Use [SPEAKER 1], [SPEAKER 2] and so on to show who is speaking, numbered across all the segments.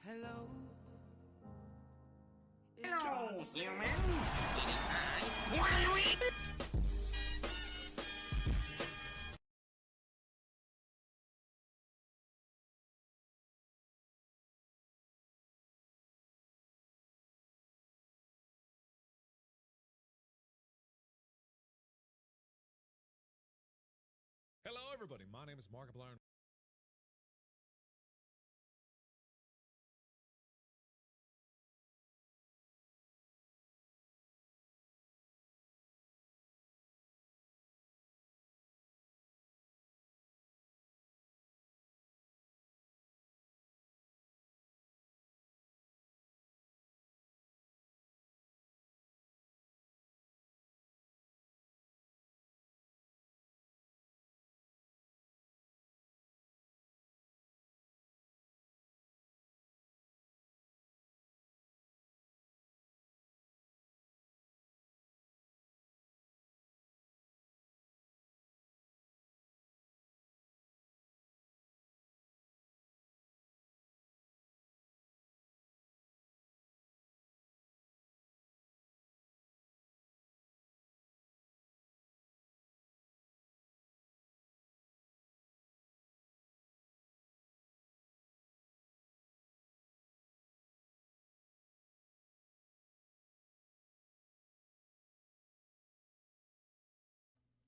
[SPEAKER 1] Hello, it's
[SPEAKER 2] Hello,
[SPEAKER 1] John C.
[SPEAKER 2] human. Inside.
[SPEAKER 3] Hello, everybody. My name is Markiplier.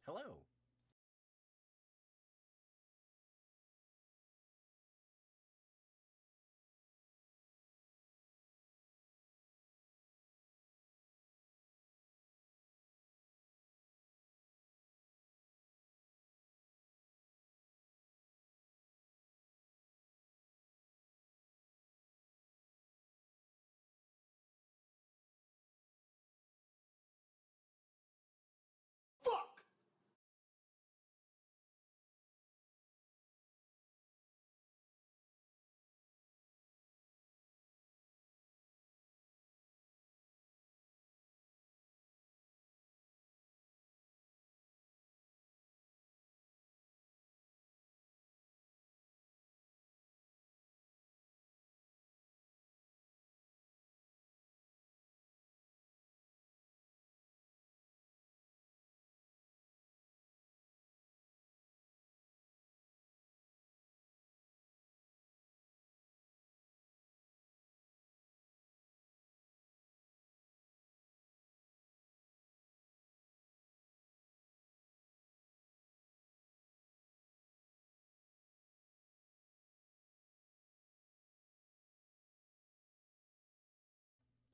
[SPEAKER 2] Hello. Fuck!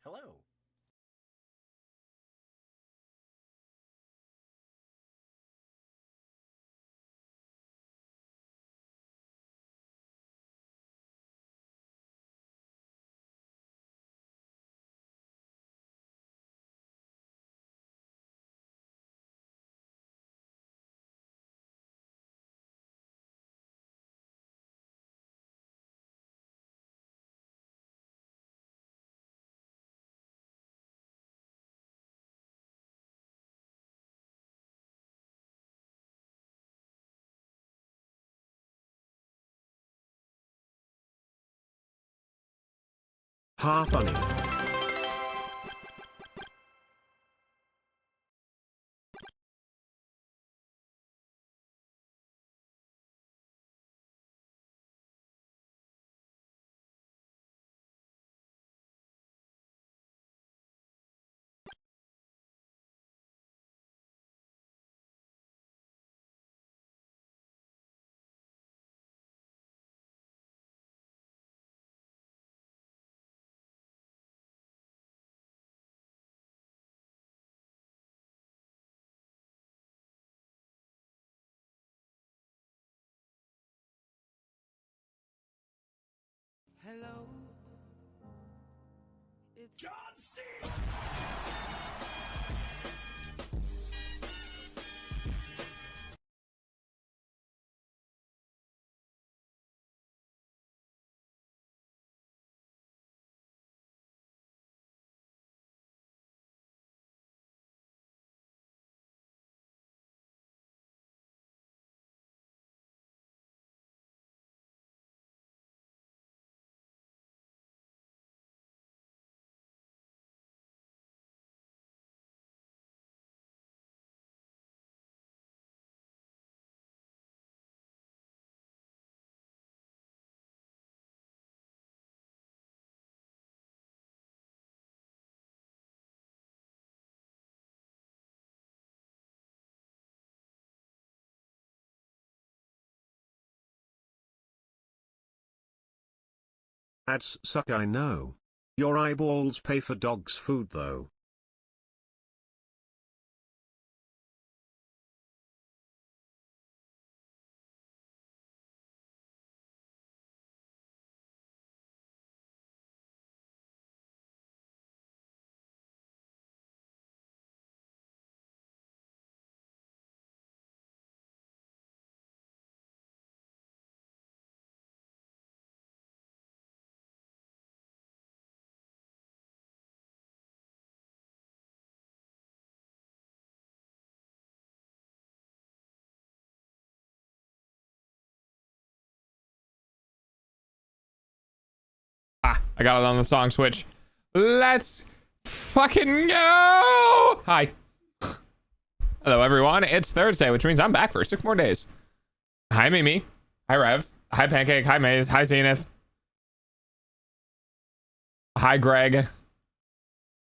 [SPEAKER 2] Hello.
[SPEAKER 4] Ha funny.
[SPEAKER 1] Hello, it's
[SPEAKER 2] John C.
[SPEAKER 4] Ads suck, I know. Your eyeballs pay for dog's food though.
[SPEAKER 1] I got it on the song switch. Let's fucking go! Hi. Hello, everyone. It's Thursday, which means I'm back for 6 more days. Hi, Mimi. Hi, Rev. Hi, Pancake. Hi, Maze. Hi, Zenith. Hi, Greg. Who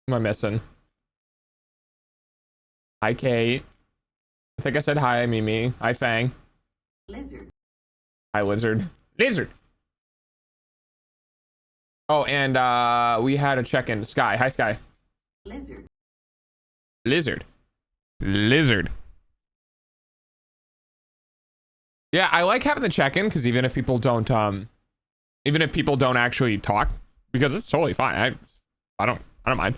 [SPEAKER 1] am I missing? Hi, Kate. I think I said hi, Mimi. Hi, Fang.
[SPEAKER 5] Lizard.
[SPEAKER 1] Hi, Lizard. Lizard! Oh, and we had a check-in. Sky. Hi, Sky.
[SPEAKER 5] Lizard.
[SPEAKER 1] Lizard. Lizard. Yeah, I like having the check-in because even if people don't actually talk, because it's totally fine. I don't mind.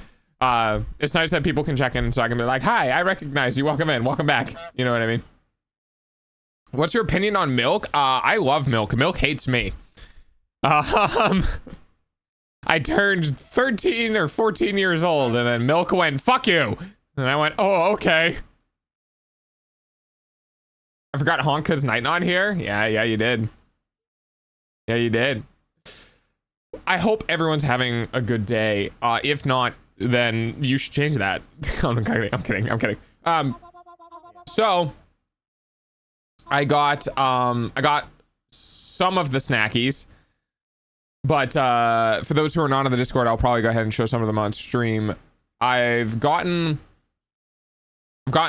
[SPEAKER 1] It's nice that people can check in so I can be like, hi, I recognize you. Welcome in. Welcome back. You know what I mean? What's your opinion on Milk? I love Milk. Milk hates me. I turned 13 or 14 years old and then Milk went, fuck you. And I went, oh, okay. I forgot Honka's night on here. Yeah, you did. Yeah, you did. I hope everyone's having a good day. If not, then you should change that. I'm kidding. So I got some of the snackies. But for those who are not on the Discord, I'll probably go ahead and show some of them on stream. I've gotten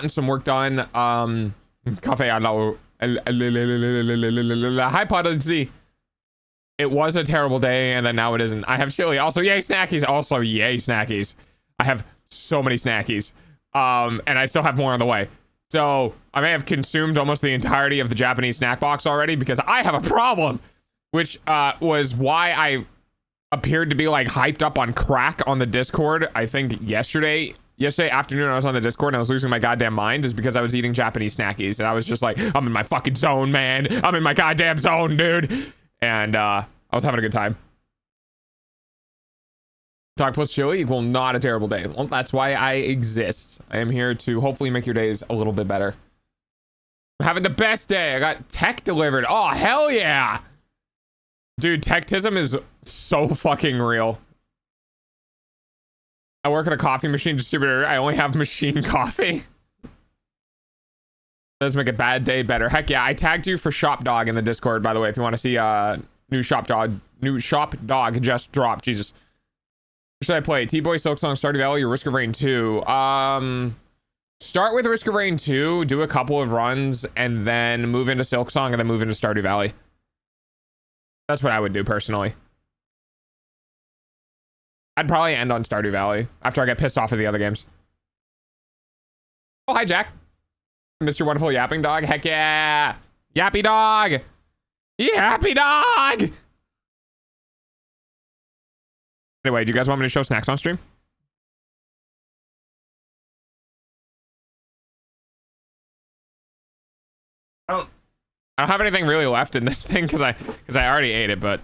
[SPEAKER 1] some work done. Cafe, I know. Hi, Podsy. It was a terrible day, and then now it isn't. I have chili. Also, yay, snackies. Also, yay, snackies. I have so many snackies. And I still have more on the way. So I may have consumed almost the entirety of the Japanese snack box already because I have a problem. Which was why I appeared to be like hyped up on crack on the Discord. I think yesterday afternoon I was on the Discord and I was losing my goddamn mind is because I was eating Japanese snackies and I was just like, I'm in my fucking zone, man. I'm in my goddamn zone, dude. And I was having a good time. Talk plus chili equal not a terrible day. Well, that's why I exist. I am here to hopefully make your days a little bit better. I'm having the best day. I got tech delivered. Oh, hell yeah. Dude, techtism is so fucking real. I work at a coffee machine distributor. I only have machine coffee. Does make a bad day better. Heck yeah, I tagged you for Shop Dog in the Discord, by the way, if you want to see new Shop Dog just dropped. Jesus. What should I play? T-Boy, Silksong, Stardew Valley, or Risk of Rain 2? Start with Risk of Rain 2, do a couple of runs, and then move into Silksong, and then move into Stardew Valley. That's what I would do personally. I'd probably end on Stardew Valley after I get pissed off at the other games. Oh, hi, Jack. Mr. Wonderful Yapping Dog. Heck yeah. Yappy Dog. Yappy Dog. Anyway, do you guys want me to show snacks on stream? I don't have anything really left in this thing because I already ate it, but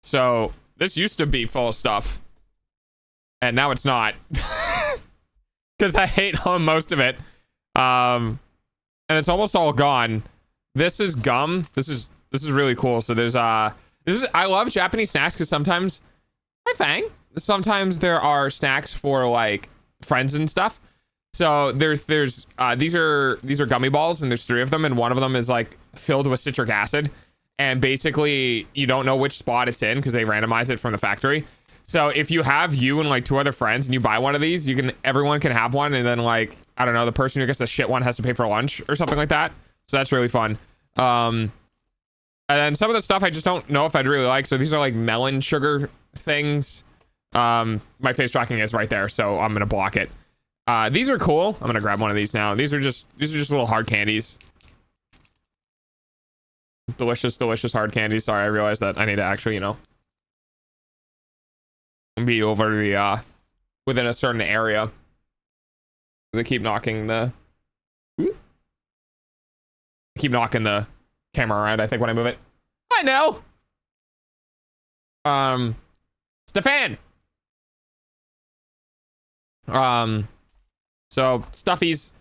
[SPEAKER 1] so this used to be full of stuff and now it's not because I ate most of it, and it's almost all gone. This is gum. This is really cool. So there's I love Japanese snacks because sometimes there are snacks for like friends and stuff. So there's these are gummy balls and there's 3 of them and one of them is like filled with citric acid and basically you don't know which spot it's in because they randomize it from the factory. So if you have you and like 2 other friends and you buy one of these, everyone can have one, and then like I don't know, the person who gets the shit one has to pay for lunch or something like that. So that's really fun. And then some of the stuff I just don't know if I'd really like. So these are like melon sugar things. My face tracking is right there, so I'm gonna block it. These are cool. I'm gonna grab one of these now. These are just little hard candies. Delicious hard candies. Sorry, I realized that I need to actually, you know, be over the within a certain area. Because I keep knocking the camera around, I think, when I move it. I know. Stefan. So stuffies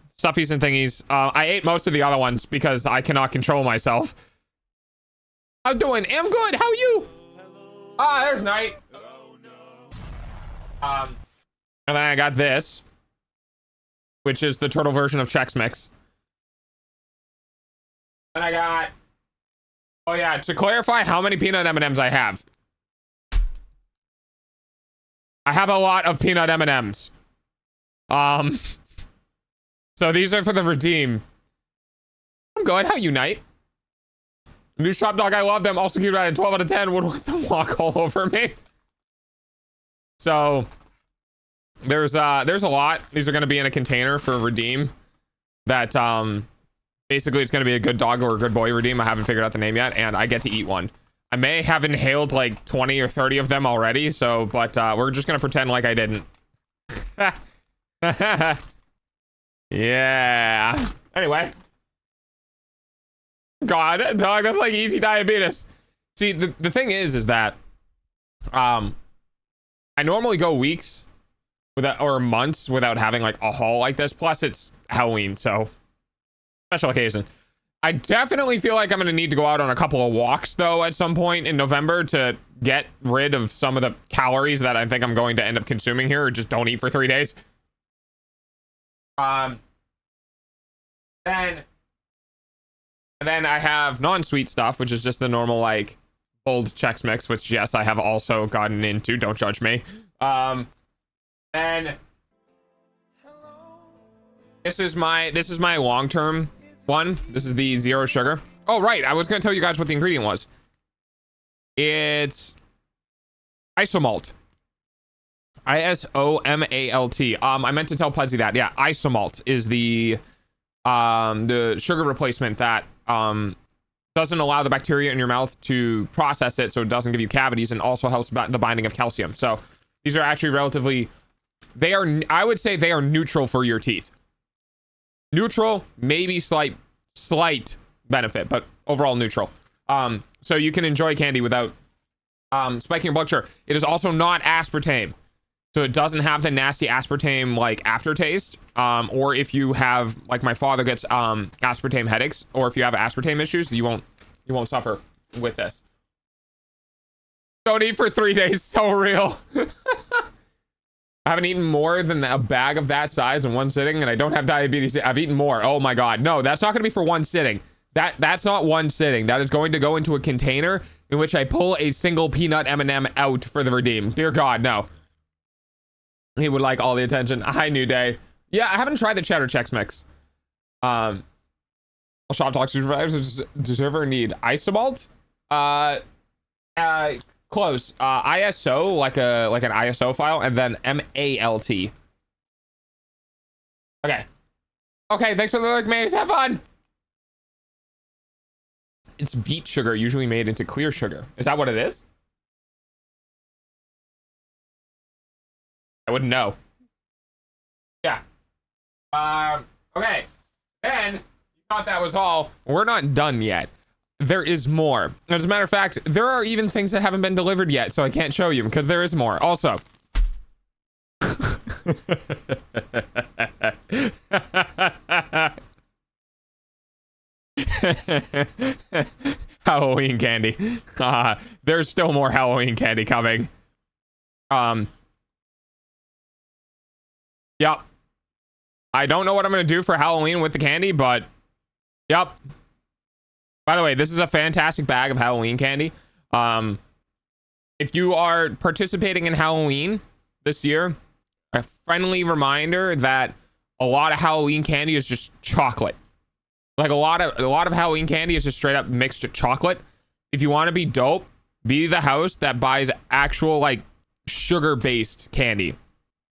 [SPEAKER 1] and thingies. I ate most of the other ones because I cannot control myself. I'm doing. I'm good. How are you? There's Night. And then I got this, which is the turtle version of Chex Mix. And I got. Oh yeah, to clarify how many peanut M&Ms I have. I have a lot of peanut M&Ms. So these are for the redeem. I'm good. How you, Night? New shop dog. I love them. Also cute. 12 out of 10 would want them walk all over me. So there's a lot. These are going to be in a container for redeem. That basically it's going to be a good dog or a good boy redeem. I haven't figured out the name yet, and I get to eat one. I may have inhaled like 20 or 30 of them already. So, but we're just going to pretend like I didn't. Yeah. Anyway. God, dog, that's like easy diabetes. See, the thing is that I normally go weeks without, or months without having like a haul like this. Plus it's Halloween, so special occasion. I definitely feel like I'm gonna need to go out on a couple of walks though at some point in November to get rid of some of the calories that I think I'm going to end up consuming here, or just don't eat for 3 days. Then I have non-sweet stuff, which is just the normal like old Chex Mix, which yes, I have also gotten into. Don't judge me. And this is my long-term one. This is the zero sugar. Oh right, I was gonna tell you guys what the ingredient was. It's isomalt. ISOMALT. I meant to tell Pudzy that. Yeah, isomalt is the sugar replacement that doesn't allow the bacteria in your mouth to process it, so it doesn't give you cavities, and also helps the binding of calcium. So these are actually relatively, I would say they are neutral for your teeth. Neutral, maybe slight benefit, but overall neutral. So you can enjoy candy without spiking your blood sugar. It is also not aspartame. So it doesn't have the nasty aspartame like aftertaste. Or if you have, like my father gets aspartame headaches, or if you have aspartame issues, you won't suffer with this. Don't eat for 3 days. So real. I haven't eaten more than a bag of that size in one sitting, and I don't have diabetes. I've eaten more. Oh my god. No, that's not going to be for one sitting. That's not one sitting. That is going to go into a container in which I pull a single peanut M&M out for the redeem. Dear god, no. He would like all the attention. Hi, New Day. Yeah, I haven't tried the cheddar Chex Mix. All shop talk supervisors deserve or need isomalt? Close. ISO, like an ISO file, and then MALT. Okay. Okay, thanks for the look, mates. Have fun. It's beet sugar, usually made into clear sugar. Is that what it is? I wouldn't know. Yeah. Okay. Then you thought that was all. We're not done yet. There is more. As a matter of fact, there are even things that haven't been delivered yet, so I can't show you because there is more. Also. Halloween candy. There's still more Halloween candy coming. Yep. I don't know what I'm going to do for Halloween with the candy, but yep. By the way, this is a fantastic bag of Halloween candy. If you are participating in Halloween this year, a friendly reminder that a lot of Halloween candy is just chocolate. Like a lot of Halloween candy is just straight up mixed chocolate. If you want to be dope, be the house that buys actual like sugar-based candy.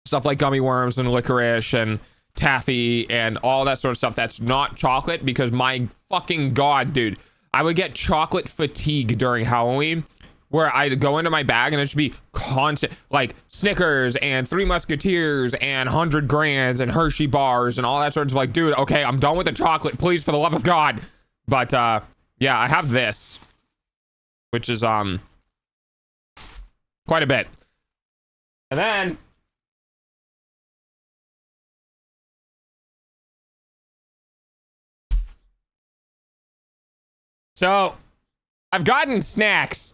[SPEAKER 1] Stuff like gummy worms and licorice and taffy and all that sort of stuff that's not chocolate, because my fucking god, dude, I would get chocolate fatigue during Halloween, where I'd go into my bag and it should be constant, like Snickers and Three Musketeers and 100 Grands and Hershey bars and all that sort of like, dude, okay, I'm done with the chocolate, please, for the love of God. But yeah, I have this, which is quite a bit. And then so I've gotten snacks.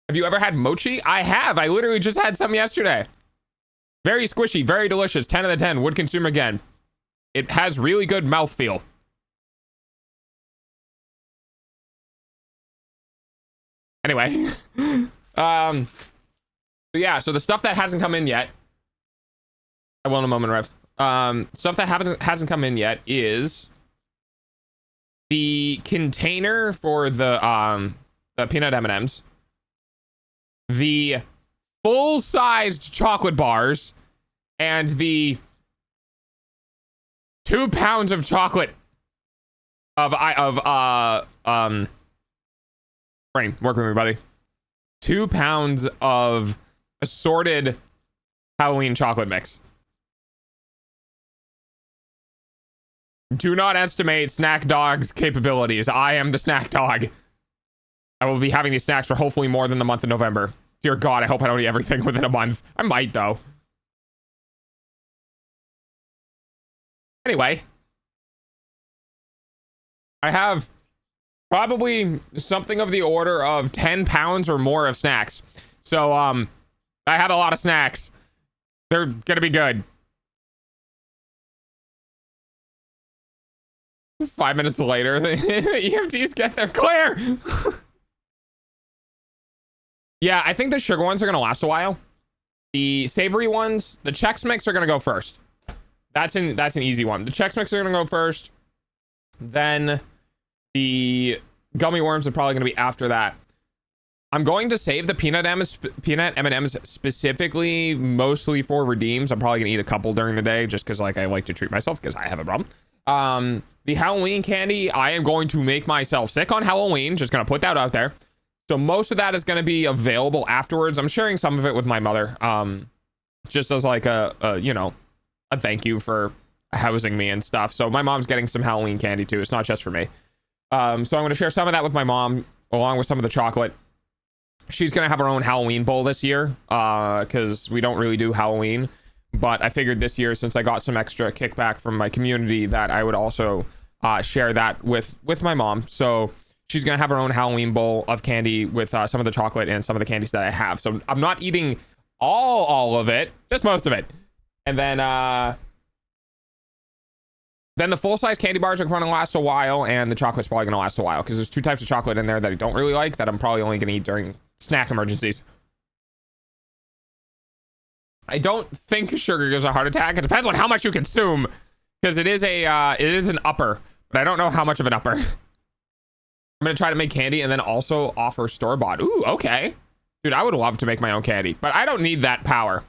[SPEAKER 1] Have you ever had mochi? I have. I literally just had some yesterday. Very squishy, very delicious. 10 out of 10. Would consume again. It has really good mouthfeel. Anyway. So yeah, so the stuff that hasn't come in yet. I will in a moment, Rev. Stuff that hasn't come in yet is the container for the peanut M&Ms. The full-sized chocolate bars, and the 2 pounds of chocolate brain, work with me, buddy. 2 pounds of assorted Halloween chocolate mix. Do not estimate Snack Dog's capabilities. I am the snack dog. I will be having these snacks for hopefully more than the month of November. Dear God, I hope I don't eat everything within a month. I might, though. Anyway. I have probably something of the order of 10 pounds or more of snacks. So, I have a lot of snacks. They're gonna be good. 5 minutes later, the EMTs get there. Clear! Yeah, I think the sugar ones are going to last a while. The savory ones, the Chex Mix are going to go first. That's an easy one. The Chex Mix are going to go first. Then the gummy worms are probably going to be after that. I'm going to save the peanut M&Ms specifically, mostly for redeems. I'm probably going to eat a couple during the day just because like I like to treat myself because I have a problem. The Halloween candy, I am going to make myself sick on Halloween. Just going to put that out there. So most of that is going to be available afterwards. I'm sharing some of it with my mother, just as like a you know, a thank you for housing me and stuff. So my mom's getting some Halloween candy too. It's not just for me. So I'm going to share some of that with my mom, along with some of the chocolate. She's going to have her own Halloween bowl this year, because we don't really do Halloween. But I figured this year, since I got some extra kickback from my community, that I would also share that with my mom. So she's going to have her own Halloween bowl of candy with some of the chocolate and some of the candies that I have. So I'm not eating all of it, just most of it. And then the full-size candy bars are going to last a while, and the chocolate's probably going to last a while, because there's 2 types of chocolate in there that I don't really like, that I'm probably only going to eat during snack emergencies. I don't think sugar gives a heart attack. It depends on how much you consume, because it is an upper, but I don't know how much of an upper. I'm going to try to make candy and then also offer store-bought. Ooh, okay. Dude, I would love to make my own candy, but I don't need that power.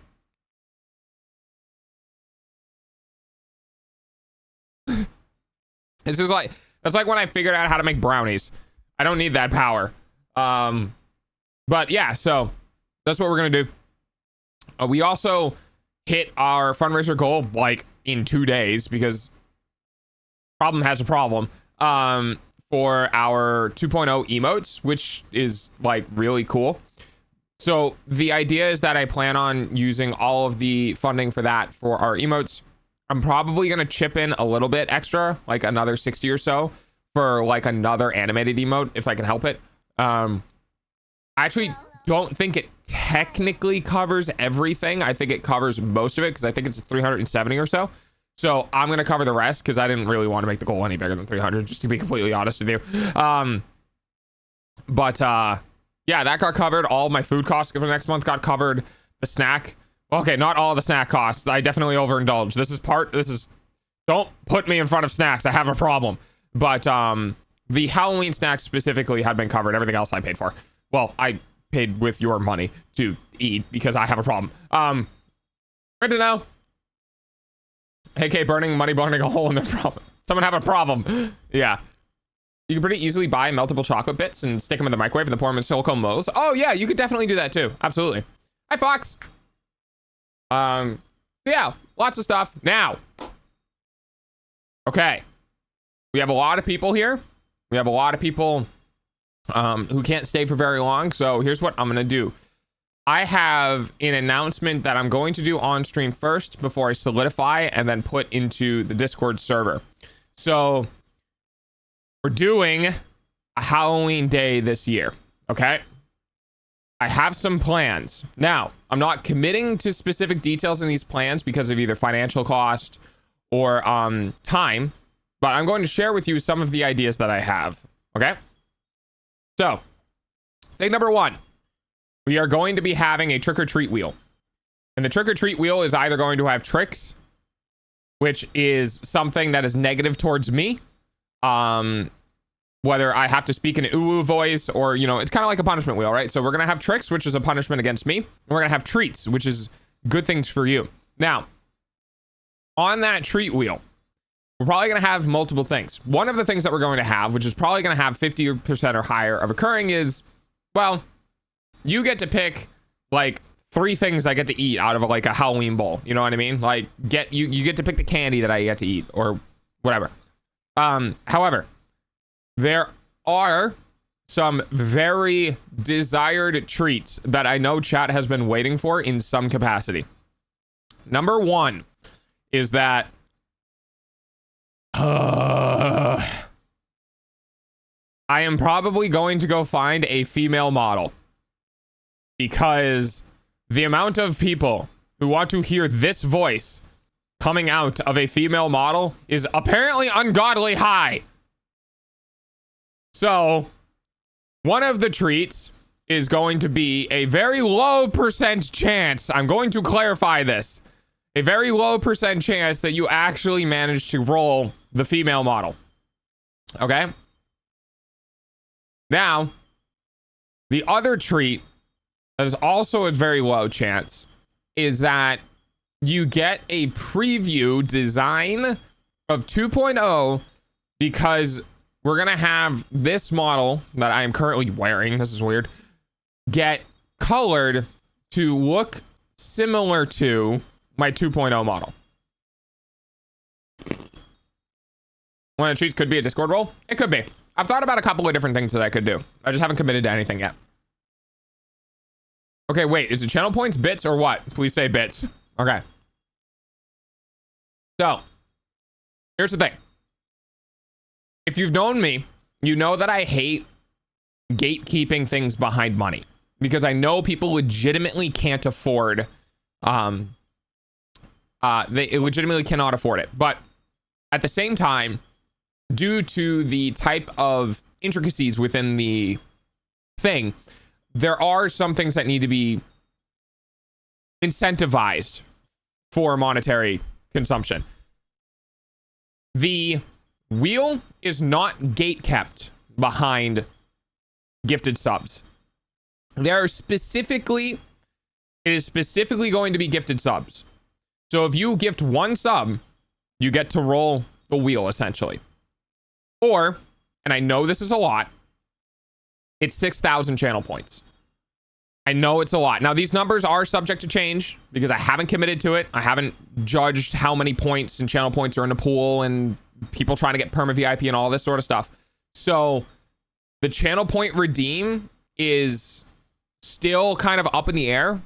[SPEAKER 1] This is like, that's like when I figured out how to make brownies. I don't need that power. But yeah, so that's what we're going to do. We also hit our fundraiser goal like in 2 days, because problem has a problem. For our 2.0 emotes, which is like really cool. So the idea is that I plan on using all of the funding for that for our emotes. I'm probably going to chip in a little bit extra, like another 60 or so, for like another animated emote if I can help it. I actually don't think it technically covers everything. I think it covers most of it, because I think it's 370 or so. So I'm going to cover the rest, because I didn't really want to make the goal any bigger than 300, just to be completely honest with you. Yeah, that got covered. All my food costs for next month got covered. The snack Okay, not all the snack costs. I definitely overindulged. Don't put me in front of snacks. I have a problem. But the Halloween snacks specifically had been covered. Everything else I paid for. Well, I paid with your money to eat because I have a problem. Good to know. AK burning a hole in their problem. Someone have a problem. Yeah. You can pretty easily buy meltable chocolate bits and stick them in the microwave and then pour them in silicone molds. Oh yeah, you could definitely do that too. Absolutely. Hi, Fox. Yeah, lots of stuff. Now, okay. We have a lot of people here. We have a lot of people who can't stay for very long. So here's what I'm going to do. I have an announcement that I'm going to do on stream first before I solidify and then put into the Discord server. So we're doing a Halloween day this year. Okay. I have some plans. Now, I'm not committing to specific details in these plans because of either financial cost or time, but I'm going to share with you some of the ideas that I have. Okay. So thing number one, we are going to be having a trick or treat wheel. And the trick or treat wheel is either going to have tricks, which is something that is negative towards me. Whether I have to speak in an ooh voice or, you know, it's kind of like a punishment wheel, right? So we're going to have tricks, which is a punishment against me. And we're going to have treats, which is good things for you. Now, on that treat wheel, we're probably going to have multiple things. One of the things that we're going to have, which is probably going to have 50% or higher of occurring is, well, you get to pick like 3 things I get to eat out of like a Halloween bowl. You know what I mean? Like you get to pick the candy that I get to eat or whatever. However, there are some very desired treats that I know chat has been waiting for in some capacity. Number 1 is that I am probably going to go find a female model because the amount of people who want to hear this voice coming out of a female model is apparently ungodly high. So one of the treats is going to be a very low % chance. I'm going to clarify this. A very low % chance that you actually manage to roll the female model. Okay. Now, the other treat that is also a very low chance is that you get a preview design of 2.0 because we're going to have this model that I am currently wearing, this is weird, get colored to look similar to my 2.0 model. One of the treats could be a Discord roll. It could be. I've thought about a couple of different things that I could do. I just haven't committed to anything yet. Okay, wait, is it channel points, bits, or what? Please say bits. Okay. So, here's the thing. If you've known me, you know that I hate gatekeeping things behind money because I know people legitimately can't afford they legitimately cannot afford it. But at the same time, due to the type of intricacies within the thing, there are some things that need to be incentivized for monetary consumption. The wheel is not gate kept behind gifted subs. It is specifically going to be gifted subs. So if you gift 1 sub, you get to roll the wheel essentially. Or, and I know this is a lot, it's 6,000 channel points. I know it's a lot. Now these numbers are subject to change because I haven't committed to it. I haven't judged how many points and channel points are in the pool and people trying to get perma VIP and all this sort of stuff. So the channel point redeem is still kind of up in the air.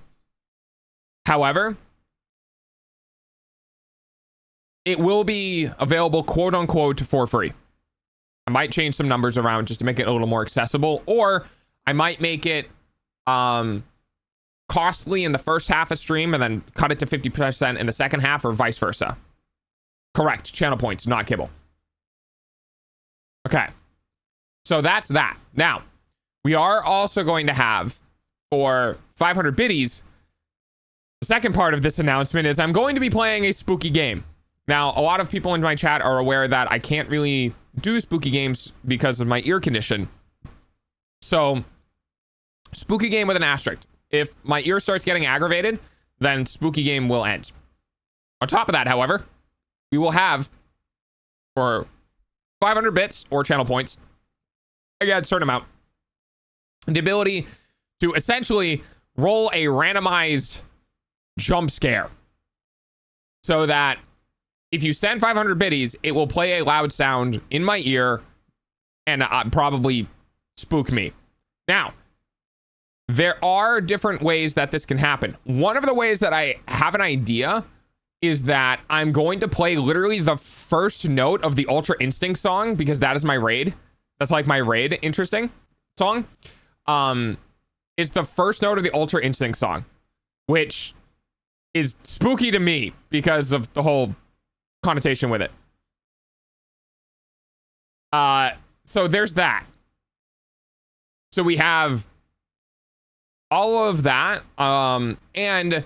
[SPEAKER 1] However, it will be available quote unquote for free. I might change some numbers around just to make it a little more accessible, or I might make it costly in the first half of stream and then cut it to 50% in the second half, or vice versa. Correct. Channel points, not kibble. Okay. So that's that. Now, we are also going to have, for 500 biddies, The second part of this announcement is I'm going to be playing a spooky game. Now, a lot of people in my chat are aware that I can't really do spooky games because of my ear condition. So, spooky game with an asterisk. If my ear starts getting aggravated, then spooky game will end. On top of that, however, we will have, for 500 bits or channel points, again, a certain amount, the ability to essentially roll a randomized jump scare. So that if you send 500 biddies, it will play a loud sound in my ear and probably spook me. Now, there are different ways that this can happen. One of the ways that I have an idea is that I'm going to play literally the first note of the Ultra Instinct song, because that is my raid. That's like my raid interesting song. It's the first note of the Ultra Instinct song, which is spooky to me because of the whole connotation with it. So there's that. So we have all of that, and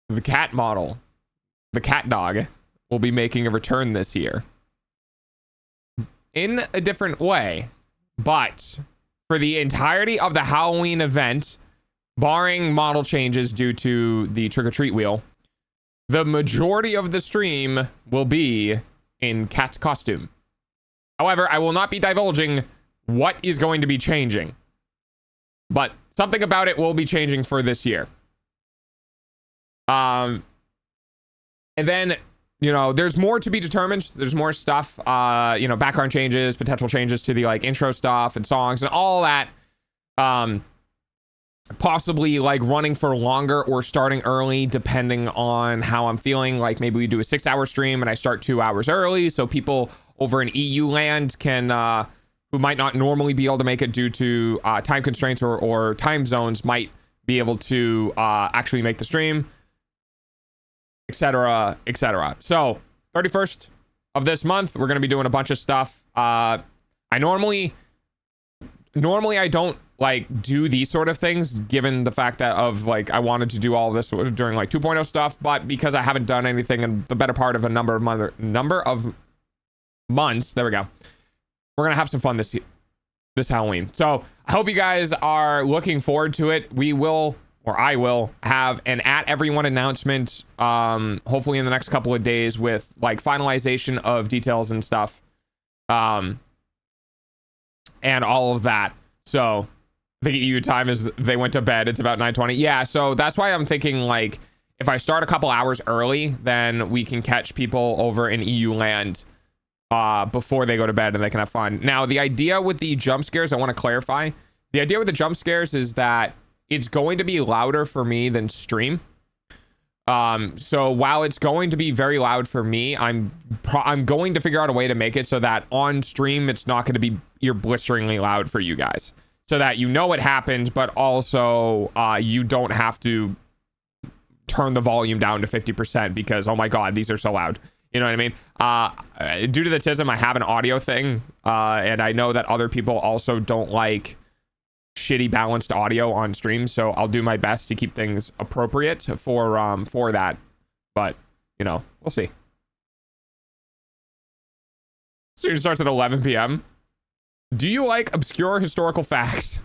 [SPEAKER 1] the cat model, the cat dog, will be making a return this year in a different way. But for the entirety of the Halloween event, barring model changes due to the trick-or-treat wheel, the majority of the stream will be in cat costume. However, I will not be divulging what is going to be changing, but something about it will be changing for this year. And then, you know, there's more to be determined. There's more stuff, you know, background changes, potential changes to the like intro stuff and songs and all that. Possibly like running for longer or starting early, depending on how I'm feeling. Like maybe we do a 6-hour stream and I start 2 hours early, so people over in EU land can, who might not normally be able to make it due to time constraints or time zones, might be able to actually make the stream, etc., etc. So 31st of this month, we're going to be doing a bunch of stuff. I normally I don't like do these sort of things, given the fact that of like I wanted to do all of this during like 2.0 stuff, but because I haven't done anything in the better part of a number of months, there we go, we're gonna have some fun this Halloween. So I hope you guys are looking forward to it. We will, or I will, have an at everyone announcement hopefully in the next couple of days with like finalization of details and stuff, and all of that. So the EU time is they went to bed. It's about 9:20. Yeah, so that's why I'm thinking like if I start a couple hours early, then we can catch people over in EU land before they go to bed and they can have fun. Now, the idea with the jump scares, I want to clarify. The idea with the jump scares is that it's going to be louder for me than stream. So while it's going to be very loud for me, I'm going to figure out a way to make it so that on stream it's not going to be ear blisteringly loud for you guys, so that you know it happened, but also you don't have to turn the volume down to 50% because, oh my god, these are so loud. You know what I mean? Due to the TISM, I have an audio thing, and I know that other people also don't like shitty balanced audio on stream, so I'll do my best to keep things appropriate for that. But, you know, we'll see. Stream starts at 11 p.m. Do you like obscure historical facts?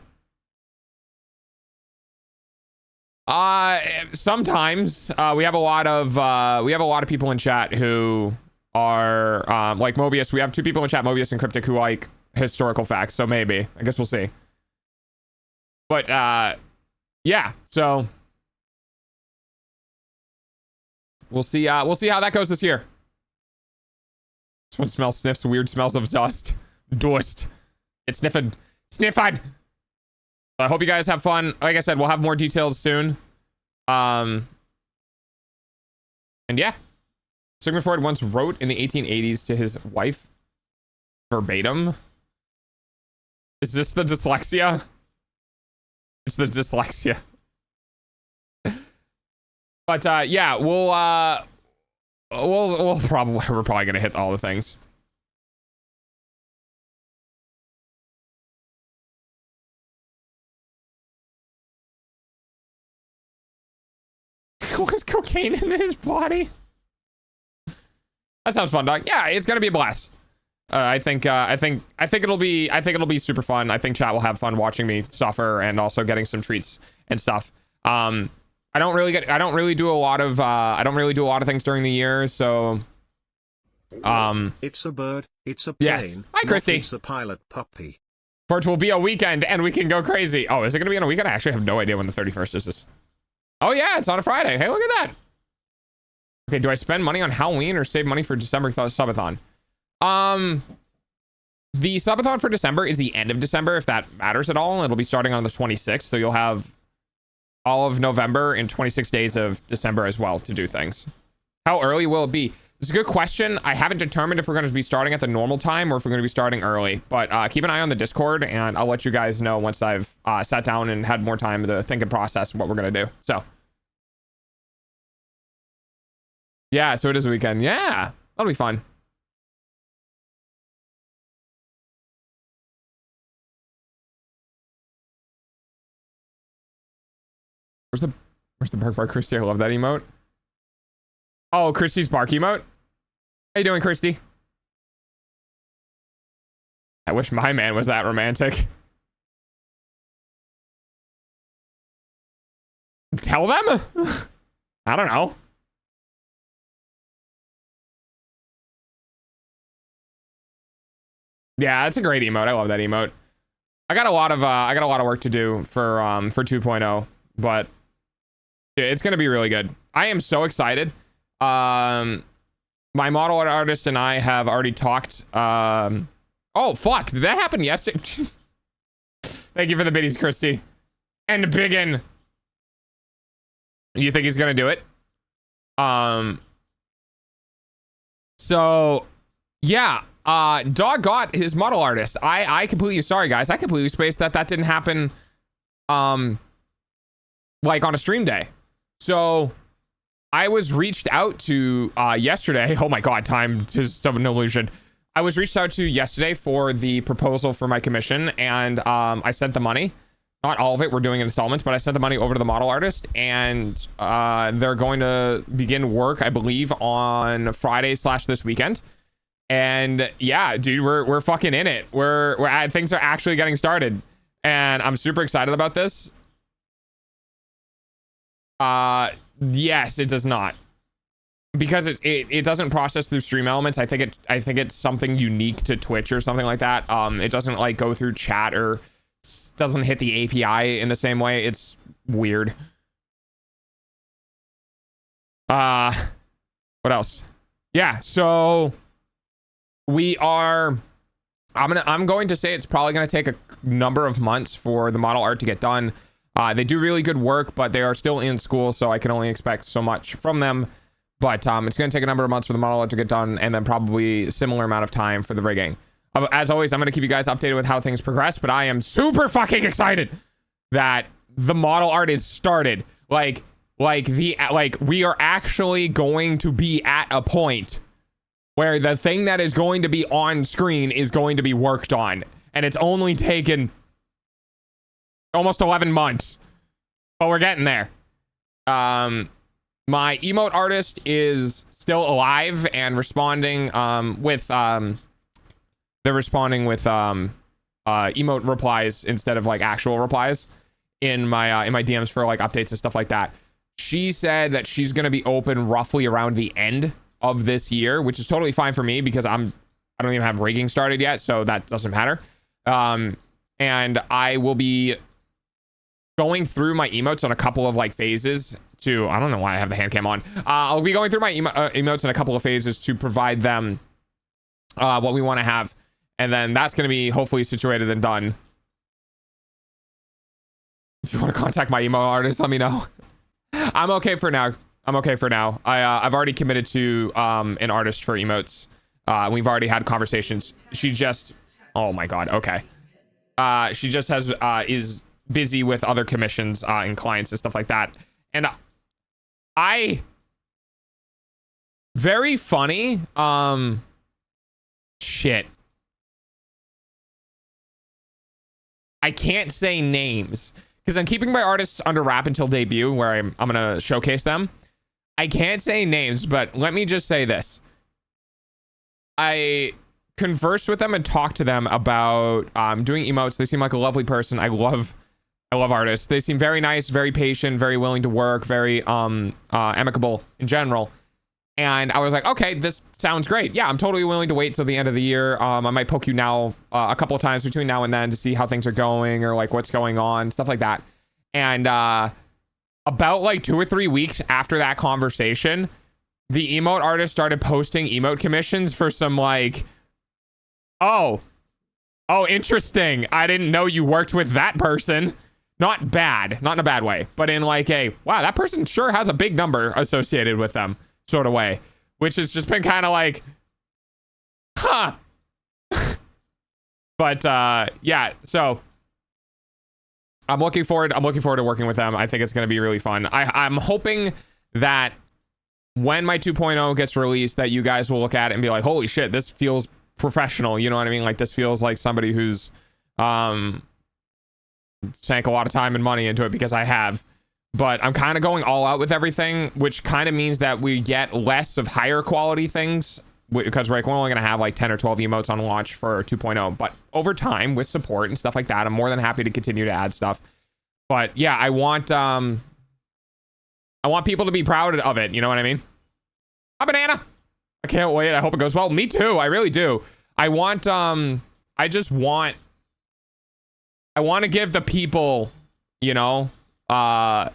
[SPEAKER 1] Sometimes we have a lot of people in chat who are like Mobius. We have 2 people in chat, Mobius and Cryptic, who like historical facts, so maybe. I guess we'll see. But yeah, so we'll see how that goes this year. This one sniffs weird smells of dust. It's sniffing. I hope you guys have fun. Like I said, we'll have more details soon. And yeah, Sigmund Freud once wrote in the 1880s to his wife verbatim. Is this the dyslexia? It's the dyslexia. But yeah, we're probably gonna hit all the things. was cocaine in his body. That sounds fun, dog. Yeah, it's gonna be a blast. I think it'll be super fun. I think chat will have fun watching me suffer and also getting some treats and stuff. I don't really do a lot of things during the year, so
[SPEAKER 4] It's a bird. It's a plane.
[SPEAKER 1] Yes. Hi,
[SPEAKER 4] not
[SPEAKER 1] Christy.
[SPEAKER 4] It's a pilot puppy.
[SPEAKER 1] for it will be a weekend and we can go crazy. Oh, is it gonna be on a weekend? I actually have no idea when the 31st is. This. Oh yeah, it's on a Friday. Hey, look at that. Okay, do I spend money on Halloween or save money for December subathon? The subathon for December is the end of December, if that matters at all. It'll be starting on the 26th, so you'll have all of November and 26 days of December as well to do things. How early will it be? It's a good question. I haven't determined if we're going to be starting at the normal time or if we're going to be starting early, but keep an eye on the Discord and I'll let you guys know once I've sat down and had more time to think and process what we're going to do. So yeah, so it is a weekend. Yeah, that'll be fun. Where's the bark Christy? I love that emote. Oh, Christy's bark emote. How you doing, Christy? I wish my man was that romantic. Tell them? I don't know. Yeah, it's a great emote. I love that emote. I got a lot of work to do for 2.0, but it's gonna be really good. I am so excited. My model artist and I have already talked. Oh fuck, did that happen yesterday? Thank you for the biddies, Christy. And Biggin. You think he's gonna do it? So yeah, Dog got his model artist. I completely, sorry guys, I completely spaced that didn't happen like on a stream day. So I was reached out to yesterday. Oh my god, time is an illusion. I was reached out to yesterday for the proposal for my commission, and I sent the money. Not all of it, we're doing installments, but I sent the money over to the model artist, and they're going to begin work, I believe, on Friday / this weekend. And yeah, dude, we're fucking in it. We're things are actually getting started, and I'm super excited about this. Yes, it does not, because it doesn't process through Stream Elements. I think it's something unique to Twitch or something like that. It doesn't like go through chat or doesn't hit the API in the same way. It's weird. What else? Yeah, so I'm going to say it's probably going to take a number of months for the model art to get done. They do really good work, but they are still in school, so I can only expect so much from them. But it's going to take a number of months for the model art to get done, and then probably a similar amount of time for the rigging. As always, I'm going to keep you guys updated with how things progress, but I am super fucking excited that the model art is started. Like we are actually going to be at a point where the thing that is going to be on screen is going to be worked on, and it's only taken almost 11 months, but we're getting there. My emote artist is still alive and responding with they're responding with emote replies instead of like actual replies in my DMs for like updates and stuff like that. She said that she's going to be open roughly around the end of this year, which is totally fine for me because I don't even have rigging started yet, so that doesn't matter. And I will be going through my emotes on a couple of like phases to, I don't know why I have the hand cam on. I'll be going through my emotes in a couple of phases to provide them what we want to have, and then that's going to be hopefully situated and done. If you want to contact my emo artist, let me know. I'm okay for now. I've already committed to an artist for emotes. We've already had conversations. She just, oh my god, okay. She just is busy with other commissions and clients and stuff like that. And very funny. Shit. I can't say names because I'm keeping my artists under wrap until debut, where I'm gonna showcase them. I can't say names, but let me just say this. I conversed with them and talked to them about doing emotes. They seem like a lovely person. I love artists. They seem very nice, very patient, very willing to work, very amicable in general. And I was like, okay, this sounds great. Yeah, I'm totally willing to wait till the end of the year. I might poke you now a couple of times between now and then to see how things are going or like what's going on, stuff like that. And about like 2 or 3 weeks after that conversation, the emote artist started posting emote commissions for some like, oh, interesting. I didn't know you worked with that person. Not bad, not in a bad way, but in like a, wow, that person sure has a big number associated with them sort of way, which has just been kind of like, huh. But yeah, so I'm looking forward to working with them. I think it's going to be really fun. I'm hoping that when my 2.0 gets released, that you guys will look at it and be like, holy shit, this feels professional. You know what I mean? Like, this feels like somebody who's sank a lot of time and money into it, because I have. But I'm kind of going all out with everything, which kind of means that we get less of higher quality things, because we're only going to have like 10 or 12 emotes on launch for 2.0. But over time, with support and stuff like that, I'm more than happy to continue to add stuff. But yeah, I want people to be proud of it. You know what I mean? A banana. I can't wait. I hope it goes well. Me too. I really do. I want to give the people, you know, I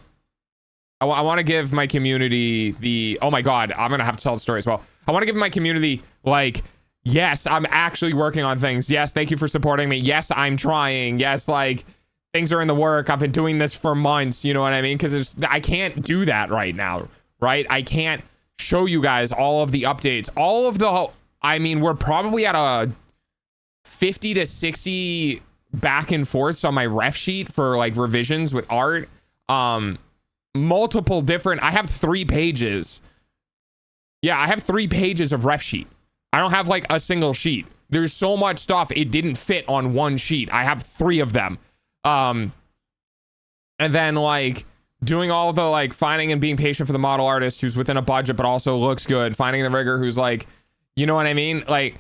[SPEAKER 1] want to give my community the, oh my God, I'm going to have to tell the story as well. I want to give my community like, yes, I'm actually working on things. Yes, thank you for supporting me. Yes, I'm trying. Yes, like things are in the work. I've been doing this for months. You know what I mean? Because I can't do that right now, right? I can't show you guys all of the updates, all of the, I mean, we're probably at a 50 to 60 back and forths on my ref sheet for like revisions with art. Multiple different, I have 3 pages. Yeah, I have 3 pages of ref sheet. I don't have like a single sheet. There's so much stuff, it didn't fit on one sheet. I have 3 of them. And then like doing all the like finding and being patient for the model artist who's within a budget but also looks good, finding the rigger who's like, you know what I mean? Like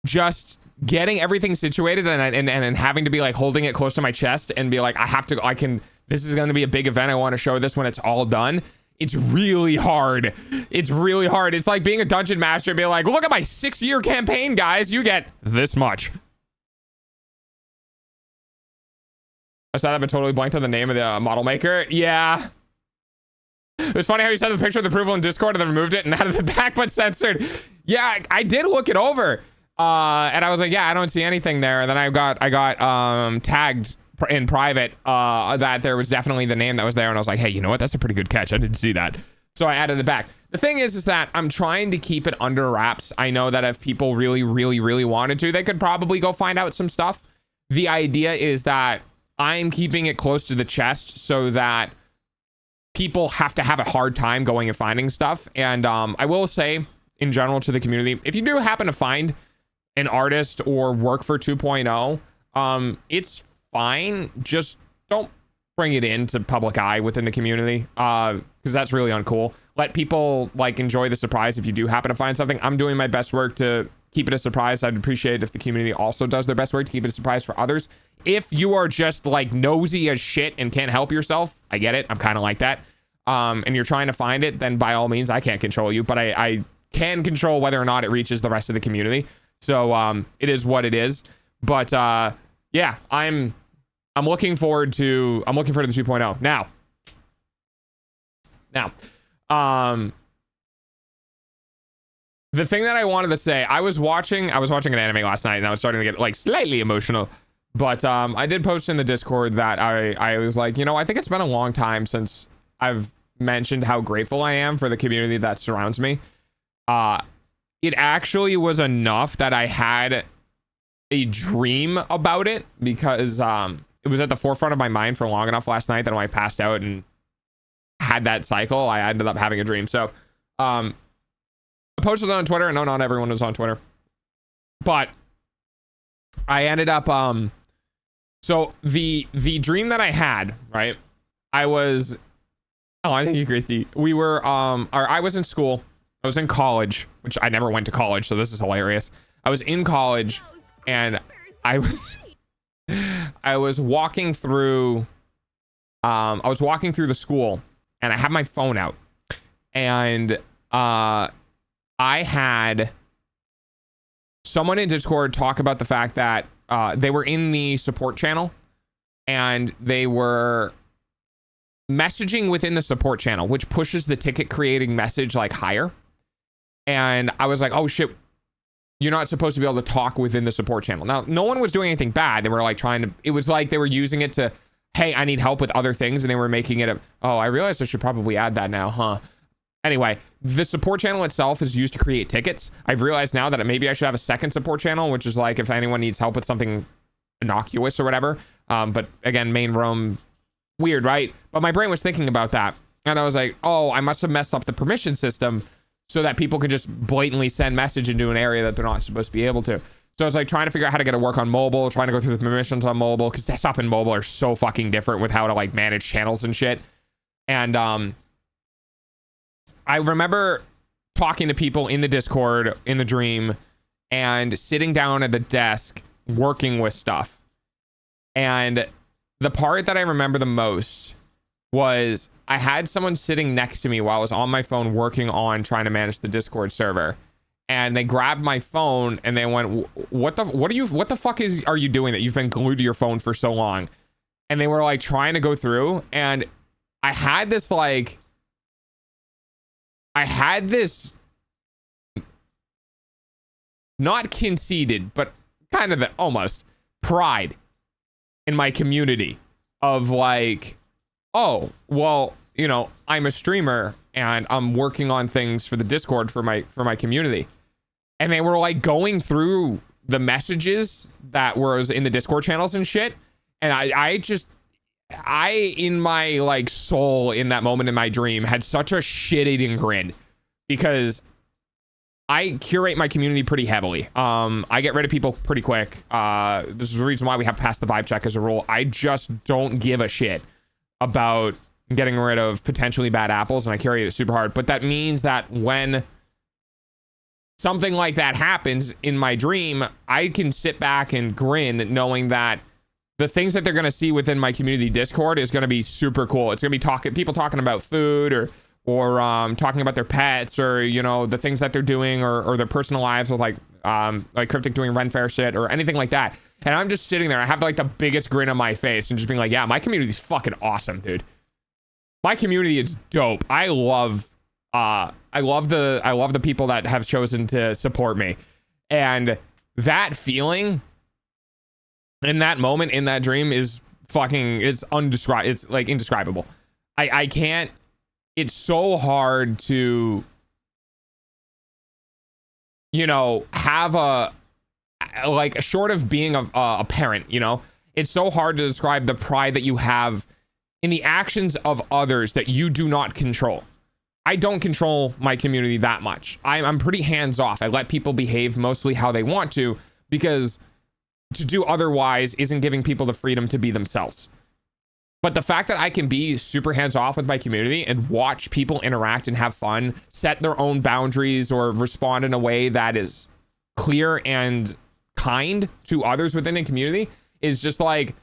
[SPEAKER 1] just getting everything situated and having to be like holding it close to my chest and be like, this is going to be a big event. I want to show this when it's all done. It's really hard. It's really hard. It's like being a dungeon master and being like, look at my 6-year campaign, guys. You get this much. I saw that, but totally blanked on the name of the model maker. Yeah. It was funny how you sent the picture of the approval in Discord and then removed it and added the back but censored. Yeah, I did look it over. And I was like, yeah, I don't see anything there. And then I got tagged in private that there was definitely the name that was there. And I was like, hey, you know what? That's a pretty good catch. I didn't see that. So I added it back. The thing is that I'm trying to keep it under wraps. I know that if people really, really, really wanted to, they could probably go find out some stuff. The idea is that I'm keeping it close to the chest so that people have to have a hard time going and finding stuff. And I will say in general to the community, if you do happen to find an artist or work for 2.0, it's fine. Just don't bring it into public eye within the community, because that's really uncool. Let people like enjoy the surprise if you do happen to find something. I'm doing my best work to keep it a surprise. I'd appreciate it if the community also does their best work to keep it a surprise for others. If you are just like nosy as shit and can't help yourself, I get it. I'm kind of like that. And you're trying to find it, then by all means, I can't control you, but I can control whether or not it reaches the rest of the community. So it is what it is. But yeah, I'm looking forward to the 2.0. Now, the thing that I wanted to say, I was watching an anime last night and I was starting to get like slightly emotional. But I did post in the Discord that I was like, you know, I think it's been a long time since I've mentioned how grateful I am for the community that surrounds me. It actually was enough that I had a dream about it, because it was at the forefront of my mind for long enough last night that when I passed out and had that cycle, I ended up having a dream. So I posted it on Twitter. I know not everyone was on Twitter, but I ended up so the dream that I had, right, I was Oh, I thank you, Christy. We were or I was in school. I was in college, which I never went to college, so this is hilarious. I was in college and I was walking through the school and I had my phone out and I had someone in Discord talk about the fact that they were in the support channel and they were messaging within the support channel, which pushes the ticket creating message like higher. And I was like, oh shit, you're not supposed to be able to talk within the support channel. Now, no one was doing anything bad. They were like it was like they were using it to, hey, I need help with other things. And they were making it oh, I realized I should probably add that now, huh? Anyway, the support channel itself is used to create tickets. I've realized now that maybe I should have a second support channel, which is like if anyone needs help with something innocuous or whatever. But again, main room, weird, right? But my brain was thinking about that. And I was like, oh, I must have messed up the permission system so that people could just blatantly send message into an area that they're not supposed to be able to. So I was like trying to figure out how to get it work on mobile, trying to go through the permissions on mobile, because desktop and mobile are so fucking different with how to like manage channels and shit. And I remember talking to people in the Discord in the dream and sitting down at a desk working with stuff. And the part that I remember the most was I had someone sitting next to me while I was on my phone working on trying to manage the Discord server. And they grabbed my phone and they went, what the fuck are you doing that you've been glued to your phone for so long? And they were like trying to go through, and I had this not conceited, but kind of almost pride in my community of like, oh, well, you know, I'm a streamer and I'm working on things for the Discord for my community. And they were like going through the messages that was in the Discord channels and shit. And I in my like soul in that moment in my dream had such a shit-eating grin because I curate my community pretty heavily. I get rid of people pretty quick. This is the reason why we have passed the vibe check as a rule. I just don't give a shit about getting rid of potentially bad apples, and I curate it super hard. But that means that when something like that happens in my dream, I can sit back and grin knowing that the things that they're going to see within my community Discord is going to be super cool. It's going to be people talking about food or talking about their pets or, you know, the things that they're doing or their personal lives with like Cryptic doing Ren Fair shit or anything like that. And I'm just sitting there. I have like the biggest grin on my face and just being like, yeah, my community is fucking awesome, dude. My community is dope. I love the people that have chosen to support me. And that feeling in that moment, in that dream is fucking, it's like indescribable. I can't, it's so hard to, you know, have like short of being a parent, you know, it's so hard to describe the pride that you have in the actions of others that you do not control. I don't control my community that much. I'm pretty hands off. I let people behave mostly how they want to, because to do otherwise isn't giving people the freedom to be themselves. But the fact that I can be super hands off with my community and watch people interact and have fun, set their own boundaries or respond in a way that is clear and kind to others within the community is just like,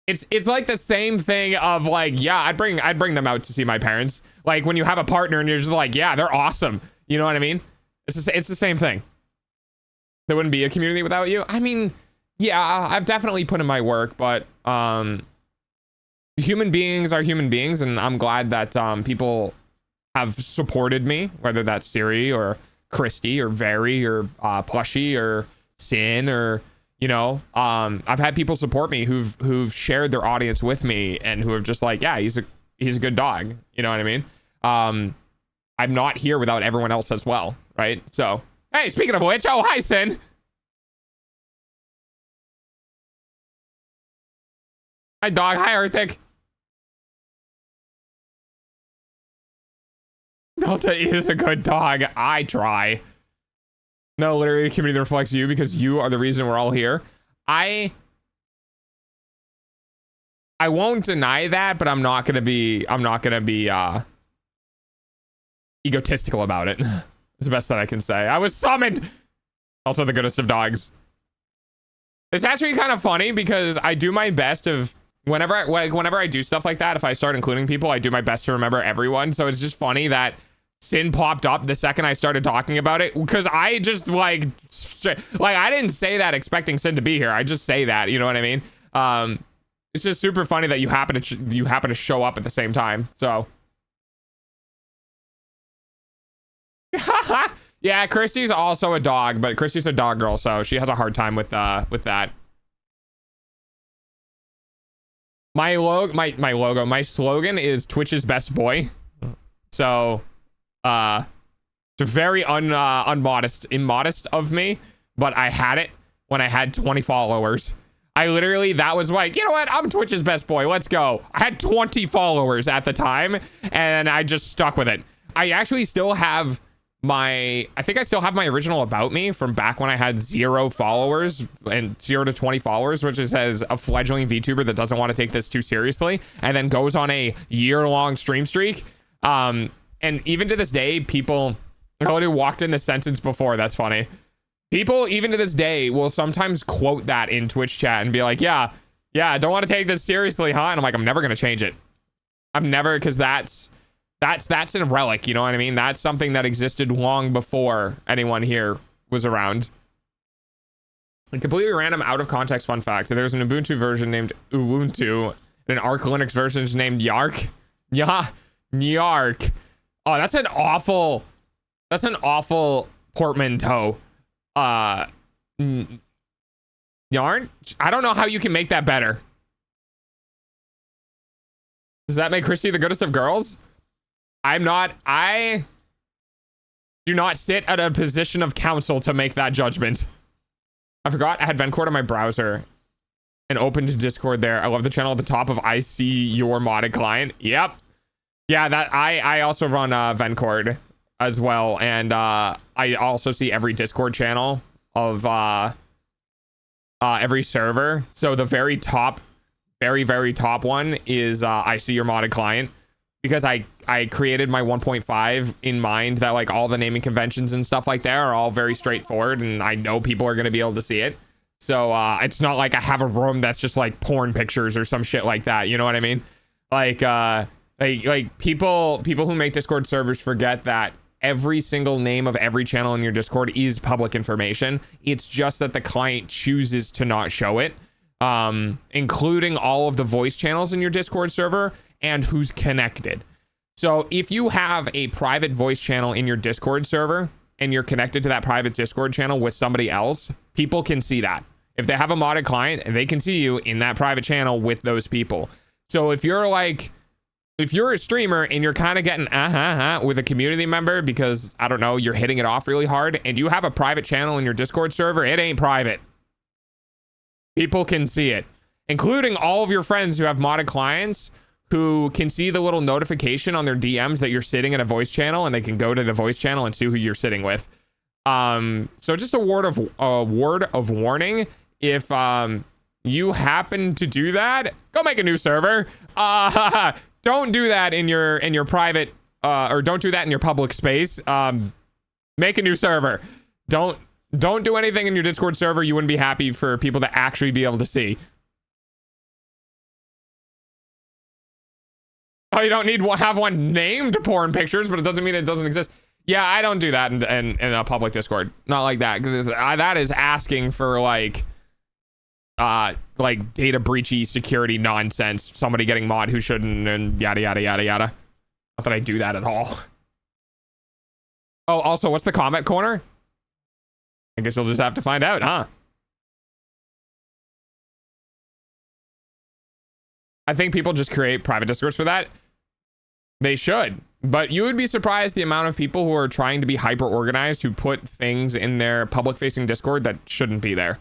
[SPEAKER 1] it's like the same thing of like, yeah, I'd bring them out to see my parents. Like when you have a partner and you're just like, yeah, they're awesome. You know what I mean? It's the same thing. There wouldn't be a community without you. I mean, yeah, I've definitely put in my work, but human beings are human beings, and I'm glad that people have supported me, whether that's Siri or Christy or Very or Plushy or Sin or, you know, I've had people support me who've shared their audience with me and who have just like, yeah, he's a good dog. You know what I mean? I'm not here without everyone else as well, right? So, hey, speaking of which, oh, hi, Sin. Hi, dog. Hi, Arctic. Delta is a good dog. I try. No, literally, a community that reflects you because you are the reason we're all here. I I won't deny that, but I'm not gonna be egotistical about it. It's the best that I can say. I was summoned. Also the goodest of dogs. It's actually kind of funny because I do my best of whenever I do stuff like that, if I start including people, I do my best to remember everyone. So it's just funny that Sin popped up the second I started talking about it, because I just like I didn't say that expecting Sin to be here. I just say that, you know what I mean? It's just super funny that you happen to show up at the same time. So yeah, Christy's also a dog, but Christy's a dog girl, so she has a hard time with that. My slogan is Twitch's best boy. So it's very immodest of me, but I had it when I had 20 followers. I literally, that was like, you know what, I'm Twitch's best boy, let's go. I had 20 followers at the time and I just stuck with it. I actually still have I think I still have my original about me from back when I had 0 followers and 0 to 20 followers, which says a fledgling VTuber that doesn't want to take this too seriously and then goes on a year-long stream streak. And even to this day, people who walked in the sentence before, that's funny. People even to this day will sometimes quote that in Twitch chat and be like, yeah, I don't want to take this seriously, huh? And I'm like, I'm never going to change it. I'm never, because that's a relic, you know what I mean? That's something that existed long before anyone here was around. A completely random out of context fun fact. So there's an Ubuntu version named Ubuntu and an Arch Linux version is named Yark. Yeah, Yark. Oh, that's an awful portmanteau. Yarn? I don't know how you can make that better. Does that make Christy the goodest of girls? I do not sit at a position of counsel to make that judgment. I forgot I had Vencord on my browser and opened Discord there. I love the channel at the top of I see your modded client. Yep. Yeah, that I also run Vencord as well. And I also see every Discord channel of every server. So the very top, very top one is I see your modded client. Because I created my 1.5 in mind that like all the naming conventions and stuff like that are all very straightforward and I know people are going to be able to see it. So it's not like I have a room that's just like porn pictures or some shit like that. You know what I mean? Like people who make Discord servers forget that every single name of every channel in your Discord is public information. It's just that the client chooses to not show it, including all of the voice channels in your Discord server and who's connected. So if you have a private voice channel in your Discord server and you're connected to that private Discord channel with somebody else, people can see that. If they have a modded client, they can see you in that private channel with those people. So if you're a streamer and you're kind of getting with a community member because, I don't know, you're hitting it off really hard and you have a private channel in your Discord server, it ain't private. People can see it, including all of your friends who have modded clients who can see the little notification on their DMs that you're sitting in a voice channel and they can go to the voice channel and see who you're sitting with. So just a word of warning. If you happen to do that, go make a new server. Don't do that in your private or don't do that in your public space. Make a new server. Don't do anything in your Discord server you wouldn't be happy for people to actually be able to see. Oh, you don't need to have one named porn pictures, but it doesn't mean it doesn't exist. Yeah, I don't do that in a public Discord. Not like that. That is asking for like data breachy security nonsense. Somebody getting mod who shouldn't and yada, yada, yada, yada. Not that I do that at all. Oh, also, what's the comment corner? I guess you'll just have to find out, huh? I think people just create private Discords for that. They should, but you would be surprised the amount of people who are trying to be hyper organized who put things in their public facing Discord that shouldn't be there.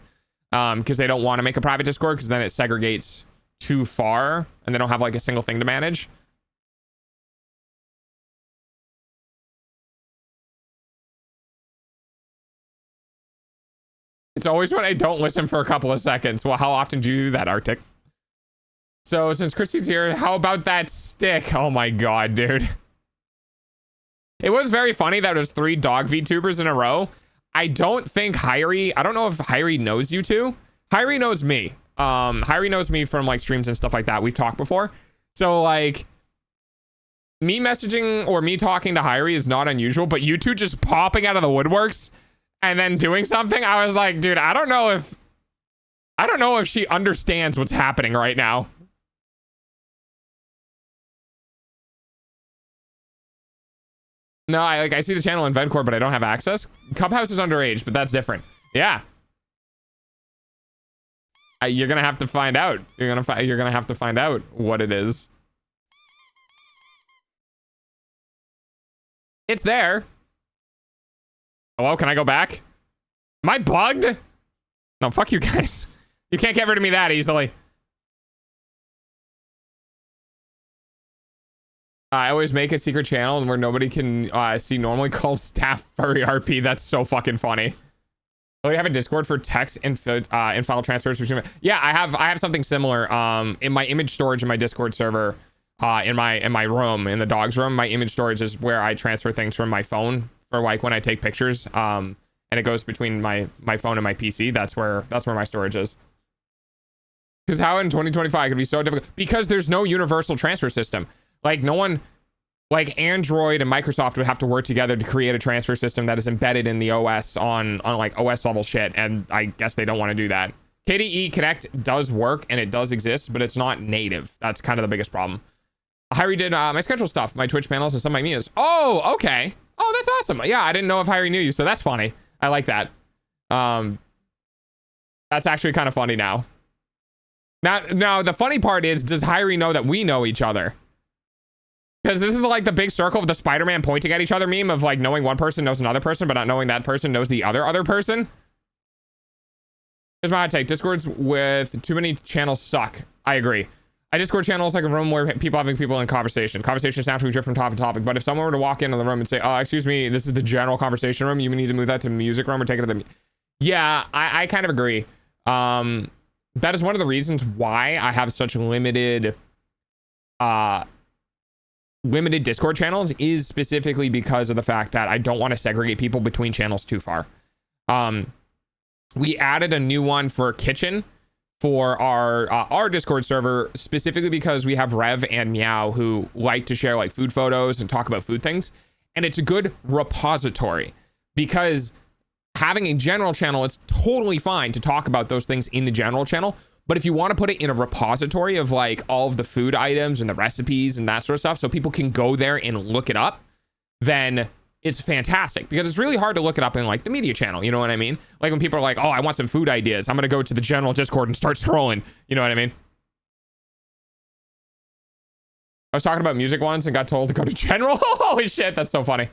[SPEAKER 1] Because they don't want to make a private Discord because then it segregates too far and they don't have like a single thing to manage. It's always when I don't listen for a couple of seconds. Well, how often do you do that, Arctic? So since Christy's here, how about that stick? Oh my god, dude. It was very funny that it was 3 dog VTubers in a row. I don't think Hyrie, I don't know if Hyrie knows you two. Hyrie knows me. Hyrie knows me from like streams and stuff like that. We've talked before. So like me messaging or me talking to Hyrie is not unusual, but you two just popping out of the woodworks and then doing something. I was like, dude, I don't know if she understands what's happening right now. No, I see the channel in Vencore, but I don't have access. Clubhouse is underage, but that's different. Yeah. You're gonna have to find out. You're gonna have to find out what it is. It's there. Hello, can I go back? Am I bugged? No, fuck you guys. You can't get rid of me that easily. I always make a secret channel where nobody can see normally called Staff Furry RP. That's so fucking funny. Oh, you have a Discord for text and file transfers? Yeah, I have something similar. In my image storage in my Discord server, in my room, in the dog's room, my image storage is where I transfer things from my phone for like when I take pictures. And it goes between my phone and my PC. That's where my storage is. Because how in 2025 could be so difficult? Because there's no universal transfer system. Like no one, like Android and Microsoft would have to work together to create a transfer system that is embedded in the OS on like OS level shit. And I guess they don't want to do that. KDE Connect does work and it does exist, but it's not native. That's kind of the biggest problem. Hyrie did my schedule stuff, my Twitch panels and some of my Mia's. Oh, okay. Oh, that's awesome. Yeah, I didn't know if Hyrie knew you, so that's funny. I like that. That's actually kind of funny now. Now the funny part is, does Hyrie know that we know each other? Because this is like the big circle of the Spider-Man pointing at each other meme of like knowing one person knows another person, but not knowing that person knows the other person. Here's my hot take. Discords with too many channels suck. I agree. I Discord channel is like a room where people having people in conversation. Conversations naturally drift from topic to topic. But if someone were to walk into the room and say, oh, excuse me, this is the general conversation room, you need to move that to the music room or take it to the... Yeah, I kind of agree. That is one of the reasons why I have such limited Discord channels, is specifically because of the fact that I don't want to segregate people between channels too far. We added a new one for kitchen for our Discord server, specifically because we have Rev and Meow who like to share like food photos and talk about food things. And it's a good repository because having a general channel, it's totally fine to talk about those things in the general channel. But if you want to put it in a repository of like all of the food items and the recipes and that sort of stuff, so people can go there and look it up, then it's fantastic, because it's really hard to look it up in like the media channel. You know what I mean? Like when people are like, oh, I want some food ideas, I'm going to go to the general Discord and start scrolling. You know what I mean? I was talking about music once and got told to go to general. Holy shit, that's so funny.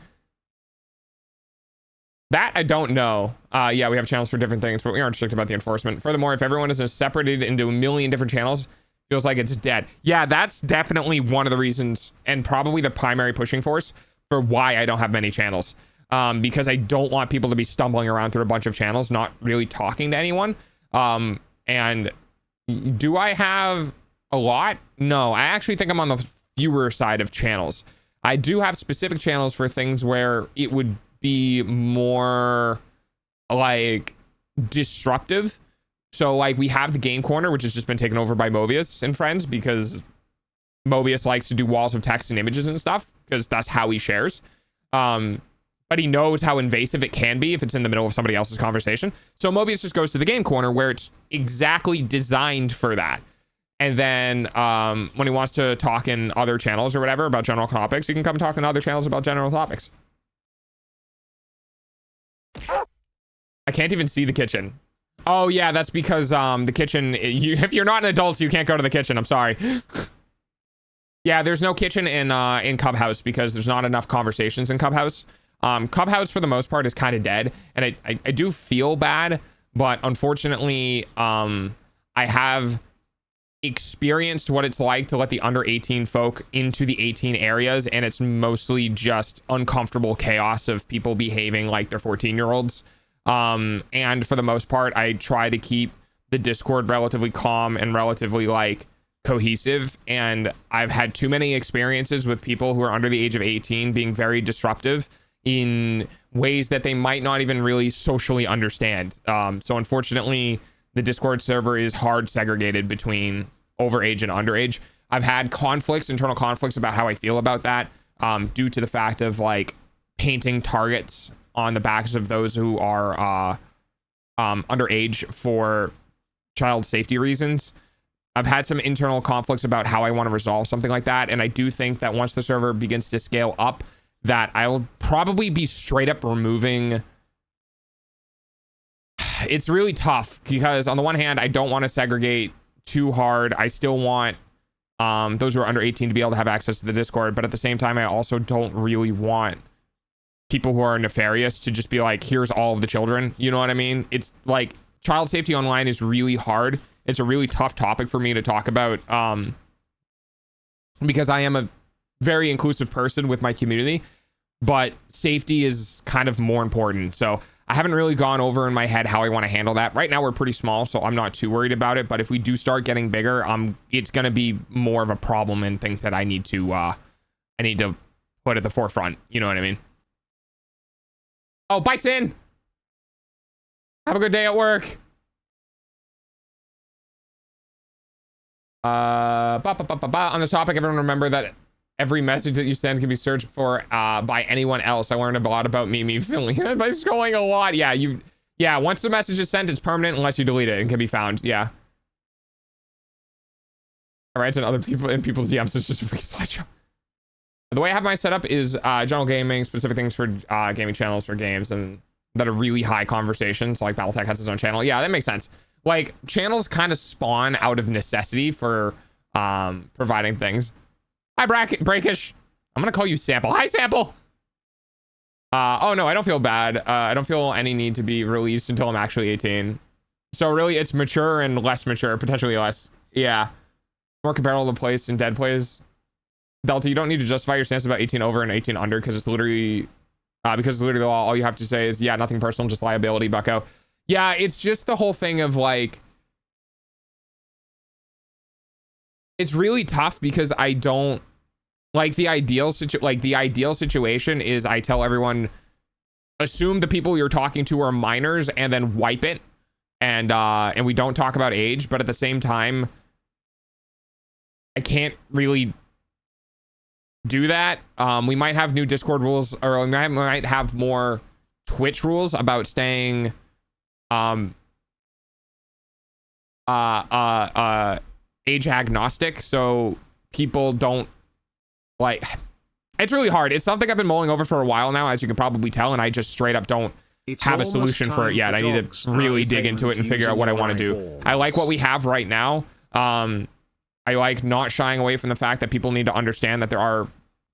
[SPEAKER 1] That I don't know. Yeah, we have channels for different things, but we aren't strict about the enforcement. Furthermore, if everyone is separated into a million different channels, feels like it's dead. Yeah, that's definitely one of the reasons, and probably the primary pushing force for why I don't have many channels. Because I don't want people to be stumbling around through a bunch of channels, not really talking to anyone. And do I have a lot? No, I actually think I'm on the fewer side of channels. I do have specific channels for things where it would be more like disruptive. So like we have the game corner, which has just been taken over by Mobius and friends, because Mobius likes to do walls of text and images and stuff, because that's how he shares. But he knows how invasive it can be if it's in the middle of somebody else's conversation. So Mobius just goes to the game corner where it's exactly designed for that. And then when he wants to talk in other channels or whatever about general topics, he can come talk in other channels about general topics. I can't even see the kitchen. Oh yeah, that's because the kitchen, if you're not an adult, you can't go to the kitchen. I'm sorry. Yeah, there's no kitchen in Clubhouse because there's not enough conversations in Clubhouse. Clubhouse for the most part is kind of dead, and I do feel bad, but unfortunately I have experienced what it's like to let the under 18 folk into the 18 areas, and it's mostly just uncomfortable chaos of people behaving like they're 14-year-olds. And for the most part, I try to keep the Discord relatively calm and relatively like cohesive, and I've had too many experiences with people who are under the age of 18 being very disruptive in ways that they might not even really socially understand. So unfortunately, the Discord server is hard segregated between overage and underage. I've had conflicts, internal conflicts about how I feel about that, due to the fact of like painting targets on the backs of those who are underage for child safety reasons. I've had some internal conflicts about how I want to resolve something like that, and I do think that once the server begins to scale up, that I'll probably be straight up removing. It's really tough because on the one hand, I don't want to segregate too hard. I still want those who are under 18 to be able to have access to the Discord, but at the same time, I also don't really want people who are nefarious to just be like, here's all of the children. You know what I mean? It's like child safety online is really hard. It's a really tough topic for me to talk about, because I am a very inclusive person with my community, but safety is kind of more important. So I haven't really gone over in my head how I want to handle that. Right now we're pretty small, so I'm not too worried about it. But if we do start getting bigger, it's going to be more of a problem and things that I need to put at the forefront. You know what I mean? Oh, Bison! Have a good day at work. On this topic, everyone remember that every message that you send can be searched for by anyone else. I learned a lot about me feeling by scrolling a lot. Yeah, once the message is sent, it's permanent unless you delete it and can be found. Yeah. All right, and other people in people's DMs is just a free slideshow. The way I have my setup is general gaming, specific things for gaming channels for games and that are really high conversations. Like Battletech has his own channel. Yeah, that makes sense. Like channels kind of spawn out of necessity for providing things. Hi, Breakish. I'm gonna call you Sample. Hi, Sample. Oh no, I don't feel bad. I don't feel any need to be released until I'm actually 18. So really, it's mature and less mature, potentially less. Yeah, more comparable to plays and dead plays. Delta, you don't need to justify your stance about 18 over and 18 under because it's literally the law. All you have to say is, yeah, nothing personal, just liability, bucko. Yeah, it's just the whole thing of like, it's really tough because I don't like the ideal situation is I tell everyone, assume the people you're talking to are minors and then wipe it. And we don't talk about age, but at the same time, I can't really do that. We might have new Discord rules, or we might have more Twitch rules about staying age agnostic, so people don't like. It's really hard. It's something I've been mulling over for a while now, as you can probably tell, and I just straight up don't have a solution for it yet. I need to really dig into it and figure out what I want to do. I like what we have right now. I like not shying away from the fact that people need to understand that there are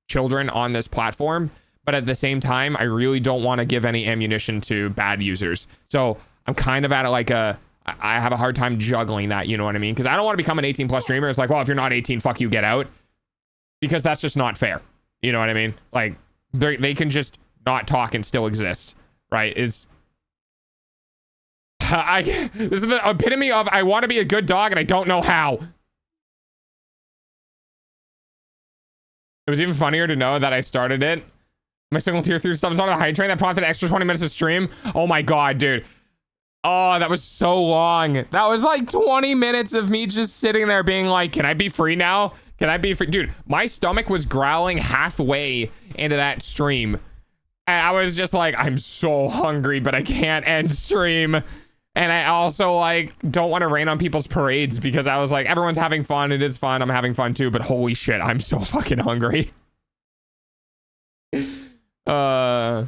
[SPEAKER 1] children on this platform, but at the same time, I really don't want to give any ammunition to bad users. So I'm kind of at like I have a hard time juggling that, you know what I mean? Because I don't want to become an 18 plus streamer. It's like, well, if you're not 18, fuck you, get out. Because that's just not fair. You know what I mean? Like they can just not talk and still exist, right? This is the epitome of I want to be a good dog and I don't know how. It was even funnier to know that I started it. My single tier 3 stuff is on a high train that prompted an extra 20 minutes of stream. Oh my god, dude. Oh, that was so long. That was like 20 minutes of me just sitting there being like, can I be free now? Can I be free? Dude, my stomach was growling halfway into that stream. And I was just like, I'm so hungry, but I can't end stream. And I also like don't want to rain on people's parades because I was like, everyone's having fun. It is fun. I'm having fun too, but holy shit, I'm so fucking hungry. Well,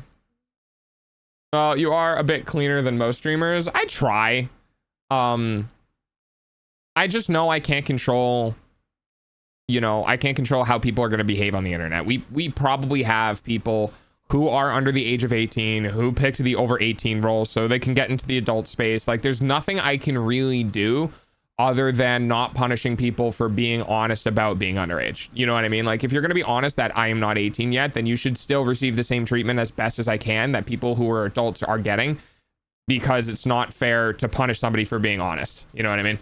[SPEAKER 1] you are a bit cleaner than most streamers. I try. I just know I can't control, I can't control how people are going to behave on the internet. We probably have people who are under the age of 18, who picked the over 18 role so they can get into the adult space. Like, there's nothing I can really do other than not punishing people for being honest about being underage. You know what I mean? Like, if you're going to be honest that I am not 18 yet, then you should still receive the same treatment as best as I can that people who are adults are getting, because it's not fair to punish somebody for being honest. You know what I mean?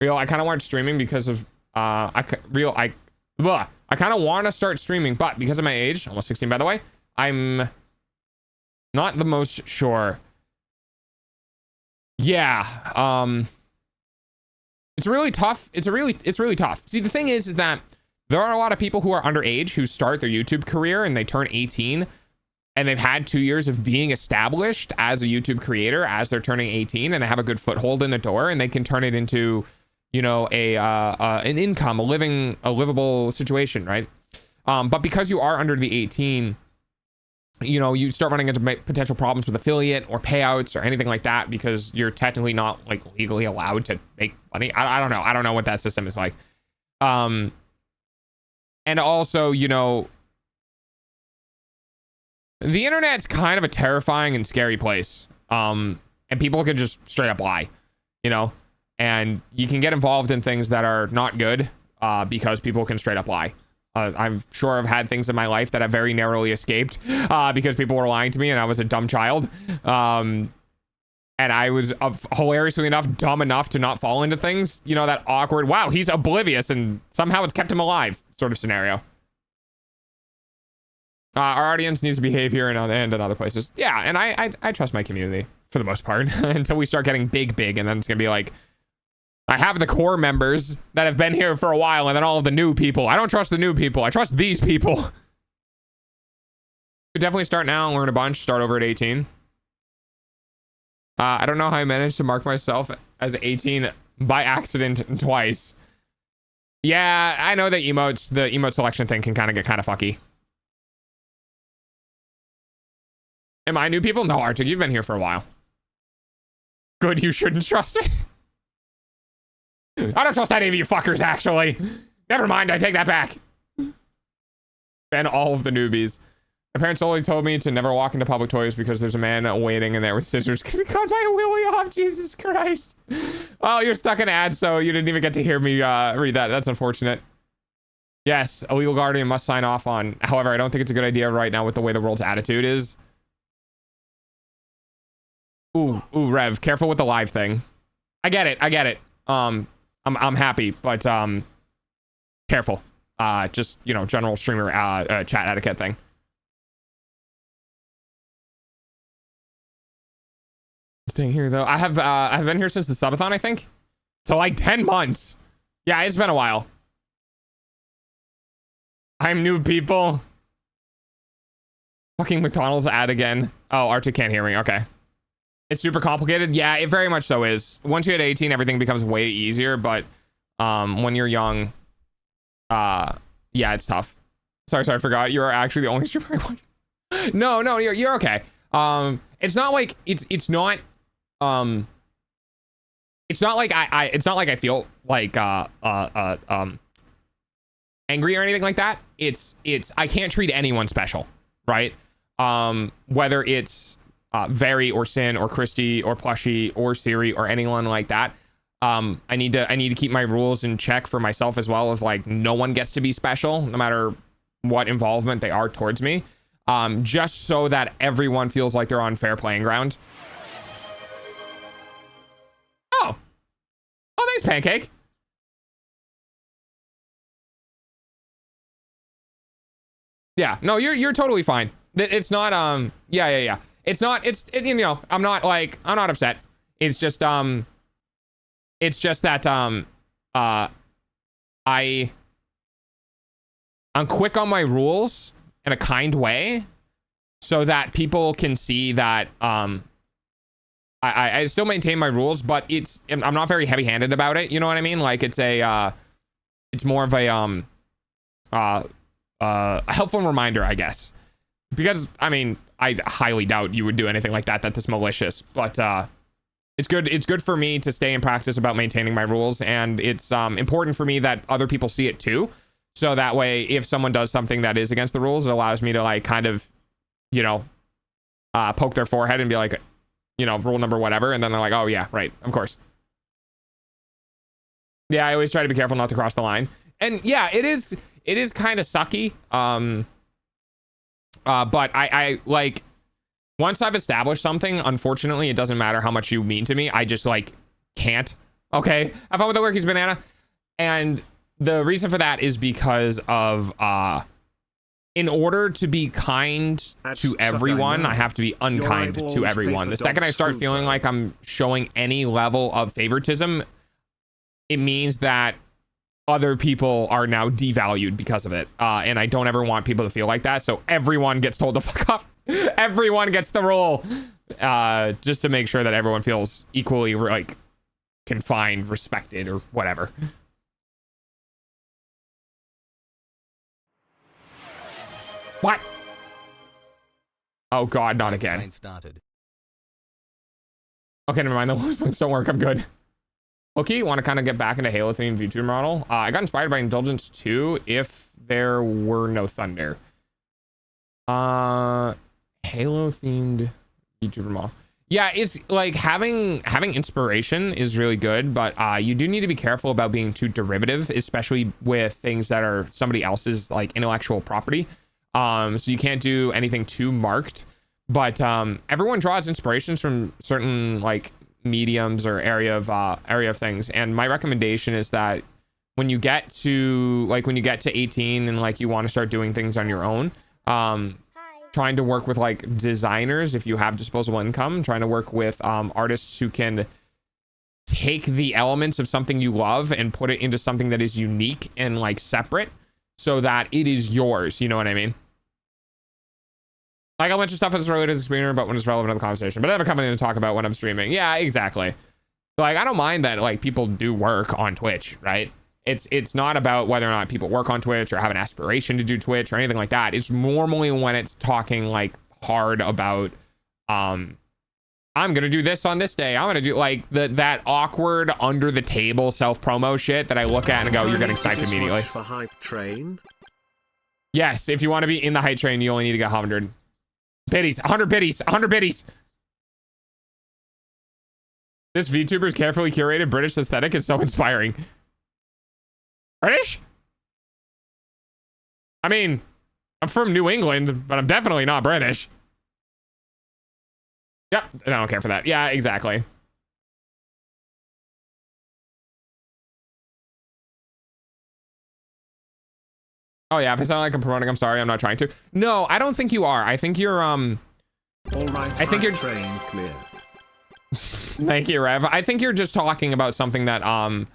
[SPEAKER 1] Real, I kind of weren't streaming because of I kind of want to start streaming, but because of my age, almost 16 by the way, I'm not the most sure. Yeah, it's really tough. It's really tough. See, the thing is that there are a lot of people who are underage who start their YouTube career and they turn 18 and they've had 2 years of being established as a YouTube creator as they're turning 18, and they have a good foothold in the door, and they can turn it into, you know, an income, a livable situation, right? But because you are under the 18, you know, you start running into potential problems with affiliate or payouts or anything like that because you're technically not like legally allowed to make money. I don't know. I don't know what that system is like. And also, you know, the internet's kind of a terrifying and scary place. And people can just straight up lie, you know, and you can get involved in things that are not good because people can straight up lie. I'm sure I've had things in my life that I've very narrowly escaped because people were lying to me and I was a dumb child. And I was hilariously enough, dumb enough to not fall into things, you know, that awkward, wow, he's oblivious and somehow it's kept him alive sort of scenario. Our audience needs to behave here and in other places. Yeah, and I trust my community for the most part until we start getting big, and then it's going to be like, I have the core members that have been here for a while and then all of the new people. I don't trust the new people. I trust these people. Could definitely start now and learn a bunch. Start over at 18. I don't know how I managed to mark myself as 18 by accident twice. Yeah, I know the emote selection thing can kind of get kind of fucky. Am I new people? No, Arctic, you've been here for a while. Good, you shouldn't trust it. I don't trust any of you fuckers, actually. Never mind, I take that back. Ban all of the newbies. My parents only told me to never walk into public toilets because there's a man waiting in there with scissors. Cut my willy off, Jesus Christ. Oh, you're stuck in ads, so you didn't even get to hear me read that. That's unfortunate. Yes, a legal guardian must sign off on. However, I don't think it's a good idea right now with the way the world's attitude is. Ooh, Rev, careful with the live thing. I get it. I'm happy, but careful. Just, you know, general streamer chat etiquette thing. Staying here though. I've been here since the subathon, I think. So like 10 months. Yeah, it's been a while. I'm new people. Fucking McDonald's ad again. Oh, Arctic can't hear me. Okay. It's super complicated. Yeah, it very much so is. Once you hit 18, everything becomes way easier, but when you're young, yeah, it's tough. Sorry, I forgot. You're actually the only streamer I watch. No, you're okay. It's not like it's not like I feel like angry or anything like that. It's I can't treat anyone special, right? Whether it's Very or Sin or Christy or Plushie or Siri or anyone like that. I need to keep my rules in check for myself as well, of like no one gets to be special no matter what involvement they are towards me, just so that everyone feels like they're on fair playing ground. Oh, thanks, Pancake. Yeah, no, you're totally fine. It's not yeah. It's you know, I'm not upset. It's just that I'm quick on my rules in a kind way so that people can see that I still maintain my rules, but I'm not very heavy-handed about it, you know what I mean? Like it's more of a helpful reminder, I guess. Because I mean, I highly doubt you would do anything like that that's malicious, but it's good for me to stay in practice about maintaining my rules, and it's important for me that other people see it too, so that way if someone does something that is against the rules, it allows me to like kind of, you know, poke their forehead and be like, you know, rule number whatever, and then they're like, oh yeah, right, of course. Yeah, I always try to be careful not to cross the line, and yeah, it is kind of sucky. But I like, once I've established something, unfortunately, it doesn't matter how much you mean to me. I just like can't Okay, have fun with the workies, banana. And the reason for that is because of in order to be kind to everyone, I have to be unkind to everyone. The second I start feeling like I'm showing any level of favoritism, it means that other people are now devalued because of it. And I don't ever want people to feel like that. So everyone gets told to fuck off. Everyone gets the role. Just to make sure that everyone feels equally like confined, respected, or whatever. What? Oh god, not again.
[SPEAKER 6] Started.
[SPEAKER 1] Okay, never mind. Those ones don't work. I'm good. Okay, want to kind of get back into Halo themed VTuber model. I got inspired by Indulgence 2 if there were no thunder. Halo themed VTuber model. Yeah, it's like having inspiration is really good, but you do need to be careful about being too derivative, especially with things that are somebody else's like intellectual property. So you can't do anything too marked, but everyone draws inspirations from certain like mediums or area of things. And my recommendation is that when you get to 18 and like you want to start doing things on your own, trying to work with like designers, if you have disposable income, trying to work with artists who can take the elements of something you love and put it into something that is unique and like separate so that it is yours. You know what I mean? Like a bunch of stuff that's related to the screener, but when it's relevant to the conversation. But I have a company to talk about when I'm streaming. Yeah, exactly. Like, I don't mind that like people do work on Twitch, right? It's not about whether or not people work on Twitch or have an aspiration to do Twitch or anything like that. It's normally when it's talking like hard about I'm gonna do this on this day. I'm gonna do like that awkward under the table self-promo shit that I look at and go, you're getting sniped immediately.
[SPEAKER 4] For hype train?
[SPEAKER 1] Yes, if you want to be in the hype train, you only need to get 100 biddies, 100 biddies, 100 biddies. This VTuber's carefully curated British aesthetic is so inspiring. British? I mean, I'm from New England, but I'm definitely not British. Yep, I don't care for that. Yeah, exactly. Oh yeah, if I sound like I'm promoting, I'm sorry. I'm not trying to. No, I don't think you are. I think you're
[SPEAKER 4] All right,
[SPEAKER 1] I think you're
[SPEAKER 4] train clear.
[SPEAKER 1] Thank you, Rev. I think you're just talking about something that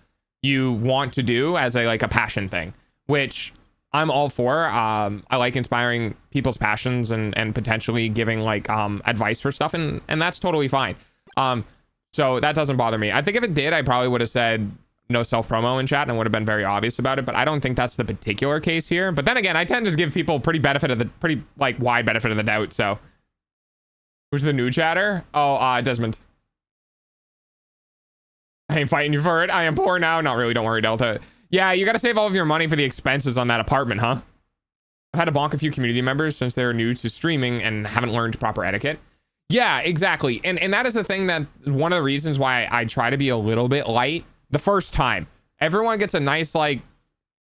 [SPEAKER 1] you want to do as a like a passion thing, which I'm all for. I like inspiring people's passions and potentially giving like advice for stuff, and that's totally fine. So that doesn't bother me. I think if it did, I probably would have said no self-promo in chat and would have been very obvious about it, but I don't think that's the particular case here. But then again, I tend to give people pretty like wide benefit of the doubt. So who's the new chatter? Oh, Desmond. I ain't fighting you for it. I am poor now. Not really. Don't worry, Delta. Yeah, you got to save all of your money for the expenses on that apartment, huh? I've had to bonk a few community members since they're new to streaming and haven't learned proper etiquette. Yeah, exactly. And that is the thing, that one of the reasons why I try to be a little bit light the first time. Everyone gets a nice like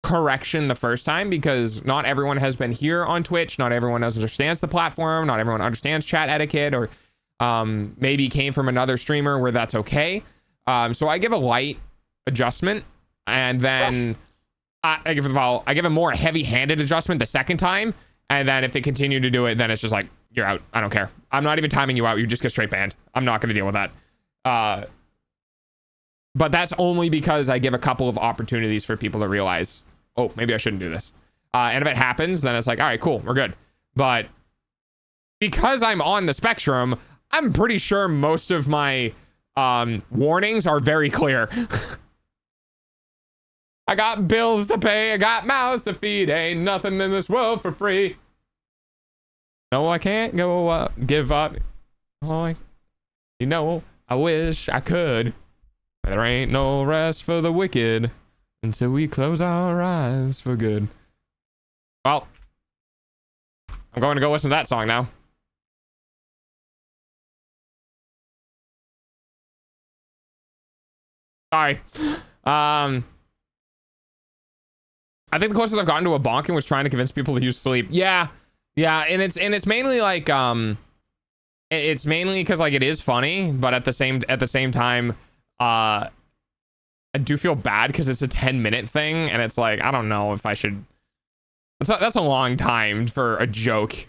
[SPEAKER 1] correction the first time, because not everyone has been here on Twitch. Not everyone understands the platform. Not everyone understands chat etiquette, or maybe came from another streamer where that's okay. So I give a light adjustment, and then I give a more heavy-handed adjustment the second time. And then if they continue to do it, then it's just like, you're out. I don't care. I'm not even timing you out. You just get straight banned. I'm not going to deal with that. But that's only because I give a couple of opportunities for people to realize, oh, maybe I shouldn't do this. And if it happens, then it's like, all right, cool, we're good. But because I'm on the spectrum, I'm pretty sure most of my warnings are very clear. I got bills to pay, I got mouths to feed, ain't nothing in this world for free. No, I can't go up, give up. Oh, I wish I could. There ain't no rest for the wicked until we close our eyes for good. Well, I'm going to go listen to that song now. Sorry. I think the closest I've gotten to a bonking was trying to convince people to use sleep. Yeah, and it's mainly like it's mainly because like it is funny, but at the same time, I do feel bad because it's a 10-minute thing, and it's like, I don't know if I should. That's a long time for a joke.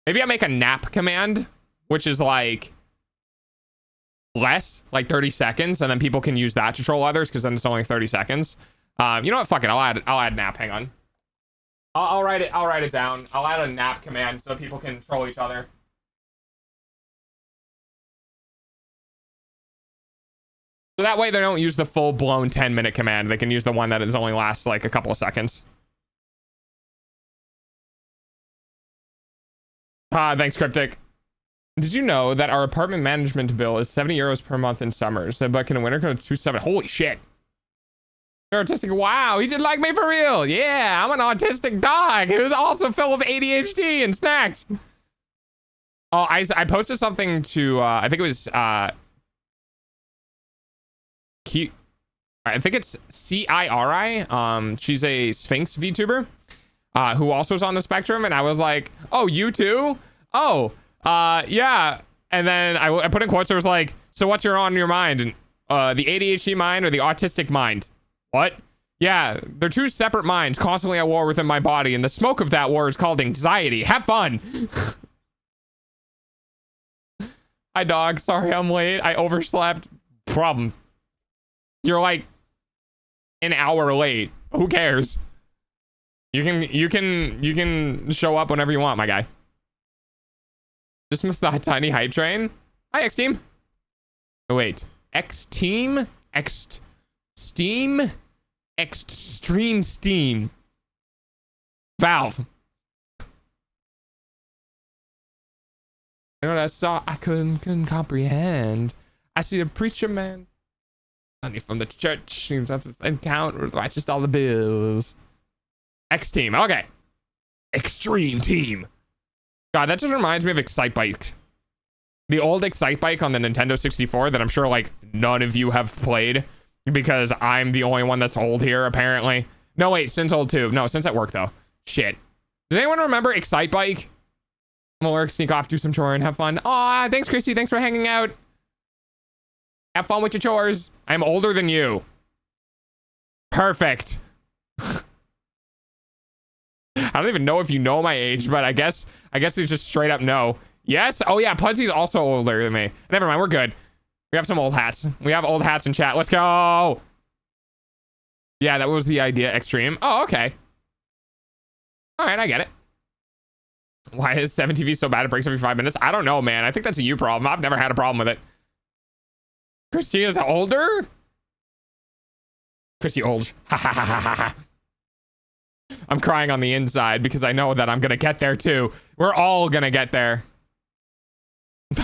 [SPEAKER 1] Maybe I make a nap command, which is like less, like 30 seconds, and then people can use that to troll others because then it's only 30 seconds. You know what? Fuck it. I'll add nap. Hang on. I'll write it down. I'll add a nap command so people can troll each other. So that way they don't use the full-blown 10-minute command. They can use the one that is only lasts like a couple of seconds. Thanks, Cryptic. Did you know that our apartment management bill is 70 euros per month in summers, but in winter it's 270? Holy shit. You're autistic. Wow, he did like me for real. Yeah, I'm an autistic dog who's also filled with ADHD and snacks. Oh, I posted something to, I think it was, cute. I think it's CIRI. She's a Sphinx VTuber who also is on the spectrum, and I was like, oh, you too? Oh, yeah. And then I put in quotes. It was like, so what's on your mind? And the ADHD mind or the autistic mind? What? Yeah, they're two separate minds constantly at war within my body, and the smoke of that war is called anxiety. Have fun. Hi, dog. Sorry I'm late. I overslept. Problem. You're like an hour late. Who cares? You can show up whenever you want, my guy. Just missed the tiny hype train. Hi, X Team. Oh wait, X Team, X Steam, Extreme Steam, Valve. You know what I saw? I couldn't comprehend. I see a preacher man. Money from the church seems to encounter righteous all the bills. X Team, okay. Extreme Team. God, that just reminds me of Excitebike. The old Excitebike on the Nintendo 64 that I'm sure like none of you have played because I'm the only one that's old here apparently. No wait, Sin's old too. No, Sin's at work though. Shit. Does anyone remember Excitebike? I'm gonna work, sneak off, do some chore and have fun. Aw, thanks Christy, thanks for hanging out. Have fun with your chores. I'm older than you. Perfect. I don't even know if you know my age, but I guess it's just straight up no. Yes? Oh yeah, Pudsy's also older than me. Never mind, we're good. We have some old hats. We have old hats in chat. Let's go. Yeah, that was the idea. Extreme. Oh, okay. All right, I get it. Why is 7TV so bad it breaks every 5 minutes? I don't know, man. I think that's a you problem. I've never had a problem with it. Christina's older? Christy old. Ha ha ha ha ha. I'm crying on the inside because I know that I'm gonna get there too. We're all gonna get there.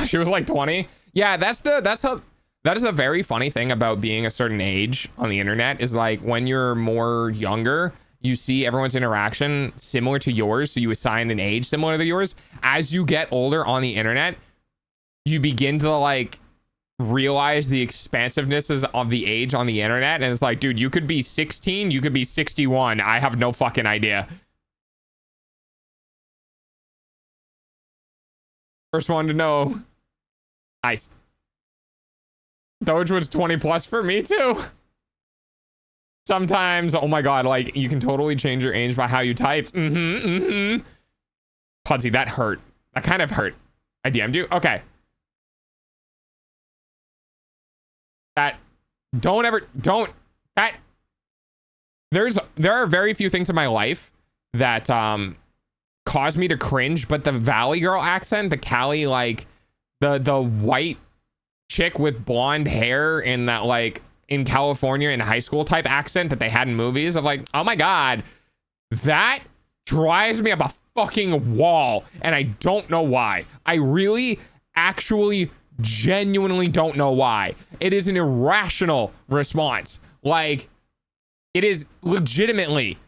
[SPEAKER 1] She was like 20. Yeah, that is a very funny thing about being a certain age on the internet is like when you're more younger, you see everyone's interaction similar to yours, so you assign an age similar to yours. As you get older on the internet, you begin to like realize the expansiveness of the age on the internet, and it's like, dude, you could be 16, you could be 61. I have no fucking idea. First one to know. Nice. Doge was 20 plus for me too. Sometimes, oh my god, like you can totally change your age by how you type. Pudsy, that hurt. That kind of hurt. I DM'd you. Okay. That there are very few things in my life that cause me to cringe, but the Valley Girl accent, the Cali, like the white chick with blonde hair in that like in California in high school type accent that they had in movies of like, oh my god, that drives me up a fucking wall, and I don't know why. I really actually genuinely don't know why. It is an irrational response. Like, it is legitimately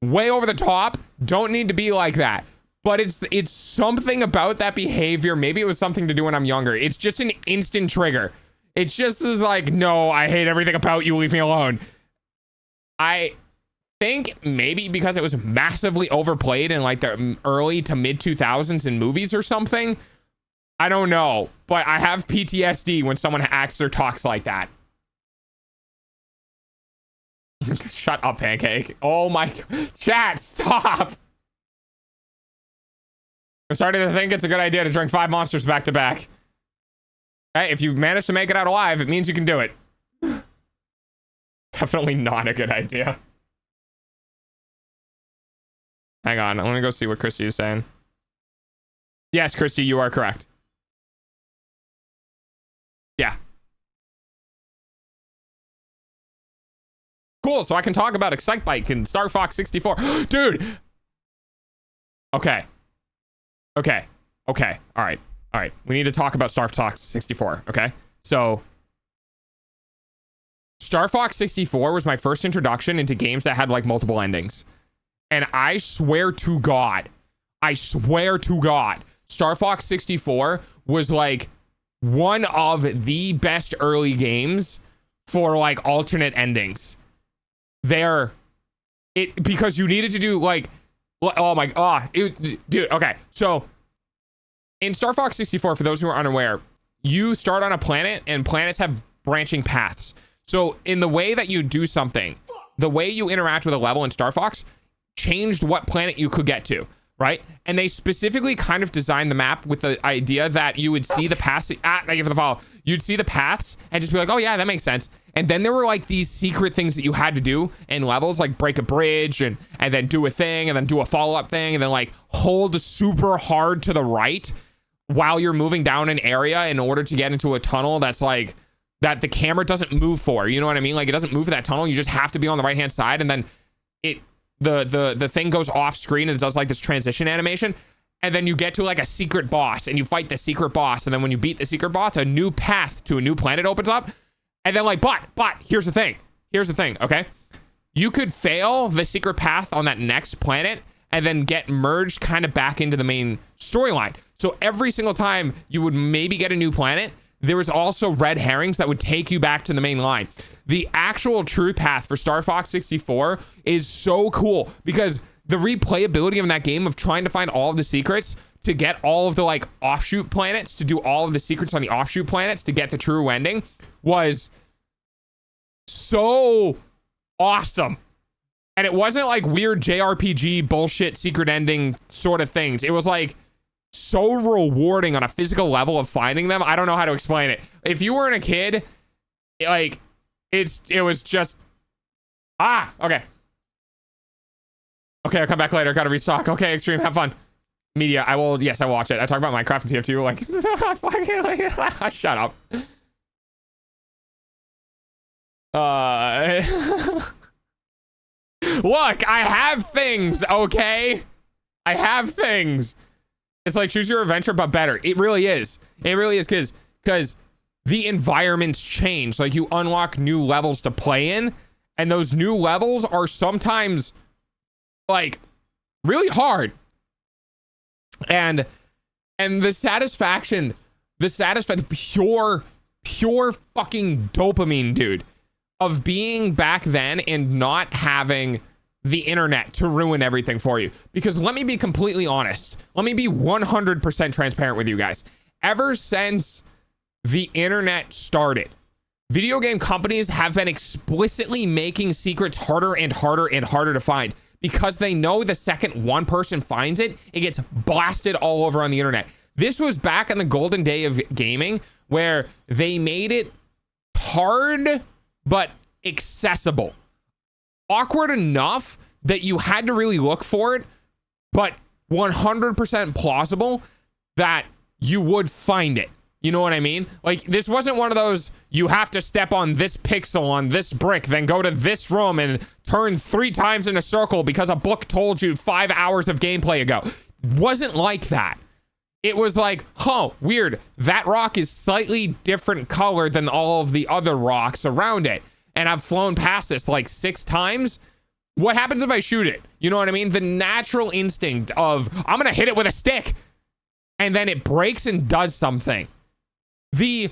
[SPEAKER 1] way over the top. Don't need to be like that. But it's something about that behavior. Maybe it was something to do when I'm younger. It's just an instant trigger. It's just is like, no, I hate everything about you. Leave me alone. I think maybe because it was massively overplayed in like the early to mid 2000s in movies or something. I don't know, but I have PTSD when someone acts or talks like that. Shut up, Pancake. Oh my chat, stop. I'm starting to think it's a good idea to drink 5 monsters back to back. Hey, if you manage to make it out alive, it means you can do it. Definitely not a good idea. Hang on, I'm gonna go see what Christy is saying. Yes, Christy, you are correct. Yeah. Cool, so I can talk about Excitebike and Star Fox 64. Dude! Okay. Okay. Okay. All right. All right. We need to talk about Star Fox 64. Okay. So Star Fox 64 was my first introduction into games that had like multiple endings. And I swear to God, Star Fox 64 was like one of the best early games for like alternate endings. Because you needed to do like, oh my god, dude. Okay, so in Star Fox 64, for those who are unaware, you start on a planet and planets have branching paths. So in the way that you do something, the way you interact with a level in Star Fox changed what planet you could get to, right? And they specifically kind of designed the map with the idea that you would see the paths. Thank you for the follow. You'd see the paths and just be like, oh yeah, that makes sense. And then there were like these secret things that you had to do in levels, like break a bridge and then do a thing and then do a follow-up thing and then like hold super hard to the right while you're moving down an area in order to get into a tunnel that's like that the camera doesn't move for. You know what I mean? Like it doesn't move for that tunnel. You just have to be on the right-hand side, and then the thing goes off screen and it does like this transition animation. And then you get to like a secret boss and you fight the secret boss. And then when you beat the secret boss, a new path to a new planet opens up. And then like, but here's the thing, okay? You could fail the secret path on that next planet and then get merged kind of back into the main storyline. So every single time you would maybe get a new planet, there was also red herrings that would take you back to the main line. The actual true path for Star Fox 64 is so cool because the replayability of that game of trying to find all of the secrets to get all of the like offshoot planets, to do all of the secrets on the offshoot planets to get the true ending was so awesome. And it wasn't like weird JRPG bullshit secret ending sort of things. It was like so rewarding on a physical level of finding them. I don't know how to explain it. If you weren't a kid, like it was just okay. Okay, I'll come back later. Gotta restock. Okay, Extreme, have fun. Media, I will. Yes, I watch it. I talk about Minecraft and TF2. Like, shut up. Look, I have things. Okay, I have things. It's like choose your adventure, but better. It really is. It really is because the environments change. Like you unlock new levels to play in, and those new levels are sometimes like really hard. And the satisfaction, the pure fucking dopamine, dude, of being back then and not having the internet to ruin everything for you. Because let me be completely honest. Let me be 100% transparent with you guys. Ever since the internet started, video game companies have been explicitly making secrets harder and harder and harder to find because they know the second one person finds it, it gets blasted all over on the internet. This was back in the golden day of gaming where they made it hard but accessible. Awkward enough that you had to really look for it, but 100% plausible that you would find it. You know what I mean? Like, this wasn't one of those, you have to step on this pixel on this brick, then go to this room and turn 3 times in a circle because a book told you 5 hours of gameplay ago. It wasn't like that. It was like, huh, weird. That rock is slightly different color than all of the other rocks around it. And I've flown past this like 6 times. What happens if I shoot it? You know what I mean? The natural instinct of, I'm going to hit it with a stick. And then it breaks and does something. The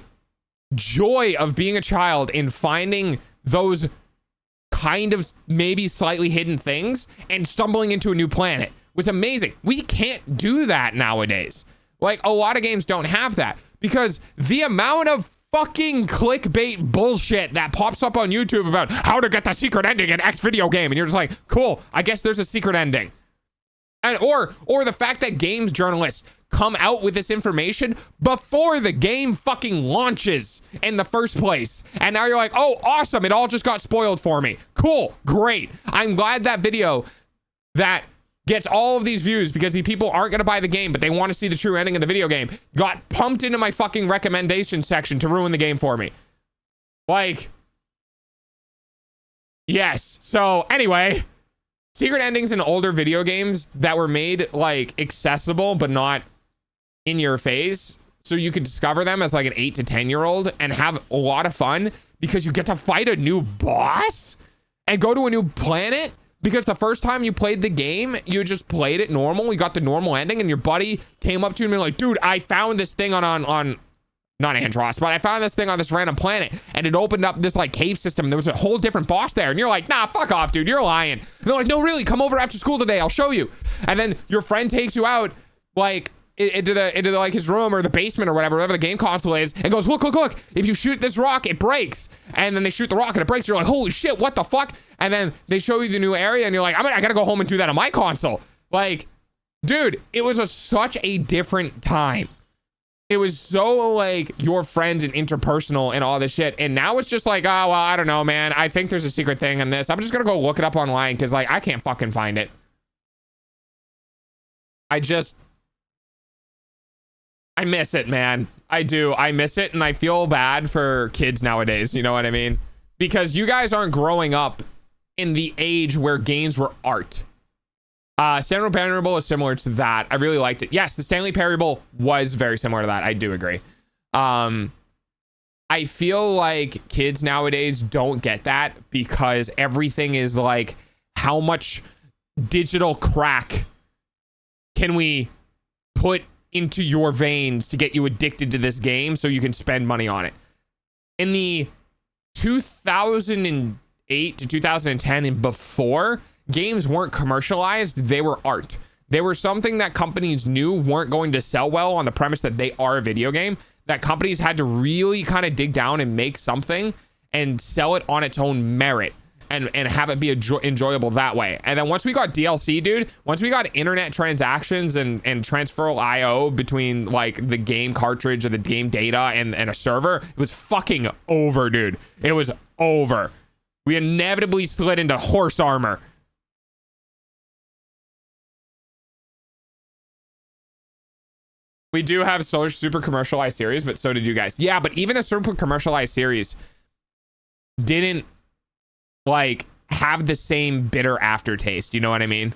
[SPEAKER 1] joy of being a child in finding those kind of maybe slightly hidden things and stumbling into a new planet was amazing. We can't do that nowadays. Like, a lot of games don't have that because the amount of fucking clickbait bullshit that pops up on YouTube about how to get the secret ending in X video game. And you're just like, cool, I guess there's a secret ending. And or the fact that games journalists come out with this information before the game fucking launches in the first place. And now you're like, oh, awesome. It all just got spoiled for me. Cool. Great. I'm glad that video that gets all of these views because the people aren't going to buy the game, but they want to see the true ending of the video game, got pumped into my fucking recommendation section to ruin the game for me. Like, yes. So anyway, secret endings in older video games that were made like accessible, but not in your face. So you could discover them as like an 8 to 10-year-old and have a lot of fun because you get to fight a new boss and go to a new planet. Because the first time you played the game, you just played it normal. You got the normal ending, and your buddy came up to you and be like, dude, I found this thing on not Andros, but I found this thing on this random planet, and it opened up this like cave system. And there was a whole different boss there. And you're like, nah, fuck off, dude. You're lying. And they're like, no, really, come over after school today. I'll show you. And then your friend takes you out like into the like his room or the basement or whatever the game console is, and goes, look, if you shoot this rock, it breaks. And then they shoot the rock and it breaks. You're like, holy shit, what the fuck? And then they show you the new area and you're like, I gotta go home and do that on my console. Like, dude, it was such a different time. It was so like your friends and interpersonal and all this shit. And now it's just like, oh, well, I don't know, man. I think there's a secret thing in this. I'm just gonna go look it up online because like I can't fucking find it. I miss it, man. I do. I miss it, and I feel bad for kids nowadays. You know what I mean? Because you guys aren't growing up in the age where games were art. Stanley Parable is similar to that. I really liked it. Yes, the Stanley Parable was very similar to that. I do agree. I feel like kids nowadays don't get that because everything is like, how much digital crack can we put into your veins to get you addicted to this game so you can spend money on it? In the 2008 to 2010 and before, games weren't commercialized. They were art. They were something that companies knew weren't going to sell well on the premise that they are a video game, that companies had to really kind of dig down and make something and sell it on its own merit and have it be enjoyable that way. And then once we got DLC, dude, once we got internet transactions and transferable IO between like the game cartridge or the game data and a server, it was fucking over, dude. It was over. We inevitably slid into horse armor. We do have so super commercialized series, but so did you guys. Yeah, but even the super commercialized series didn't like have the same bitter aftertaste. You know what I mean?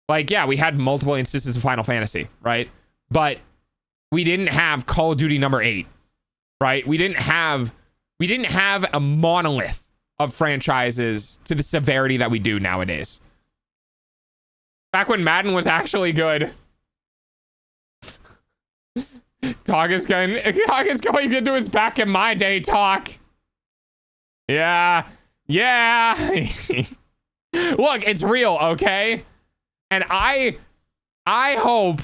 [SPEAKER 1] Like, yeah, we had multiple instances of Final Fantasy, right? But we didn't have Call of Duty number 8, right? We didn't have a monolith of franchises to the severity that we do nowadays. Back when Madden was actually good. Talk is going into his back in my day talk. Yeah. Look, it's real, okay? And I hope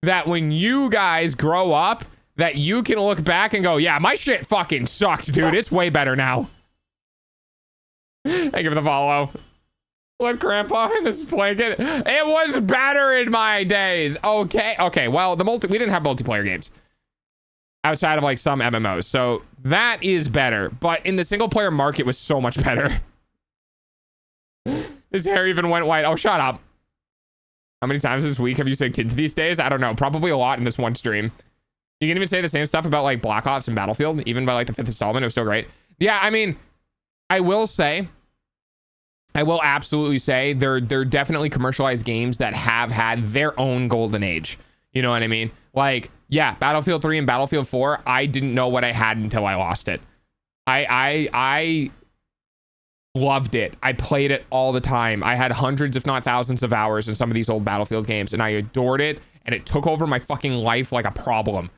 [SPEAKER 1] that when you guys grow up, that you can look back and go, yeah, my shit fucking sucked, dude. It's way better now. Thank you for the follow. Let grandpa in his blanket. It was better in my days. Okay. Well, we didn't have multiplayer games outside of like some MMOs, so that is better. But in the single player market was so much better. His hair even went white. Oh, shut up. How many times this week have you said kids these days? I don't know. Probably a lot in this one stream. You can even say the same stuff about like Black Ops and Battlefield, even by like the 5th installment. It was still great. Yeah, I mean, I will absolutely say they're definitely commercialized games that have had their own golden age. You know what I mean? Like, yeah, Battlefield 3 and Battlefield 4, I didn't know what I had until I lost it. I loved it. I played it all the time. I had hundreds, if not thousands of hours in some of these old Battlefield games, and I adored it, and it took over my fucking life like a problem.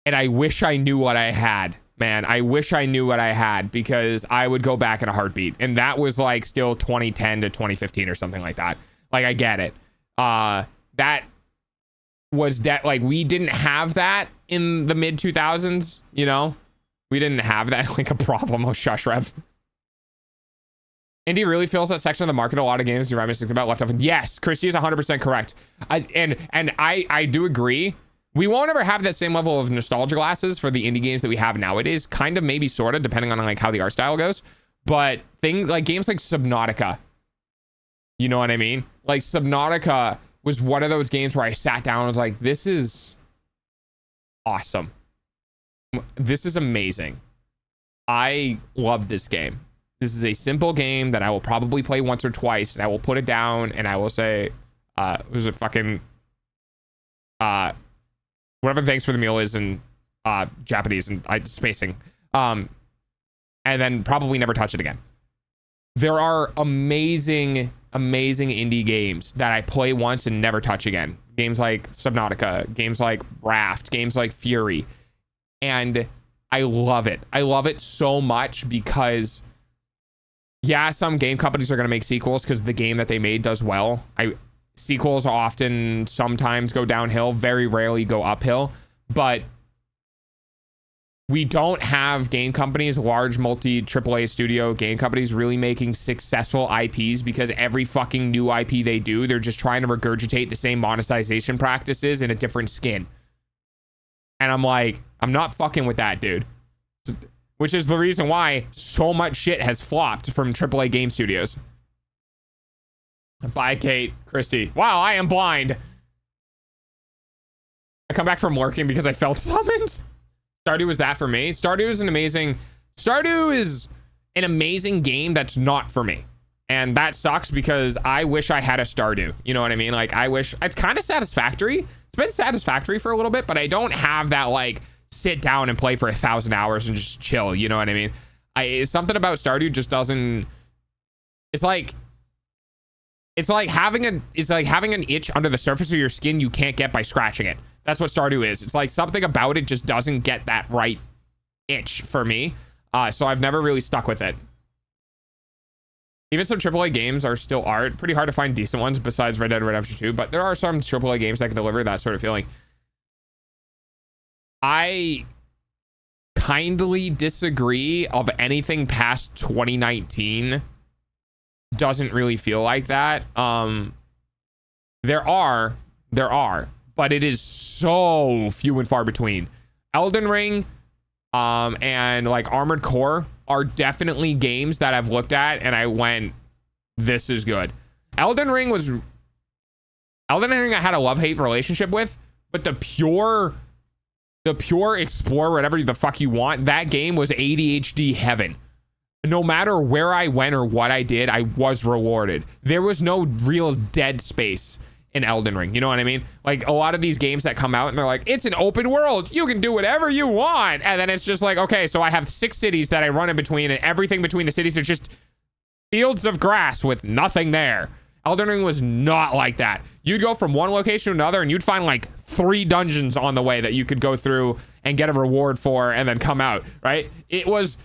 [SPEAKER 1] And I wish I knew what I had. Man, I wish I knew what I had, because I would go back in a heartbeat. And that was like still 2010 to 2015 or something like that. Like, I get it. That was like, we didn't have that in the mid 2000s, you know? we didn't have that like a problem. Oh, shush, Rev. Indie really feels that section of the market a lot of games you reminiscing about left off. And yes, Christy is 100% correct. I do agree. We won't ever have that same level of nostalgia glasses for the indie games that we have nowadays. Kind of, maybe, sort of, depending on like how the art style goes. But things like games like Subnautica, you know what I mean? Like Subnautica was one of those games where I sat down and was like, this is awesome. This is amazing. I love this game. This is a simple game that I will probably play once or twice, and I will put it down and I will say, was it fucking whatever thanks for the meal is in Japanese, and I spacing. And then probably never touch it again. There are amazing indie games that I play once and never touch again. Games like Subnautica, games like Raft, games like Fury. And I love it. I love it so much because, yeah, some game companies are going to make sequels because the game that they made does well. Sequels often sometimes go downhill, very rarely go uphill. But we don't have game companies, large AAA studio game companies, really making successful IPs because every fucking new IP they do, they're just trying to regurgitate the same monetization practices in a different skin. And I'm like, I'm not fucking with that, dude. Which is the reason why so much shit has flopped from AAA game studios. Bye, Kate. Christy. Wow, I am blind. I come back from working because I felt summoned. Stardew was that for me. Stardew is an amazing game that's not for me. And that sucks because I wish I had a Stardew. You know what I mean? Like, I wish it's kind of satisfactory. It's been satisfactory for a little bit, but I don't have that like sit down and play for 1,000 hours and just chill. You know what I mean? Something about Stardew just doesn't. It's like having an itch under the surface of your skin you can't get by scratching it. That's what Stardew is. It's like something about it just doesn't get that right itch for me. So I've never really stuck with it. Even some AAA games are still art. Pretty hard to find decent ones besides Red Dead Redemption 2, but there are some AAA games that can deliver that sort of feeling. I kindly disagree of anything past 2019 doesn't really feel like that. There are, but it is so few and far between. Elden Ring and like Armored Core are definitely games that I've looked at and I went, this is good. Elden Ring I had a love-hate relationship with, but the pure explore whatever the fuck you want, that game was ADHD heaven. No matter where I went or what I did, I was rewarded. There was no real dead space in Elden Ring. You know what I mean? Like a lot of these games that come out and they're like, it's an open world. You can do whatever you want. And then it's just like, okay, so I have 6 cities that I run in between and everything between the cities is just fields of grass with nothing there. Elden Ring was not like that. You'd go from one location to another and you'd find like 3 dungeons on the way that you could go through and get a reward for and then come out, right? It was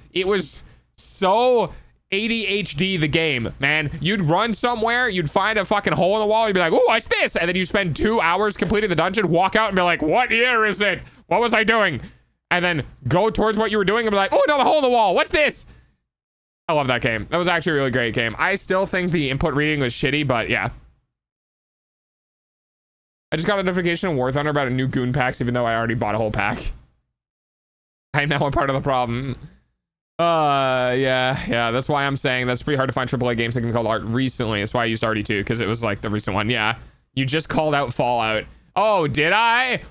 [SPEAKER 1] so ADHD the game, man. You'd run somewhere, you'd find a fucking hole in the wall, you'd be like, oh, what's this? And then you spend 2 hours completing the dungeon, walk out and be like, what year is it? What was I doing? And then go towards what you were doing and be like, oh, another hole in the wall. What's this? I love that game. That was actually a really great game. I still think the input reading was shitty, but yeah. I just got a notification in War Thunder about a new goon packs, even though I already bought a whole pack. I'm now a part of the problem. Yeah, that's why I'm saying that's pretty hard to find AAA games that can be called art recently. That's why I used RD2, because it was like the recent one. Yeah, you just called out Fallout. Oh, did I?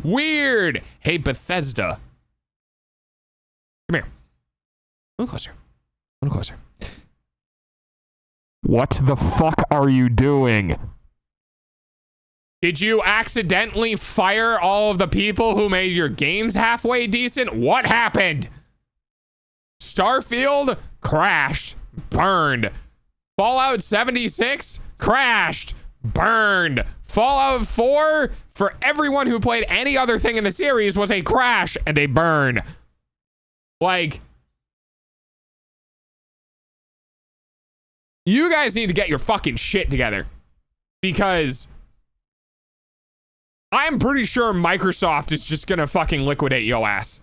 [SPEAKER 1] Weird. Hey, Bethesda. Come here. A little closer. A little closer. What the fuck are you doing? Did you accidentally fire all of the people who made your games halfway decent? What happened? Starfield crashed, burned. Fallout 76 crashed, burned. Fallout 4, for everyone who played any other thing in the series, was a crash and a burn. Like, you guys need to get your fucking shit together, because I'm pretty sure Microsoft is just gonna fucking liquidate yo ass.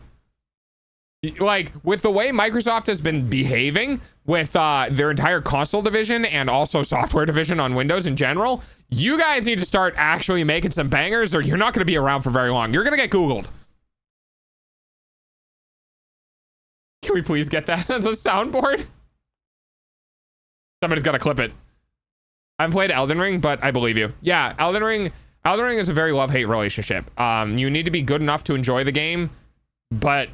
[SPEAKER 1] Like, with the way Microsoft has been behaving with their entire console division and also software division on Windows in general, you guys need to start actually making some bangers or you're not going to be around for very long. You're going to get Googled. Can we please get that as a soundboard? Somebody's got to clip it. I haven't played Elden Ring, but I believe you. Yeah, Elden Ring is a very love-hate relationship. You need to be good enough to enjoy the game, but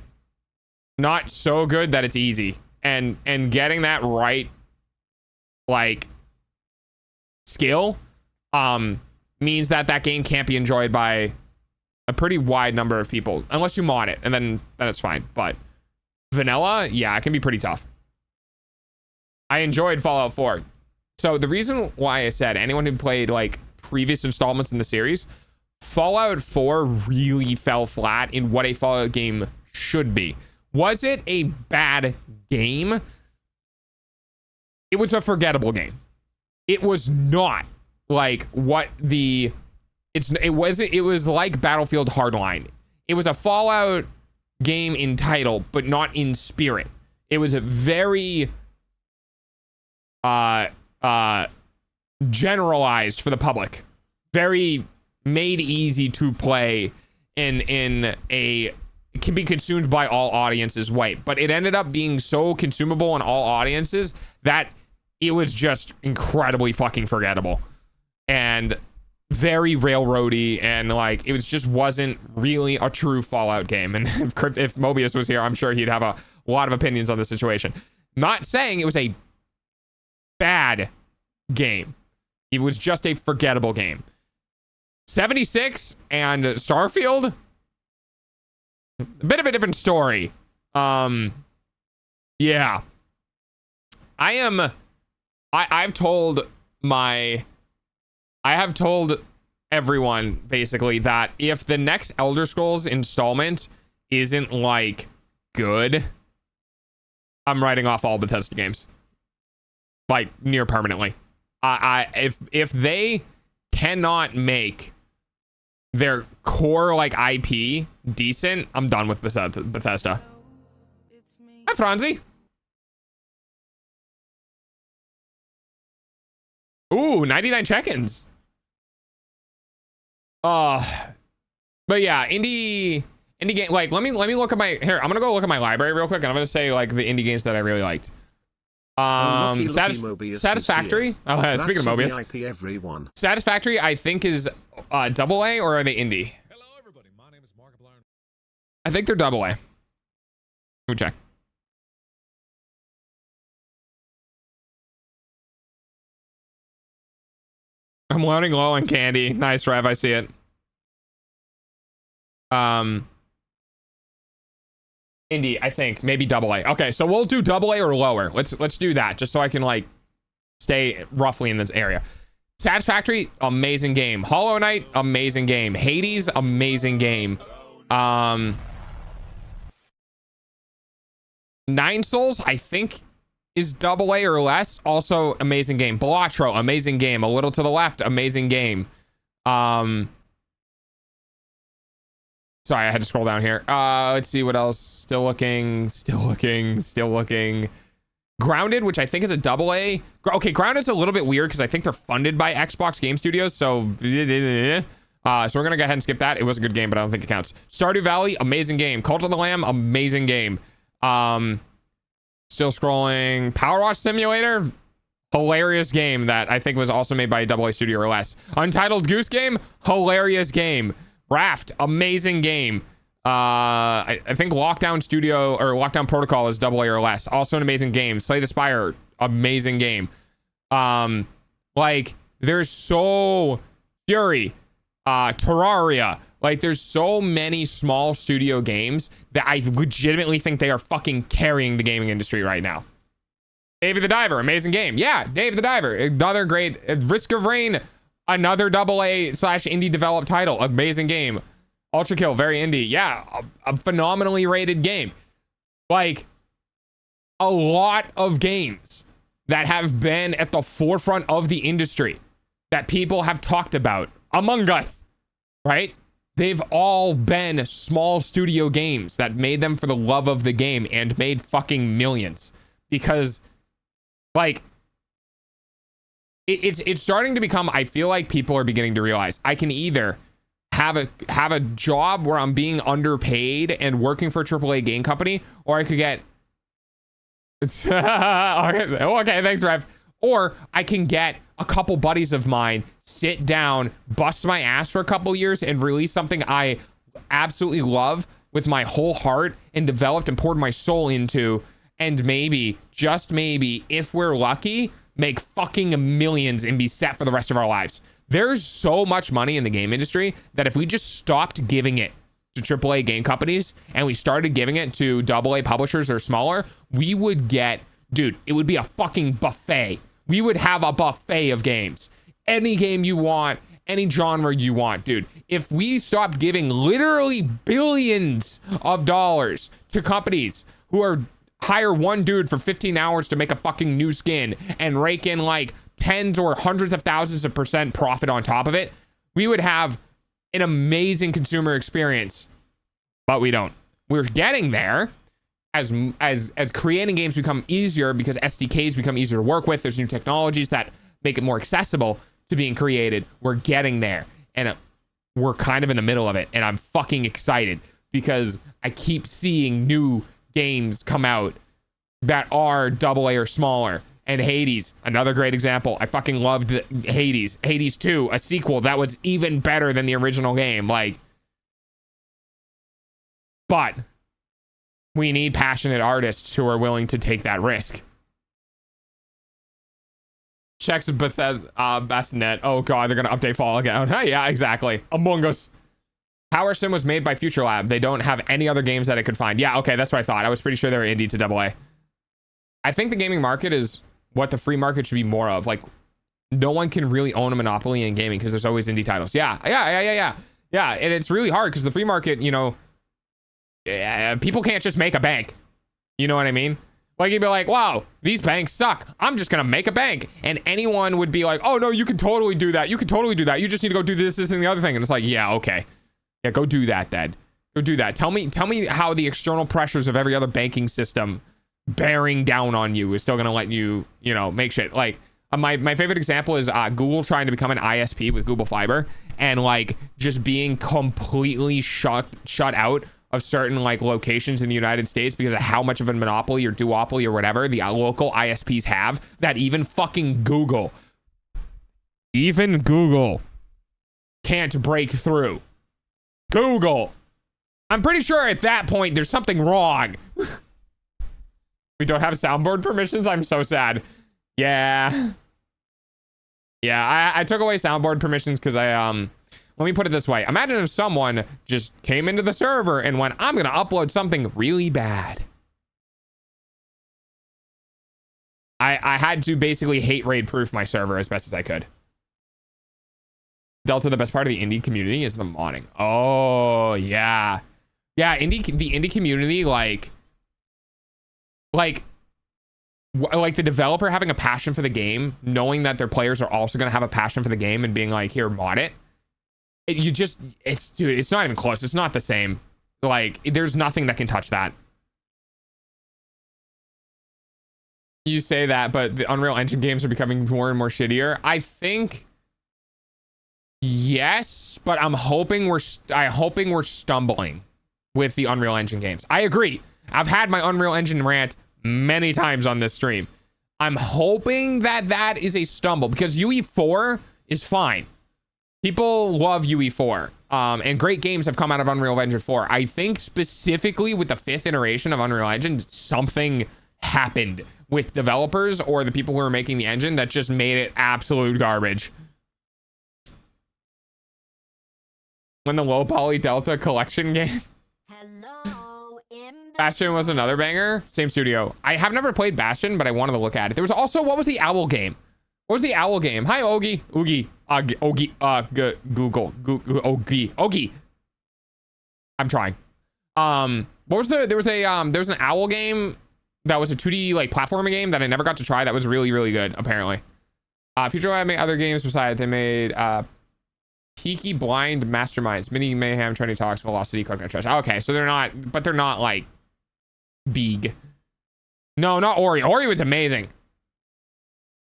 [SPEAKER 1] not so good that it's easy. And getting that right, like, skill, means that game can't be enjoyed by a pretty wide number of people, unless you mod it, and then it's fine. But vanilla, yeah, it can be pretty tough. I enjoyed Fallout 4. So the reason why I said anyone who played like previous installments in the series, Fallout 4 really fell flat in what a Fallout game should be. Was it a bad game? It was a forgettable game. It was not like what the it was like Battlefield Hardline. It was a Fallout game in title, but not in spirit. It was a very generalized for the public, very made easy to play in a can be consumed by all audiences way, but it ended up being so consumable on all audiences that it was just incredibly fucking forgettable and very railroady, and like it was just wasn't really a true Fallout game. And if Mobius was here, I'm sure he'd have a lot of opinions on the situation. Not saying it was a bad game. It was just a forgettable game. 76 and Starfield, a bit of a different story. Yeah. I've told everyone basically that if the next Elder Scrolls installment isn't like good, I'm writing off all Bethesda games. Like near permanently. If they cannot make their core like IP decent, I'm done with Bethesda. Hi, Franzi. Ooh, 99 check-ins. But yeah, indie game. Like, let me look at my here. I'm gonna go look at my library real quick, and I'm gonna say like the indie games that I really liked. Satisfactory. Oh, speaking of Mobius,
[SPEAKER 4] IP, everyone.
[SPEAKER 1] Satisfactory, I think is AA, or are they indie?
[SPEAKER 3] Hello, everybody. My name is Markiplier.
[SPEAKER 1] I think they're AA. Let me check. I'm loading low on candy. Nice, Rev. I see it. Indie, I think maybe AA. Okay, so we'll do AA or lower. Let's do that just so I can like stay roughly in this area. Satisfactory, amazing game. Hollow Knight, amazing game. Hades, amazing game. Nine Souls, I think is AA or less. Also amazing game. Balatro, amazing game. A Little to the Left, amazing game. Sorry, I had to scroll down here. Let's see what else. Still looking. Grounded, which I think is a AA. Okay, Grounded's a little bit weird because I think they're funded by Xbox Game Studios. So we're gonna go ahead and skip that. It was a good game, but I don't think it counts. Stardew Valley, amazing game. Cult of the Lamb, amazing game. Still scrolling. Power Wash Simulator, hilarious game that I think was also made by a AA studio or less. Untitled Goose Game, hilarious game. Raft, amazing game. I think Lockdown Studio or Lockdown Protocol is AA or less. Also an amazing game. Slay the Spire, amazing game. Like there's so Fury, Terraria. Like there's so many small studio games that I legitimately think they are fucking carrying the gaming industry right now. Dave the Diver, amazing game. Yeah, Dave the Diver, another great. Risk of Rain, another AA/indie developed title, amazing game. Ultra Kill, very indie. Yeah, a phenomenally rated game. Like a lot of games that have been at the forefront of the industry that people have talked about. Among Us, right? They've all been small studio games that made them for the love of the game and made fucking millions. Because, like, it's starting to become, I feel like people are beginning to realize I can either have a job where I'm being underpaid and working for a AAA game company, or I could get okay, thanks, Rev. Or I can get a couple buddies of mine, sit down, bust my ass for a couple years, and release something I absolutely love with my whole heart and developed and poured my soul into, and maybe, just maybe, if we're lucky, make fucking millions and be set for the rest of our lives. There's so much money in the game industry that if we just stopped giving it to AAA game companies and we started giving it to AA publishers or smaller, we would get, dude, it would be a fucking buffet. We would have a buffet of games. Any game you want, any genre you want, dude. If we stopped giving literally billions of dollars to companies who are hire one dude for 15 hours to make a fucking new skin and rake in like tens or hundreds of thousands of % profit on top of it, we would have an amazing consumer experience. But we don't. We're getting there as creating games become easier because SDKs become easier to work with. There's new technologies that make it more accessible to being created. We're getting there, and we're kind of in the middle of it, and I'm fucking excited because I keep seeing new games come out that are AA or smaller. And Hades, another great example. I fucking loved Hades. Hades 2, a sequel that was even better than the original game. Like, but we need passionate artists who are willing to take that risk. Checks Bethnet. Oh god, they're gonna update Fall again. Yeah, exactly. Among Us. Power Sim was made by Future Lab. They don't have any other games that I could find. Yeah, okay, that's what I thought. I was pretty sure they were indie to AA. I think the gaming market is what the free market should be more of. Like, no one can really own a monopoly in gaming because there's always indie titles. Yeah, and it's really hard because the free market, you know, people can't just make a bank. You know what I mean? Like, you'd be like, wow, these banks suck. I'm just gonna make a bank. And anyone would be like, oh no, you can totally do that. You can totally do that. You just need to go do this, and the other thing. And it's like, yeah, okay. Yeah, go do that then. Go do that. Tell me how the external pressures of every other banking system bearing down on you is still gonna let you, you know, make shit. Like, my favorite example is Google trying to become an ISP with Google Fiber and like just being completely shut out of certain like locations in the United States because of how much of a monopoly or duopoly or whatever the local ISPs have, that even fucking Google can't break through. Google. I'm pretty sure at that point there's something wrong. We don't have soundboard permissions. I'm so sad. Yeah, I took away soundboard permissions because let me put it this way. Imagine if someone just came into the server and went, I'm gonna upload something really bad. I had to basically hate raid proof my server as best as I could. Delta, the best part of the indie community is the modding. Oh yeah, the indie community, like the developer having a passion for the game, knowing that their players are also going to have a passion for the game and being like, here, mod it. Dude, it's not even close. It's not the same. Like, there's nothing that can touch that. You say that, but the Unreal Engine games are becoming more and more shittier. I think yes, but I'm hoping we're stumbling with the Unreal Engine games. I agree. I've had my Unreal Engine rant many times on this stream. I'm hoping that is a stumble because UE4 is fine. People love UE4. And great games have come out of Unreal Engine 4. I think specifically with the 5th iteration of Unreal Engine, something happened with developers or the people who are making the engine that just made it absolute garbage. When the low poly Delta collection game.
[SPEAKER 5] Hello,
[SPEAKER 1] Bastion was another banger. Same studio. I have never played Bastion, but I wanted to look at it. There was also, what was the Owl game? What was the Owl game? Hi, Ogie. Oogie. Google. Ogie. I'm trying. What was there was an Owl game that was a 2D like platforming game that I never got to try that was really, really good, apparently. Future Lab made other games besides they made Peaky Blind Masterminds, Mini Mayhem, Trendy Talks, Velocity, Coconut Trash. Okay, so they're not, but they're not like big. No, not Ori. Ori was amazing.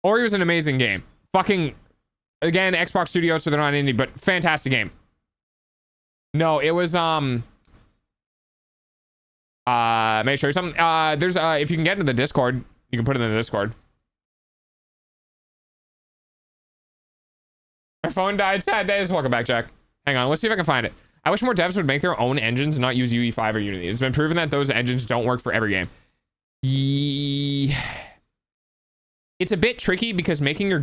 [SPEAKER 1] Ori was an amazing game. Fucking, again, Xbox Studios, so they're not indie, but fantastic game. No, it was, make sure something, there's, if you can get into the Discord, you can put it in the Discord. My phone died. Sad days. Welcome back, Jack. Hang on. Let's see if I can find it. I wish more devs would make their own engines and not use UE5 or Unity. It's been proven that those engines don't work for every game. It's a bit tricky because making your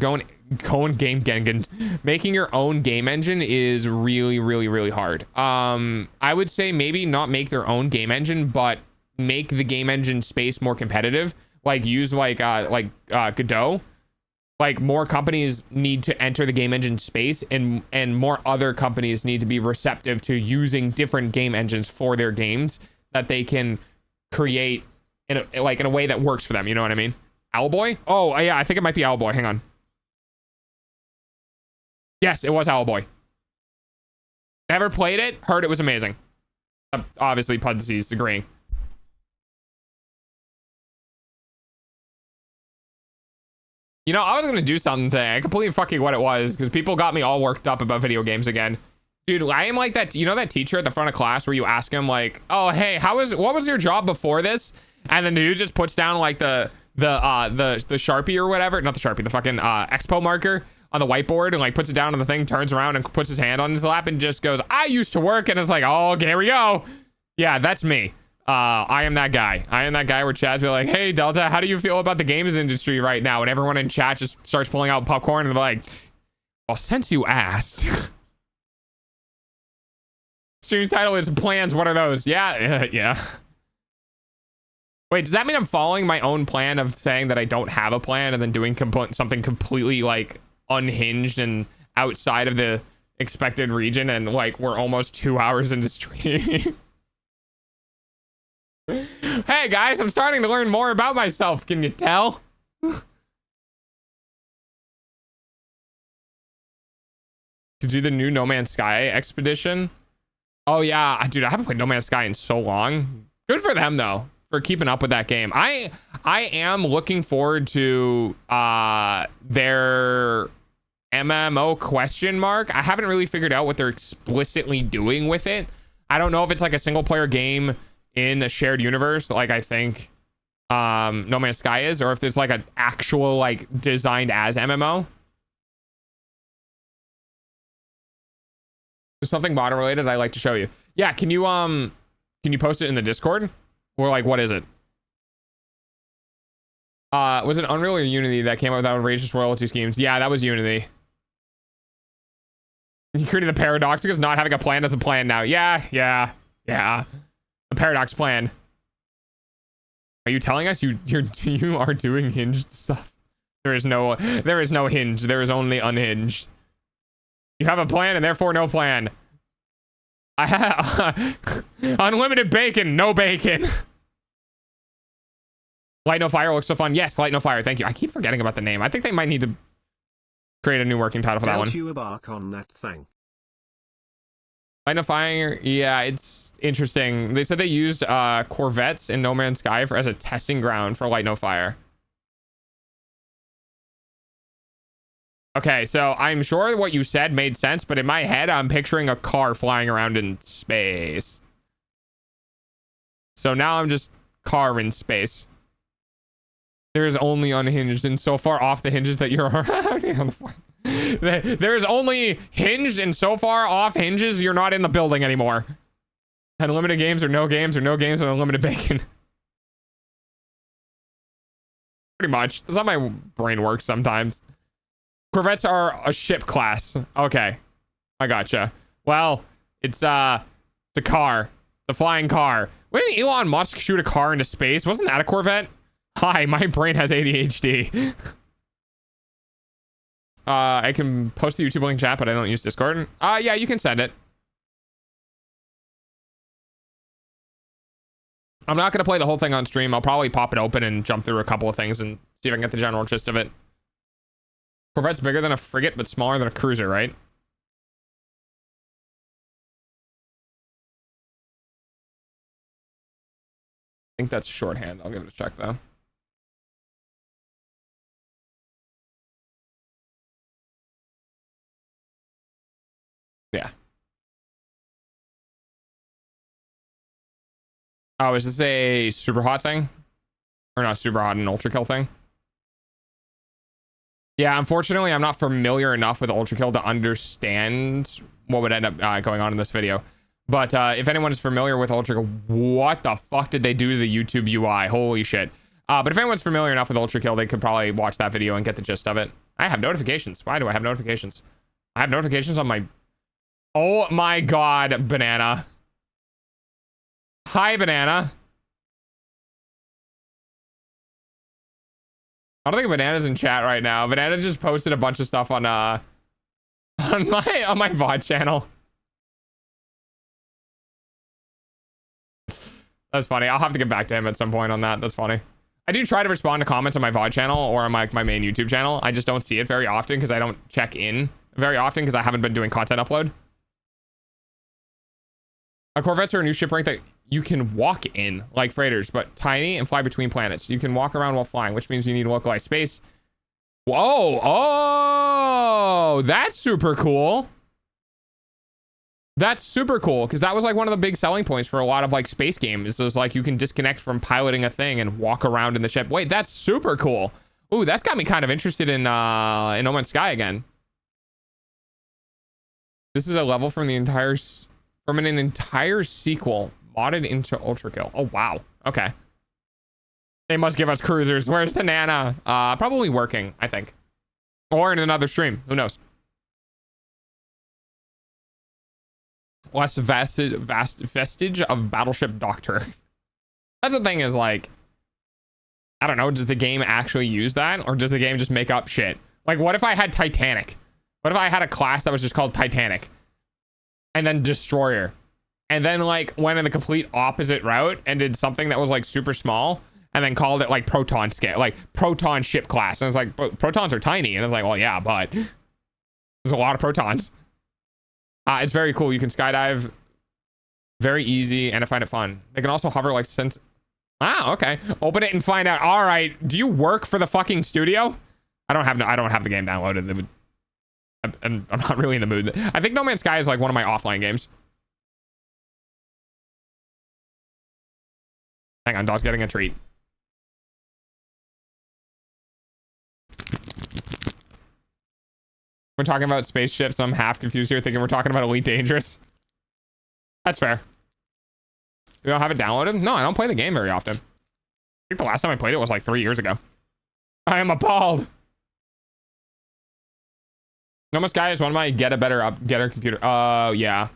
[SPEAKER 1] own game engine is really, really, really hard. I would say maybe not make their own game engine, but make the game engine space more competitive. Like use Godot. Like more companies need to enter the game engine space, and more other companies need to be receptive to using different game engines for their games that they can create in a way that works for them. You know what I mean? Owlboy? Oh yeah, I think it might be Owlboy. Hang on. Yes, it was Owlboy. Never played it. Heard it was amazing. Obviously, Pudsy's agreeing. You know, I was going to do something today. I completely fucking what it was because people got me all worked up about video games again. Dude, I am like that. You know that teacher at the front of class where you ask him like, oh, hey, what was your job before this? And then the dude just puts down like the Sharpie or whatever. Not the Sharpie, the fucking Expo marker on the whiteboard and like puts it down on the thing, turns around and puts his hand on his lap and just goes, I used to work. And it's like, oh, okay, here we go. Yeah, that's me. I am that guy. I am that guy where chat's be like, hey, Delta, how do you feel about the games industry right now? And everyone in chat just starts pulling out popcorn and they're like, well, since you asked. Stream's title is Plans. What are those? Yeah, yeah. Wait, does that mean I'm following my own plan of saying that I don't have a plan and then doing something completely like unhinged and outside of the expected region, and like we're almost 2 hours into stream? Hey guys, I'm starting to learn more about myself. Can you tell? Did you do the new No Man's Sky expedition? Oh yeah, dude, I haven't played No Man's Sky in so long. Good for them though, for keeping up with that game. I am looking forward to their MMO question mark. I haven't really figured out what they're explicitly doing with it. I don't know if it's like a single player game in a shared universe like I think No Man's Sky is, or if there's like an actual like designed as MMO. There's something modern related I'd like to show you. Yeah, can you post it in the Discord? Or like what is it? Was it Unreal or Unity that came up with outrageous royalty schemes? Yeah, that was Unity. You created the paradox because not having a plan is a plan now. Yeah. A paradox plan. Are you telling us you are doing hinged stuff? There is no hinge. There is only unhinged. You have a plan and therefore no plan. I have unlimited bacon, no bacon. Light No Fire looks so fun. Yes, Light No Fire. Thank you. I keep forgetting about the name. I think they might need to create a new working title for that one.
[SPEAKER 4] You embark on that thing.
[SPEAKER 1] Light No Fire. Yeah, it's interesting. They said they used Corvettes in No Man's Sky as a testing ground for Light No Fire. Okay, so I'm sure what you said made sense, but in my head, I'm picturing a car flying around in space. So now I'm just car in space. There is only unhinged and so far off the hinges that you're already on the floor. There is only hinged and so far off hinges you're not in the building anymore. Unlimited games or no games and unlimited bacon. Pretty much. That's how my brain works sometimes. Corvettes are a ship class. Okay. I gotcha. Well, it's a car. The flying car. When did Elon Musk shoot a car into space? Wasn't that a Corvette? Hi, my brain has ADHD. I can post the YouTube link chat, but I don't use Discord. Yeah, you can send it. I'm not going to play the whole thing on stream. I'll probably pop it open and jump through a couple of things and see if I can get the general gist of it. Corvette's bigger than a frigate, but smaller than a cruiser, right? think that's shorthand. I'll give it a check though. Yeah. Oh, is this a super hot thing? Or not super hot, an ultra kill thing? Yeah, unfortunately, I'm not familiar enough with ultra kill to understand what would end up going on in this video. But if anyone is familiar with ultra kill, what the fuck did they do to the YouTube UI? Holy shit. But if anyone's familiar enough with ultra kill, they could probably watch that video and get the gist of it. I have notifications. Why do I have notifications? I have notifications on my... Oh my god, Banana. Hi, Banana. I don't think Banana's in chat right now. Banana just posted a bunch of stuff on my VOD channel. That's funny. I'll have to get back to him at some point on that. That's funny. I do try to respond to comments on my VOD channel or on my main YouTube channel. I just don't see it very often because I don't check in very often because I haven't been doing content upload. Corvettes are a new ship rank that you can walk in like freighters, but tiny and fly between planets. You can walk around while flying, which means you need localized space. Whoa. Oh, that's super cool. That's super cool because that was like one of the big selling points for a lot of like space games is like you can disconnect from piloting a thing and walk around in the ship. Wait, that's super cool. Ooh, that's got me kind of interested in No Man's Sky again. This is a level from an entire sequel modded into Ultra Kill. Oh wow. Okay. They must give us cruisers. Where's the Nana? Probably working, I think. Or in another stream. Who knows? Less vestige of Battleship Doctor. That's the thing is like, I don't know, does the game actually use that? Or does the game just make up shit? Like, what if I had Titanic? What if I had a class that was just called Titanic? And then Destroyer? And then like went in the complete opposite route and did something that was like super small and then called it like Proton scale, like Proton ship class. And it's like, protons are tiny. And it's like, well, yeah, but there's a lot of protons. It's very cool. You can skydive very easy and I find it fun. They can also hover like since... Ah, okay. Open it and find out. All right. Do you work for the fucking studio? I don't have the game downloaded. I'm not really in the mood. I think No Man's Sky is like one of my offline games. Hang on, dog's getting a treat. We're talking about spaceships. I'm half confused here, thinking we're talking about Elite Dangerous. That's fair. You don't have it downloaded? No, I don't play the game very often. I think the last time I played it was like 3 years ago. I am appalled. No Man's Sky is one of my get a better computer. Oh, yeah.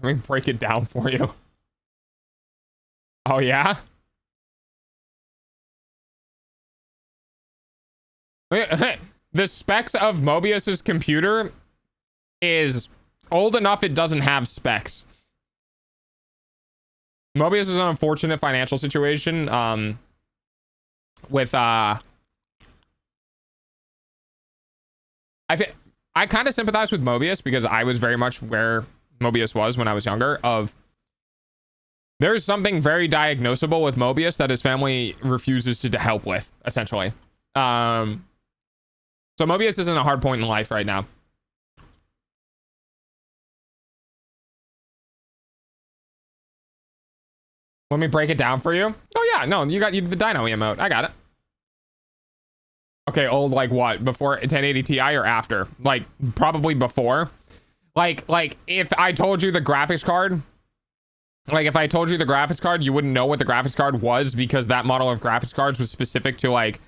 [SPEAKER 1] Let me break it down for you. Oh, yeah? The specs of Mobius's computer is old enough it doesn't have specs. Mobius is an unfortunate financial situation with I kind of sympathize with Mobius because I was very much where Mobius was when I was younger. Of there's something very diagnosable with Mobius that his family refuses to help with, essentially. So Mobius is in a hard point in life right now. Let me break it down for you. Oh yeah, no, you got the Dino emote. I got it. Okay, old like what? Before 1080 Ti or after? Like probably before. Like if I told you the graphics card, you wouldn't know what the graphics card was because that model of graphics cards was specific to like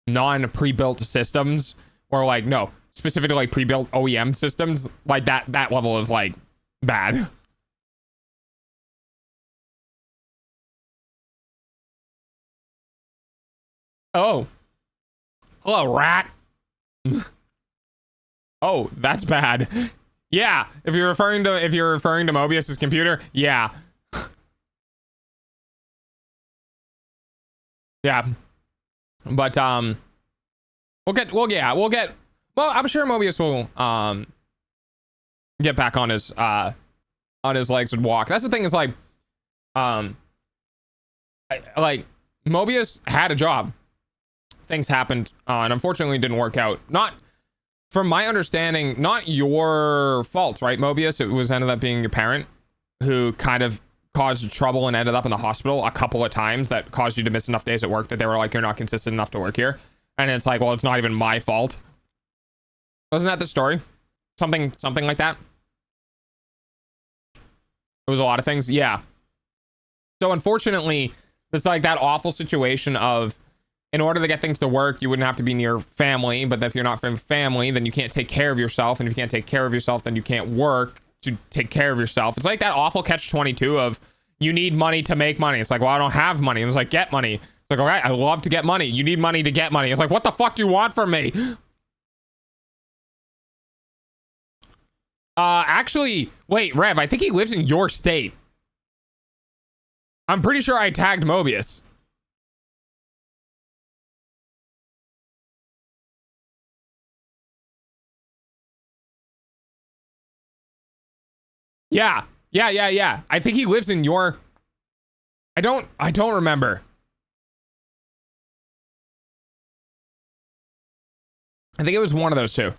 [SPEAKER 1] non-pre-built systems. Or like, no, specifically like pre-built OEM systems, like that level of like bad. Oh. Hello, rat. Oh, that's bad. Yeah, if you're referring to Mobius's computer, yeah. Yeah. But well, I'm sure Mobius will get back on his legs and walk. That's the thing, is like like Mobius had a job, things happened, and unfortunately it didn't work out. Not, from my understanding, not your fault, right, Mobius? It was ended up being your parent who kind of caused trouble and ended up in the hospital a couple of times, that caused you to miss enough days at work that they were like, you're not consistent enough to work here. And it's like, well, it's not even my fault. Wasn't that the story? Something like that. It was a lot of things. Yeah. So unfortunately, it's like that awful situation of, in order to get things to work, you wouldn't have to be near family, but if you're not from family, then you can't take care of yourself. And if you can't take care of yourself, then you can't work to take care of yourself. It's like that awful catch-22 of, you need money to make money. It's like, well, I don't have money. It's like, get money. It's like, all right, I love to get money. You need money to get money. It's like, what the fuck do you want from me? Actually, wait, Rev, I think he lives in your state. I'm pretty sure I tagged Mobius. Yeah. I think he lives in your... I don't remember. I think it was one of those two.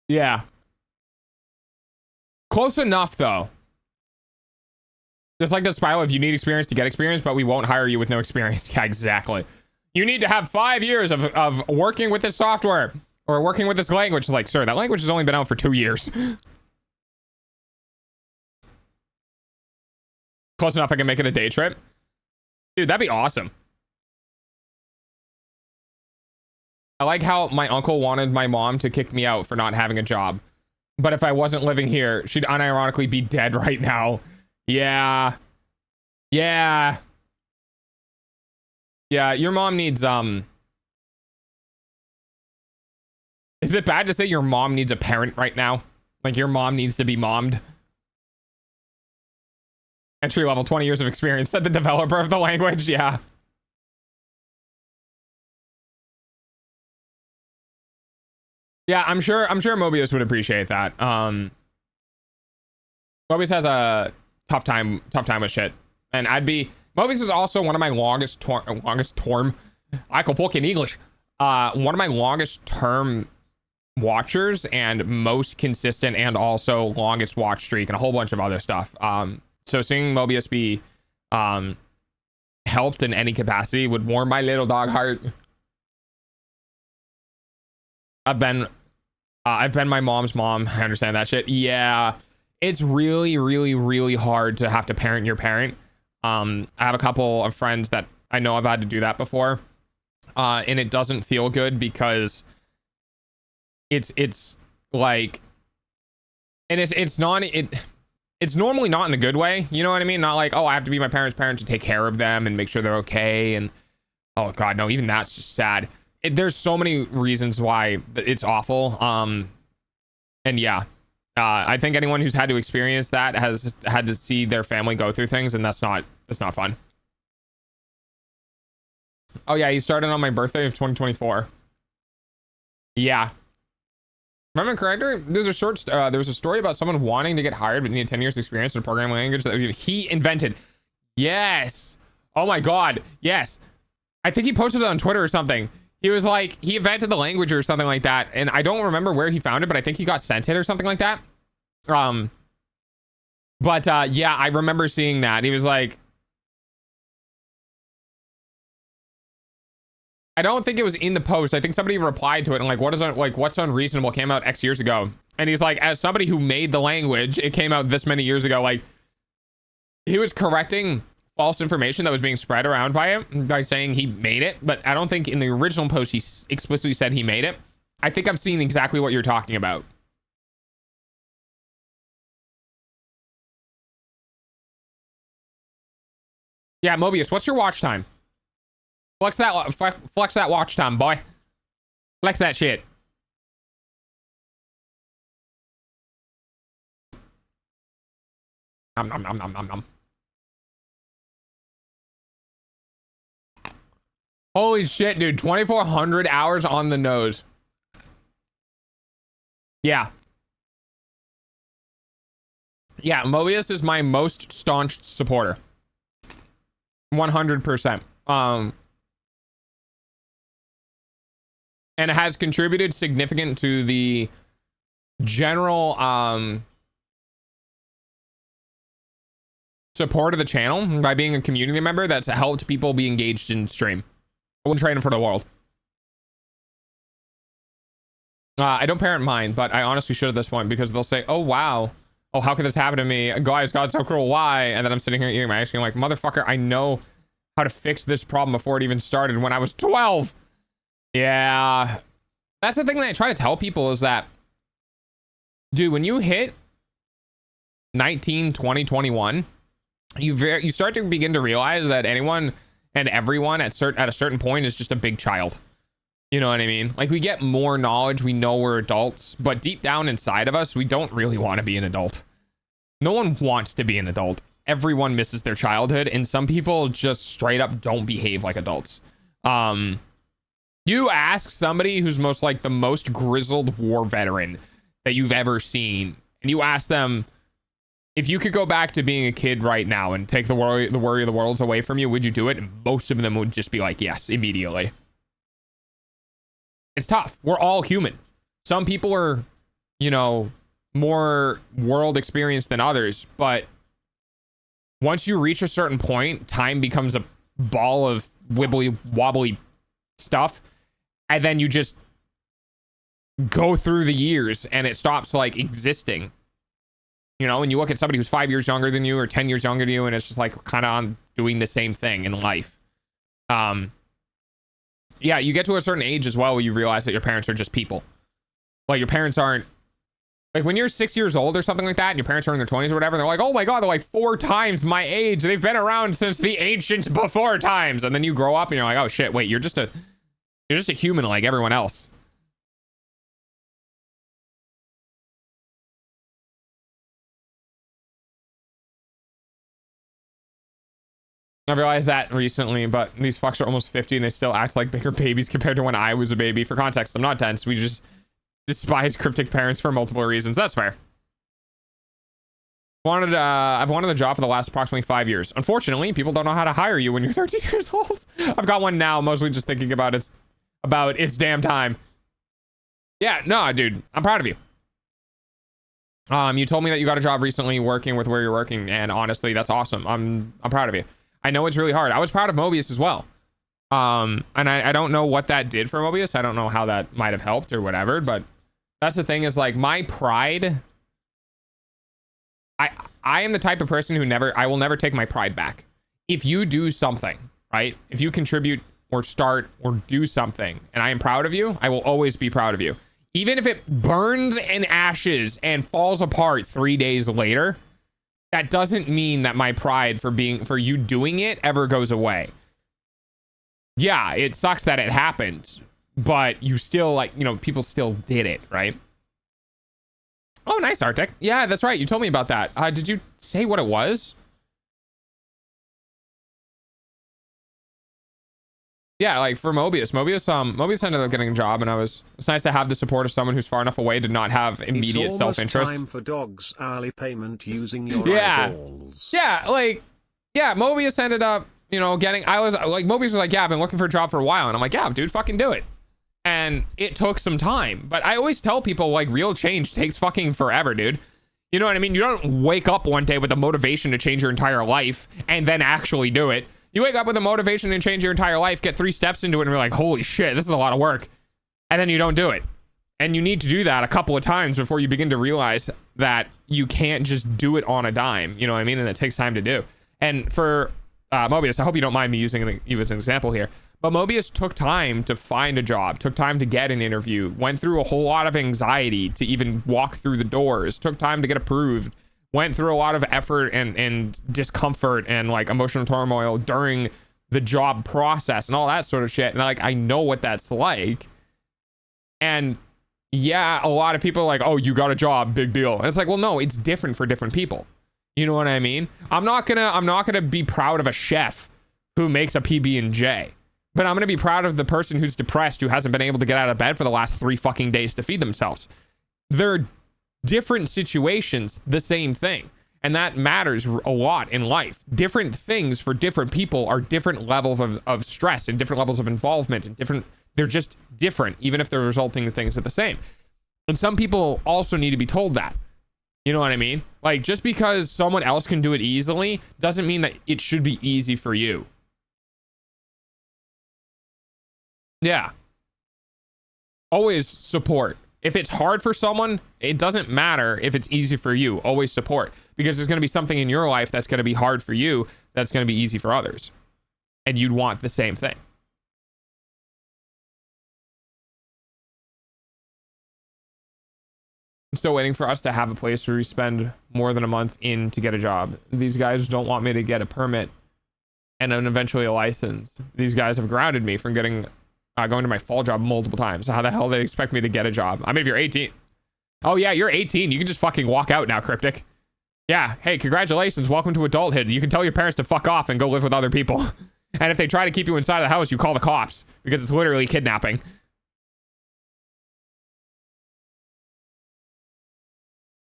[SPEAKER 1] Yeah. Close enough, though. Just like the spiral, if you need experience to get experience, but we won't hire you with no experience. Yeah, exactly. You need to have 5 years of working with this software or working with this language. Like, sir, that language has only been out for 2 years. Close enough I can make it a day trip. Dude, that'd be awesome. I like how my uncle wanted my mom to kick me out for not having a job. But if I wasn't living here, she'd unironically be dead right now. Yeah. Yeah, your mom needs, is it bad to say your mom needs a parent right now? Like, your mom needs to be mommed? Entry level, 20 years of experience, said the developer of the language. Yeah. Yeah, I'm sure Mobius would appreciate that. Mobius has a tough time with shit. And Mobius is also one of my longest term. I can fucking English. One of my longest term watchers and most consistent and also longest watch streak and a whole bunch of other stuff. So seeing Mobius be helped in any capacity would warm my little dog heart. I've been my mom's mom. I understand that shit. Yeah, it's really, really, really hard to have to parent your parent. I have a couple of friends that I know I've had to do that before, and it doesn't feel good because it's like, and it's normally not in the good way. You know what I mean? Not like, oh, I have to be my parents' parent to take care of them and make sure they're okay. And oh god, no, even that's just sad. There's so many reasons why it's awful. And yeah, I think anyone who's had to experience that has had to see their family go through things, and that's not fun. Oh yeah, he started on my birthday of 2024. Yeah. Remember correctly? There's a there was a story about someone wanting to get hired but needed 10 years experience in a programming language that he invented. Yes. Oh my god. Yes. I think he posted it on Twitter or something. He was like, he invented the language or something like that. And I don't remember where he found it, but I think he got sent it or something like that. Yeah, I remember seeing that. He was like, I don't think it was in the post. I think somebody replied to it and like, what's unreasonable came out X years ago. And he's like, as somebody who made the language, it came out this many years ago. Like, he was correcting false information that was being spread around by him by saying he made it, but I don't think in the original post he explicitly said he made it. I think I've seen exactly what you're talking about. Yeah, Mobius, what's your watch time? Flex that watch time, boy. Flex that shit. Nom nom nom nom nom nom. Holy shit, dude. 2,400 hours on the nose. Yeah. Yeah, Mobius is my most staunch supporter. 100%. And it has contributed significant to the general support of the channel by being a community member that's helped people be engaged in stream. I wouldn't trade him for the world. I don't parent mine, but I honestly should at this point, because they'll say, oh wow, oh how could this happen to me, guys, God's so cruel, why? And then I'm sitting here eating my ice cream like, motherfucker, I know how to fix this problem before it even started when I was 12. Yeah, that's the thing that I try to tell people, is that, dude, when you hit 19, 20, 21, you start to begin to realize that anyone and everyone at a certain point is just a big child. You know what I mean? Like, we get more knowledge, we know we're adults, but deep down inside of us, we don't really want to be an adult. No one wants to be an adult. Everyone misses their childhood, and some people just straight up don't behave like adults. You ask somebody who's the most grizzled war veteran that you've ever seen, and you ask them, if you could go back to being a kid right now and take the worry of the worlds away from you, would you do it? And most of them would just be like, yes, immediately. It's tough. We're all human. Some people are, you know, more world experienced than others, but once you reach a certain point, time becomes a ball of wibbly wobbly stuff, and then you just go through the years and it stops like existing. You know, and you look at somebody who's 5 years younger than you or 10 years younger than you, and it's just like kind of on doing the same thing in life. Yeah, you get to a certain age as well where you realize that your parents are just people. Like, your parents aren't, like, when you're 6 years old or something like that, and your parents are in their 20s or whatever, they're like, oh my god, they're like 4 times my age. They've been around since the ancient before times. And then you grow up and you're like, oh shit, wait, you're just a human like everyone else. I realized that recently, but these fucks are almost 50 and they still act like bigger babies compared to when I was a baby. For context, I'm not dense. We just despise cryptic parents for multiple reasons. That's fair. I've wanted a job for the last approximately 5 years. Unfortunately, people don't know how to hire you when you're 13 years old. I've got one now, mostly just thinking about its damn time. Yeah, no, dude, I'm proud of you. You told me that you got a job recently working with where you're working, and honestly, that's awesome. I'm proud of you. I know it's really hard. I was proud of Mobius as well. And I don't know what that did for Mobius. I don't know how that might have helped or whatever, but that's the thing, is like, my pride, I am the type of person who I will never take my pride back. If you do something, right? If you contribute or start or do something and I am proud of you, I will always be proud of you. Even if it burns in ashes and falls apart 3 days later, that doesn't mean that my pride for you doing it ever goes away. Yeah, it sucks that it happened, but you still, like, you know, people still did it, right? Oh, nice, Arctic. Yeah, that's right. You told me about that. Did you say what it was? Yeah, like for Mobius ended up getting a job, and it's nice to have the support of someone who's far enough away to not have immediate self-interest.
[SPEAKER 4] It's almost time for dogs hourly payment using your eyeballs.
[SPEAKER 1] Yeah, like, yeah, Mobius ended up, you know, Mobius was like, yeah, I've been looking for a job for a while, and I'm like, yeah, dude, fucking do it. And it took some time, but I always tell people, like, real change takes fucking forever, dude. You know what I mean? You don't wake up one day with the motivation to change your entire life and then actually do it. You wake up with a motivation to change your entire life, get 3 steps into it, and you're like, holy shit, this is a lot of work. And then you don't do it. And you need to do that a couple of times before you begin to realize that you can't just do it on a dime. You know what I mean? And it takes time to do. And for Mobius, I hope you don't mind me using you as an example here, but Mobius took time to find a job, took time to get an interview, went through a whole lot of anxiety to even walk through the doors, took time to get approved, went through a lot of effort and discomfort and like emotional turmoil during the job process and all that sort of shit. And like, I know what that's like. And yeah, a lot of people are like, oh, you got a job, big deal. And it's like, well, no, it's different for different people. You know what I mean? I'm not gonna be proud of a chef who makes a PB&J, but I'm gonna be proud of the person who's depressed, who hasn't been able to get out of bed for the last 3 fucking days to feed themselves. They're different situations, the same thing. And that matters a lot in life. Different things for different people are different levels of stress and different levels of involvement and different, they're just different, even if the resulting things are the same. And some people also need to be told that. You know what I mean? Like, just because someone else can do it easily doesn't mean that it should be easy for you. Yeah. Always support. If it's hard for someone, it doesn't matter if it's easy for you. Always support. Because there's going to be something in your life that's going to be hard for you that's going to be easy for others. And you'd want the same thing. I'm still waiting for us to have a place where we spend more than a month in to get a job. These guys don't want me to get a permit and then eventually a license. These guys have grounded me from getting going to my fall job multiple times. So how the hell do they expect me to get a job? I mean, if you're 18. Oh yeah, you're 18. You can just fucking walk out now, Cryptic. Yeah, hey, congratulations. Welcome to adulthood. You can tell your parents to fuck off and go live with other people. And if they try to keep you inside of the house, you call the cops because it's literally kidnapping.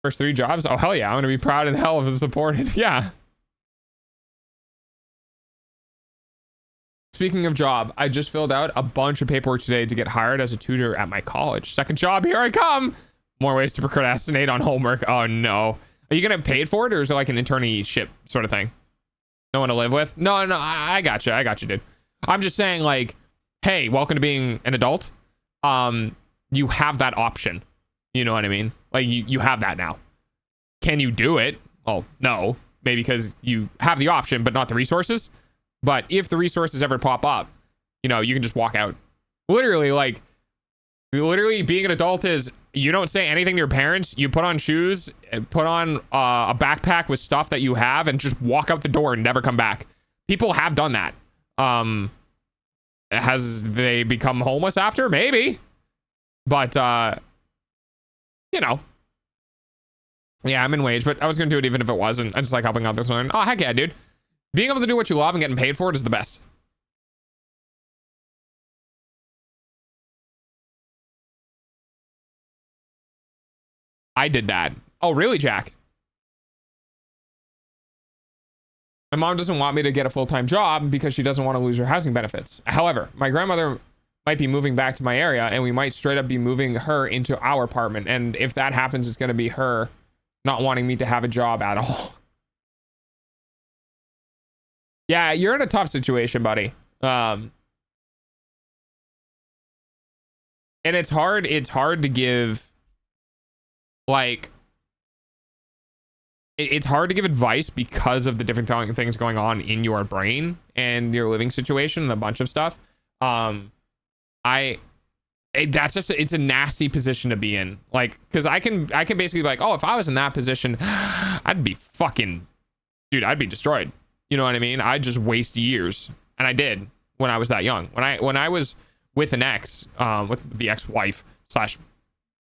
[SPEAKER 1] First 3 jobs? Oh, hell yeah. I'm going to be proud and hell of supported. Yeah. Speaking of job, I just filled out a bunch of paperwork today to get hired as a tutor at my college. Second job, here I come. More ways to procrastinate on homework. Oh, no. Are you going to get paid for it, or is it like an internship sort of thing? No one to live with? No, I got you. I got you, dude. I'm just saying, like, hey, welcome to being an adult. You have that option. You know what I mean? Like, you have that now. Can you do it? Oh, no. Maybe because you have the option, but not the resources. But if the resources ever pop up, you know, you can just walk out. Literally, like, being an adult is, you don't say anything to your parents. You put on shoes, put on a backpack with stuff that you have, and just walk out the door and never come back. People have done that. Has they become homeless after? Maybe. But, you know. Yeah, I'm in wage, but I was going to do it even if it wasn't. I just like helping others learn. Oh, heck yeah, dude. Being able to do what you love and getting paid for it is the best. I did that. Oh, really, Jack? My mom doesn't want me to get a full-time job because she doesn't want to lose her housing benefits. However, my grandmother might be moving back to my area, and we might straight up be moving her into our apartment. And if that happens, it's going to be her not wanting me to have a job at all. Yeah, you're in a tough situation, buddy. And it's hard to give, like, it's hard to give advice because of the different things going on in your brain and your living situation and a bunch of stuff. That's just, it's a nasty position to be in. Like, because I can basically be like, oh, if I was in that position, I'd be fucking, dude, I'd be destroyed. You know what I mean? I'd just waste years. And I did when I was that young. When I was with an ex, with the ex-wife / you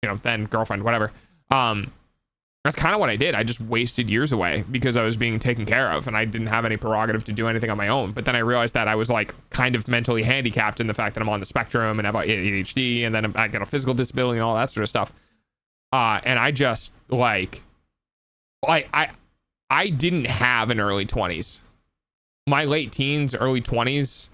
[SPEAKER 1] know, then girlfriend, whatever. That's kind of what I did. I just wasted years away because I was being taken care of and I didn't have any prerogative to do anything on my own. But then I realized that I was like kind of mentally handicapped in the fact that I'm on the spectrum and have ADHD, and then I got a physical disability and all that sort of stuff. And I just like I didn't have an early 20s. My late teens, early 20s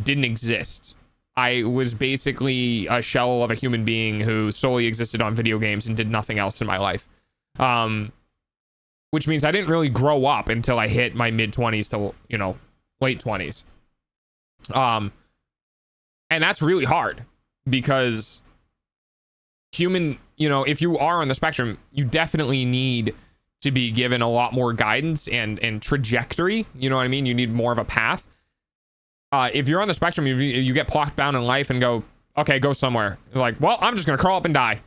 [SPEAKER 1] didn't exist. I was basically a shell of a human being who solely existed on video games and did nothing else in my life. Which means I didn't really grow up until I hit my mid 20s to, you know, late 20s. And that's really hard because you know, if you are on the spectrum, you definitely need to be given a lot more guidance and trajectory. You know what I mean? You need more of a path. If you're on the spectrum, you get plucked down in life and go, okay, go somewhere. You're like, well, I'm just going to crawl up and die.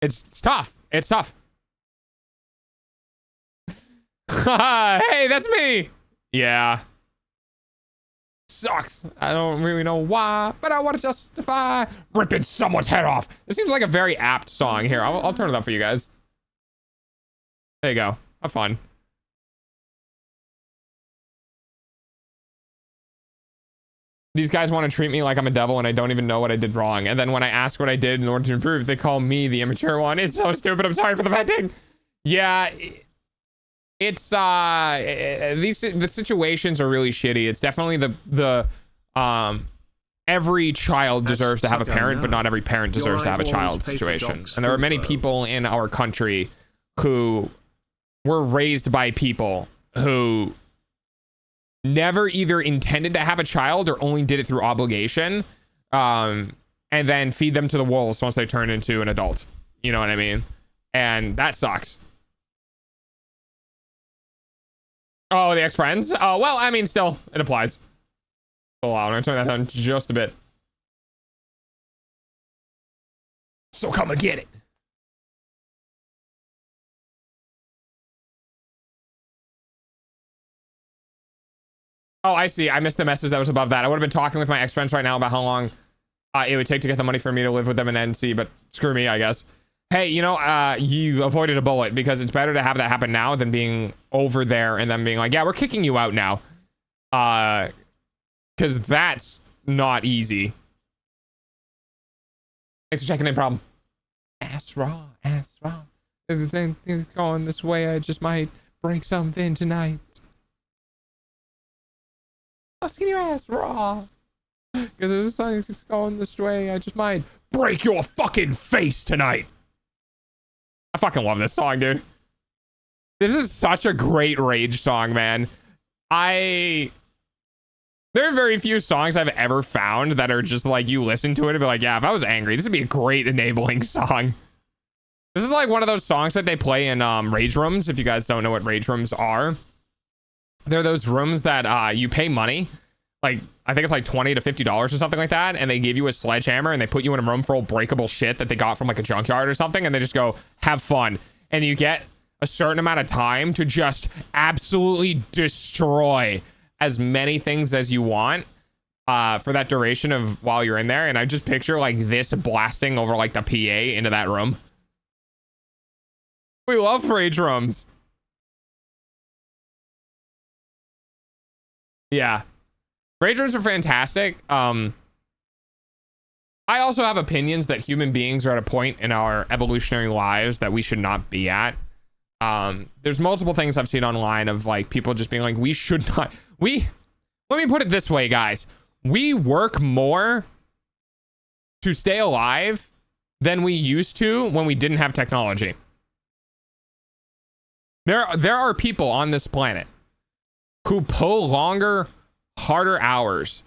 [SPEAKER 1] It's tough. It's tough. Hey, that's me. Yeah. Sucks. I don't really know why, but I want to justify ripping someone's head off. This seems like a very apt song. Here, I'll turn it up for you guys. There you go. Have fun. These guys want to treat me like I'm a devil and I don't even know what I did wrong. And then when I ask what I did in order to improve, they call me the immature one. It's so stupid. I'm sorry for the venting. Yeah, it's the situations are really shitty. It's definitely the every child deserves to have a parent, but not every parent deserves to have a child situation. And there are many people in our country who were raised by people who never either intended to have a child or only did it through obligation, and then feed them to the wolves once they turn into an adult. You know what I mean? And that sucks. Oh, the ex-friends? Oh, well, I mean, still, it applies. Oh, wow, I'm gonna turn that down just a bit. So come and get it. Oh, I see. I missed the message that was above that. I would have been talking with my ex-friends right now about how long it would take to get the money for me to live with them in NC, but screw me, I guess. Hey, you know, you avoided a bullet, because it's better to have that happen now than being over there and then being like, yeah, we're kicking you out now. Because that's not easy. Thanks for checking in, problem. Ass raw, ass raw. If things going this way, I just might break something tonight. Asking your ass raw. Because if something's going this way, I just might break your fucking face tonight. I fucking love this song, dude. This is such a great rage song, man. There are very few songs I've ever found that are just like, you listen to it and be like, yeah, if I was angry, this would be a great enabling song. This is like one of those songs that they play in rage rooms. If you guys don't know what rage rooms are, they're those rooms that you pay money. Like, I think it's like $20 to $50 or something like that. And they give you a sledgehammer and they put you in a room full of breakable shit that they got from like a junkyard or something. And they just go, have fun. And you get a certain amount of time to just absolutely destroy as many things as you want for that duration of while you're in there. And I just picture like this blasting over like the PA into that room. We love rage rooms. Yeah. Rage rooms are fantastic. I also have opinions that human beings are at a point in our evolutionary lives that we should not be at. There's multiple things I've seen online of like people just being like, we should not, let me put it this way, guys. We work more to stay alive than we used to when we didn't have technology. There are people on this planet who pull longer, harder hours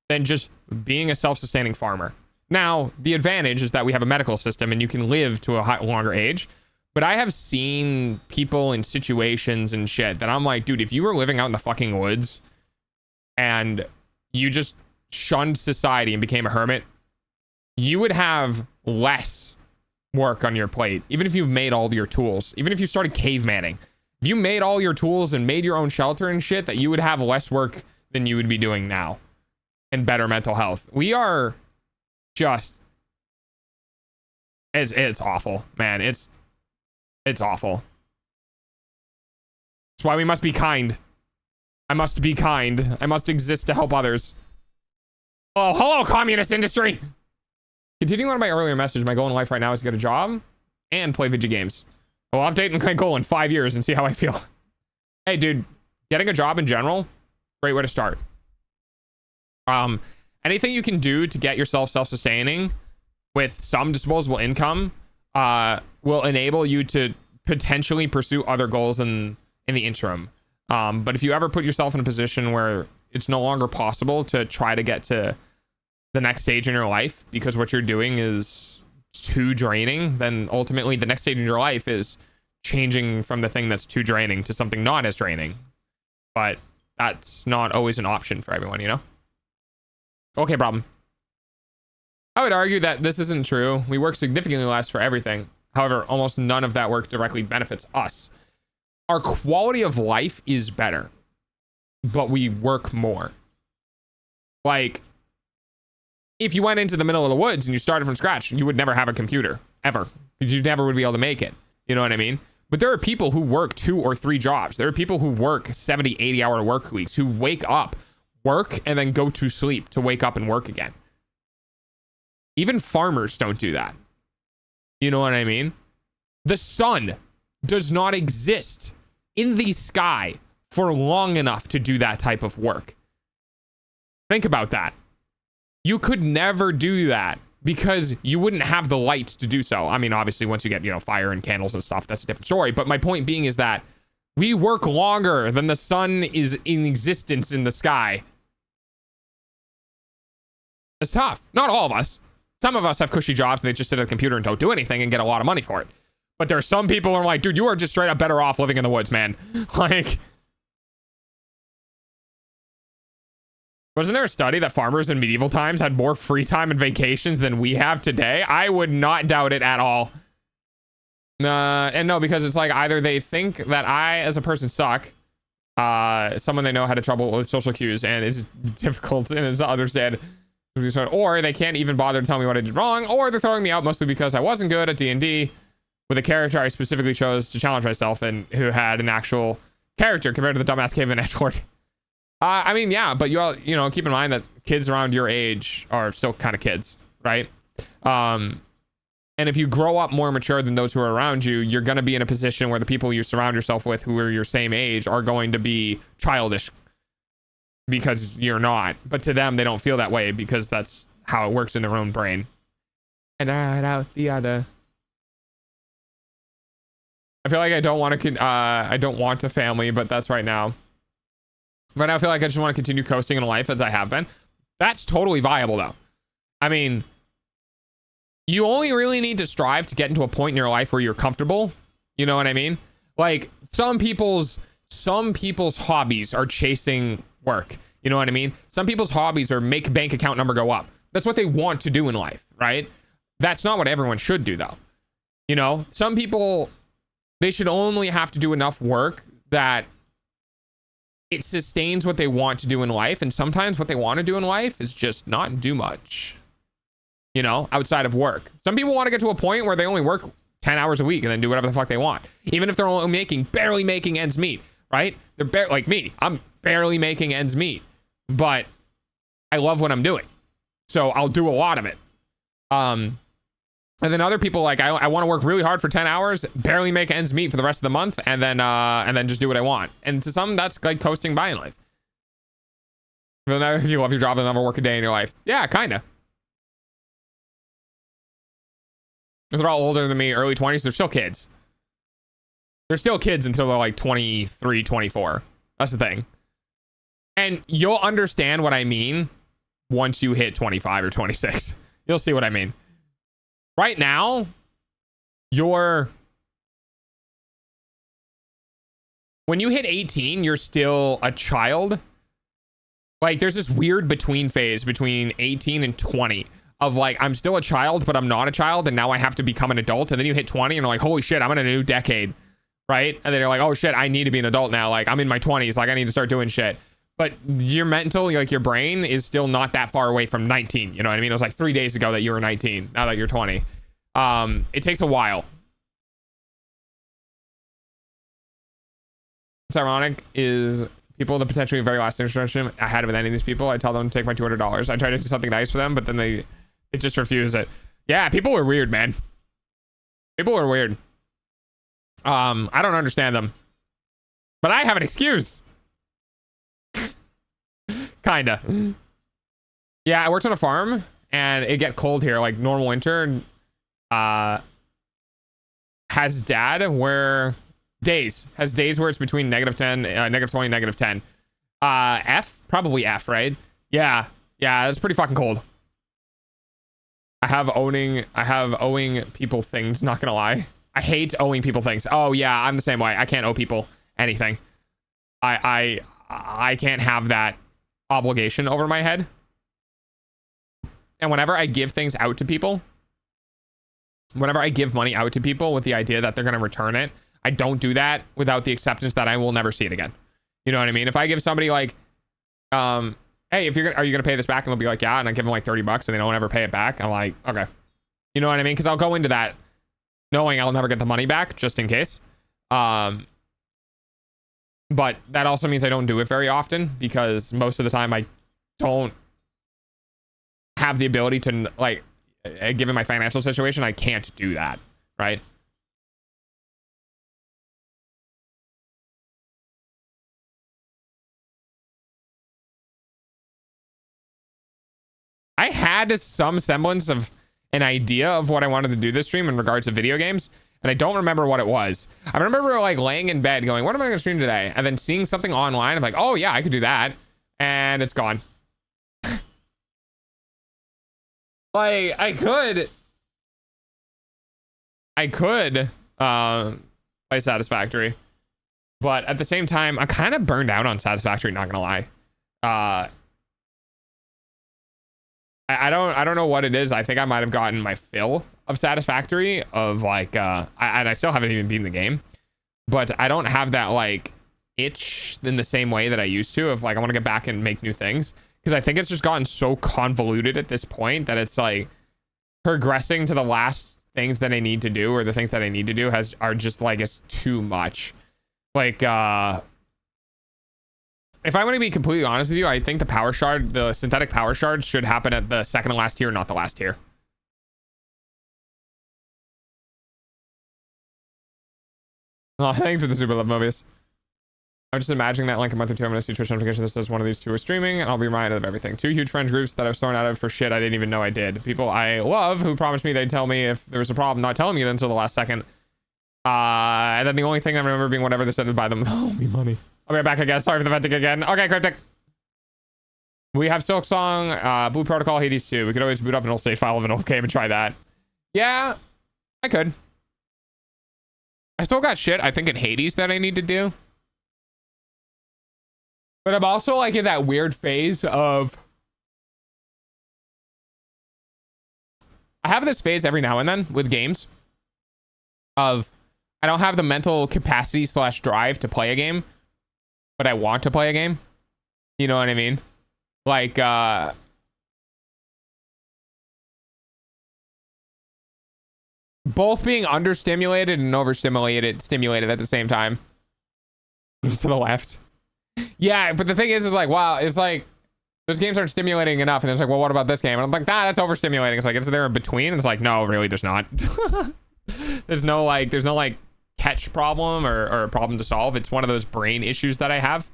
[SPEAKER 1] than just being a self-sustaining farmer. Now, the advantage is that we have a medical system and you can live to a longer age. But I have seen people in situations and shit that I'm like, dude, if you were living out in the fucking woods and you just shunned society and became a hermit, you would have less work on your plate. Even if you've made all your tools, even if you started cavemanning, if you made all your tools and made your own shelter and shit, that you would have less work than you would be doing now and better mental health. We are just, it's awful, man. It's awful. That's why we must be kind. I must be kind. I must exist to help others. Oh, hello, communist industry. Continuing on my earlier message, my goal in life right now is to get a job and play video games. I'll update my goal in 5 years and see how I feel. Hey, dude, getting a job in general, great way to start. Anything you can do to get yourself self-sustaining with some disposable income will enable you to potentially pursue other goals in the interim. But if you ever put yourself in a position where it's no longer possible to try to get to the next stage in your life because what you're doing is too draining, then ultimately the next stage in your life is changing from the thing that's too draining to something not as draining. But that's not always an option for everyone, you know? Okay, problem. I would argue that this isn't true. We work significantly less for everything. However, almost none of that work directly benefits us. Our quality of life is better, but we work more. Like, if you went into the middle of the woods and you started from scratch, you would never have a computer, ever. Because you never would be able to make it. You know what I mean? But there are people who work 2 or 3 jobs. There are people who work 70, 80-hour work weeks, who wake up, work, and then go to sleep to wake up and work again. Even farmers don't do that. You know what I mean? The sun does not exist in the sky for long enough to do that type of work. Think about that. You could never do that because you wouldn't have the light to do so. I mean, obviously, once you get, you know, fire and candles and stuff, that's a different story. But my point being is that we work longer than the sun is in existence in the sky. It's tough. Not all of us. Some of us have cushy jobs and they just sit at a computer and don't do anything and get a lot of money for it. But there are some people who are like, dude, you are just straight up better off living in the woods, man. Like, wasn't there a study that farmers in medieval times had more free time and vacations than we have today? I would not doubt it at all. And no, because it's like either they think that I, as a person, suck. Someone they know had a trouble with social cues and is difficult, and as others said, or they can't even bother to tell me what I did wrong, or they're throwing me out mostly because I wasn't good at D&D with a character I specifically chose to challenge myself and who had an actual character compared to the dumbass caveman Edward. I mean, yeah, but you all, you know, keep in mind that kids around your age are still kind of kids, right? And if you grow up more mature than those who are around you, you're going to be in a position where the people you surround yourself with who are your same age are going to be childish because you're not. But to them, they don't feel that way because that's how it works in their own brain. And right out the other. I feel like I don't want a family, but that's right now. Right now, I feel like I just want to continue coasting in life as I have been. That's totally viable, though. I mean, you only really need to strive to get into a point in your life where you're comfortable. You know what I mean? Like, some people's hobbies are chasing work. You know what I mean? Some people's hobbies are make bank account number go up. That's what they want to do in life, right? That's not what everyone should do, though. You know, some people, they should only have to do enough work that it sustains what they want to do in life. And sometimes what they want to do in life is just not do much, you know, outside of work. Some people want to get to a point where they only work 10 hours a week and then do whatever the fuck they want, even if they're only barely making ends meet, right? They're like me. I'm barely making ends meet, but I love what I'm doing, so I'll do a lot of it. And then other people, like, I want to work really hard for 10 hours, barely make ends meet for the rest of the month, and then just do what I want. And to some, that's like coasting by in life. If you love your job, you'll never work a day in your life. Yeah, kind of. If they're all older than me, early 20s, they're still kids. They're still kids until they're like 23, 24. That's the thing. And you'll understand what I mean once you hit 25 or 26. You'll see what I mean. Right now, when you hit 18, you're still a child. Like, there's this weird between phase between 18 and 20 of like, I'm still a child, but I'm not a child, and now I have to become an adult. And then you hit 20 and you're like, holy shit, I'm in a new decade, right? And then you're like, oh shit, I need to be an adult now. Like, I'm in my 20s, like I need to start doing shit. But your mental, like your brain is still not that far away from 19. You know what I mean? It was like 3 days ago that you were 19. Now that you're 20. It takes a while. What's ironic is people with the potentially very last interaction I had with any of these people, I tell them to take my $200. I try to do something nice for them, but then they just refuse it. Yeah, people are weird, man. People are weird. I don't understand them, but I have an excuse. Kinda. Yeah, I worked on a farm and it get cold here, like normal winter. And has days where it's between -10, -20, -10. Probably F, right? Yeah, it's pretty fucking cold. I have owing people things, not gonna lie. I hate owing people things. Oh yeah, I'm the same way. I can't owe people anything. I can't have that obligation over my head. And whenever I give things out to people, whenever I give money out to people with the idea that they're going to return it, I don't do that without the acceptance that I will never see it again. You know what I mean? If I give somebody like, hey, are you going to pay this back? And they'll be like, yeah. And I give them like $30 and they don't ever pay it back. I'm like, okay. You know what I mean? Because I'll go into that knowing I'll never get the money back just in case. But that also means I don't do it very often because most of the time I don't have the ability to, like, given my financial situation, I can't do that, right? I had some semblance of an idea of what I wanted to do this stream in regards to video games, and I don't remember what it was. I remember like laying in bed going, what am I going to stream today? And then seeing something online. I'm like, oh yeah, I could do that. And it's gone. Like I could play Satisfactory, but at the same time, I'm kind of burned out on Satisfactory, not gonna lie. I don't know what it is. I think I might have gotten my fill of Satisfactory of like and I still haven't even beaten the game, but I don't have that like itch in the same way that I used to of like I want to get back and make new things, because I think it's just gotten so convoluted at this point that it's like progressing to the last things that I need to do, or the things that I need to do are just like, it's too much. Like if I'm going to be completely honest with you, I think the synthetic power shard should happen at the second to last tier, not the last tier. Oh, thanks for the super love, Mobius. I'm just imagining that like a month or two, I'm going to see Twitch notification that says one of these two is streaming, and I'll be reminded of everything. 2 huge friend groups that I've thrown out of for shit I didn't even know I did. People I love who promised me they'd tell me if there was a problem, not telling me until the last second. And then the only thing I remember being whatever they said is buy them. Oh, me money. I'll be right back, I guess. Sorry for the venting again. Okay, Cryptic. We have Silk Song, Blue Protocol, Hades 2. We could always boot up an old save file of an old game and try that. Yeah, I could. I still got shit, I think, in Hades that I need to do. But I'm also like in that weird phase of... I have this phase every now and then with games of I don't have the mental capacity / drive to play a game, but I want to play a game. You know what I mean? Like, both being understimulated and stimulated at the same time. Just to the left. Yeah, but the thing is like, wow, it's like those games aren't stimulating enough, and it's like, well, what about this game? And I'm like, that's overstimulating. It's like, is there in between? And it's like, no, really, there's not. there's no like catch problem or problem to solve. It's one of those brain issues that I have.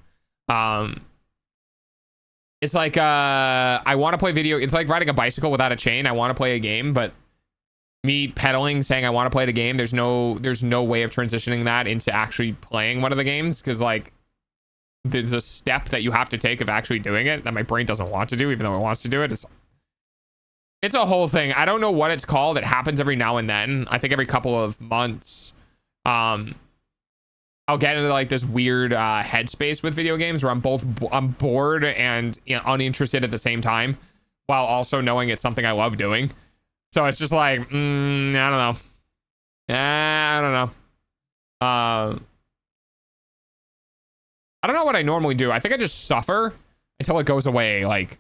[SPEAKER 1] It's like I want to play video. It's like riding a bicycle without a chain. I want to play a game, but me pedaling, saying I want to play the game, there's no way of transitioning that into actually playing one of the games, because like there's a step that you have to take of actually doing it that my brain doesn't want to do, even though it wants to do it. It's a whole thing. I don't know what it's called. It happens every now and then. I think every couple of months. I'll get into like this weird headspace with video games where I'm bored and uninterested at the same time, while also knowing it's something I love doing. So it's just like, I don't know. I don't know. I don't know what I normally do. I think I just suffer until it goes away, like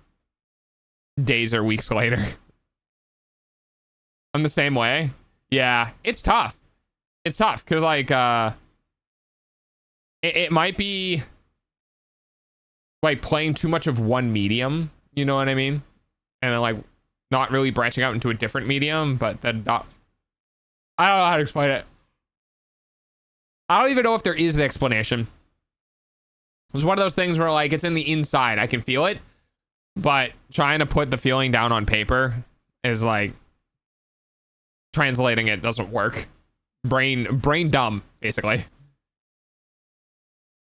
[SPEAKER 1] days or weeks later. I'm the same way. Yeah, it's tough. It's tough because like it might be like playing too much of one medium, you know what I mean? And then like not really branching out into a different medium, but then not... I don't know how to explain it. I don't even know if there is an explanation. It's one of those things where like it's in the inside, I can feel it, but trying to put the feeling down on paper is like translating it doesn't work. Brain dumb, basically.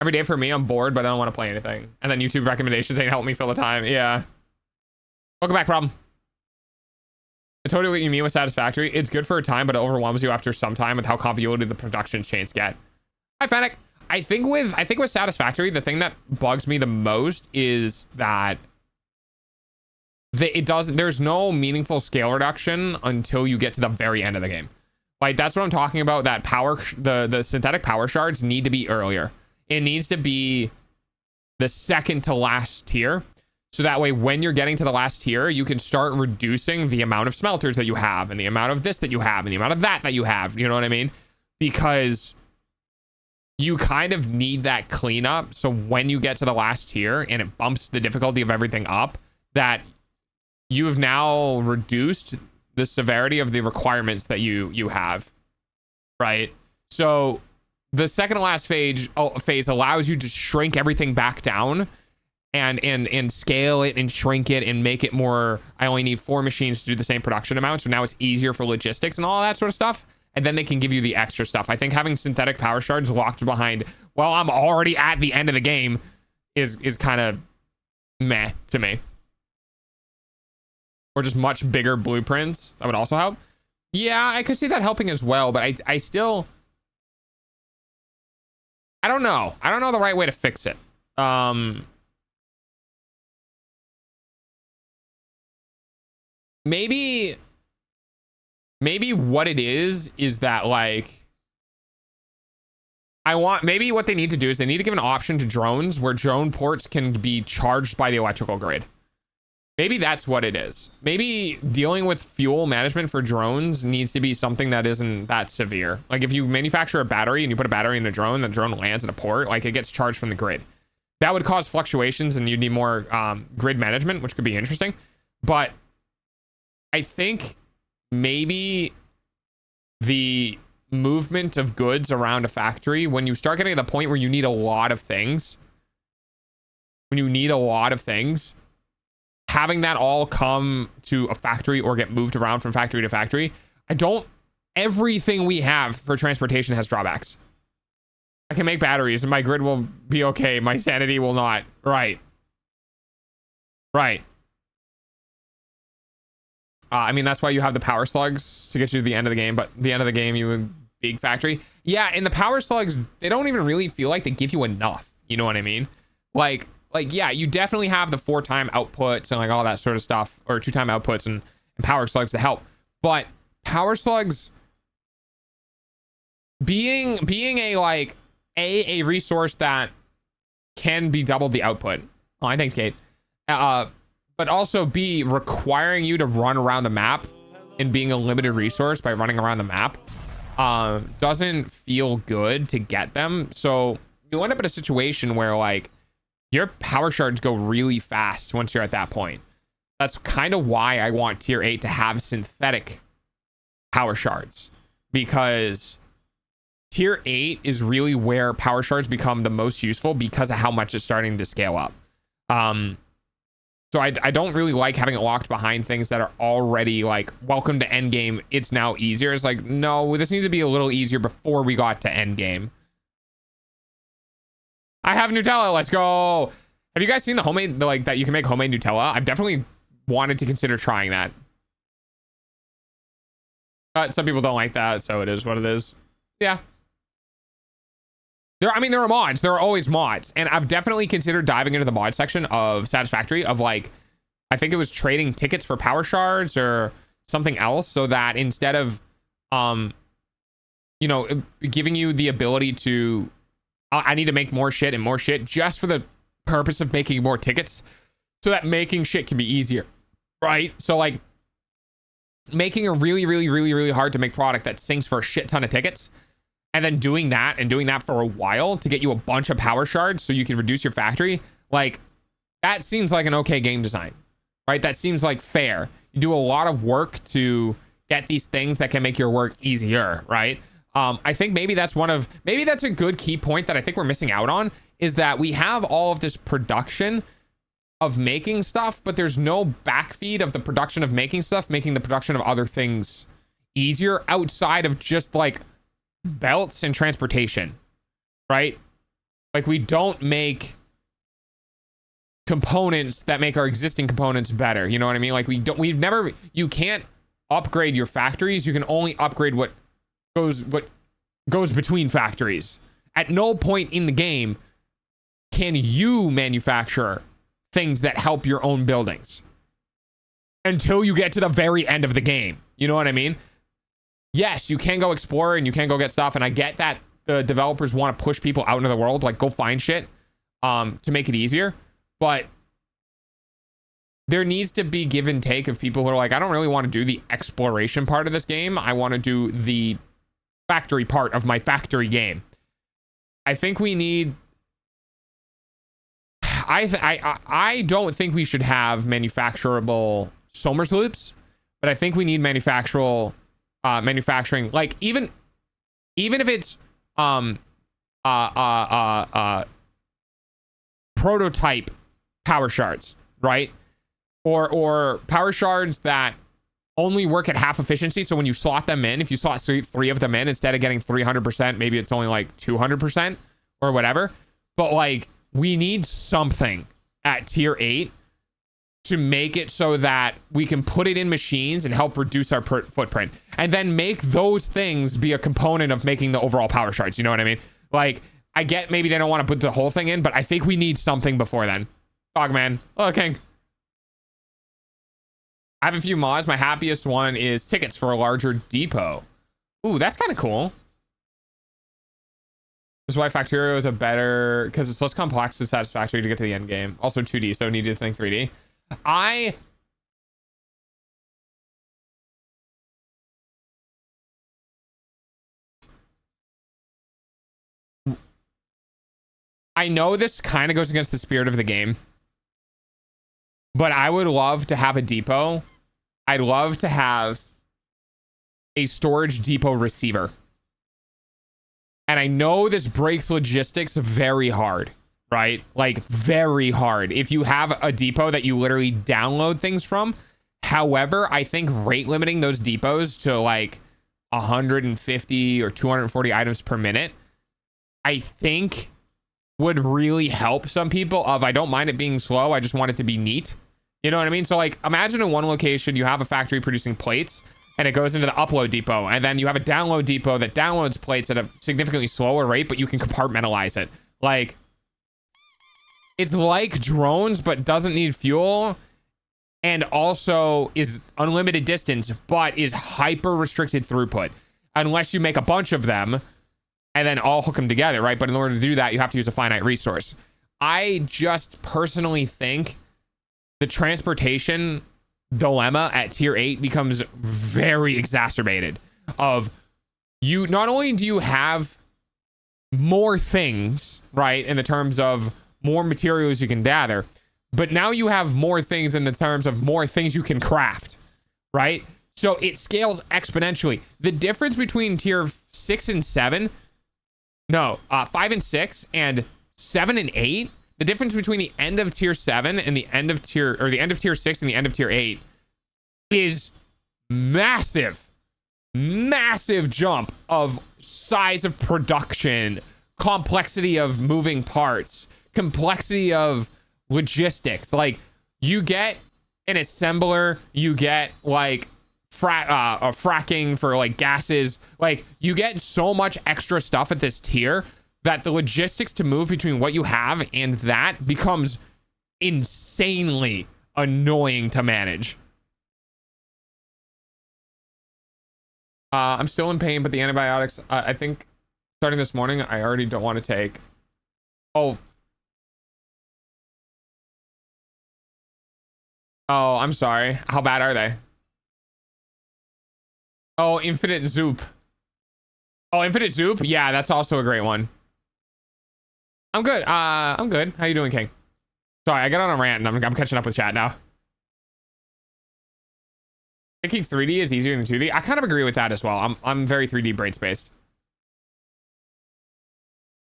[SPEAKER 1] Every day for me, I'm bored, but I don't want to play anything. And then YouTube recommendations ain't help me fill the time. Yeah. Welcome back, problem. I totally what you mean with Satisfactory. It's good for a time, but it overwhelms you after some time with how convoluted the production chains get. Hi, Fennec. I think with Satisfactory, the thing that bugs me the most is that there's no meaningful scale reduction until you get to the very end of the game. Like that's what I'm talking about. That the synthetic power shards need to be earlier. It needs to be the second to last tier. So that way, when you're getting to the last tier, you can start reducing the amount of smelters that you have and the amount of this that you have and the amount of that you have. You know what I mean? Because you kind of need that cleanup. So when you get to the last tier and it bumps the difficulty of everything up, that you have now reduced the severity of the requirements that you have, right? So the second to last phase allows you to shrink everything back down and scale it and shrink it and make it more. I only need 4 machines to do the same production amount, so now it's easier for logistics and all that sort of stuff. And then they can give you the extra stuff. I think having synthetic power shards locked behind, well, I'm already at the end of the game, is kind of meh to me. Or just much bigger blueprints, that would also help. Yeah, I could see that helping as well, but I still, I don't know the right way to fix it. Maybe what it is that, like, maybe what they need to do is they need to give an option to drones where drone ports can be charged by the electrical grid. Maybe that's what it is. Maybe dealing with fuel management for drones needs to be something that isn't that severe. Like, if you manufacture a battery and you put a battery in a drone, the drone lands in a port, like, it gets charged from the grid. That would cause fluctuations and you'd need more grid management, which could be interesting. But I think maybe the movement of goods around a factory, when you start getting to the point where you need a lot of things, having that all come to a factory or get moved around from factory to factory, everything we have for transportation has drawbacks. I can make batteries and my grid will be okay. My sanity will not. Right. I mean, that's why you have the power slugs to get you to the end of the game, but the end of the game, you have big factory. Yeah, and the power slugs, they don't even really feel like they give you enough. You know what I mean? Like, yeah, you definitely have the 4-time outputs and like all that sort of stuff, or 2-time outputs and power slugs to help. But power slugs being a, like, a resource that can be doubled the output. Oh, I think Kate. But also B, requiring you to run around the map and being a limited resource by running around the map doesn't feel good to get them. So you end up in a situation where, like, your power shards go really fast once you're at that point. That's kind of why I want tier 8 to have synthetic power shards, because tier 8 is really where power shards become the most useful because of how much it's starting to scale up. So I don't really like having it locked behind things that are already like, welcome to endgame, it's now easier. It's like, no, this needs to be a little easier before we got to endgame. I have Nutella, let's go. Have you guys seen the homemade, like, that you can make homemade Nutella? I've definitely wanted to consider trying that. But some people don't like that, so it is what it is. Yeah. There are mods. There are always mods. And I've definitely considered diving into the mod section of Satisfactory of, like, I think it was trading tickets for power shards or something else, so that instead of, you know, giving you the ability to, I need to make more shit and more shit just for the purpose of making more tickets so that making shit can be easier, right? So, like, making a really hard to make product that sinks for a shit ton of tickets, and then doing that for a while to get you a bunch of power shards so you can reduce your factory, like, that seems like an okay game design, right? That seems like fair. You do a lot of work to get these things that can make your work easier, right? I think maybe that's a good key point that I think we're missing out on, is that we have all of this production of making stuff, but there's no backfeed of the production of making stuff, making the production of other things easier outside of just, like, belts and transportation, right? Like, we don't make components that make our existing components better. You know what I mean? Like, you can't upgrade your factories. You can only upgrade what goes between factories. At no point in the game can you manufacture things that help your own buildings until you get to the very end of the game. You know what I mean? Yes, you can go explore and you can go get stuff, and I get that the developers want to push people out into the world, like, go find shit to make it easier, but there needs to be give and take of people who are like, I don't really want to do the exploration part of this game. I want to do the factory part of my factory game. I think we need, I don't think we should have manufacturable Somers loops, but I think we need manufacturing, like, even if it's prototype power shards, right? Or power shards that only work at half efficiency. So when you slot them in, if you slot three of them in, instead of getting 300%, maybe it's only like 200% or whatever. But like, we need something at tier 8 to make it so that we can put it in machines and help reduce our footprint, and then make those things be a component of making the overall power shards. You know what I mean? Like, I get maybe they don't want to put the whole thing in, but I think we need something before then. Dogman. Oh, King. I have a few mods. My happiest one is tickets for a larger depot. Ooh, that's kind of cool. This is why Factorio is a better, because it's less complex and satisfactory to get to the end game. Also 2D, so need to think 3D. I know this kind of goes against the spirit of the game, but I would love to have a depot. I'd love to have a storage depot receiver. And I know this breaks logistics very hard, right? Like very hard. If you have a depot that you literally download things from. However, I think rate limiting those depots to like 150 or 240 items per minute, I think would really help some people. I don't mind it being slow. I just want it to be neat. You know what I mean? So like, imagine in one location, you have a factory producing plates and it goes into the upload depot. And then you have a download depot that downloads plates at a significantly slower rate, but you can compartmentalize it. Like, it's like drones, but doesn't need fuel. And also is unlimited distance, but is hyper restricted throughput. Unless you make a bunch of them and then all hook them together, right? But in order to do that, you have to use a finite resource. I just personally think the transportation dilemma at tier 8 becomes very exacerbated. Of you, not only do you have more things, right, in the terms of more materials you can gather, but now you have more things in the terms of more things you can craft, right? So it scales exponentially. The difference between tier 6 and 7, 5 and 6 and 7 and 8, the difference between the end of tier 7 and the end of tier, or the end of tier 6 and the end of tier 8 is massive. Massive jump of size of production, complexity of moving parts, complexity of logistics. Like, you get an assembler, you get like fracking for like gases. Like, you get so much extra stuff at this tier that the logistics to move between what you have and that becomes insanely annoying to manage. I'm still in pain, but the antibiotics, I think starting this morning, I already don't want to take. Oh, I'm sorry. How bad are they? Oh, Infinite Zoop. Oh, Infinite Zoop? Yeah, that's also a great one. I'm good. I'm good. How you doing, King? Sorry, I got on a rant and I'm catching up with chat now. Thinking 3D is easier than 2D. I kind of agree with that as well. I'm very 3D brain spaced.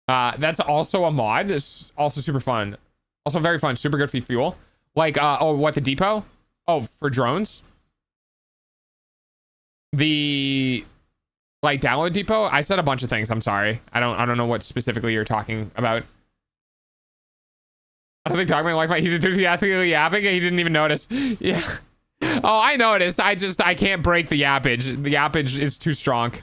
[SPEAKER 1] That's also a mod. It's also super fun. Also very fun. Super good for fuel. Like, what, the depot? Oh, for drones? The, like, download depot? I said a bunch of things. I'm sorry. I don't know what specifically you're talking about. I don't think Dogman liked he's enthusiastically yapping and he didn't even notice. Yeah. Oh, I noticed. I can't break the yappage. The yappage is too strong.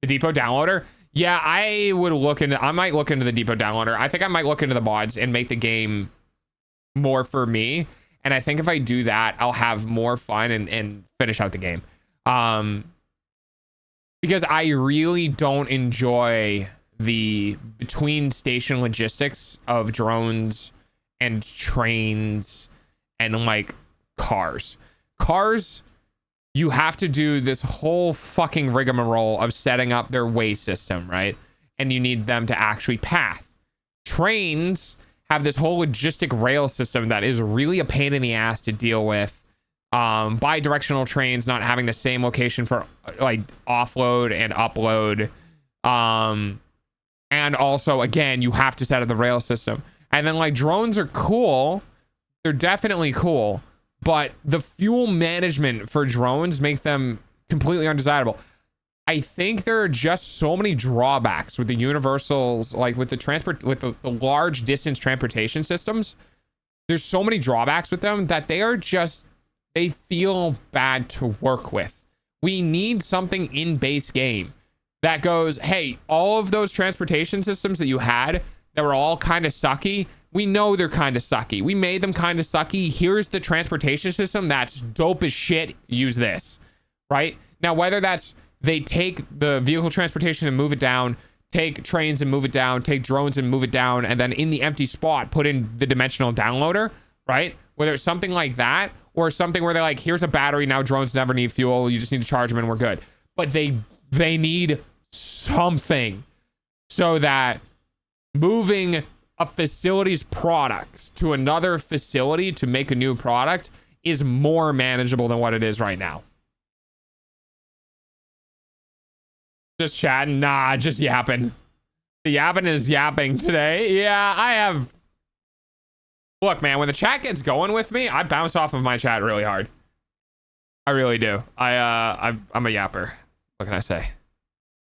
[SPEAKER 1] The depot downloader? Yeah, I might look into the depot downloader. I think I might look into the mods and make the game more for me. And I think if I do that, I'll have more fun and finish out the game. Because I really don't enjoy the between station logistics of drones and trains and like cars. Cars, you have to do this whole fucking rigmarole of setting up their way system, right? And you need them to actually path. Trains have this whole logistic rail system that is really a pain in the ass to deal with. Bi-directional trains not having the same location for like offload and upload. And also, again, you have to set up the rail system. And then like drones are cool, They're definitely cool, but the fuel management for drones make them completely undesirable. I think there are just so many drawbacks with the universals, like with the large distance transportation systems. There's so many drawbacks with them that they feel bad to work with. We need something in base game that goes, hey, all of those transportation systems that you had that were all kind of sucky, we know they're kind of sucky. We made them kind of sucky. Here's the transportation system that's dope as shit. Use this, right? Now, whether that's they take the vehicle transportation and move it down, take trains and move it down, take drones and move it down, and then in the empty spot, put in the dimensional downloader, right? Whether it's something like that or something where they're like, here's a battery, now drones never need fuel, you just need to charge them and we're good. But they need something so that moving a facility's products to another facility to make a new product is more manageable than what it is right now. Just chatting? Nah, just yapping. The yapping is yapping today. Yeah, I have... Look, man, when the chat gets going with me, I bounce off of my chat really hard. I really do. I'm a yapper. What can I say?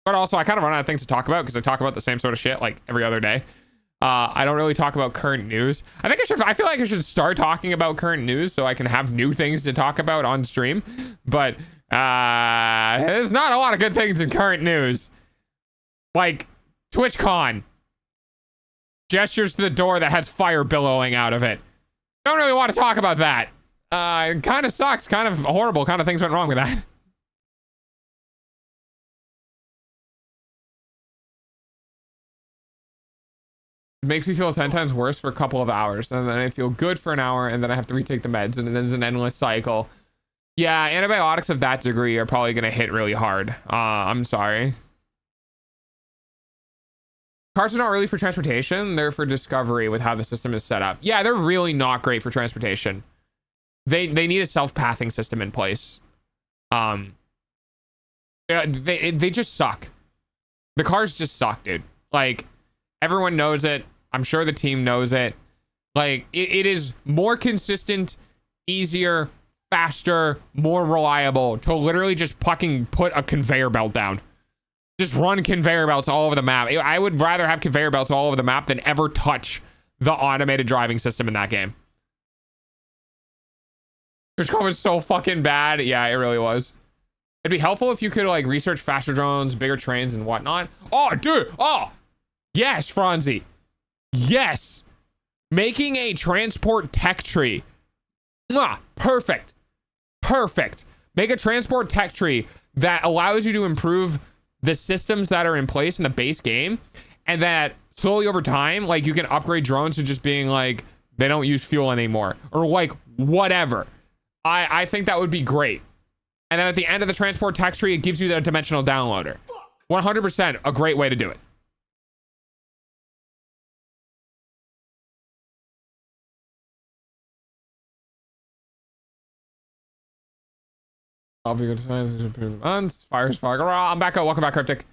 [SPEAKER 1] But also, I kind of run out of things to talk about because I talk about the same sort of shit like every other day. I don't really talk about current news. I feel like I should start talking about current news so I can have new things to talk about on stream. But there's not a lot of good things in current news. Like TwitchCon. Gestures to the door that has fire billowing out of it. Don't really want to talk about that. It kind of sucks. Kind of horrible. Kind of things went wrong with that. It makes me feel 10 times worse for a couple of hours, and then I feel good for an hour, and then I have to retake the meds, and then there's an endless cycle. Yeah, antibiotics of that degree are probably going to hit really hard. I'm sorry. Cars are not really for transportation. They're for discovery with how the system is set up. Yeah, they're really not great for transportation. They need a self-pathing system in place. They just suck. The cars just suck, dude. Like, everyone knows it. I'm sure the team knows it. Like, it is more consistent, easier, faster, more reliable to literally just fucking put a conveyor belt down. Just run conveyor belts all over the map. I would rather have conveyor belts all over the map than ever touch the automated driving system in that game. TwitchCon was so fucking bad. Yeah, it really was. It'd be helpful if you could like research faster drones, bigger trains and whatnot. Oh, dude. Oh, yes, Franzi. Yes. Making a transport tech tree. Mwah, perfect. Perfect. Make a transport tech tree that allows you to improve the systems that are in place in the base game, and that slowly over time, like you can upgrade drones to just being like, they don't use fuel anymore, or like whatever. I think that would be great. And then at the end of the transport tech tree, it gives you the dimensional downloader. 100% a great way to do it. I'll be good. Fires fog. I'm back up. Welcome back, Cryptic.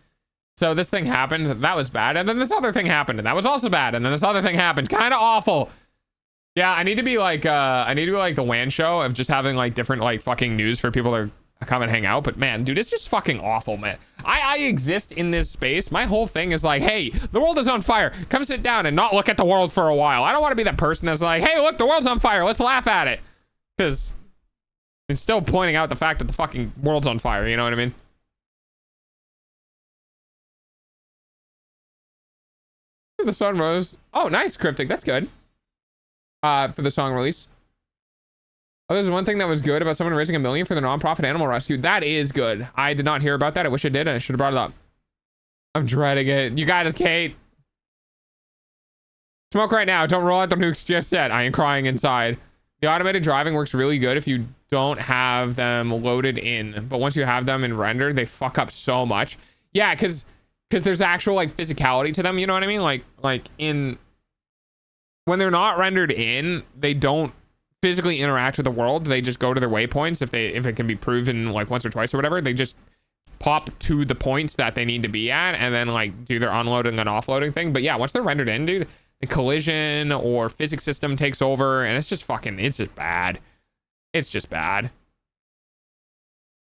[SPEAKER 1] So this thing happened. That was bad. And then this other thing happened. And that was also bad. And then this other thing happened. Kind of awful. Yeah, I need to be like the WAN show of just having like different like fucking news for people to come and hang out. But man, dude, it's just fucking awful, man. I exist in this space. My whole thing is like, hey, the world is on fire. Come sit down and not look at the world for a while. I don't want to be that person that's like, hey, look, the world's on fire. Let's laugh at it. Because it's still pointing out the fact that the fucking world's on fire. You know what I mean? The sun rose. Oh, nice, Cryptic. That's good. For the song release. Oh, there's one thing that was good about someone raising $1 million for the nonprofit animal rescue. That is good. I did not hear about that. I wish I did, and I should have brought it up. I'm dreading it. You got us, Kate. Smoke right now. Don't roll out the nukes just yet. I am crying inside. The automated driving works really good if you don't have them loaded in, but once you have them in rendered, they fuck up so much. Yeah, because there's actual like physicality to them. You know what I mean? Like in when they're not rendered in, they don't physically interact with the world. They just go to their waypoints if it can be proven like once or twice or whatever. They just pop to the points that they need to be at and then like do their unloading and offloading thing. But yeah, once they're rendered in, dude, a collision or physics system takes over, and it's just bad. It's just bad.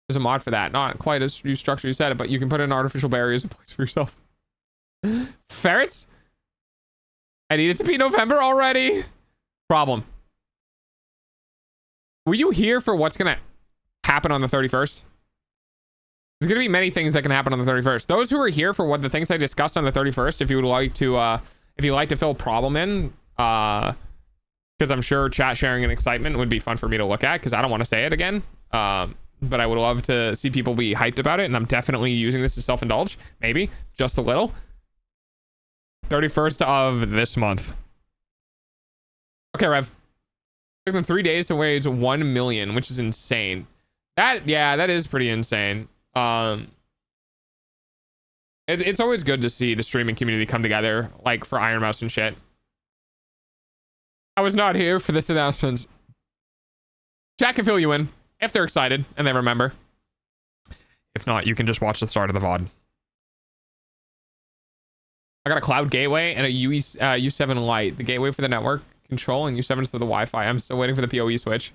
[SPEAKER 1] There's a mod for that. Not quite as you structure you said it, but you can put in artificial barriers in place for yourself. Ferrets? I need it to be November already. Problem. Were you here for what's gonna happen on the 31st? There's gonna be many things that can happen on the 31st. Those who are here for what the things I discussed on the 31st, if you would like to fill problem in, because I'm sure chat sharing and excitement would be fun for me to look at, because I don't want to say it again. But I would love to see people be hyped about it, and I'm definitely using this to self-indulge, maybe just a little. 31st of this month. Okay, Rev. Took them 3 days to raise 1 million, which is insane. That is pretty insane. It's always good to see the streaming community come together, like for Iron Mouse and shit. I was not here for this announcement. Chat can fill you in if they're excited and they remember. If not, you can just watch the start of the VOD. I got a cloud gateway and a U7 Lite. The gateway for the network control and U7 is for the Wi-Fi. I'm still waiting for the PoE switch.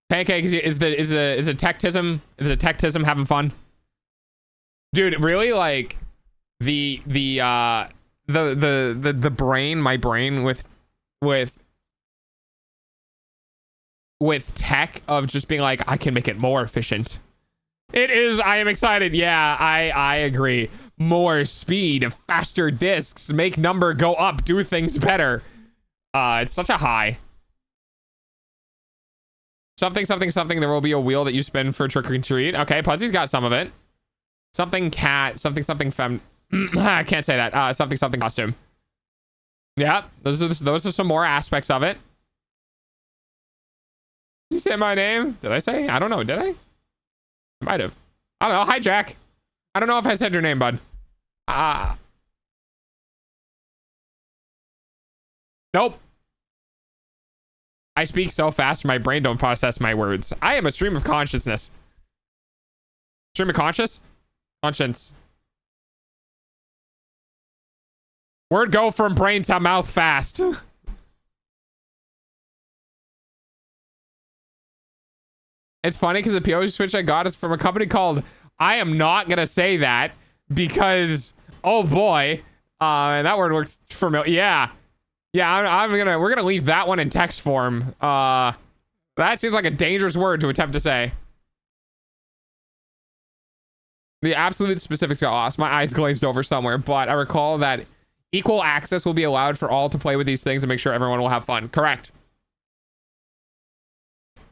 [SPEAKER 1] Pancake, is the techtism having fun? Dude, really, like the brain, my brain with tech of just being like, I can make it more efficient. It is. I am excited. Yeah, I agree. More speed, faster discs, make number go up, do things better. It's such a high. Something. There will be a wheel that you spin for trick or treat. Okay, Puzzy's got some of it. Something cat. Something fem. I can't say that. Something costume. Yeah, those are some more aspects of it. Did you say my name? Did I say? I don't know. Did I? I might have. I don't know. Hi, Jack. I don't know if I said your name, bud. Nope. I speak so fast my brain don't process my words. I am a stream of consciousness. Stream of conscious? Conscience. Word go from brain to mouth fast. It's funny because the PoE switch I got is from a company called, I am not gonna say that because, oh boy, and that word works familiar. Yeah, we're gonna leave that one in text form. That seems like a dangerous word to attempt to say. The absolute specifics got lost. My eyes glazed over somewhere, but I recall that equal access will be allowed for all to play with these things and make sure everyone will have fun. Correct.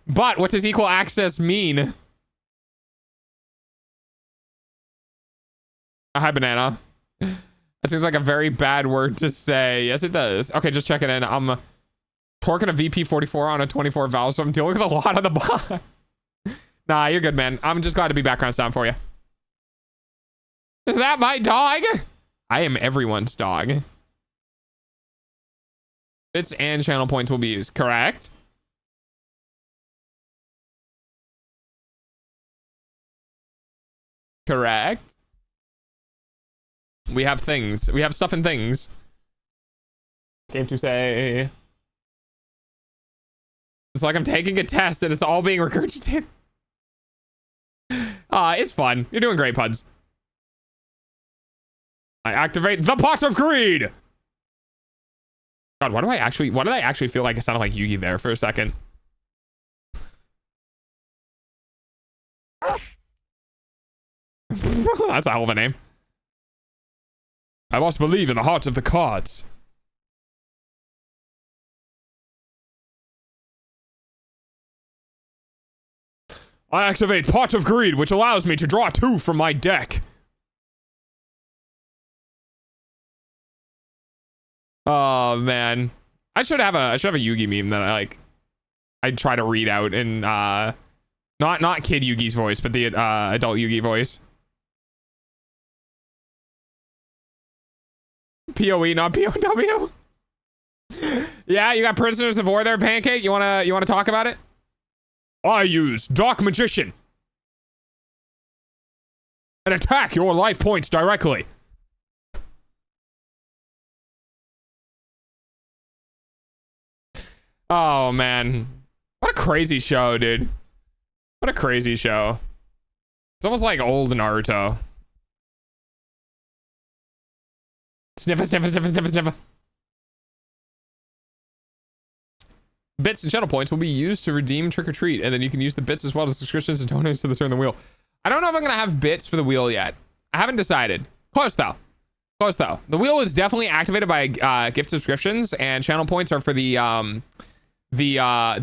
[SPEAKER 1] But what does equal access mean? Hi, banana. That seems like a very bad word to say. Yes, it does. Okay, just checking in. I'm torquing a VP44 on a 24 valve, so I'm dealing with a lot on the bot. Nah, you're good, man. I'm just glad to be background sound for you. Is that my dog? I am everyone's dog. Bits and channel points will be used. Correct. Correct. We have things. We have stuff and things. Game to say. It's like I'm taking a test and it's all being regurgitated. It's fun. You're doing great, Puds. I activate the pot of greed. God, why did I actually feel like it sounded like Yugi there for a second? That's a hell of a name. I must believe in the heart of the cards. I activate Pot of Greed, which allows me to draw 2 from my deck. Oh man, I should have a Yugi meme that I try to read out in not Kid Yugi's voice, but the adult Yugi voice. PoE, not POW. Yeah, you got Prisoners of War there, Pancake. You wanna talk about it? I use Dark Magician and attack your life points directly. Oh man, what a crazy show, dude. What a crazy show. It's almost like old Naruto. Sniffer, sniffer, sniffer, sniffer, sniffer. Bits and channel points will be used to redeem Trick or Treat, and then you can use the bits as well as subscriptions and donations to the turn the wheel. I don't know if I'm gonna have bits for the wheel yet. I haven't decided. Close though. Close though. The wheel is definitely activated by gift subscriptions, and channel points are for the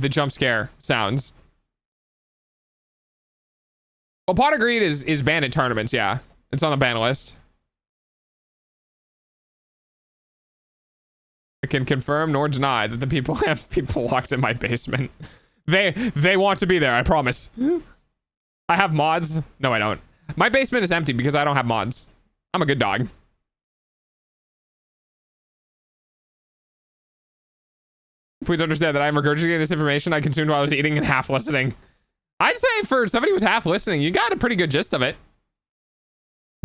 [SPEAKER 1] jump scare sounds. Well, Pot of Greed is banned in tournaments. Yeah, it's on the ban list. I can confirm nor deny that the people have people locked in my basement. They want to be there, I promise. I have mods. No, I don't. My basement is empty because I don't have mods. I'm a good dog. Please understand that I'm regurgitating this information I consumed while I was eating and half listening. I'd say for somebody who's half listening, you got a pretty good gist of it.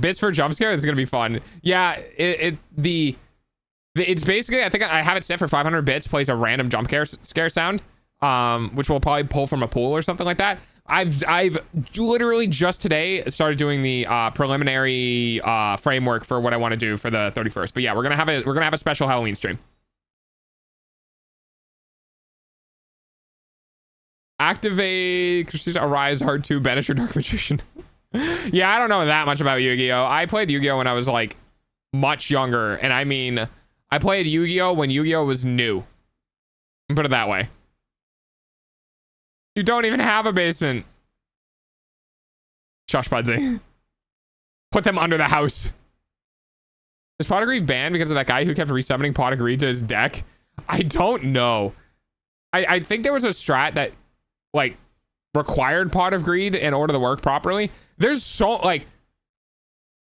[SPEAKER 1] Bits for jump scare is gonna be fun. Yeah, it's basically, I think I have it set for 500 bits, plays a random jump scare sound, which will probably pull from a pool or something like that. I've literally just today started doing the preliminary framework for what I want to do for the 31st. But yeah, we're gonna have a special Halloween stream. Activate Arise Hard 2 Banish your Dark Magician. Yeah, I don't know that much about Yu-Gi-Oh! I played Yu-Gi-Oh! When I was like much younger, and I mean, I played Yu-Gi-Oh! When Yu-Gi-Oh! Was new. Put it that way. You don't even have a basement. Shush, Budsy. Put them under the house. Is Pot of Greed banned because of that guy who kept resummoning Pot of Greed to his deck? I don't know. I think there was a strat that like required Pot of Greed in order to work properly. There's so like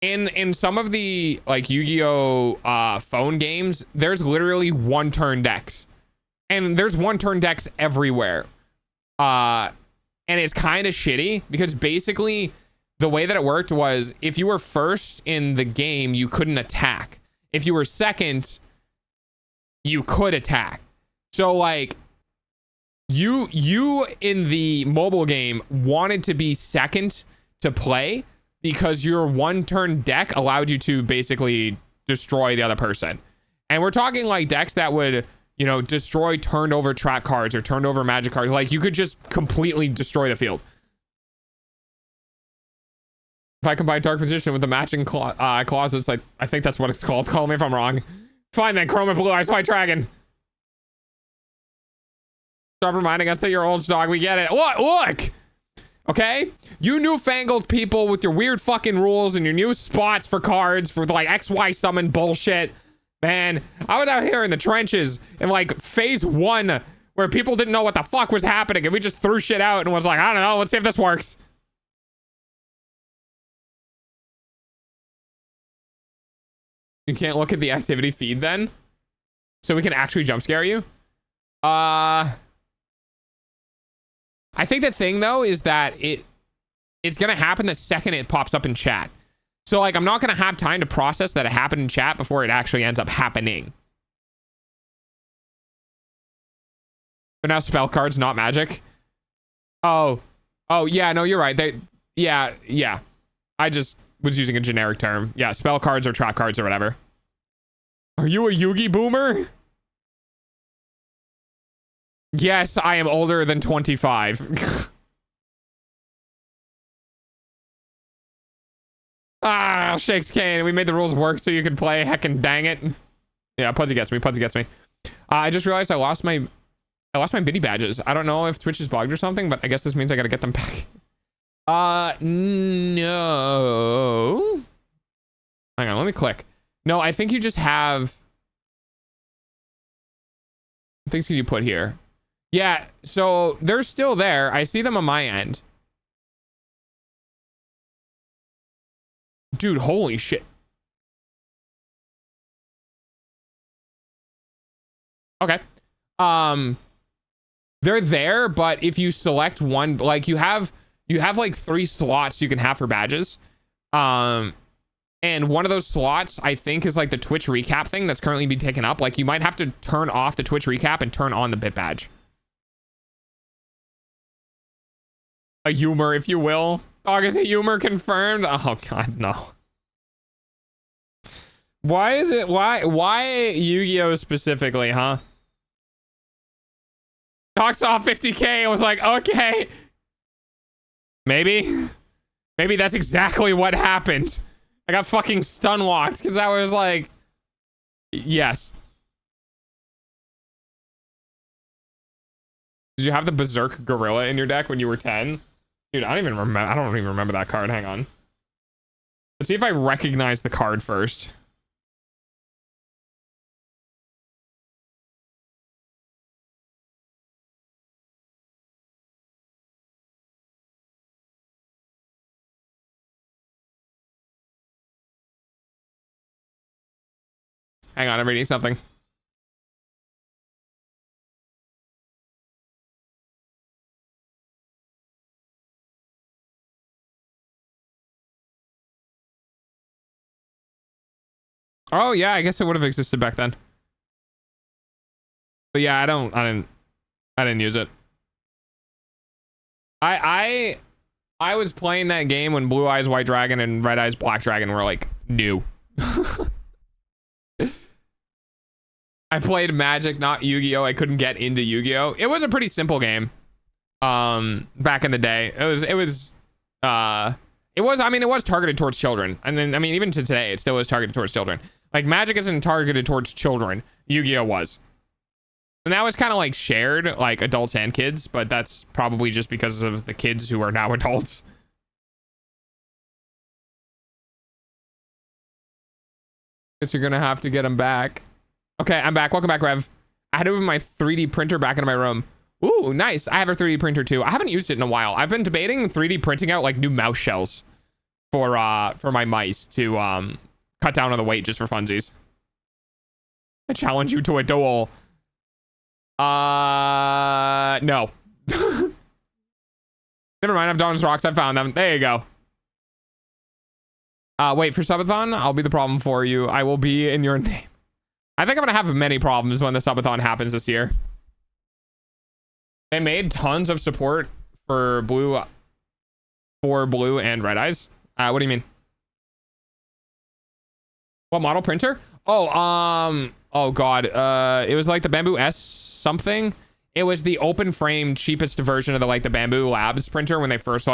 [SPEAKER 1] in some of the like Yu-Gi-Oh phone games, there's literally one turn decks, and there's one turn decks everywhere, and it's kind of shitty because basically the way that it worked was if you were first in the game, you couldn't attack. If you were second, you could attack. So like you in the mobile game wanted to be second to play because your one turn deck allowed you to basically destroy the other person. And we're talking like decks that would, you know, destroy turned over trap cards or turned over magic cards. Like you could just completely destroy the field. If I combine Dark Magician with the matching closets, like I think that's what it's called. Call me if I'm wrong. Fine then, Chroma Blue Eyes White Dragon. Stop reminding us that you're old, dog. We get it. What? Look. Okay? You newfangled people with your weird fucking rules and your new spots for cards for like XY summon bullshit. Man, I was out here in the trenches in like phase 1 where people didn't know what the fuck was happening and we just threw shit out and was like, I don't know, let's see if this works. You can't look at the activity feed then? So we can actually jump scare you? I think the thing though is that it's gonna happen the second it pops up in chat. So like I'm not gonna have time to process that it happened in chat before it actually ends up happening. But now spell cards, not magic. Oh yeah, no, you're right. Yeah. I just was using a generic term. Yeah, spell cards or trap cards or whatever. Are you a Yugi boomer? Yes, I am older than 25. Ah, Shakes Kane. We made the rules work so you could play. Heckin' dang it. Yeah, Pudzy gets me. Pudzy gets me. I just realized I lost my biddy badges. I don't know if Twitch is bugged or something, but I guess this means I gotta get them back. No. Hang on, let me click. No, I think you just have... What things can you put here? Yeah, so they're still there. I see them on my end. Dude, holy shit. Okay. They're there, but if you select one, like you have like 3 slots you can have for badges. And one of those slots, I think, is like the Twitch recap thing that's currently being taken up. Like, you might have to turn off the Twitch recap and turn on the bit badge. A humor, if you will. Dog, is a humor confirmed? Oh, God, no. Why is it? Why Yu-Gi-Oh specifically, huh? Dog saw 50K and was like, okay. Maybe that's exactly what happened. I got fucking stun locked because I was like, yes. Did you have the Berserk Gorilla in your deck when you were 10? Dude, I don't even remember that card. Hang on. Let's see if I recognize the card first. Hang on, I'm reading something. Oh yeah, I guess it would have existed back then. But yeah, I didn't use it. I was playing that game when Blue Eyes White Dragon and Red Eyes Black Dragon were like new. I played Magic, not Yu-Gi-Oh. I couldn't get into Yu-Gi-Oh. It was a pretty simple game. Back in the day. It was targeted towards children. And then, I mean, even to today, it still is targeted towards children. Like, Magic isn't targeted towards children. Yu-Gi-Oh was. And that was kind of like shared, like adults and kids, but that's probably just because of the kids who are now adults. Guess you're gonna have to get them back. Okay, I'm back. Welcome back, Rev. I had to move my 3D printer back into my room. Ooh, nice. I have a 3D printer too. I haven't used it in a while. I've been debating 3D printing out like new mouse shells for my mice to cut down on the weight just for funsies. I challenge you to a duel. No. Never mind. I've Dawn's Rocks. I found them. There you go. Wait for subathon. I'll be the problem for you. I will be in your name. I think I'm gonna have many problems when the subathon happens this year. They made tons of support for blue and Red Eyes. What do you mean? What model printer? Oh god. It was like the Bamboo S something. It was the open frame cheapest version of the Bamboo Labs printer when they first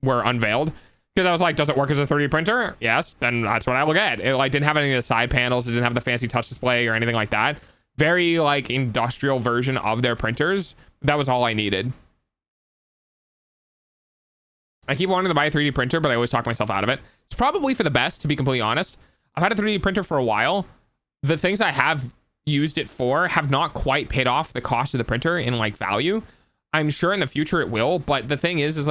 [SPEAKER 1] were unveiled. Because I was like, does it work as a 3D printer? Yes, then that's what I will get. It didn't have any of the side panels. It didn't have the fancy touch display or anything like that. Very industrial version of their printers. That was all I needed. I keep wanting to buy a 3D printer, but I always talk myself out of it. It's probably for the best, to be completely honest. I've had a 3D printer for a while. The things I have used it for have not quite paid off the cost of the printer in value. I'm sure in the future it will, but the thing is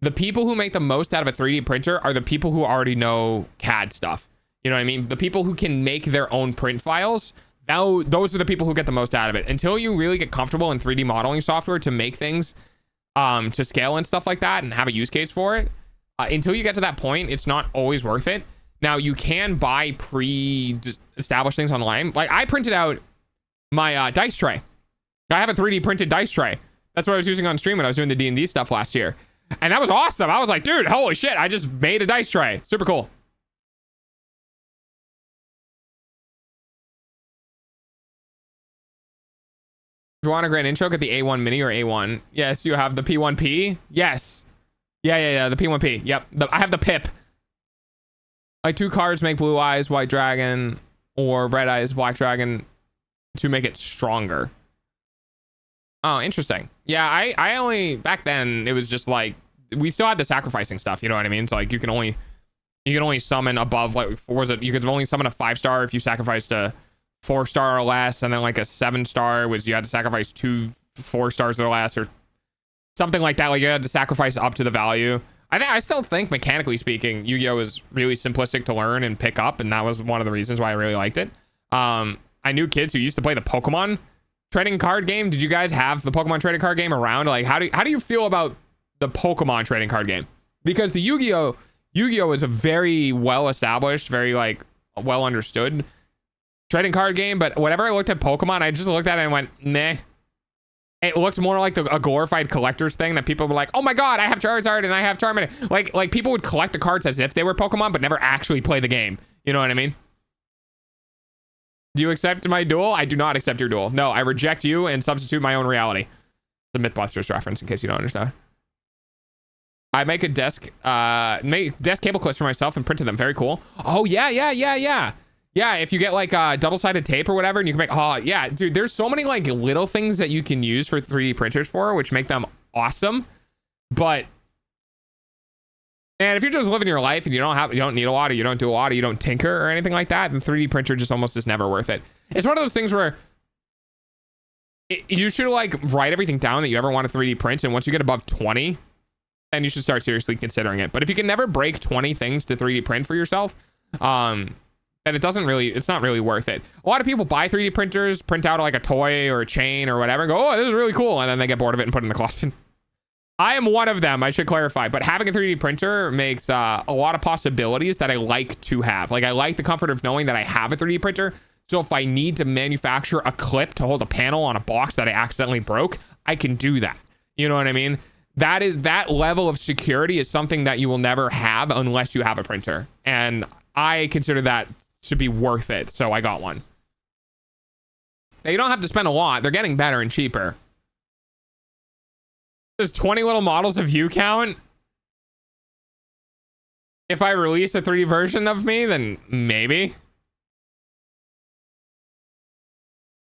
[SPEAKER 1] the people who make the most out of a 3D printer are the people who already know CAD stuff. You know what I mean? The people who can make their own print files, now those are the people who get the most out of it. Until you really get comfortable in 3D modeling software to make things to scale and stuff like that and have a use case for it, until you get to that point, it's not always worth it. Now, you can buy pre-established things online. I printed out my dice tray. I have a 3D printed dice tray. That's what I was using on stream when I was doing the D&D stuff last year. And that was awesome. I was like, dude, holy shit, I just made a dice tray. Super cool. If you want a grand intro, get the A1 Mini or A1. Yes, you have the P1P. Yes. Yeah, the P1P. Yep. I have the Pip. 2 cards make Blue Eyes White Dragon or Red Eyes Black Dragon to make it stronger. Oh, interesting. Yeah, I only back then it was just we still had the sacrificing stuff, you know what I mean? So you can only summon above you could only summon a 5-star if you sacrificed a 4-star or less, and then a 7-star was you had to sacrifice 2 4-stars or less or something like that. You had to sacrifice up to the value. I still think mechanically speaking, Yu-Gi-Oh is really simplistic to learn and pick up, and that was one of the reasons why I really liked it. I knew kids who used to play the Pokemon trading card game. Did you guys have the Pokemon trading card game around? How do you feel about the Pokemon trading card game? Because the Yu-Gi-Oh Yu-Gi-Oh is a very well established, very like well understood trading card game, but whenever I looked at Pokemon, I just looked at it and went, meh. It looked more like a glorified collector's thing that people were like, oh my god, I have Charizard and I have Charmander. Like people would collect the cards as if they were Pokemon, but never actually play the game. You know what I mean? Do you accept my duel? I do not accept your duel. No, I reject you and substitute my own reality. It's a Mythbusters reference in case you don't understand. I make a desk cable clips for myself and printed them. Very cool. Oh yeah. Yeah, if you get like double-sided tape or whatever, and you can make, oh yeah, dude, there's so many like little things that you can use for 3D printers for, which make them awesome. But man, if you're just living your life and you don't need a lot, or you don't do a lot, or you don't tinker or anything like that, then 3D printer just almost is never worth it. It's one of those things where you should like write everything down that you ever want to 3D print, and once you get above 20, then you should start seriously considering it. But if you can never break 20 things to 3D print for yourself, and it's not really worth it. A lot of people buy 3D printers, print out like a toy or a chain or whatever, and go, oh, this is really cool, and then they get bored of it and put it in the closet. I am one of them, I should clarify, but having a 3D printer makes a lot of possibilities that I like to have. Like, I like the comfort of knowing that I have a 3D printer, so if I need to manufacture a clip to hold a panel on a box that I accidentally broke, I can do that. You know what I mean? That level of security is something that you will never have unless you have a printer, and I consider that to be worth it, so I got one. Now, you don't have to spend a lot. They're getting better and cheaper. Does 20 little models of you count? If I release a 3D version of me, then maybe.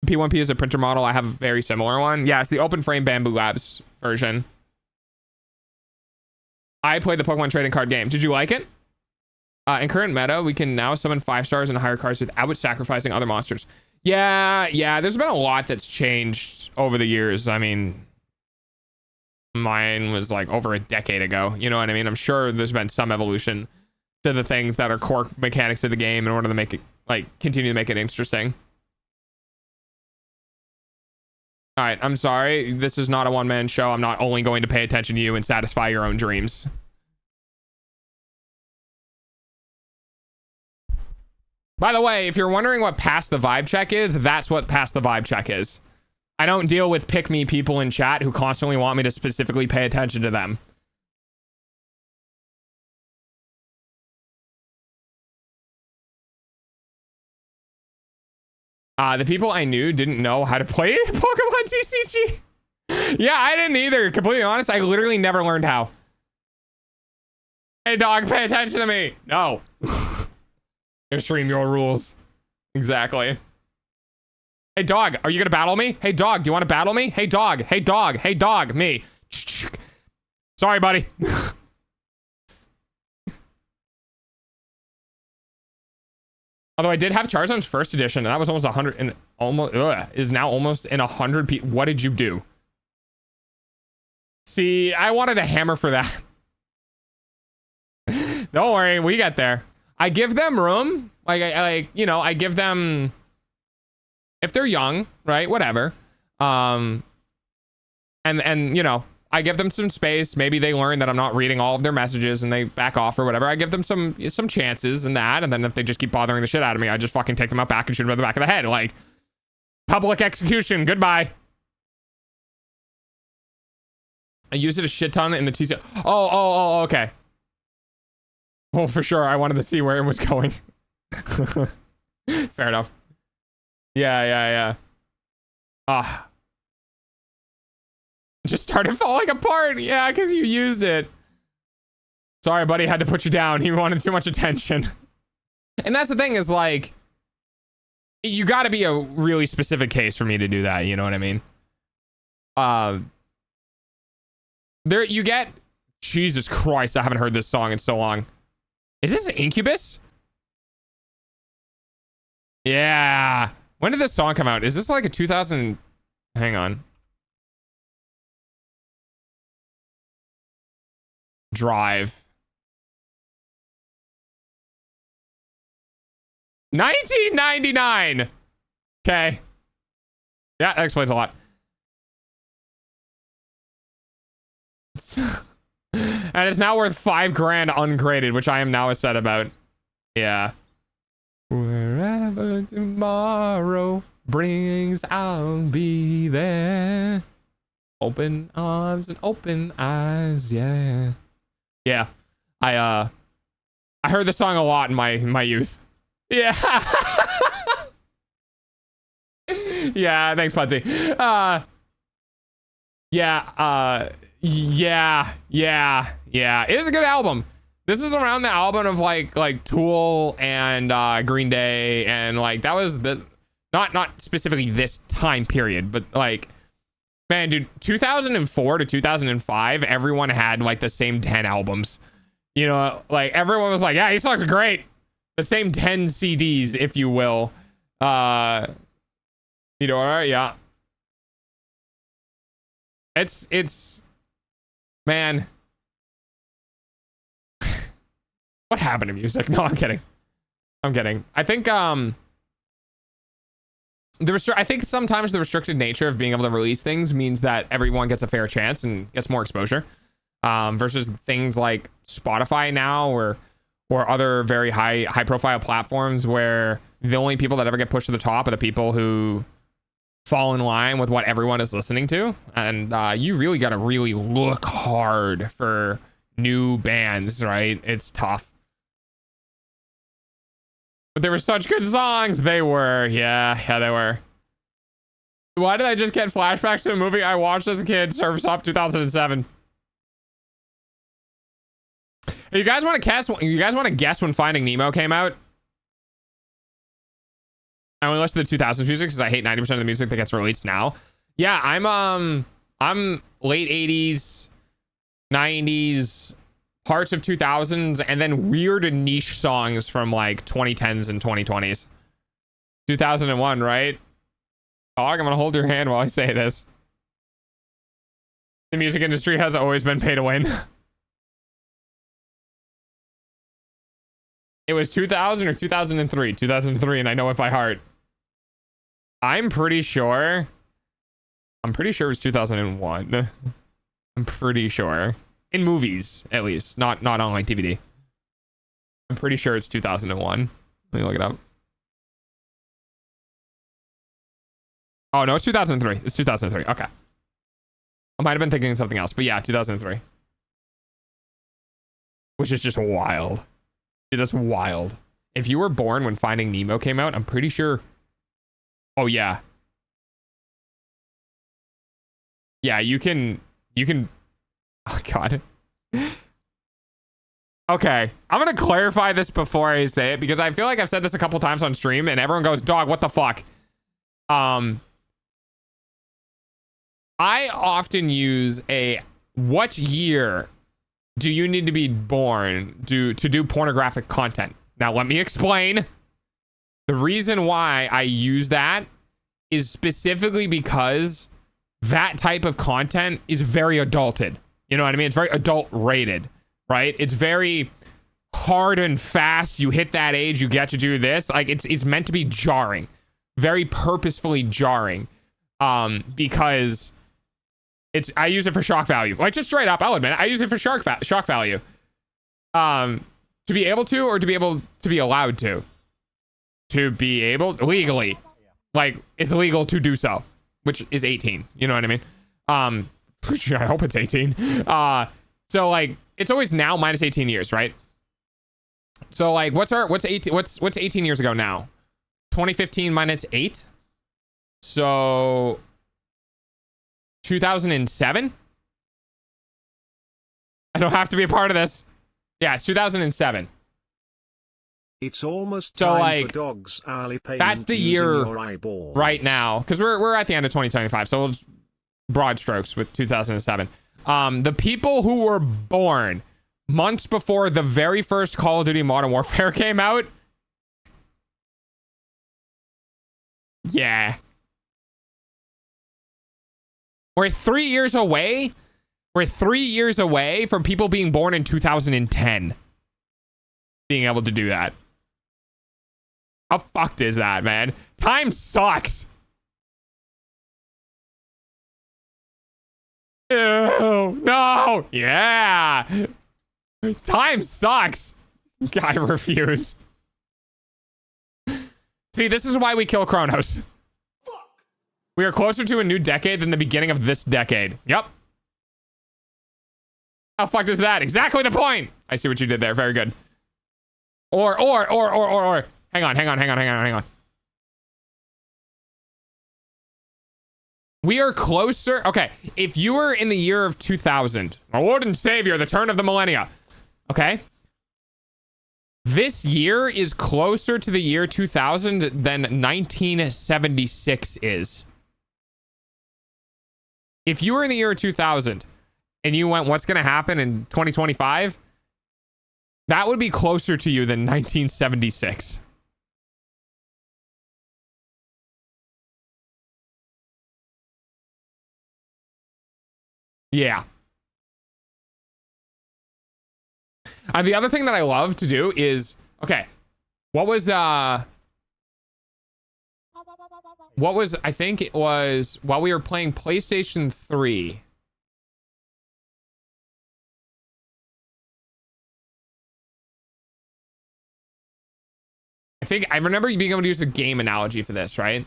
[SPEAKER 1] P1P is a printer model. I have a very similar one. Yeah, it's the Open Frame Bamboo Labs version. I played the Pokemon trading card game. Did you like it? In current meta, we can now summon 5 stars and higher cards without sacrificing other monsters. Yeah, there's been a lot that's changed over the years. I mean, mine was like over a decade ago. You know what I mean? I'm sure there's been some evolution to the things that are core mechanics of the game in order to make it, like, continue to make it interesting. All right, I'm sorry. This is not a one-man show. I'm not only going to pay attention to you and satisfy your own dreams. By the way, if you're wondering what Pass the Vibe Check is, that's what Pass the Vibe Check is. I don't deal with pick-me people in chat who constantly want me to specifically pay attention to them. The people I knew didn't know how to play Pokemon TCG. Yeah, I didn't either. Completely honest, I literally never learned how. Hey, dog, pay attention to me. No. Stream your rules. Exactly. Hey, dog, are you gonna battle me? Hey, dog, do you want to battle me? Hey, dog, hey, dog, hey, dog, me. Sorry, buddy. Although I did have Charizard's first edition, and that was almost 100 and almost is now almost in 100 p. What did you do? See, I wanted a hammer for that. Don't worry, we get there. I give them room, like you know, I give them, if they're young, right, whatever, and you know, I give them some space. Maybe they learn that I'm not reading all of their messages and they back off or whatever. I give them some chances in that, and then if they just keep bothering the shit out of me, I just fucking take them out back and shoot them in the back of the head. Like, public execution. Goodbye. I use it a shit ton in the TC. Oh, okay. Well, for sure. I wanted to see where it was going. Fair enough. Yeah. Just started falling apart. Yeah, because you used it. Sorry, buddy. Had to put you down. He wanted too much attention. And that's the thing is, like, you got to be a really specific case for me to do that. You know what I mean? There you get. Jesus Christ. I haven't heard this song in so long. Is this Incubus? Yeah. When did this song come out? Is this like a 2000? Hang on. Drive. 1999. Okay. Yeah, that explains a lot. And it's now worth $5,000 uncrated, which I am now upset about. Yeah. Wherever tomorrow brings, I'll be there. Open arms and open eyes, yeah. Yeah. I heard this song a lot in my youth. Yeah. Yeah, thanks, Pudsey. Yeah. It is a good album. This is around the album of like Tool and Green Day, and like that was the not specifically this time period, but like, man, dude, 2004 to 2005, everyone had like the same 10 albums. You know, like everyone was like, yeah, these songs are great. The same 10 CDs, if you will. You know, all right, yeah. It's man. What happened to music? No, I'm kidding. I think I think sometimes the restricted nature of being able to release things means that everyone gets a fair chance and gets more exposure. Versus things like Spotify now or other very high profile platforms where the only people that ever get pushed to the top are the people who fall in line with what everyone is listening to. And you really got to really look hard for new bands, right? It's tough. But they were such good songs. They were. Yeah, they were. Why did I just get flashbacks to a movie I watched as a kid? Surf's Up 2007. You guys want to guess? You guys want to guess when Finding Nemo came out? I only listen to the 2000s music because I hate 90% of the music that gets released now. Yeah, I'm late 80s, 90s, parts of 2000s, and then weird and niche songs from like 2010s and 2020s. 2001, right? Dog, I'm gonna hold your hand while I say this. The music industry has always been pay to win. It was 2000 or 2003. 2003, and I know it by heart. I'm pretty sure it was 2001. I'm pretty sure. In movies, at least. Not on like DVD. I'm pretty sure it's 2001. Let me look it up. Oh, no, it's 2003. It's 2003. Okay. I might have been thinking of something else, but yeah, 2003. Which is just wild. Dude, that's wild. If you were born when Finding Nemo came out, I'm pretty sure. Oh, yeah. Yeah, you can. Oh, God. Okay. I'm going to clarify this before I say it because I feel like I've said this a couple times on stream and everyone goes, dog, what the fuck? I often use what year do you need to be born to do pornographic content? Now, let me explain. The reason why I use that is specifically because that type of content is very adulted. You know what I mean? It's very adult rated, right? It's very hard and fast. You hit that age, you get to do this. Like it's meant to be jarring, very purposefully jarring, because I use it for shock value. Like just straight up, I'll admit it, I use it for shock value. To be able to, or to be able to be allowed to be able legally, like it's illegal to do so, which is 18. You know what I mean? I hope it's 18. So like it's always now minus 18 years, right? So like what's 18 years ago now? 2015 minus 8. So 2007. I don't have to be a part of this. Yeah, it's 2007.
[SPEAKER 4] It's almost
[SPEAKER 1] so
[SPEAKER 4] time
[SPEAKER 1] like
[SPEAKER 4] for Dog's hourly payment.
[SPEAKER 1] That's the year right now, because we're at the end of 2025. So we'll just broad strokes with 2007. The people who were born months before the very first Call of Duty Modern Warfare came out. Yeah. We're 3 years away. We're 3 years away from people being born in 2010 being able to do that. How fucked is that, man? Time sucks. Ew, no. Yeah. Time sucks. I refuse. See, this is why we kill Kronos. We are closer to a new decade than the beginning of this decade. Yep. How fucked is that? Exactly the point. I see what you did there. Very good. Or. Hang on. We are closer. Okay. If you were in the year of 2000, our Lord and Savior, the turn of the millennia. Okay. This year is closer to the year 2000 than 1976 is. If you were in the year 2000 and you went, what's going to happen in 2025? That would be closer to you than 1976. Yeah. The other thing that I love to do is, okay, I think it was while we were playing PlayStation 3. I remember being able to use a game analogy for this, right?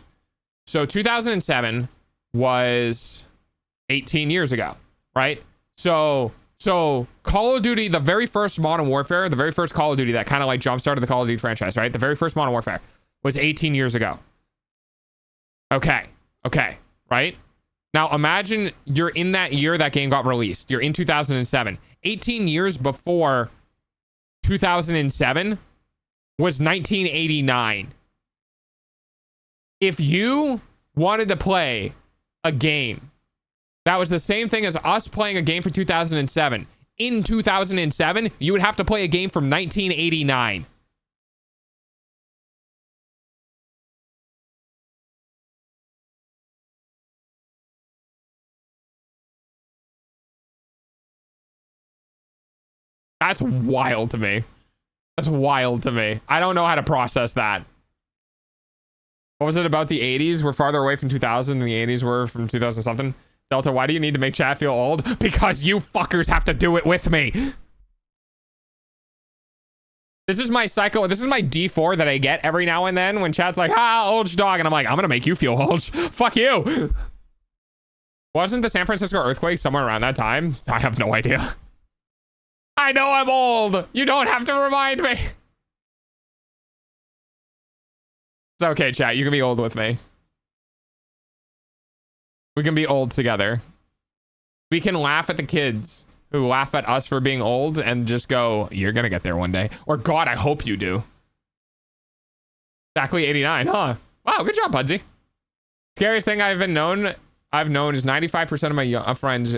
[SPEAKER 1] So 2007 was 18 years ago, right? So Call of Duty, the very first Modern Warfare, the very first Call of Duty that kind of like jump-started the Call of Duty franchise, right? The very first Modern Warfare was 18 years ago. Okay, right? Now imagine you're in that year that game got released. You're in 2007. 18 years before 2007 was 1989. If you wanted to play a game that was the same thing as us playing a game for 2007. In 2007, you would have to play a game from 1989. That's wild to me. That's wild to me. I don't know how to process that. What was it about the 80s? We're farther away from 2000 than the 80s were from 2000 something. Delta, why do you need to make chat feel old? Because you fuckers have to do it with me. This is my psycho. This is my D4 that I get every now and then when chat's like, old dog. And I'm like, I'm going to make you feel old. Fuck you. Wasn't the San Francisco earthquake somewhere around that time? I have no idea. I know I'm old. You don't have to remind me. It's okay, chat. You can be old with me. We can be old together. We can laugh at the kids who laugh at us for being old and just go, you're going to get there one day. Or God, I hope you do. Exactly 89, huh? Wow, good job, Pudsey. Scariest thing I've known is 95% of my friends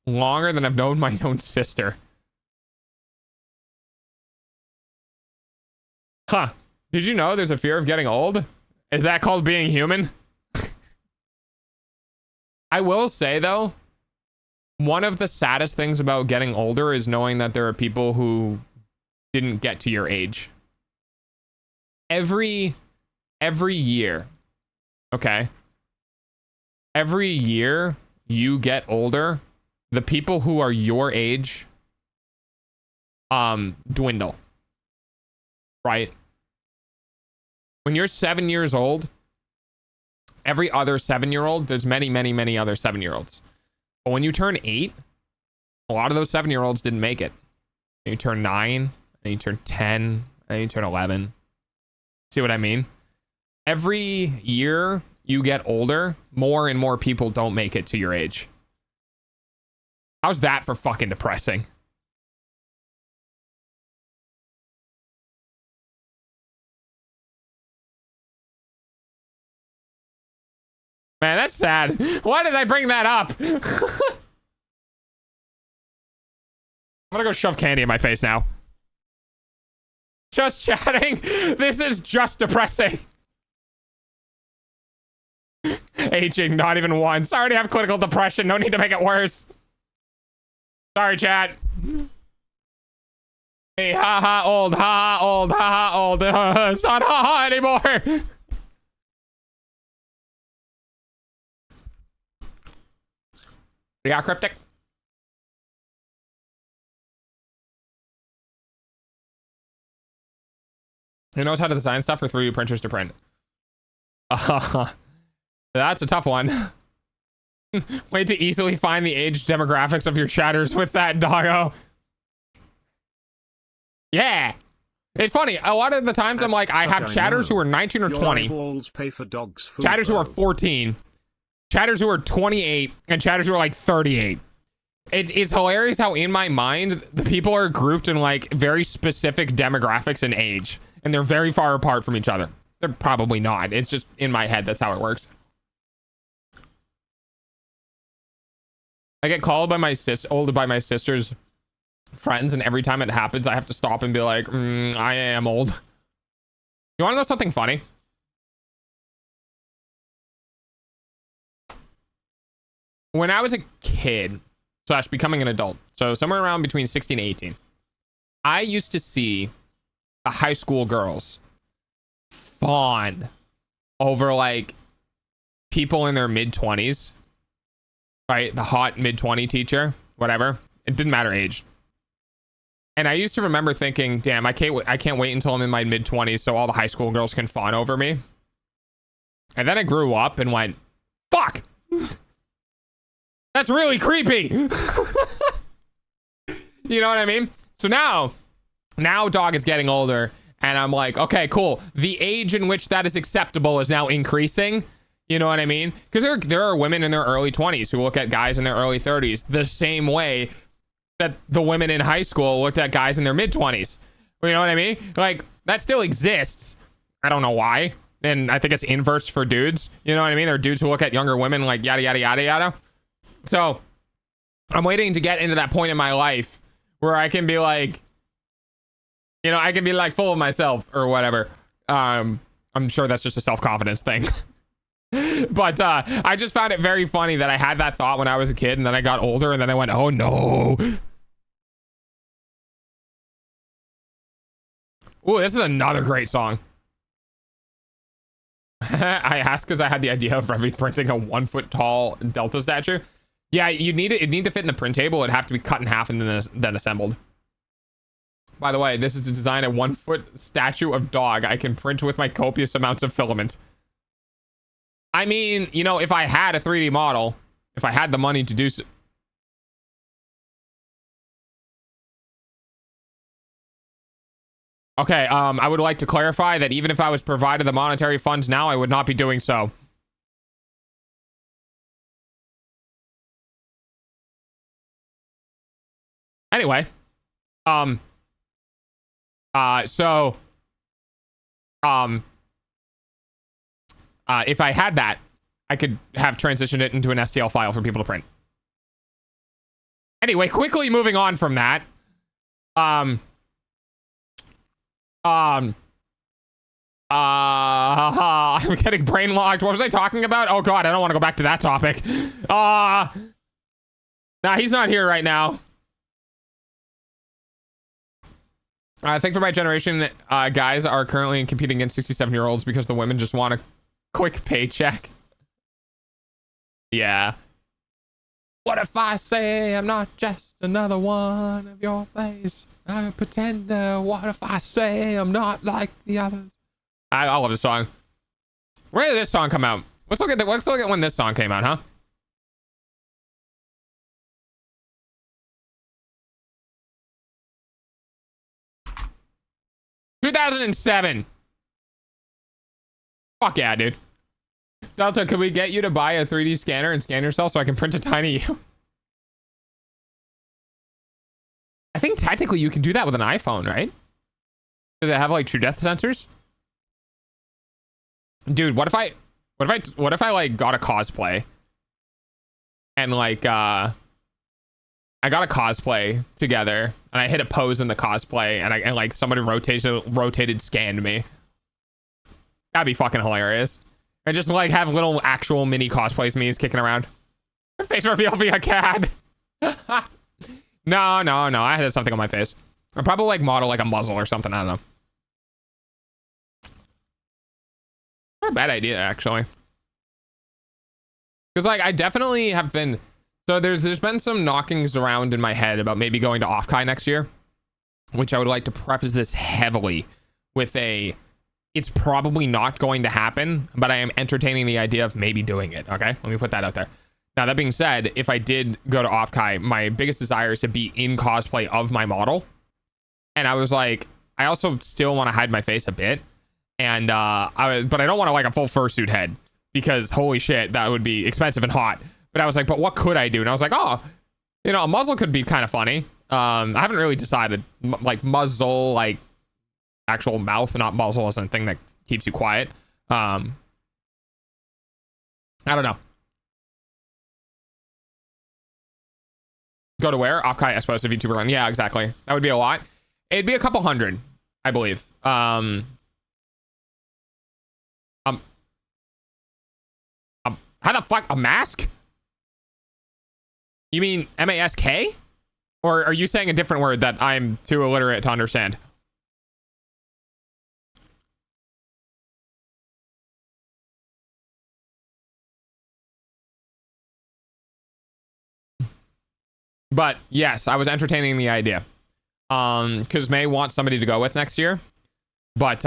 [SPEAKER 1] longer than I've known my own sister. Huh. Did you know there's a fear of getting old? Is that called being human? I will say, though, one of the saddest things about getting older is knowing that there are people who didn't get to your age. Every year, okay? Every year you get older, the people who are your age dwindle. Right? When you're 7 years old, every other 7-year-old, there's many other 7-year-olds. But when you turn 8, a lot of those 7-year-olds didn't make it. And you turn 9, and you turn 10, and you turn 11. See what I mean? Every year you get older, more and more people don't make it to your age. How's that for fucking depressing? Man, that's sad. Why did I bring that up? I'm gonna go shove candy in my face now. Just chatting. This is just depressing. Aging, not even once. I already have clinical depression. No need to make it worse. Sorry, chat. Hey, haha, old, haha, old, haha, old. It's not haha anymore. We got cryptic. Who knows how to design stuff for 3D printers to print? That's a tough one. Way to easily find the age demographics of your chatters with that, doggo. Yeah. It's funny. A lot of the times I'm like, I have chatters who are 19 or 20.
[SPEAKER 4] Eyeballs pay for dogs food,
[SPEAKER 1] Chatters who are
[SPEAKER 4] though.
[SPEAKER 1] 14. Chatters who are 28. And chatters who are like 38. It's hilarious how in my mind, the people are grouped in like very specific demographics and age. And they're very far apart from each other. They're probably not. It's just in my head. That's how it works. I get called by my sister's friends, and every time it happens, I have to stop and be like, I am old. You want to know something funny? When I was a kid, / becoming an adult, so somewhere around between 16 and 18, I used to see the high school girls fawn over like people in their mid-20s. Right, the hot mid-20 teacher, whatever. It didn't matter age. And I used to remember thinking, damn, I can't wait until I'm in my mid-20s so all the high school girls can fawn over me. And then I grew up and went, fuck! That's really creepy! You know what I mean? So now dog is getting older, and I'm like, okay, cool. The age in which that is acceptable is now increasing. You know what I mean? Because there are women in their early 20s who look at guys in their early 30s the same way that the women in high school looked at guys in their mid 20s. You know what I mean? Like, that still exists. I don't know why. And I think it's inverse for dudes. You know what I mean? There are dudes who look at younger women like yada, yada, yada, yada. So I'm waiting to get into that point in my life where I can be like, you know, I can be like full of myself or whatever. I'm sure that's just a self-confidence thing. But I just found it very funny that I had that thought when I was a kid, and then I got older, and then I went, oh no. Ooh, this is another great song. I asked because I had the idea of reprinting a 1 foot tall Delta statue. Yeah, it'd need to fit in the print table. It'd have to be cut in half and then assembled. By the way, this is to design a 1 foot statue of dog I can print with my copious amounts of filament. I mean, you know, if I had a 3D model, if I had the money to do so. Okay, I would like to clarify that even if I was provided the monetary funds now, I would not be doing so. Anyway, if I had that, I could have transitioned it into an STL file for people to print. Anyway, quickly moving on from that. I'm getting brain locked. What was I talking about? Oh god, I don't want to go back to that topic. Nah, he's not here right now. I think for my generation, guys are currently competing against 67-year-olds because the women just want a quick paycheck. Yeah. What if I say I'm not just another one of your plays? I'm a pretender. What if I say I'm not like the others? I love this song. Where did this song come out? Let's look at when this song came out, huh? $2007. Fuck yeah, dude. Delta, could we get you to buy a 3D scanner and scan yourself so I can print a tiny you? I think technically you can do that with an iPhone, right? Does it have like true depth sensors? Dude, what if I like got a cosplay and like I got a cosplay together and I hit a pose in the cosplay and like somebody rotated scanned me. That'd be fucking hilarious. And just like have little actual mini cosplays me's kicking around. Face reveal via CAD. No. I had something on my face. I'd probably like model like a muzzle or something. I don't know. Not a bad idea, actually. Because like I definitely have been. So there's been some knockings around in my head about maybe going to Offkai next year, which I would like to preface this heavily with a, it's probably not going to happen, but I am entertaining the idea of maybe doing it. Okay, let me put that out there. Now, that being said, if I did go to Offkai, my biggest desire is to be in cosplay of my model. And I was like, I also still want to hide my face a bit. And but I don't want to like a full fursuit head, because holy shit, that would be expensive and hot. But I was like, but what could I do? And I was like, oh, you know, a muzzle could be kind of funny. I haven't really decided. Like muzzle, like actual mouth, not muzzle as a thing that keeps you quiet. I don't know. Go to where? Offkai, I suppose, if YouTuber run. Yeah, exactly. That would be a lot. It'd be a couple hundred, I believe. How the fuck? A mask? You mean M-A-S-K? Or are you saying a different word that I'm too illiterate to understand? But yes, I was entertaining the idea. Because May wants somebody to go with next year. But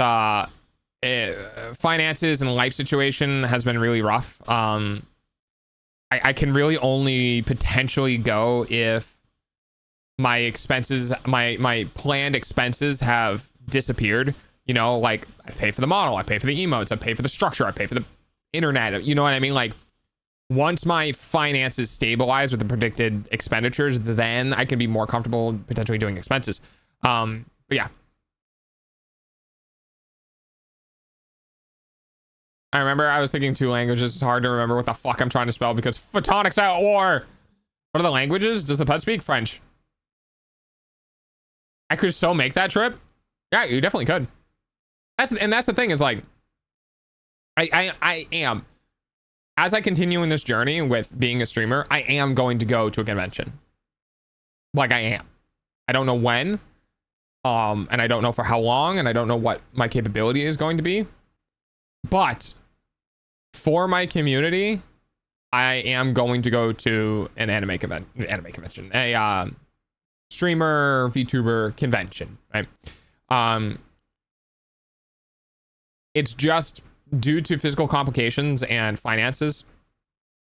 [SPEAKER 1] finances and life situation has been really rough. I can really only potentially go if my expenses, my planned expenses have disappeared. You know, like I pay for the model, I pay for the emotes, I pay for the structure, I pay for the internet. You know what I mean? Like once my finances stabilize with the predicted expenditures, then I can be more comfortable potentially doing expenses. But yeah. I remember I was thinking 2 languages. It's hard to remember what the fuck I'm trying to spell because Photonic's at war. What are the languages? Does the pet speak French? I could so make that trip. Yeah, you definitely could. That's the thing is like, I am, as I continue in this journey with being a streamer, I am going to go to a convention. Like I am. I don't know when, and I don't know for how long, and I don't know what my capability is going to be. But for my community, I am going to go to an anime convention, a streamer VTuber convention, right? It's just due to physical complications and finances.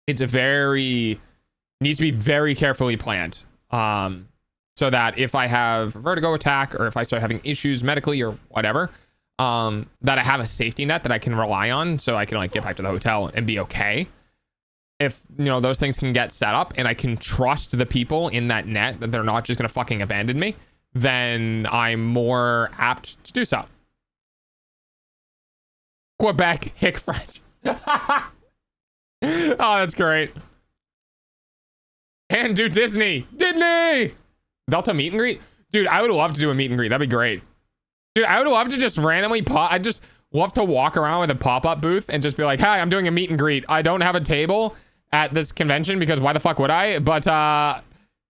[SPEAKER 1] It's needs to be very carefully planned. So that if I have a vertigo attack or if I start having issues medically or whatever, that I have a safety net that I can rely on so I can like get back to the hotel and be okay. If, you know, those things can get set up and I can trust the people in that net that they're not just going to fucking abandon me, then I'm more apt to do so. Quebec, hick French. Oh, that's great. And do Disney. Delta meet and greet? Dude, I would love to do a meet and greet. That'd be great. Dude, I would love to just randomly I'd just love to walk around with a pop-up booth and just be like, hi, I'm doing a meet and greet. I don't have a table at this convention because why the fuck would I? But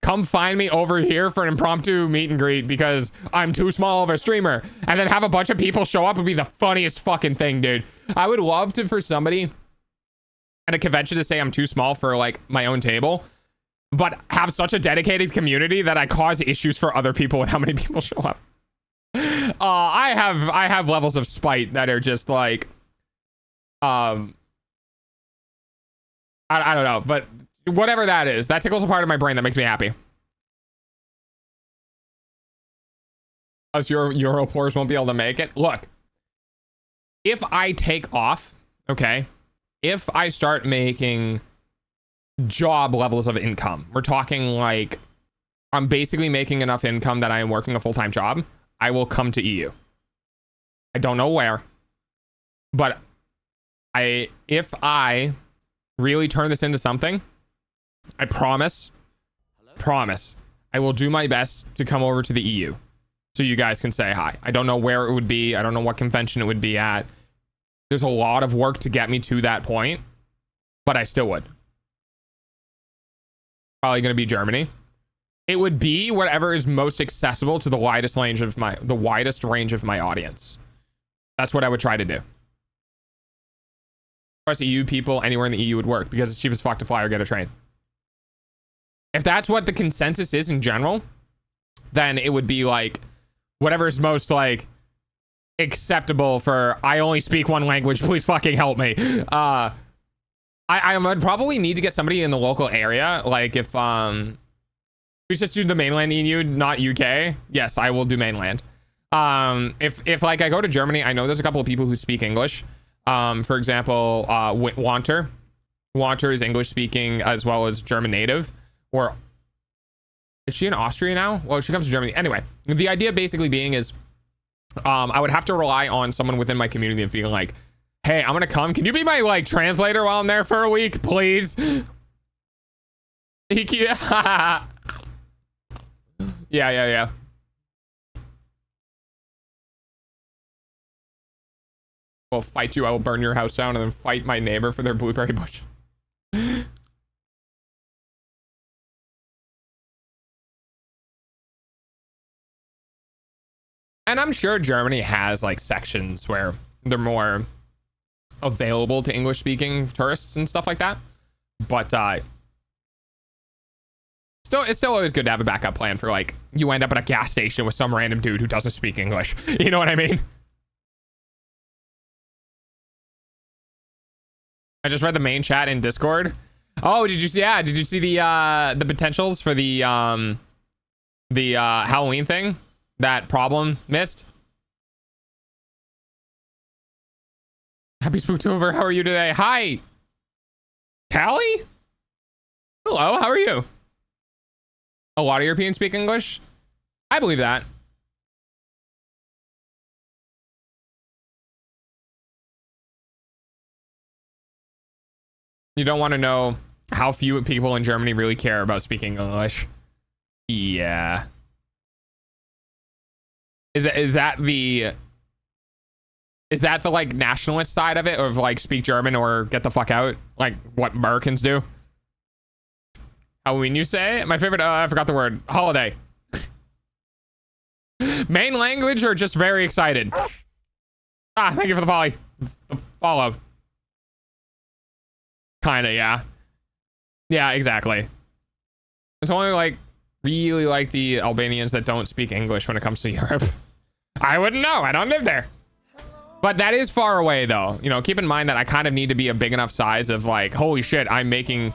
[SPEAKER 1] come find me over here for an impromptu meet and greet because I'm too small of a streamer. And then have a bunch of people show up would be the funniest fucking thing, dude. I would love to, for somebody at a convention to say I'm too small for like my own table, but have such a dedicated community that I cause issues for other people with how many people show up. I have levels of spite that are just like, I don't know, but whatever that is, that tickles a part of my brain that makes me happy. Us Europors won't be able to make it. Look, if I take off, okay, if I start making job levels of income, we're talking like I'm basically making enough income that I am working a full-time job, I will come to EU. I don't know where, but if I really turn this into something, I promise, I will do my best to come over to the EU so you guys can say hi. I don't know where it would be. I don't know what convention it would be at. There's a lot of work to get me to that point, but I still would. Probably going to be Germany. It would be whatever is most accessible to the widest range of my audience. That's what I would try to do. Of course, EU people anywhere in the EU would work because it's cheap as fuck to fly or get a train. If that's what the consensus is in general, then it would be like whatever is most like acceptable for I only speak one language. Please fucking help me. I would probably need to get somebody in the local area. Like if we just do the mainland EU, not UK. Yes, I will do mainland. If like I go to Germany, I know there's a couple of people who speak English. For example, Wanter is English speaking as well as German native. Or is she in Austria now? Well, she comes to Germany. Anyway, the idea basically being is I would have to rely on someone within my community of being like, hey, I'm gonna come. Can you be my like translator while I'm there for a week, please? Yeah. Yeah. I'll fight you. I will burn your house down and then fight my neighbor for their blueberry bush. And I'm sure Germany has like sections where they're more available to English speaking tourists and stuff like that. But it's still always good to have a backup plan for like you end up at a gas station with some random dude who doesn't speak English. You know what I mean? I just read the main chat in Discord. Oh, did you see? Yeah, did you see the potentials for the Halloween thing that Problem missed? Happy Spooktober. How are you today? Hi, Callie. Hello. How are you? A lot of Europeans speak English. I believe that. You don't want to know how few people in Germany really care about speaking English. Yeah. Is that the like nationalist side of it, of like speak German or get the fuck out, like what Americans do? Halloween, you say? My favorite, I forgot the word. Holiday. Main language or just very excited? Ah, thank you for the follow. Kinda, yeah. Yeah, exactly. It's only like really like the Albanians that don't speak English when it comes to Europe. I wouldn't know. I don't live there. But that is far away though. You know, keep in mind that I kind of need to be a big enough size of like, holy shit, I'm making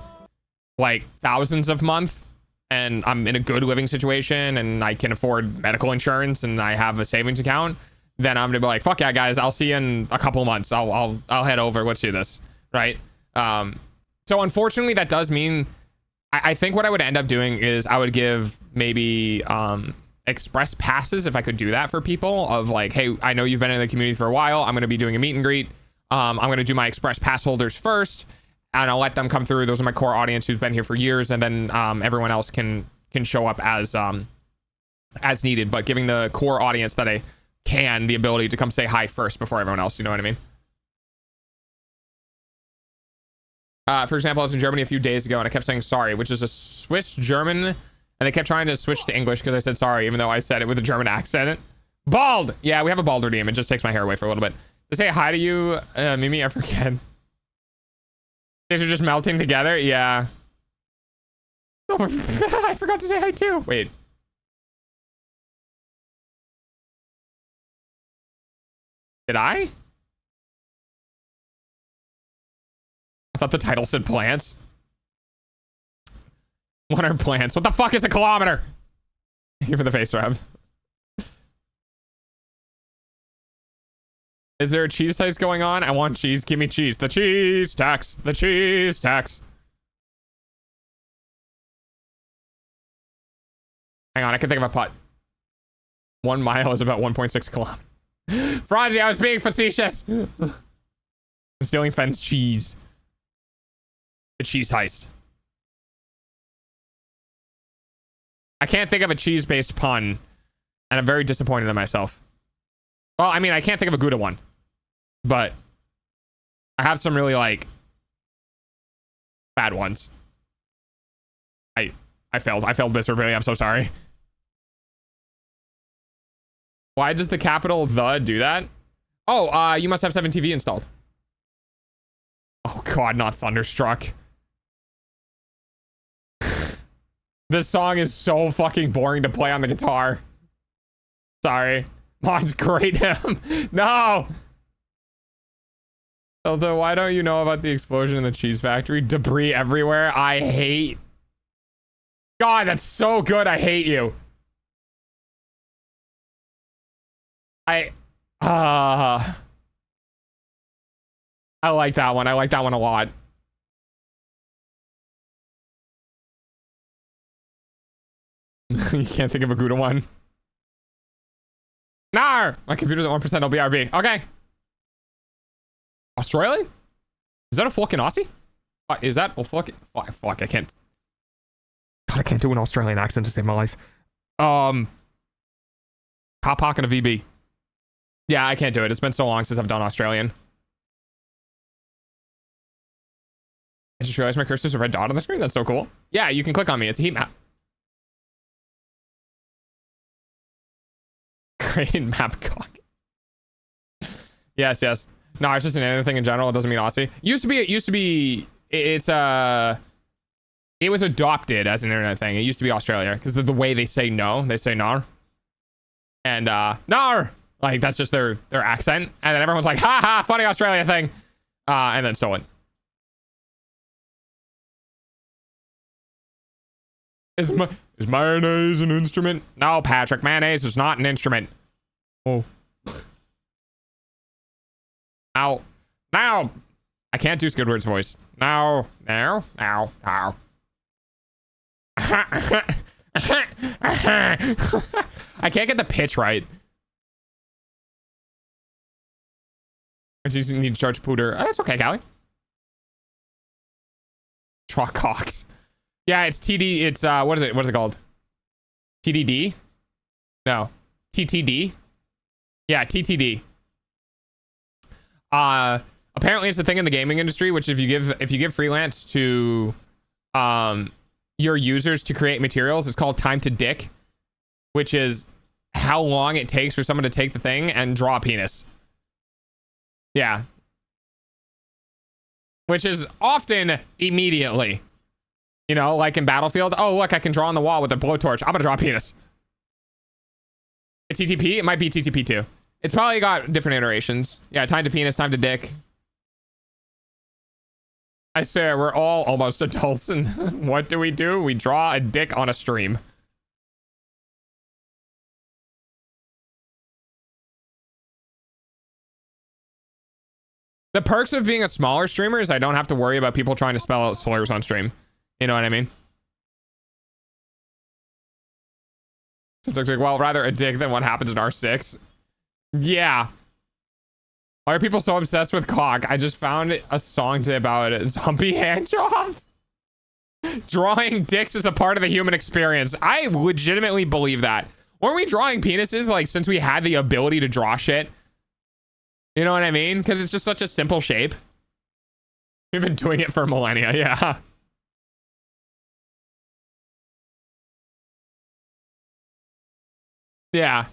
[SPEAKER 1] like thousands a month and I'm in a good living situation and I can afford medical insurance and I have a savings account. Then I'm gonna be like, fuck yeah, guys, I'll see you in a couple months. I'll head over. Let's do this. Right. So unfortunately that does mean I think what I would end up doing is I would give maybe express passes if I could do that for people of like, hey, I know you've been in the community for a while. I'm going to be doing a meet and greet. I'm going to do my express pass holders first and I'll let them come through. Those are my core audience who's been here for years. And then everyone else can show up as needed, but giving the core audience that I can the ability to come say hi first before everyone else. You know what I mean? For example, I was in Germany a few days ago and I kept saying sorry, which is a Swiss German, and they kept trying to switch to English because I said sorry, even though I said it with a German accent. Bald! Yeah, we have a bald redeem. It just takes my hair away for a little bit. To say hi to you, Mimi, I forget. These are just melting together? Yeah. Oh, I forgot to say hi too. Wait. Did I? I thought the title said plants. What are plants? What the fuck is a kilometer? Thank you for the face rub. Is there a cheese tax going on? I want cheese. Give me cheese. The cheese tax. The cheese tax. Hang on, I can think of a putt. 1 mile is about 1.6 kilometers. Franzi, I was being facetious. I'm stealing Fenn's cheese. The cheese heist. I can't think of a cheese-based pun, and I'm very disappointed in myself. Well, I mean, I can't think of a Gouda one, but I have some really, like, bad ones. I failed. I failed miserably. I'm so sorry. Why does the capital the do that? Oh, you must have 7TV installed. Oh, God, not Thunderstruck. This song is so fucking boring to play on the guitar. Sorry. Mods grate him. No. Although, why don't you know about the explosion in the cheese factory? Debris everywhere. I hate. God, that's so good. I hate you. I like that one. I like that one a lot. You can't think of a good one. Nah, my computer's at 1% LBRB. Okay. Australian? Is that a fucking Aussie? Is that? Well, fuck, I can't. God, I can't do an Australian accent to save my life. Cop Hawk and a VB. Yeah, I can't do it. It's been so long since I've done Australian. I just realized my cursor's a red dot on the screen. That's so cool. Yeah, you can click on me. It's a heat map. Great map cock. Yes, yes. No, it's just an internet thing in general. It doesn't mean Aussie. It used to be, it was adopted as an internet thing. It used to be Australia because the way they say no, they say nar. And, nar! Like, that's just their accent. And then everyone's like, ha ha, funny Australia thing. And then stolen. Is mayonnaise an instrument? No, Patrick, mayonnaise is not an instrument. Oh. Now, I can't do Squidward's voice. Now. I can't get the pitch right. I just need to charge Pooter. That's okay, Callie. Truck Cox. Yeah, it's TD. It's what is it? What is it called? TDD? No, TTD. Yeah, TTD. Apparently it's a thing in the gaming industry, which if you give freelance to your users to create materials, it's called time to dick, which is how long it takes for someone to take the thing and draw a penis. Yeah. Which is often immediately. You know, like in Battlefield. Oh, look, I can draw on the wall with a blowtorch. I'm gonna draw a penis. A TTP? It might be TTP too. It's probably got different iterations. Yeah, time to penis, time to dick. I swear, we're all almost adults, and what do? We draw a dick on a stream. The perks of being a smaller streamer is I don't have to worry about people trying to spell out slurs on stream. You know what I mean? So it looks like, well, rather a dick than what happens in R6. Yeah. Why are people so obsessed with cock? I just found a song today about it. Zombie hand job. Drawing dicks is a part of the human experience. I legitimately believe that. Weren't we drawing penises like since we had the ability to draw shit? You know what I mean? Because it's just such a simple shape. We've been doing it for millennia. Yeah. Yeah.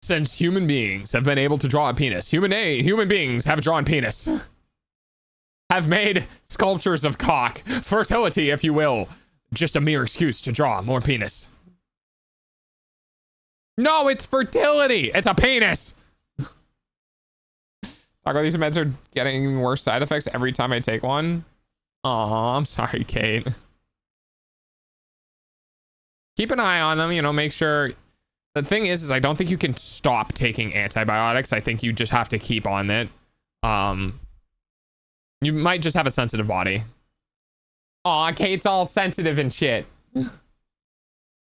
[SPEAKER 1] Since human beings have been able to draw a penis, human beings have drawn penis. Have made sculptures of cock. Fertility, if you will. Just a mere excuse to draw more penis. No, it's fertility. It's a penis. Taco, these meds are getting worse side effects every time I take one. Aw, I'm sorry, Kate. Keep an eye on them, you know, make sure. The thing is I don't think you can stop taking antibiotics. I think you just have to keep on it. You might just have a sensitive body. Aw, Kate's all sensitive and shit.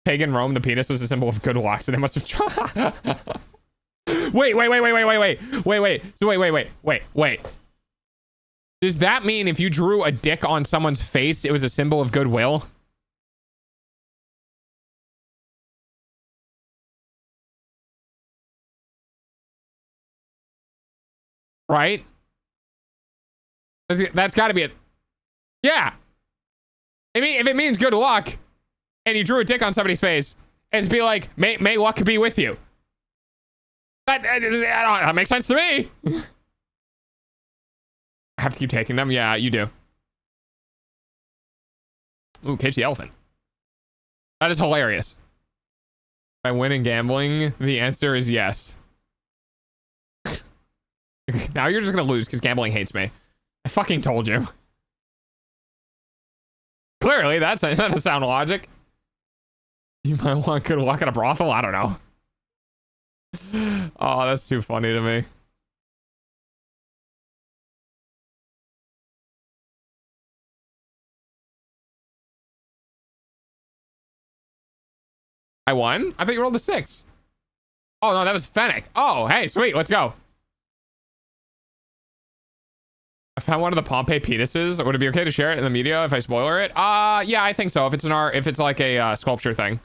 [SPEAKER 1] Pagan Rome, the penis was a symbol of good luck, so they must have tried. Wait. Does that mean if you drew a dick on someone's face, it was a symbol of goodwill? Right? That's got to be it. Yeah. I mean, if it means good luck, and you drew a dick on somebody's face, it's be like, may luck be with you. That makes sense to me. I have to keep taking them. Yeah, you do. Ooh, Cage the Elephant. That is hilarious. I win in gambling, the answer is yes. Now you're just gonna lose because gambling hates me. I fucking told you. Clearly, that's a sound logic. You might want good luck at a brothel. I don't know. Oh, that's too funny to me. I won? I thought you rolled a 6. Oh, no, that was Fennec. Oh, hey, sweet. Let's go. I found one of the Pompeii penises. Would it be okay to share it in the media if I spoiler it? Yeah, I think so. If it's an art, if it's like a sculpture thing.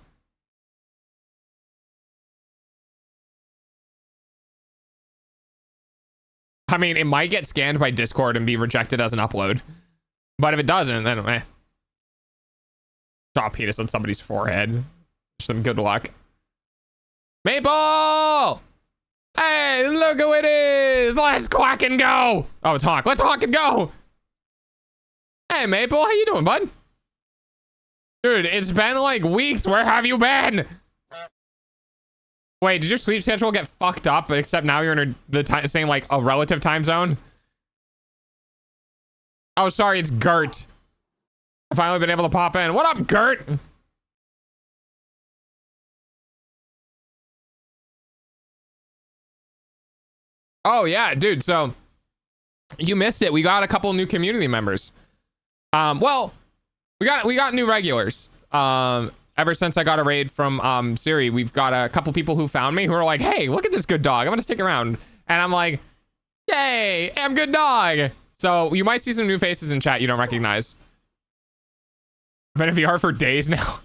[SPEAKER 1] I mean, it might get scanned by Discord and be rejected as an upload. But if it doesn't, then draw a penis on somebody's forehead. Wish them good luck. Maple! Hey, look who it is! Let's quack and go! Oh, it's honk. Let's honk and go! Hey, Maple, how you doing, bud? Dude, it's been like weeks. Where have you been? Wait, did your sleep schedule get fucked up, except now you're in the same, like, a relative time zone? Oh, sorry, it's Gert. I've finally been able to pop in. What up, Gert? Oh, yeah, dude, so you missed it. We got a couple new community members. Well, we got new regulars. Ever since I got a raid from Siri, we've got a couple people who found me who are like, hey, look at this good dog. I'm gonna stick around. And I'm like, yay, I'm good dog. So you might see some new faces in chat you don't recognize. Been in VR for days now.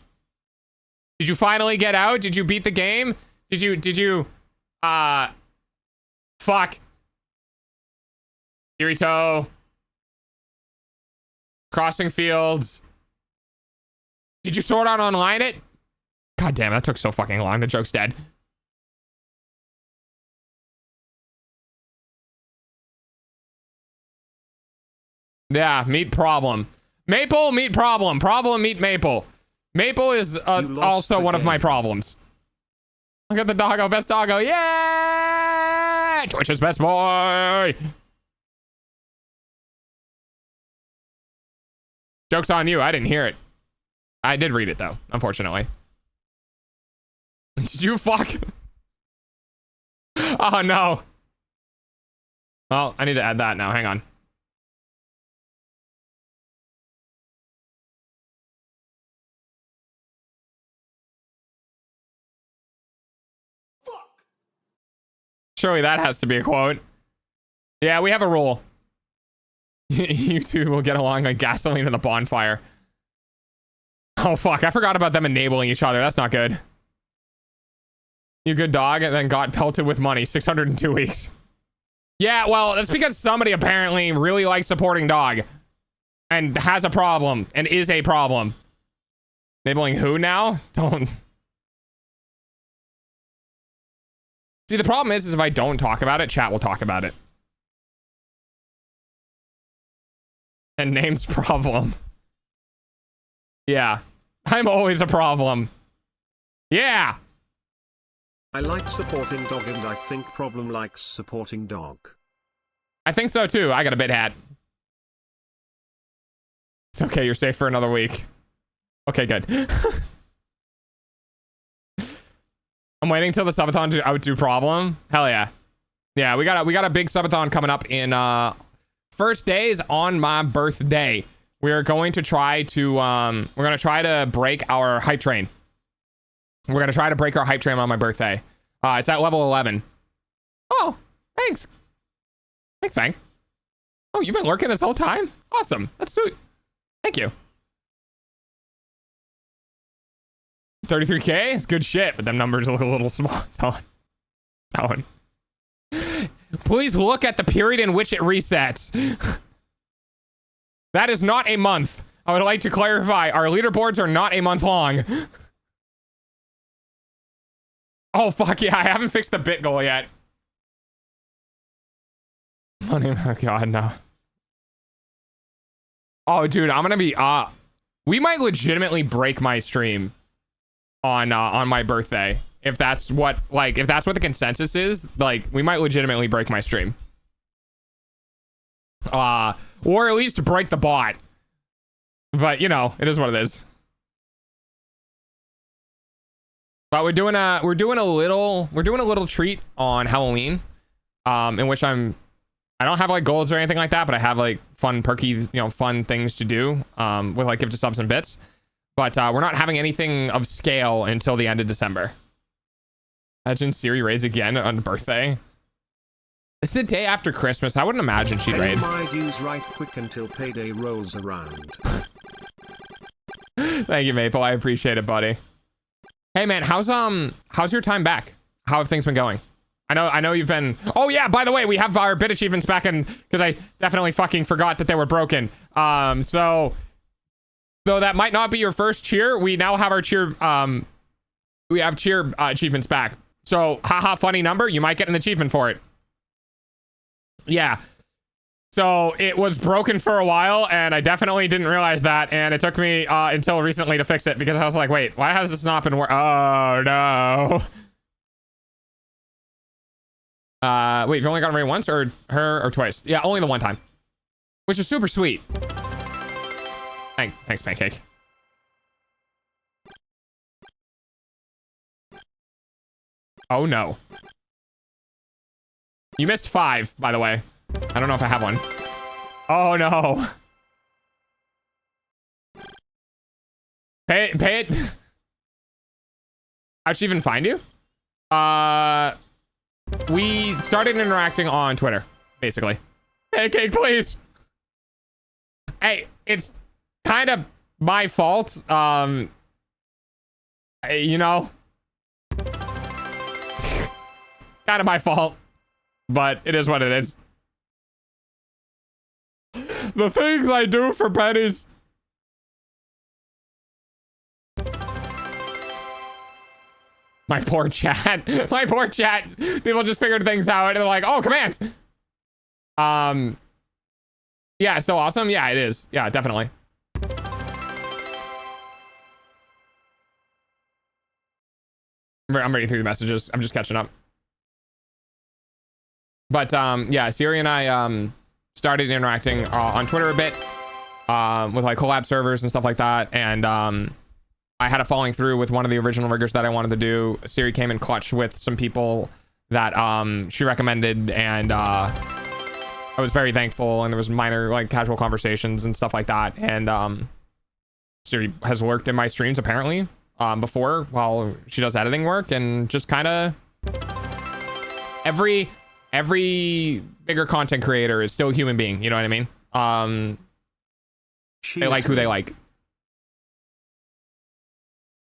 [SPEAKER 1] Did you finally get out? Did you beat the game? Did you fuck. Kirito. Crossing Fields. Did you sort out online it? God damn, that took so fucking long. The joke's dead. Yeah, meet problem. Maple, meet problem. Problem, meet Maple. Maple is also one of my problems. Look at the doggo, best doggo. Yeah! Twitch's best boy. Joke's on you. I didn't hear it. I did read it, though, unfortunately. Did you fuck? Oh, no. Well, I need to add that now. Hang on.
[SPEAKER 2] Fuck!
[SPEAKER 1] Surely that has to be a quote. Yeah, we have a rule. You two will get along like gasoline in the bonfire. Oh, fuck. I forgot about them enabling each other. That's not good. You good dog, and then got pelted with money. 602 weeks. Yeah, well, that's because somebody apparently really likes supporting dog. And has a problem. And is a problem. Enabling who now? Don't. See, the problem is if I don't talk about it, chat will talk about it. And name's problem. Yeah. I'm always a problem. Yeah.
[SPEAKER 4] I like supporting dog and I think problem likes supporting dog.
[SPEAKER 1] I think so too. I got a bit hat. It's okay. You're safe for another week. Okay, good. I'm waiting till the subathon to outdo problem. Hell yeah. Yeah, we got a big subathon coming up in first day is on my birthday. We're going to try to break our hype train. We're going to try to break our hype train on my birthday. It's at level 11. Oh, thanks. Thanks, Fang. Oh, you've been lurking this whole time? Awesome. That's sweet. Thank you. 33K is good shit, but them numbers look a little small. That one. Please look at the period in which it resets. That is not a month. I would like to clarify, our leaderboards are not a month long. Oh, fuck yeah, I haven't fixed the bit goal yet. Money, oh god, no. Oh, dude, I'm gonna be, we might legitimately break my stream on my birthday. if that's what the consensus is, like we might legitimately break my stream. Or at least break the bot. But you know, it is what it is. But we're doing a little treat on Halloween, in which I don't have like goals or anything like that, but I have like fun perky, fun things to do, with like gift subs and bits. But we're not having anything of scale until the end of December. Imagine Siri raids again on birthday. It's the day after Christmas. I wouldn't imagine she'd
[SPEAKER 4] Pay
[SPEAKER 1] raid.
[SPEAKER 4] my dues right quick until payday rolls around.
[SPEAKER 1] Thank you, Maple. I appreciate it, buddy. Hey man, how's your time back? How have things been going? I know you've been. Oh yeah, by the way, we have our bit achievements back in, because I definitely fucking forgot that they were broken. So though that might not be your first cheer, we now have our cheer. We have cheer achievements back. So haha, funny number. You might get an achievement for it. Yeah. So it was broken for a while, and I definitely didn't realize that, and it took me until recently to fix it, because I was like, wait, why has this not been oh no. Wait, you've only got it raid once, or her, or twice? Yeah, only the one time, which is super sweet. Thanks, Pancake. Oh no. You missed 5, by the way. I don't know if I have one. Oh no. Pay it. How'd she even find you? We started interacting on Twitter, basically. Hey, Cake, please. Hey, it's kind of my fault. You know, it's kind of my fault, but it is what it is. The things I do for pennies. My poor chat. My poor chat. People just figured things out and they're like, oh, commands. Yeah, it's so awesome. Yeah, it is. Yeah, definitely. I'm reading through the messages. I'm just catching up. But yeah, Siri and I started interacting on Twitter a bit, with like collab servers and stuff like that, and I had a falling through with one of the original riggers that I wanted to do. Siri came in clutch with some people that she recommended, and I was very thankful, and there was minor like casual conversations and stuff like that, and Siri has worked in my streams apparently before while she does editing work, and just kind of every bigger content creator is still a human being, you know what I mean? They like who they like.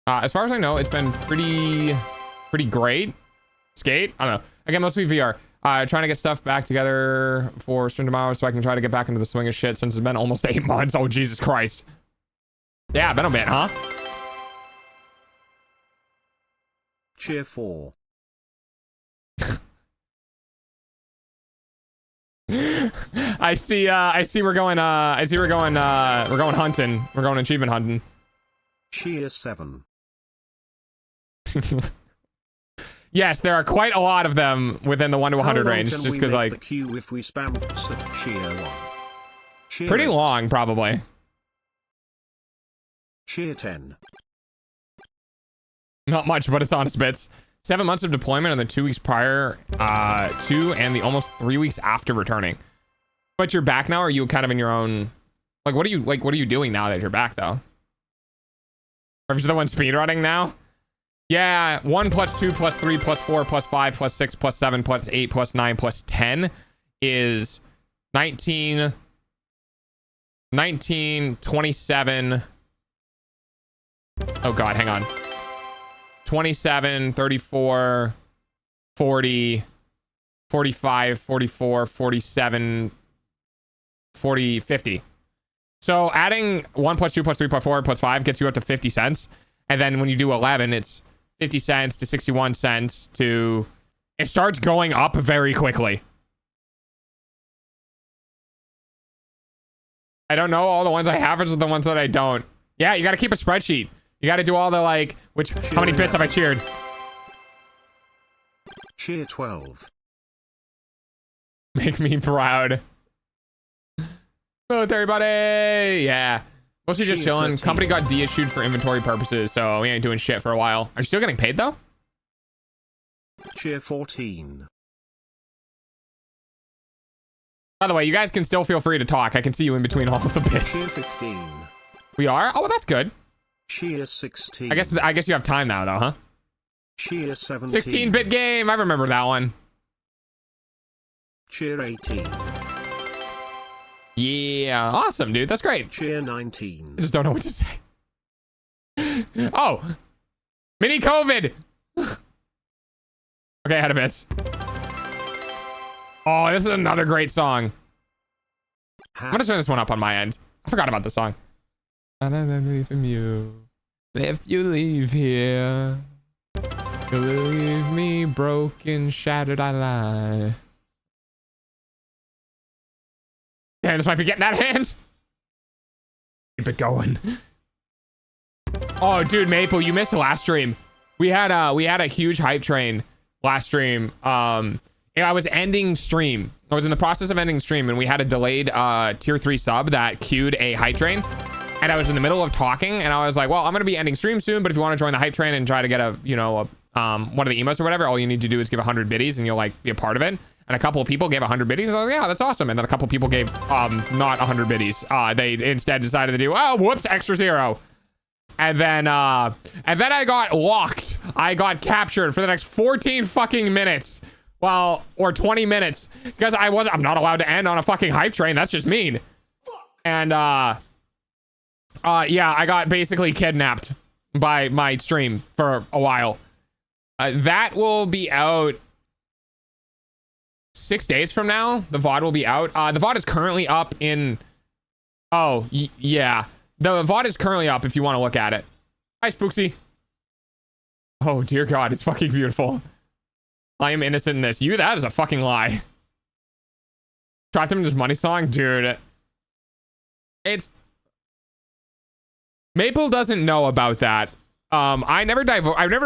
[SPEAKER 1] As far as I know, it's been pretty great. Skate? I don't know. Again, mostly VR. Trying to get stuff back together for stream tomorrow so I can try to get back into the swing of shit since it's been almost 8 months. Oh, Jesus Christ. Yeah, been a bit, huh?
[SPEAKER 4] Cheer 4.
[SPEAKER 1] I see we're going hunting. We're going achievement hunting.
[SPEAKER 4] Cheer 7.
[SPEAKER 1] Yes, there are quite a lot of them within the 1 to 100 range, just because like
[SPEAKER 4] the queue if we spam at cheer 1. Cheer
[SPEAKER 1] pretty
[SPEAKER 4] 8.
[SPEAKER 1] long probably.
[SPEAKER 4] Cheer 10.
[SPEAKER 1] Not much, but it's honest bits. 7 months of deployment and the 2 weeks prior to and the almost 3 weeks after returning. But you're back now, or are you kind of in your own like what are you doing now that you're back though? Or if you're the one speedrunning now? Yeah, 1 plus 2 plus 3 plus 4 plus 5 plus 6 plus 7 plus 8 plus 9 plus 10 is 19, 27. Oh god, hang on. 27, 34, 40, 45, 44, 47, 40, 50. So adding 1 plus 2 plus 3 plus 4 plus 5 gets you up to 50 cents. And then when you do 11, it's 50 cents to 61 cents to... It starts going up very quickly. I don't know all the ones I have versus the ones that I don't. Yeah, you got to keep a spreadsheet. You got to do all the like, how many bits have I cheered?
[SPEAKER 4] Cheer 12.
[SPEAKER 1] Make me proud. Military buddy. Yeah. Mostly just
[SPEAKER 4] Cheer
[SPEAKER 1] chilling.
[SPEAKER 4] 13.
[SPEAKER 1] Company got de-issued for inventory purposes, so we ain't doing shit for a while. Are you still getting paid though?
[SPEAKER 4] Cheer 14.
[SPEAKER 1] By the way, you guys can still feel free to talk. I can see you in between all of the bits.
[SPEAKER 4] Cheer 15.
[SPEAKER 1] We are? Oh, well, that's good.
[SPEAKER 4] Cheer 16.
[SPEAKER 1] I guess you have time now though, huh?
[SPEAKER 4] Cheer 17.
[SPEAKER 1] 16-bit game. I remember that one.
[SPEAKER 4] Cheer 18.
[SPEAKER 1] Yeah. Awesome, dude. That's great.
[SPEAKER 4] Cheer 19.
[SPEAKER 1] I just don't know what to say. Oh. Mini COVID. Okay, I had a bits. Oh, this is another great song. I'm gonna turn this one up on my end. I forgot about the song. From you. If you leave here, you'll leave me broken, shattered, I lie. Yeah, this might be getting out of hand. Keep it going. Oh, dude, Maple, you missed the last stream. We had a huge hype train last stream. I was ending stream. I was in the process of ending stream, and we had a delayed tier 3 sub that queued a hype train. And I was in the middle of talking, and I was like, well, I'm gonna be ending stream soon, but if you want to join the hype train and try to get one of the emotes or whatever, all you need to do is give 100 biddies and you'll like be a part of it. And a couple of people gave 100 biddies. I was like, yeah, that's awesome. And then a couple of people gave not 100 biddies. They instead decided to do, oh, whoops, extra 0. And then I got locked. I got captured for the next 14 fucking minutes. Well, or 20 minutes, because I'm not allowed to end on a fucking hype train. That's just mean. And yeah, I got basically kidnapped by my stream for a while. That will be out 6 days from now. The VOD will be out. The VOD is currently up in. Oh, yeah. The VOD is currently up if you want to look at it. Hi, Spooksy. Oh, dear God. It's fucking beautiful. I am innocent in this. That is a fucking lie. Trapped him in his money song? Dude. It's. Maple doesn't know about that. I never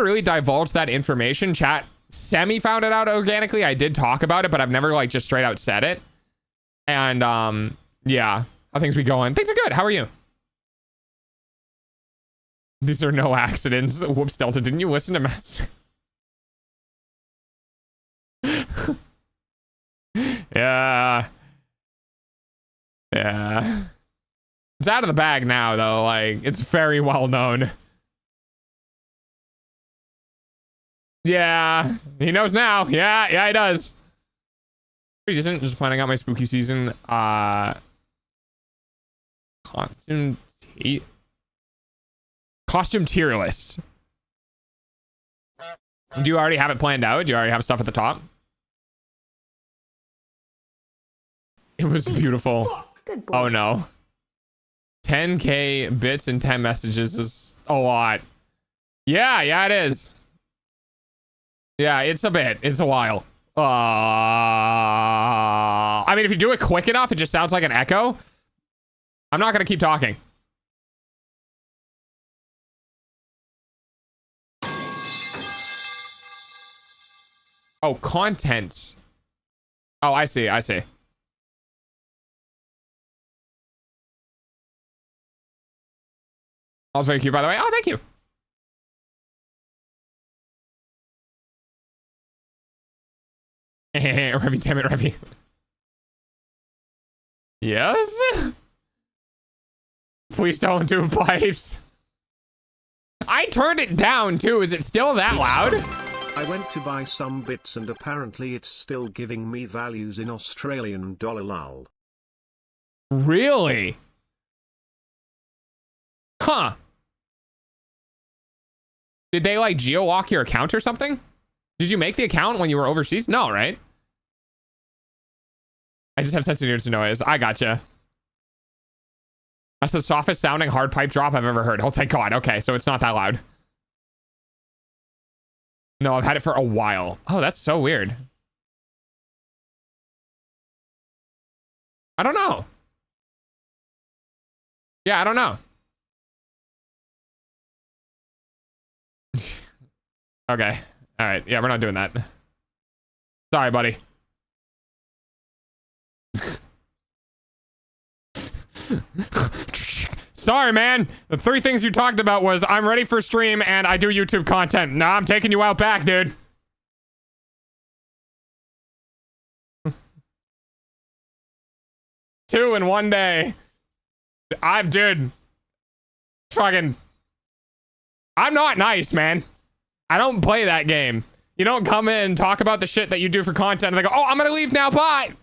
[SPEAKER 1] really divulged that information. Chat semi found it out organically. I did talk about it, but I've never like just straight out said it. And yeah, how things be going? Things are good. How are you? These are no accidents. Whoops, Delta. Didn't you listen to Master? Yeah. Yeah. It's out of the bag now, though. Like, it's very well known. Yeah. He knows now. Yeah, he does. Pretty decent. Just planning out my spooky season. Costume tier list. Do you already have it planned out? Do you already have stuff at the top? It was beautiful. Oh no. 10k bits and 10 messages is a lot. Yeah, it is. Yeah, it's a bit. It's a while. I mean, if you do it quick enough, it just sounds like an echo. I'm not gonna keep talking. Oh, content. Oh, I see. That was very cute, by the way. Oh, thank you. Revy, damn it, Revy. Yes? Please don't do pipes. I turned it down, too. Is it still that loud?
[SPEAKER 4] I went to buy some bits and apparently it's still giving me values in Australian dollar lol.
[SPEAKER 1] Really? Huh. Did they like geo-lock your account or something? Did you make the account when you were overseas? No, right? I just have sensitive ears to noise. I gotcha. That's the softest sounding hard pipe drop I've ever heard. Oh, thank God. Okay, so it's not that loud. No, I've had it for a while. Oh, that's so weird. I don't know. Yeah, I don't know. Okay. All right. Yeah, we're not doing that. Sorry, buddy. Sorry, man. The 3 things you talked about was I'm ready for stream and I do YouTube content. Nah, I'm taking you out back, dude. Two in one day. Dude. Fucking. I'm not nice, man. I don't play that game. You don't come in and talk about the shit that you do for content and they go, oh, I'm gonna leave now, bye.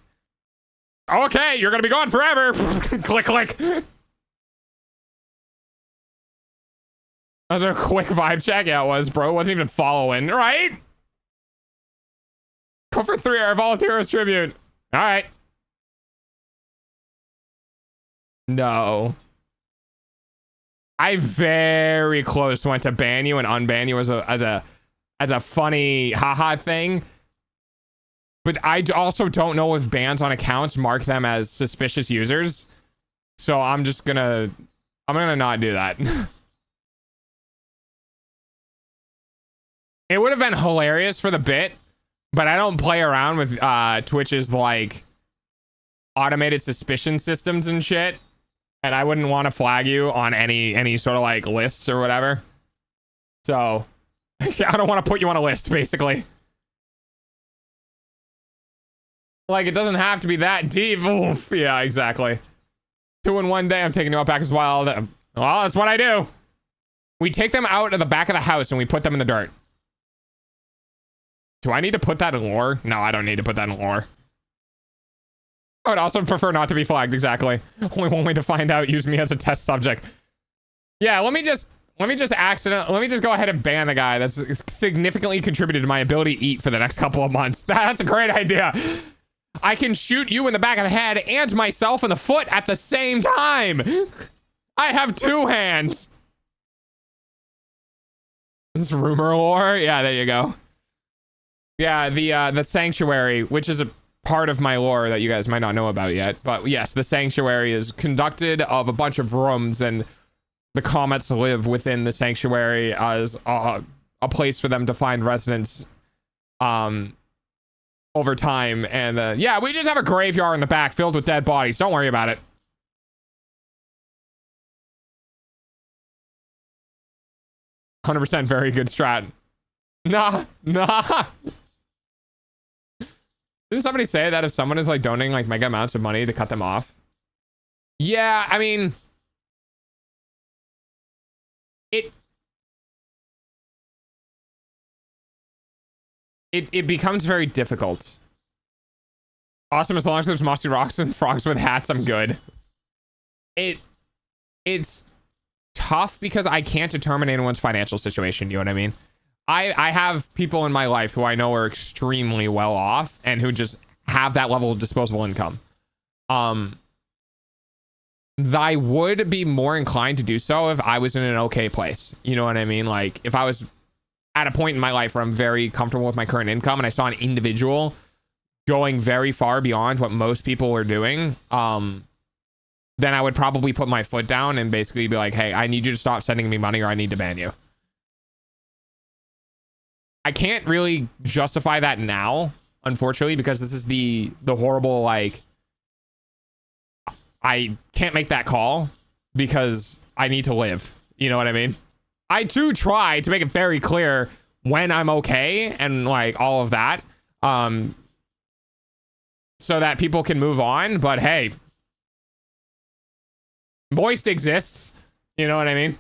[SPEAKER 1] Okay, you're gonna be gone forever. Click, click. That was a quick vibe check. Yeah, it was, bro. Wasn't even following, right? Go for 3-hour volunteer as tribute. All right. No. I very close went to ban you and unban you as a funny haha thing. But I also don't know if bans on accounts mark them as suspicious users. So I'm gonna not do that. It would have been hilarious for the bit, but I don't play around with Twitch's like automated suspicion systems and shit. And I wouldn't want to flag you on any sort of like lists or whatever. So I don't want to put you on a list, basically. Like, it doesn't have to be that deep. Oof. Yeah, exactly. 2 in one day, I'm taking you out back as well. Well, that's what I do. We take them out of the back of the house and we put them in the dirt. Do I need to put that in lore? No, I don't need to put that in lore. I would also prefer not to be flagged, exactly. Only one way to find out, use me as a test subject. Yeah, let me just go ahead and ban the guy that's significantly contributed to my ability to eat for the next couple of months. That's a great idea. I can shoot you in the back of the head and myself in the foot at the same time. I have 2 hands. This rumor lore? Yeah, there you go. Yeah, the sanctuary, which is a part of my lore that you guys might not know about yet. But yes, the sanctuary is conducted of a bunch of rooms, and the comets live within the sanctuary as a place for them to find residence over time. And yeah, we just have a graveyard in the back filled with dead bodies. Don't worry about it. %, very good strat. Nah. Didn't somebody say that if someone is like donating like mega amounts of money to cut them off? Yeah, I mean, it becomes very difficult. Awesome, as long as there's mossy rocks and frogs with hats, I'm good. It's tough because I can't determine anyone's financial situation, you know what I mean? I have people in my life who I know are extremely well off and who just have that level of disposable income. I would be more inclined to do so if I was in an okay place. You know what I mean? Like if I was at a point in my life where I'm very comfortable with my current income and I saw an individual going very far beyond what most people are doing, then I would probably put my foot down and basically be like, hey, I need you to stop sending me money or I need to ban you. I can't really justify that now, unfortunately, because this is the horrible, like, I can't make that call because I need to live. You know what I mean? I do try to make it very clear when I'm okay and like all of that, so that people can move on. But hey, Moist exists. You know what I mean?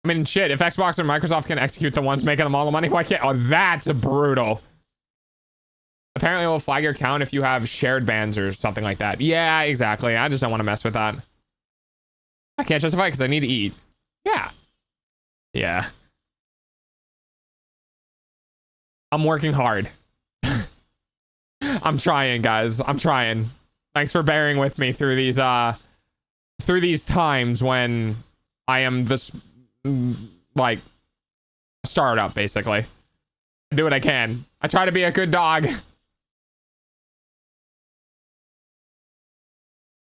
[SPEAKER 1] I mean, shit, if Xbox and Microsoft can execute the ones making them all the money, why can't... Oh, that's brutal. Apparently, it will flag your account if you have shared bans or something like that. Yeah, exactly. I just don't want to mess with that. I can't justify it because I need to eat. Yeah. Yeah. I'm working hard. I'm trying, guys. I'm trying. Thanks for bearing with me through these times when I am this... like startup, basically. I do what I can. I try to be a good dog.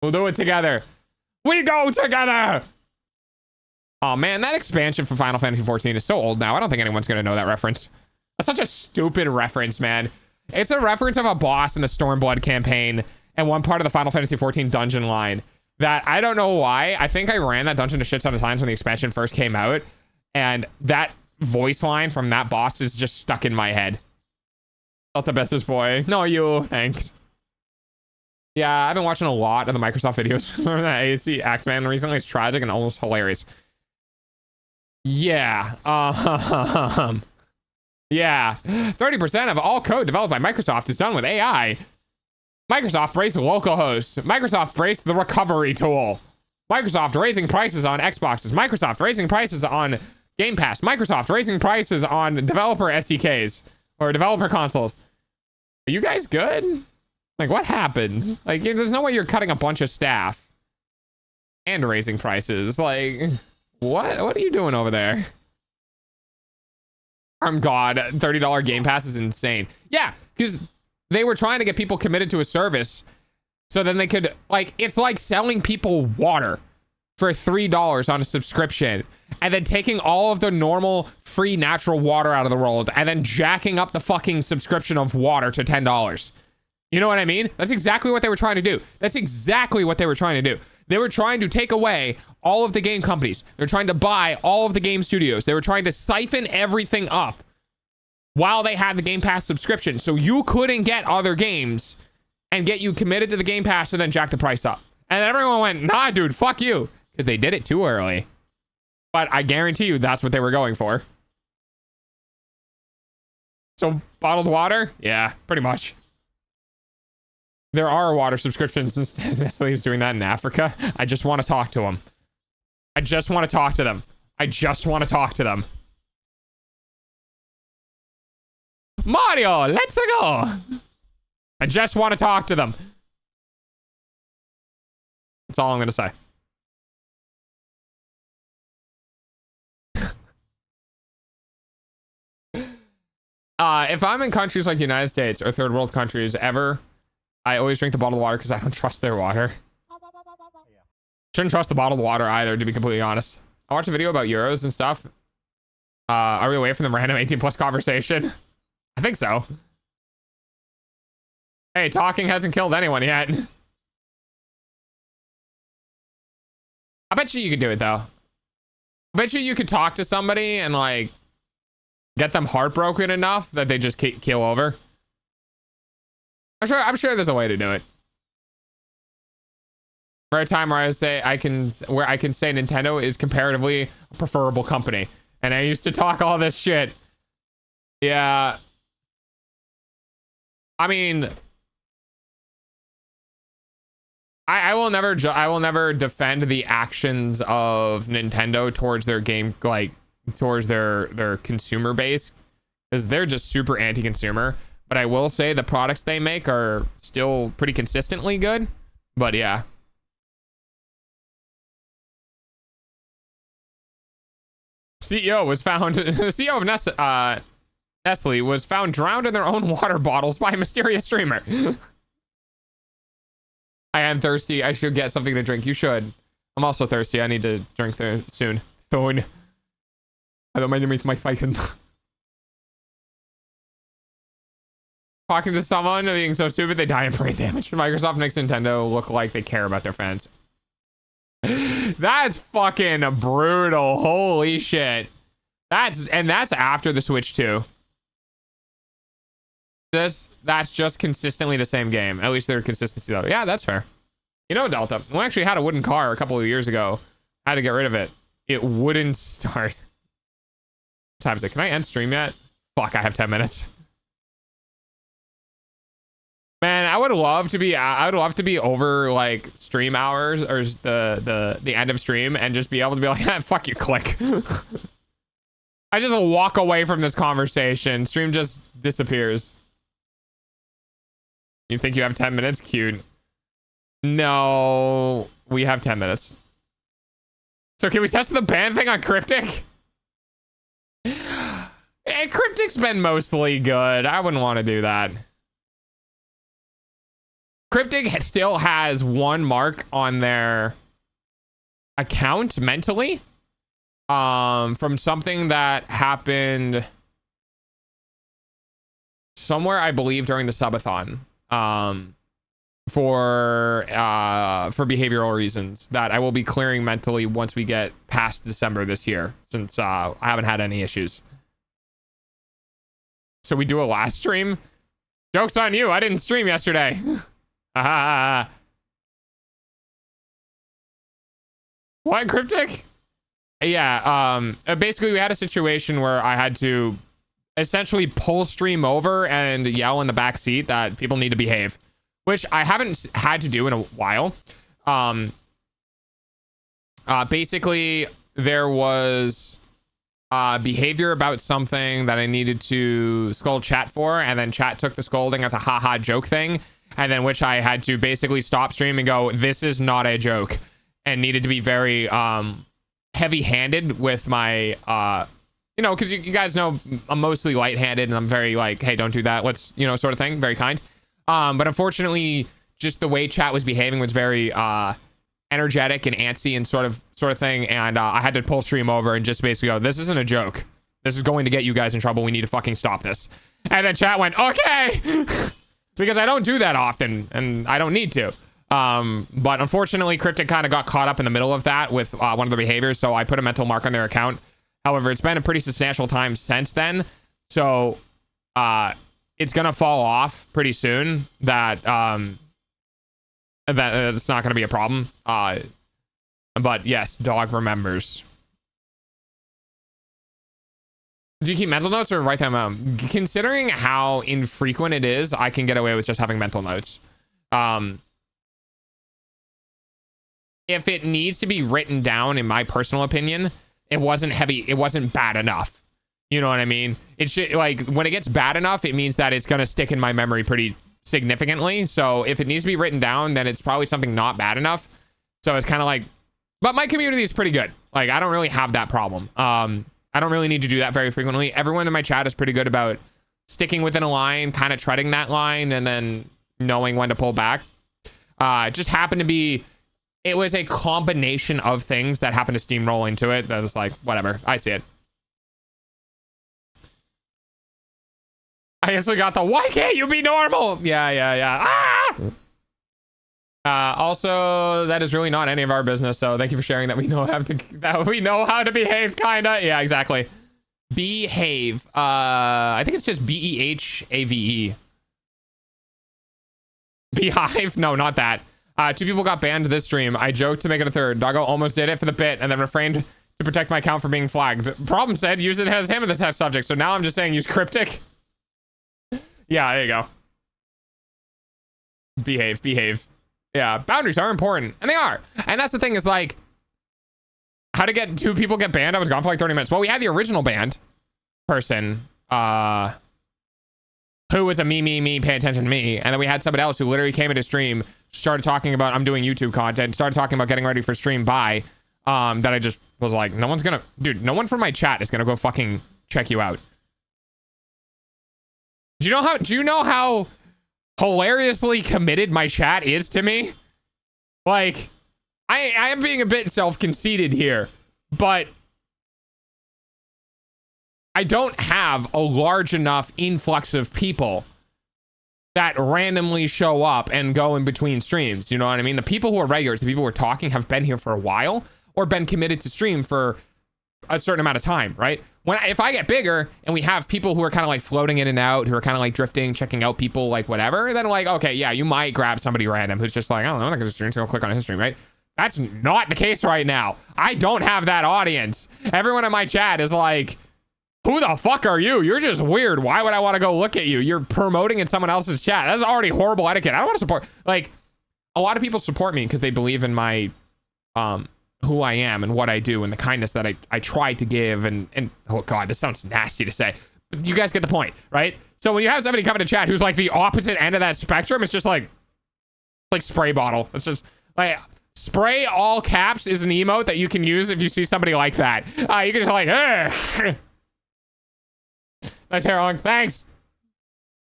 [SPEAKER 1] We'll do it together. We go together. Oh man, that expansion for Final Fantasy 14 is so old now. I don't think anyone's gonna know that reference. That's such a stupid reference, man. It's a reference of a boss in the Stormblood campaign and one part of the Final Fantasy XIV dungeon line that I don't know why. I think I ran that dungeon a shit ton of times when the expansion first came out, and that voice line from that boss is just stuck in my head. Not the bestest boy. No, you. Thanks. Yeah, I've been watching a lot of the Microsoft videos. Remember that AAC Axeman recently? It's tragic and almost hilarious. Yeah. Yeah. 30% of all code developed by Microsoft is done with AI. Microsoft braced localhost. Microsoft braced the recovery tool. Microsoft raising prices on Xboxes. Microsoft raising prices on Game Pass. Microsoft raising prices on developer SDKs or developer consoles. Are you guys good? Like, what happened? Like, there's no way you're cutting a bunch of staff and raising prices. Like, what are you doing over there? God, $30 Game Pass is insane. Yeah, because they were trying to get people committed to a service so then they could, like, it's like selling people water for $3 on a subscription and then taking all of the normal free natural water out of the world and then jacking up the fucking subscription of water to $10. You know what I mean? That's exactly what they were trying to do. That's exactly what they were trying to do. They were trying to take away all of the game companies. They're trying to buy all of the game studios. They were trying to siphon everything up while they had the Game Pass subscription. So you couldn't get other games and get you committed to the Game Pass and then jack the price up. And then everyone went, nah, dude, fuck you. Because they did it too early. But I guarantee you that's what they were going for. So bottled water? Yeah, pretty much. There are water subscriptions instead. Nestle is doing that in Africa. I just want to talk to them. I just want to talk to them. I just want to talk to them. Mario, let's go. I just want to talk to them. That's all I'm going to say. If I'm in countries like the United States or third world countries ever, I always drink the bottled water because I don't trust their water. Shouldn't trust the bottled water either, to be completely honest. I watched a video about Euros and stuff. Are we away from the random 18+ conversation? I think so. Hey, talking hasn't killed anyone yet. I bet you could do it, though. I bet you could talk to somebody and, like, get them heartbroken enough that they just keel over. I'm sure there's a way to do it. For a time where I can say Nintendo is comparatively a preferable company, and I used to talk all this shit. Yeah. I mean, I will never defend the actions of Nintendo towards their game, like towards their consumer base, because they're just super anti-consumer. But I will say the products they make are still pretty consistently good. But yeah. CEO was found, the CEO of Nestle was found drowned in their own water bottles by a mysterious streamer. I am thirsty. I should get something to drink. You should. I'm also thirsty. I need to drink soon. Soon. I don't mind my fighting. Talking to someone being so stupid they die in brain damage. Microsoft makes Nintendo look like they care about their fans. That's fucking brutal. Holy shit. That's after the Switch 2. That's just consistently the same game. At least their consistency though. Yeah, that's fair. You know, Delta, we actually had a wooden car a couple of years ago. I had to get rid of it. It wouldn't start. What time is it? Can I end stream yet? Fuck, I have 10 minutes. Man, I would love to be over like stream hours or the end of stream and just be able to be like, ah, fuck you, click. I just walk away from this conversation. Stream just disappears. You think you have 10 minutes? Cute. No, we have 10 minutes. So can we test the ban thing on Cryptic? Cryptic's been mostly good. I wouldn't want to do that. Cryptic still has one mark on their account mentally from something that happened somewhere, I believe, during the subathon, for behavioral reasons that I will be clearing mentally once we get past December this year, since I haven't had any issues. So we do a last stream. Joke's on you. I didn't stream yesterday. What, Cryptic? Yeah, basically we had a situation where I had to essentially pull stream over and yell in the back seat that people need to behave, which I haven't had to do in a while. Basically there was behavior about something that I needed to scold chat for, and then chat took the scolding as a haha joke thing, and then which I had to basically stop stream and go, this is not a joke, and needed to be very heavy-handed with my you know, because you guys know I'm mostly light-handed and I'm very like, hey, don't do that, let's, you know, sort of thing, very kind. But unfortunately just the way chat was behaving was very energetic and antsy and sort of thing, and I had to pull stream over and just basically go, this isn't a joke, this is going to get you guys in trouble, we need to fucking stop this. And then chat went, okay. Because I don't do that often and I don't need to. But unfortunately Cryptic kind of got caught up in the middle of that with one of the behaviors, so I put a mental mark on their account. However, it's been a pretty substantial time since then, so it's gonna fall off pretty soon. That it's not gonna be a problem. But yes, dog remembers. Do you keep mental notes or write them out? Considering how infrequent it is, I can get away with just having mental notes. If it needs to be written down, in my personal opinion, it wasn't bad enough. You know what I mean? It should, like, when it gets bad enough, it means that it's gonna stick in my memory pretty significantly. So if it needs to be written down, then it's probably something not bad enough. So it's kind of like, but my community is pretty good. Like, I don't really have that problem. I don't really need to do that very frequently. Everyone in my chat is pretty good about sticking within a line, kind of treading that line, and then knowing when to pull back. It just happened to be, it was a combination of things that happened to steamroll into it. That was like, whatever, I see it. I guess we got the, why can't you be normal? Yeah. Also, that is really not any of our business, so thank you for sharing that we know how to behave, kinda. Yeah, exactly. Behave. I think it's just BEHAVE. Beehive? No, not that. 2 people got banned this stream. I joked to make it a third. Doggo almost did it for the bit and then refrained to protect my account from being flagged. Problem said, use it as him in the test subject. So now I'm just saying use Cryptic. Yeah, there you go. Behave. Yeah, boundaries are important, and they are. And that's the thing, is like, how to get 2 people get banned? I was gone for like 30 minutes. Well, we had the original banned person, who was a me, pay attention to me. And then we had somebody else who literally came into stream, started talking about, I'm doing YouTube content, started talking about getting ready for stream that I just was like, no one's gonna, dude, no one from my chat is gonna go fucking check you out. Do you know how hilariously committed my chat is to me? Like, I am being a bit self-conceited here, but I don't have a large enough influx of people that randomly show up and go in between streams. You know what I mean? The people who are regulars, the people who are talking, have been here for a while or been committed to stream for a certain amount of time, right? If I get bigger and we have people who are kind of like floating in and out, who are kind of like drifting, checking out people, like whatever, then like, okay, yeah, you might grab somebody random who's just like, I don't know, I'm not gonna stream, so I'll click on his stream, right? That's not the case right now. I don't have that audience. Everyone in my chat is like, who the fuck are you? You're just weird. Why would I want to go look at you? You're promoting in someone else's chat. That's already horrible etiquette. I don't want to support, like, a lot of people support me because they believe in my who I am and what I do and the kindness that I try to give, and oh god, this sounds nasty to say, but you guys get the point, right? So when you have somebody come into chat who's like the opposite end of that spectrum, it's just like spray bottle. It's just like spray all caps is an emote that you can use if you see somebody like that. You can just like, nice hair on, thanks.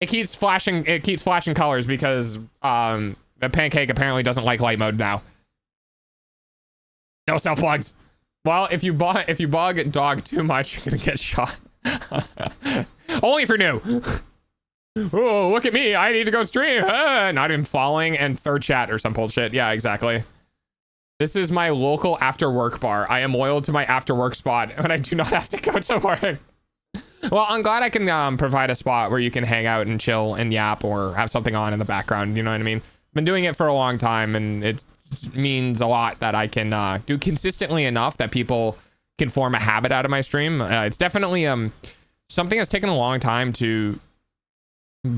[SPEAKER 1] It keeps flashing colors because the Pancake apparently doesn't like light mode now. No self plugs. Well, if you bug dog too much, you're gonna get shot. Only if you're new. Oh, look at me. I need to go stream. Not even falling and third chat or some bullshit. Yeah, exactly. This is my local after work bar. I am loyal to my after work spot and I do not have to go to work. Well, I'm glad I can provide a spot where you can hang out and chill and yap or have something on in the background. You know what I mean? Been doing it for a long time and it means a lot that I can do consistently enough that people can form a habit out of my stream. It's definitely something that's taken a long time to,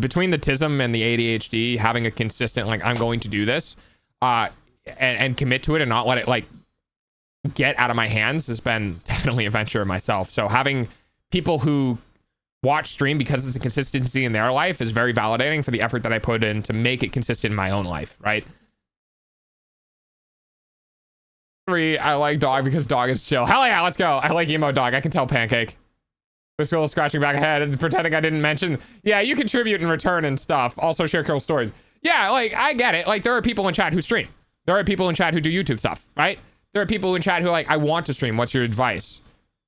[SPEAKER 1] between the TISM and the ADHD, having a consistent, like, I'm going to do this and commit to it and not let it like get out of my hands has been definitely a venture myself. So having people who watch stream because it's a consistency in their life is very validating for the effort that I put in to make it consistent in my own life, right? 3, I like dog because dog is chill. Hell yeah, let's go. I like emo dog. I can tell Pancake. We're still scratching back ahead and pretending I didn't mention. Yeah, you contribute in return and stuff. Also share cool stories. Yeah, like, I get it. Like, there are people in chat who stream. There are people in chat who do YouTube stuff, right? There are people in chat who are like, I want to stream. What's your advice?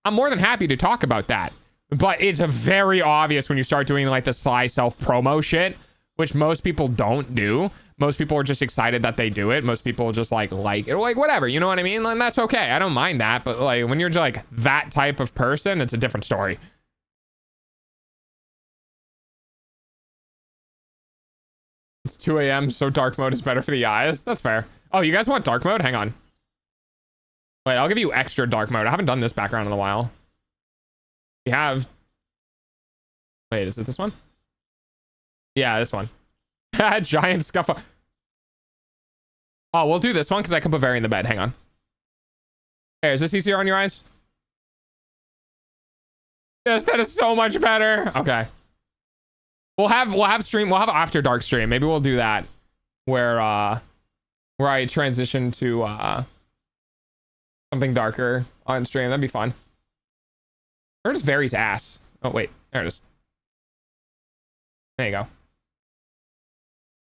[SPEAKER 1] I'm more than happy to talk about that. But it's a very obvious when you start doing like the sly self-promo shit, which most people don't do. Most people are just excited that they do it. Most people just like it or like whatever, you know what I mean? And that's okay. I don't mind that. But like when you're just like that type of person, it's a different story. It's 2 a.m. so dark mode is better for the eyes. That's fair. Oh, you guys want dark mode? Hang on. Wait, I'll give you extra dark mode. I haven't done this background in a while. We have. Wait, is it this one? Yeah, this one. Giant scuffle. Oh, we'll do this one because I can put Very in the bed. Hang on. Hey, is this easier on your eyes? Yes, that is so much better. Okay. We'll have after dark stream. Maybe we'll do that where I transition to something darker on stream. That'd be fun. Where's Very's ass? Oh wait, there it is. There you go.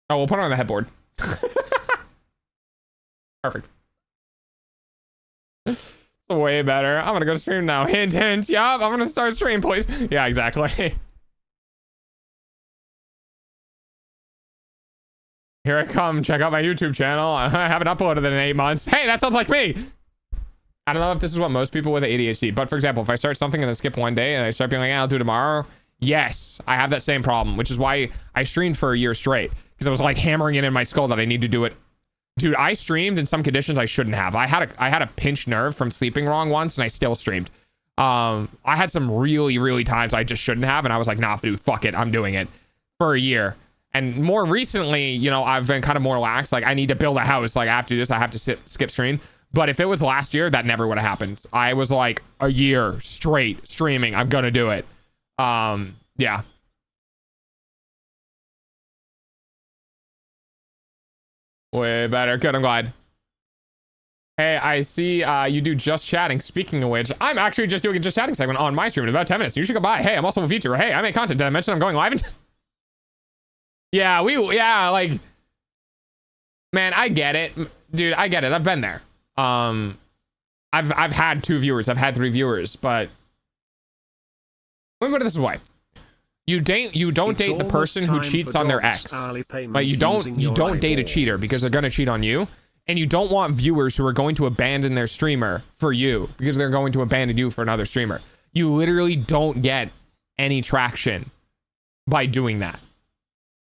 [SPEAKER 1] Oh, we'll put it on the headboard. Perfect. Way better. I'm gonna go stream now. Hint, hint. Yup, I'm gonna start stream, please. Yeah, exactly. Here I come. Check out my YouTube channel. I haven't uploaded it in 8 months. Hey, that sounds like me. I don't know if this is what most people with ADHD, but for example, if I start something and then skip one day and I start being like, I'll do tomorrow. Yes, I have that same problem, which is why I streamed for a year straight, because I was like hammering it in my skull that I need to do it. Dude, I streamed in some conditions I shouldn't have. I had a pinched nerve from sleeping wrong once and I still streamed. I had some really times I just shouldn't have. And I was like, nah, dude, fuck it. I'm doing it for a year. And more recently, you know, I've been kind of more lax. Like I need to build a house. Like I have to do this. I have to skip stream. But if it was last year, that never would have happened. I was like a year straight streaming. I'm going to do it. Yeah. Way better. Good. I'm glad. Hey, I see you do just chatting. Speaking of which, I'm actually just doing a just chatting segment on my stream in about 10 minutes. You should go by. Hey, I'm also a VTuber. Hey, I make content. Did I mention I'm going live? Yeah, like, man, I get it, dude. I get it. I've been there. I've had 2 viewers. I've had 3 viewers, but let me put it this way. You don't date the person who cheats on their ex. Like you don't date a cheater because they're gonna cheat on you. And you don't want viewers who are going to abandon their streamer for you because they're going to abandon you for another streamer. You literally don't get any traction by doing that.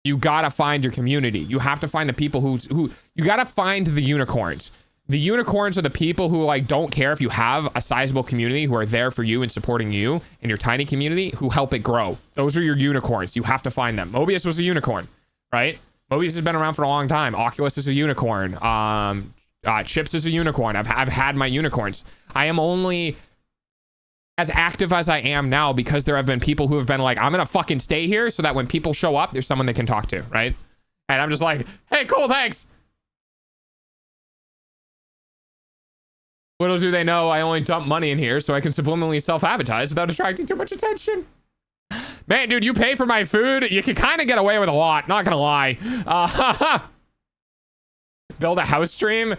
[SPEAKER 1] You gotta find your community. You have to find the people who you gotta find the unicorns. The unicorns are the people who like don't care if you have a sizable community who are there for you and supporting you and your tiny community who help it grow. Those are your unicorns. You have to find them. Mobius was a unicorn, right? Mobius has been around for a long time. Oculus is a unicorn. Chips is a unicorn. I've had my unicorns. I am only as active as I am now because there have been people who have been like, I'm gonna fucking stay here so that when people show up, there's someone they can talk to, right? And I'm just like, hey, cool, thanks. Little do they know I only dump money in here so I can subliminally self-advertise without attracting too much attention. Man, dude, you pay for my food. You can kind of get away with a lot. Not gonna lie. Build a house stream.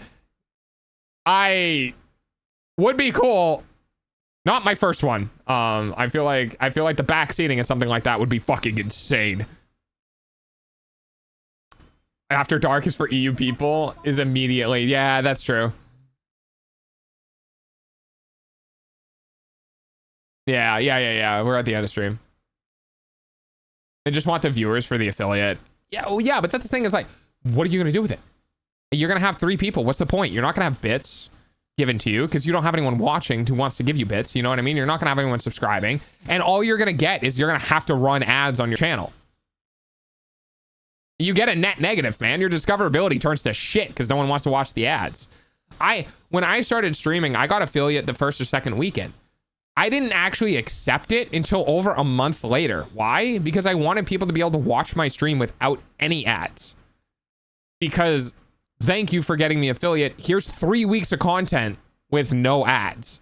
[SPEAKER 1] I would be cool. Not my first one. I feel like the back seating and something like that would be fucking insane. After dark is for EU people is immediately. Yeah, that's true. Yeah. We're at the end of stream. They just want the viewers for the affiliate. Yeah, oh yeah, but that's the thing is like, what are you gonna do with it? You're gonna have 3 people. What's the point? You're not gonna have bits given to you because you don't have anyone watching who wants to give you bits. You know what I mean? You're not gonna have anyone subscribing, and all you're gonna get is you're gonna have to run ads on your channel. You get a net negative, man. Your discoverability turns to shit because no one wants to watch the ads. When I started streaming, I got affiliate the first or second weekend. I didn't actually accept it until over a month later. Why? Because I wanted people to be able to watch my stream without any ads. Because thank you for getting me affiliate. Here's 3 weeks of content with no ads.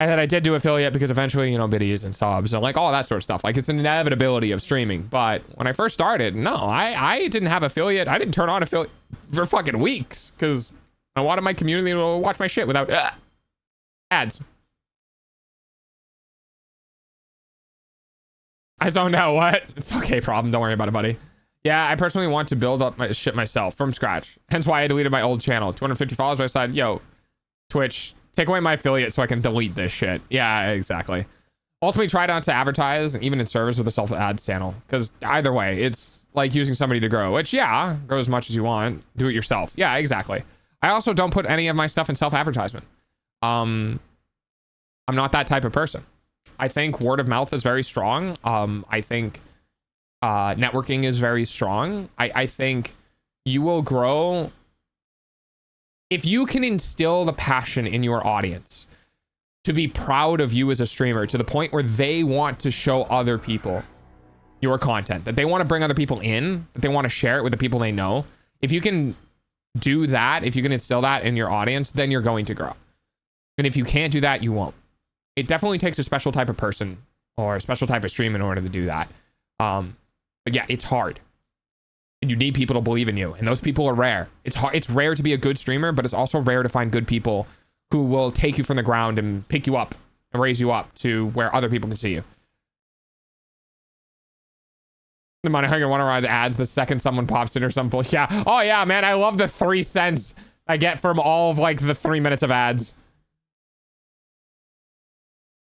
[SPEAKER 1] And then I did do affiliate because eventually, you know, biddies and subs and like all that sort of stuff. Like it's an inevitability of streaming. But when I first started, no, I didn't have affiliate. I didn't turn on affiliate for fucking weeks because I wanted my community to watch my shit without ads. I zoned out. What? It's okay, problem. Don't worry about it, buddy. Yeah, I personally want to build up my shit myself from scratch. Hence why I deleted my old channel. 250 followers. I decided, yo, Twitch, take away my affiliate so I can delete this shit. Yeah, exactly. Ultimately, try not to advertise, even in service with a self-ads channel. Because either way, it's like using somebody to grow. Which, yeah, grow as much as you want. Do it yourself. Yeah, exactly. I also don't put any of my stuff in self-advertisement. I'm not that type of person. I think word of mouth is very strong. I think networking is very strong. I think you will grow if you can instill the passion in your audience to be proud of you as a streamer to the point where they want to show other people your content, that they want to bring other people in, that they want to share it with the people they know. If you can do that, if you can instill that in your audience, then you're going to grow. And if you can't do that, you won't. It definitely takes a special type of person or a special type of stream in order to do that. But yeah, it's hard. And you need people to believe in you. And those people are rare. It's hard. It's rare to be a good streamer, but it's also rare to find good people who will take you from the ground and pick you up and raise you up to where other people can see you. The Money Hungry want to run ads the second someone pops in or something. Yeah. Oh yeah, man. I love the 3 cents I get from all of like the 3 minutes of ads.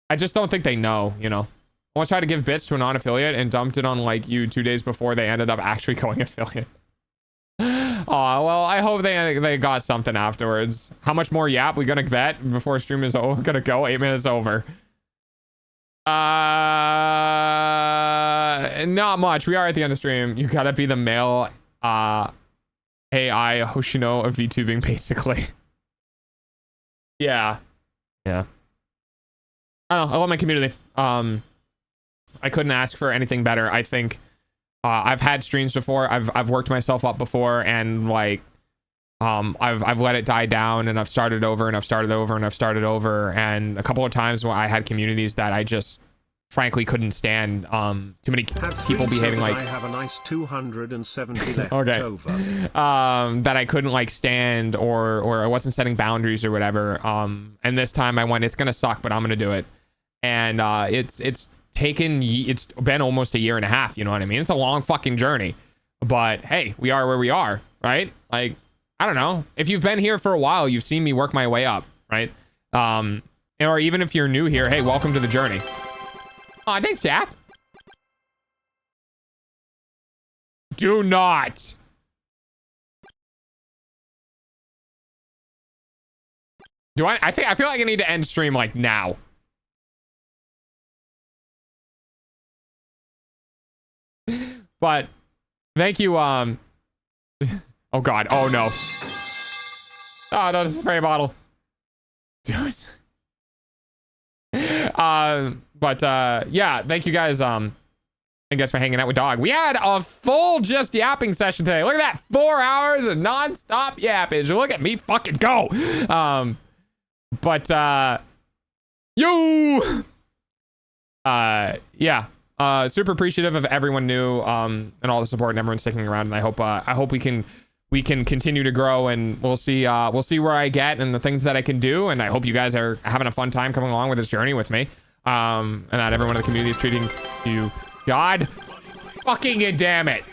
[SPEAKER 1] I just don't think they know, you know. I once tried to give bits to a non-affiliate and dumped it on like you 2 days before they ended up actually going affiliate. Oh, well, I hope they got something afterwards. How much more yap we gonna bet before stream is over? Gonna go 8 minutes over. Not much. We are at the end of stream. You gotta be the male AI Hoshino of VTubing, basically. Yeah. I don't know. I love my community. I couldn't ask for anything better. I think I've had streams before. I've worked myself up before, and like I've let it die down, and I've started over, and I've started over, and I've started over, and a couple of times where I had communities that I just frankly couldn't stand. Too many people behaving like.
[SPEAKER 4] I have a nice 270 left
[SPEAKER 1] okay.
[SPEAKER 4] over.
[SPEAKER 1] That I couldn't like stand, or I wasn't setting boundaries or whatever. And this time I went, it's gonna suck, but I'm gonna do it. And it's been almost a year and a half. You know what I mean? It's a long fucking journey, but hey, we are where we are, right? Like, I don't know. If you've been here for a while, you've seen me work my way up, right? Or even if you're new here, hey, welcome to the journey. Aw, thanks, Jack. Do not. I feel like I need to end stream like now. But thank you. Oh god. Oh no. Oh no, this is a spray bottle. Dude. But yeah, thank you guys. I guess for hanging out with Dog. We had a full just yapping session today. Look at that, 4 hours of non-stop yappage. Look at me fucking go. But yeah. Super appreciative of everyone new and all the support and everyone sticking around, and I hope we can continue to grow, and we'll see where I get and the things that I can do, and I hope you guys are having a fun time coming along with this journey with me, and that everyone in the community is treating you. God fucking damn it.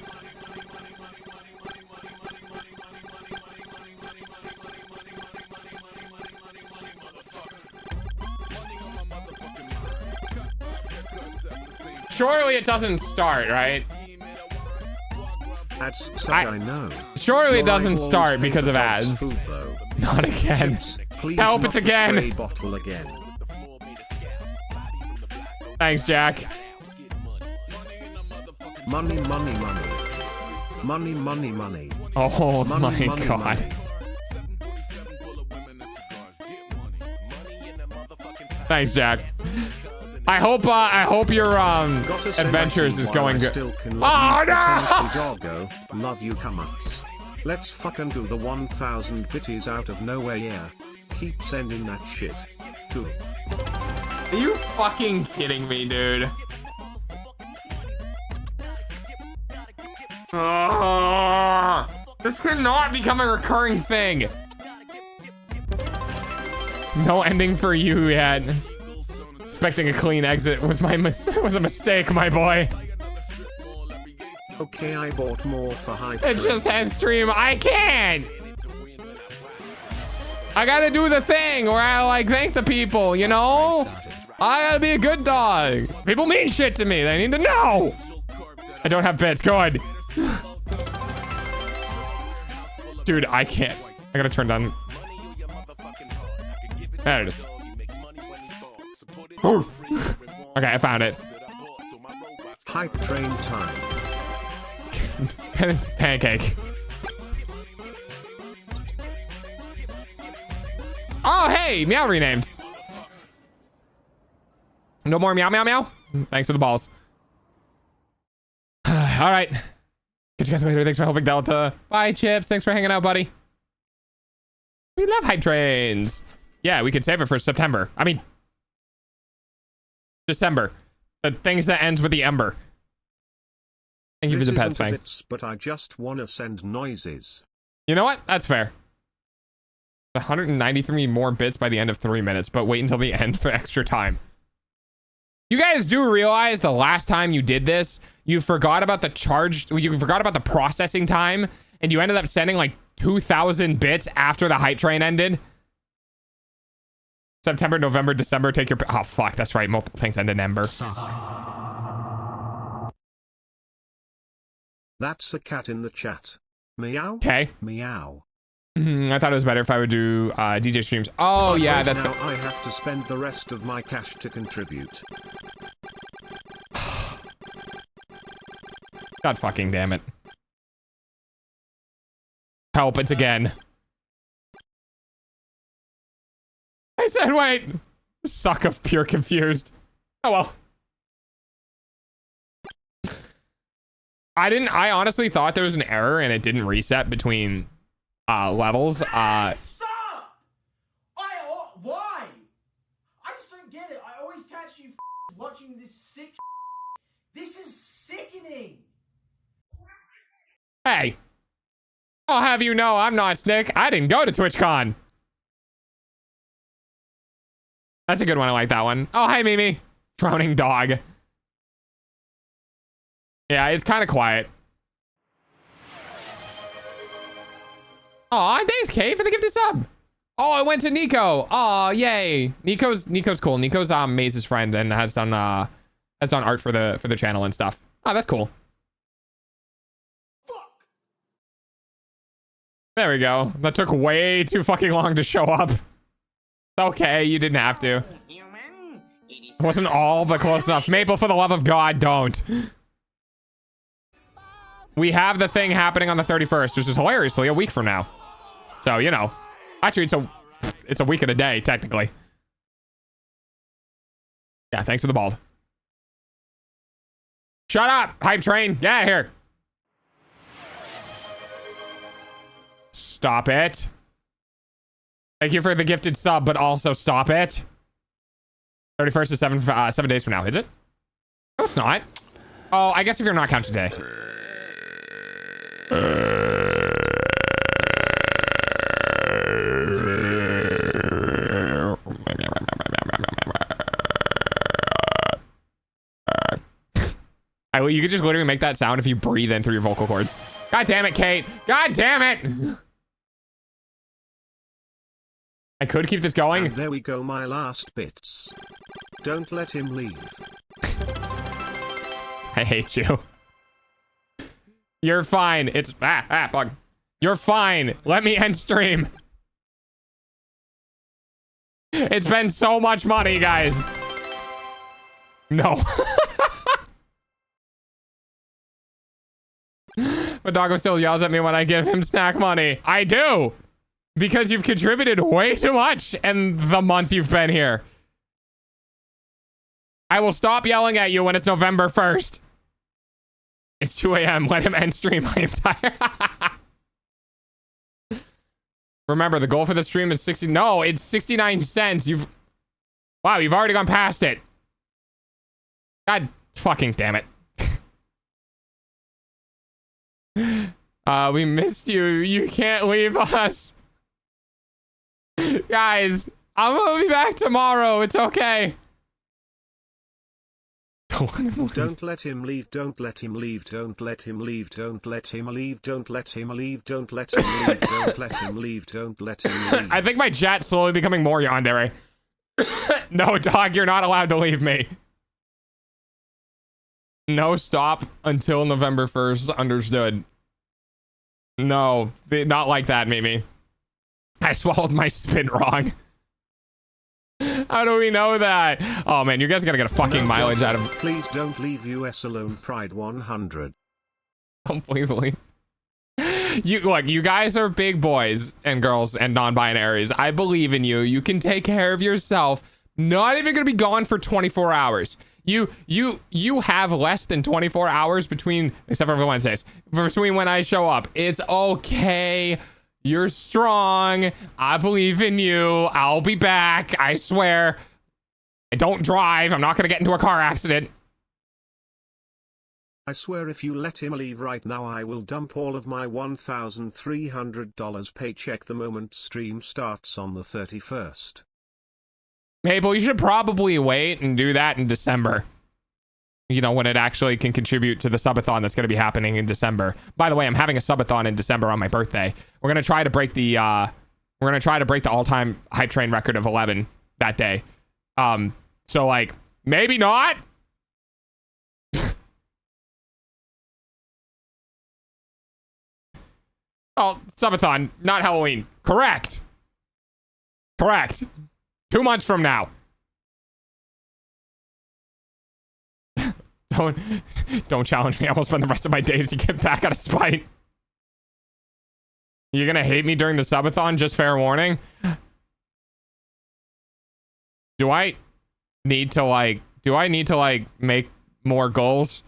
[SPEAKER 1] Surely it doesn't start, right?
[SPEAKER 4] Ads suck, I know.
[SPEAKER 1] Surely it
[SPEAKER 4] Your
[SPEAKER 1] doesn't
[SPEAKER 4] eyeballs
[SPEAKER 1] start
[SPEAKER 4] pay
[SPEAKER 1] because
[SPEAKER 4] for
[SPEAKER 1] of
[SPEAKER 4] dog's
[SPEAKER 1] ads.
[SPEAKER 4] food, though.
[SPEAKER 1] Not again.
[SPEAKER 4] Chips, please
[SPEAKER 1] Help,
[SPEAKER 4] not
[SPEAKER 1] it's
[SPEAKER 4] the
[SPEAKER 1] again.
[SPEAKER 4] spray bottle again.
[SPEAKER 1] Thanks, Jack.
[SPEAKER 4] Money, money, money. Money, money, money.
[SPEAKER 1] Oh
[SPEAKER 4] Money,
[SPEAKER 1] my
[SPEAKER 4] money,
[SPEAKER 1] god.
[SPEAKER 4] money.
[SPEAKER 1] Thanks, Jack. I hope your
[SPEAKER 4] Gotta say my
[SPEAKER 1] adventures
[SPEAKER 4] tea
[SPEAKER 1] is
[SPEAKER 4] while
[SPEAKER 1] going
[SPEAKER 4] I
[SPEAKER 1] good.
[SPEAKER 4] still can
[SPEAKER 1] Oh
[SPEAKER 4] love you,
[SPEAKER 1] no!
[SPEAKER 4] Doggo, love you, come-ups. Let's fucking do the 1000 bitties out of nowhere, yeah. Keep sending that shit. Cool.
[SPEAKER 1] Are you fucking kidding me, dude? This cannot become a recurring thing. No ending for you yet. Expecting a clean exit was was a mistake, my boy.
[SPEAKER 4] Okay, I bought more for hype.
[SPEAKER 1] It just had stream. I can't. I gotta do the thing where I like thank the people, you know? I gotta be a good dog. People mean shit to me. They need to know. I don't have bits. Good. Dude, I can't. I gotta turn down. There it is. Okay, I found it.
[SPEAKER 4] Hype train time.
[SPEAKER 1] Pancake. Oh, hey, meow renamed. No more meow, meow, meow. Thanks for the balls. All right. Catch you guys later. Thanks for helping Delta. Bye, Chips. Thanks for hanging out, buddy. We love hype trains. Yeah, we could save it for September. I mean, December. The things that ends with the ember. Thank you for the pets, Fang.
[SPEAKER 4] But I just wanna send noises.
[SPEAKER 1] You know what? That's fair. 193 more bits by the end of 3 minutes, but wait until the end for extra time. You guys do realize the last time you did this, you forgot about the processing time, and you ended up sending like 2,000 bits after the hype train ended? September, November, December, take your... Oh, fuck, that's right. Multiple things end in ember.
[SPEAKER 4] That's a cat in the chat. Meow?
[SPEAKER 1] Okay.
[SPEAKER 4] Meow.
[SPEAKER 1] I thought it was better if I would do DJ streams. Oh, yeah,
[SPEAKER 4] Right
[SPEAKER 1] that's...
[SPEAKER 4] now I have to spend the rest of my cash to contribute.
[SPEAKER 1] God fucking damn it. Help, it's again. I said wait. Suck of pure confused. Oh well. I honestly thought there was an error and it didn't reset between levels.
[SPEAKER 2] Stop! Why? I just don't get it. I always catch you watching this sick. This is sickening.
[SPEAKER 1] Hey. I'll have you know I'm not Snick. I didn't go to TwitchCon. That's a good one. I like that one. Oh, hi, Mimi. Drowning dog. Yeah, it's kind of quiet. Aw, thanks, Kay, for the gifted sub. Oh, I went to Nico. Oh, yay. Nico's cool. Nico's Maze's friend and has done art for the channel and stuff. Oh, that's cool.
[SPEAKER 2] Fuck.
[SPEAKER 1] There we go. That took way too fucking long to show up. Okay, you didn't have to. It wasn't all but close enough. Maple, for the love of God, don't. We have the thing happening on the 31st, which is hilariously a week from now. So, you know. Actually, it's a week and a day, technically. Yeah, thanks for the bald. Shut up, hype train. Get out of here. Stop it. Thank you for the gifted sub, but also stop it. 31st is 7 days from now, is it? No, it's not. Oh, I guess if you're not counting today. You could just literally make that sound if you breathe in through your vocal cords. God damn it, Kate. God damn it. I could keep this going.
[SPEAKER 4] And there we go, my last bits. Don't let him leave.
[SPEAKER 1] I hate you. You're fine. It's bug. You're fine. Let me end stream. It's been so much money, guys. No. But Doggo still yells at me when I give him snack money. I do. Because you've contributed way too much in the month you've been here. I will stop yelling at you when it's November 1st. It's 2 a.m. Let him end stream. I am tired. Remember, the goal for the stream is 60. No, it's 69 cents. Wow, you've already gone past it. God fucking damn it. We missed you. You can't leave us. Guys, I'm gonna be back tomorrow. It's okay.
[SPEAKER 4] Don't let him leave, don't let him leave, don't let him leave, don't let him leave, don't let him leave, don't let him leave, don't let him leave, don't let him leave.
[SPEAKER 1] I think my chat's slowly becoming more yandere. No, dog, you're not allowed to leave me. No stop until November 1st. Understood. No, not like that, Mimi. I swallowed my spit wrong. How do we know that? Oh man, you guys gotta get a fucking mileage out of.
[SPEAKER 4] Please don't leave US alone, Pride 100.
[SPEAKER 1] Oh, please leave. Look, you guys are big boys and girls and non-binaries. I believe in you. You can take care of yourself. Not even gonna be gone for 24 hours. You have less than 24 hours between, except for Wednesdays, between when I show up. It's okay. You're strong. I believe in you. I'll be back. I swear. I don't drive. I'm not going to get into a car accident.
[SPEAKER 4] I swear if you let him leave right now, I will dump all of my $1,300 paycheck the moment stream starts on the 31st.
[SPEAKER 1] Mabel, you should probably wait and do that in December. You know, when it actually can contribute to the subathon that's going to be happening in December. By the way, I'm having a subathon in December on my birthday. We're going to try to break the all-time hype train record of 11 that day. So like maybe not. Oh, subathon, not Halloween. Correct. 2 months from now. Don't challenge me. I will spend the rest of my days to get back out of spite. You're gonna hate me during the subathon, just fair warning. Do I need to like make more goals?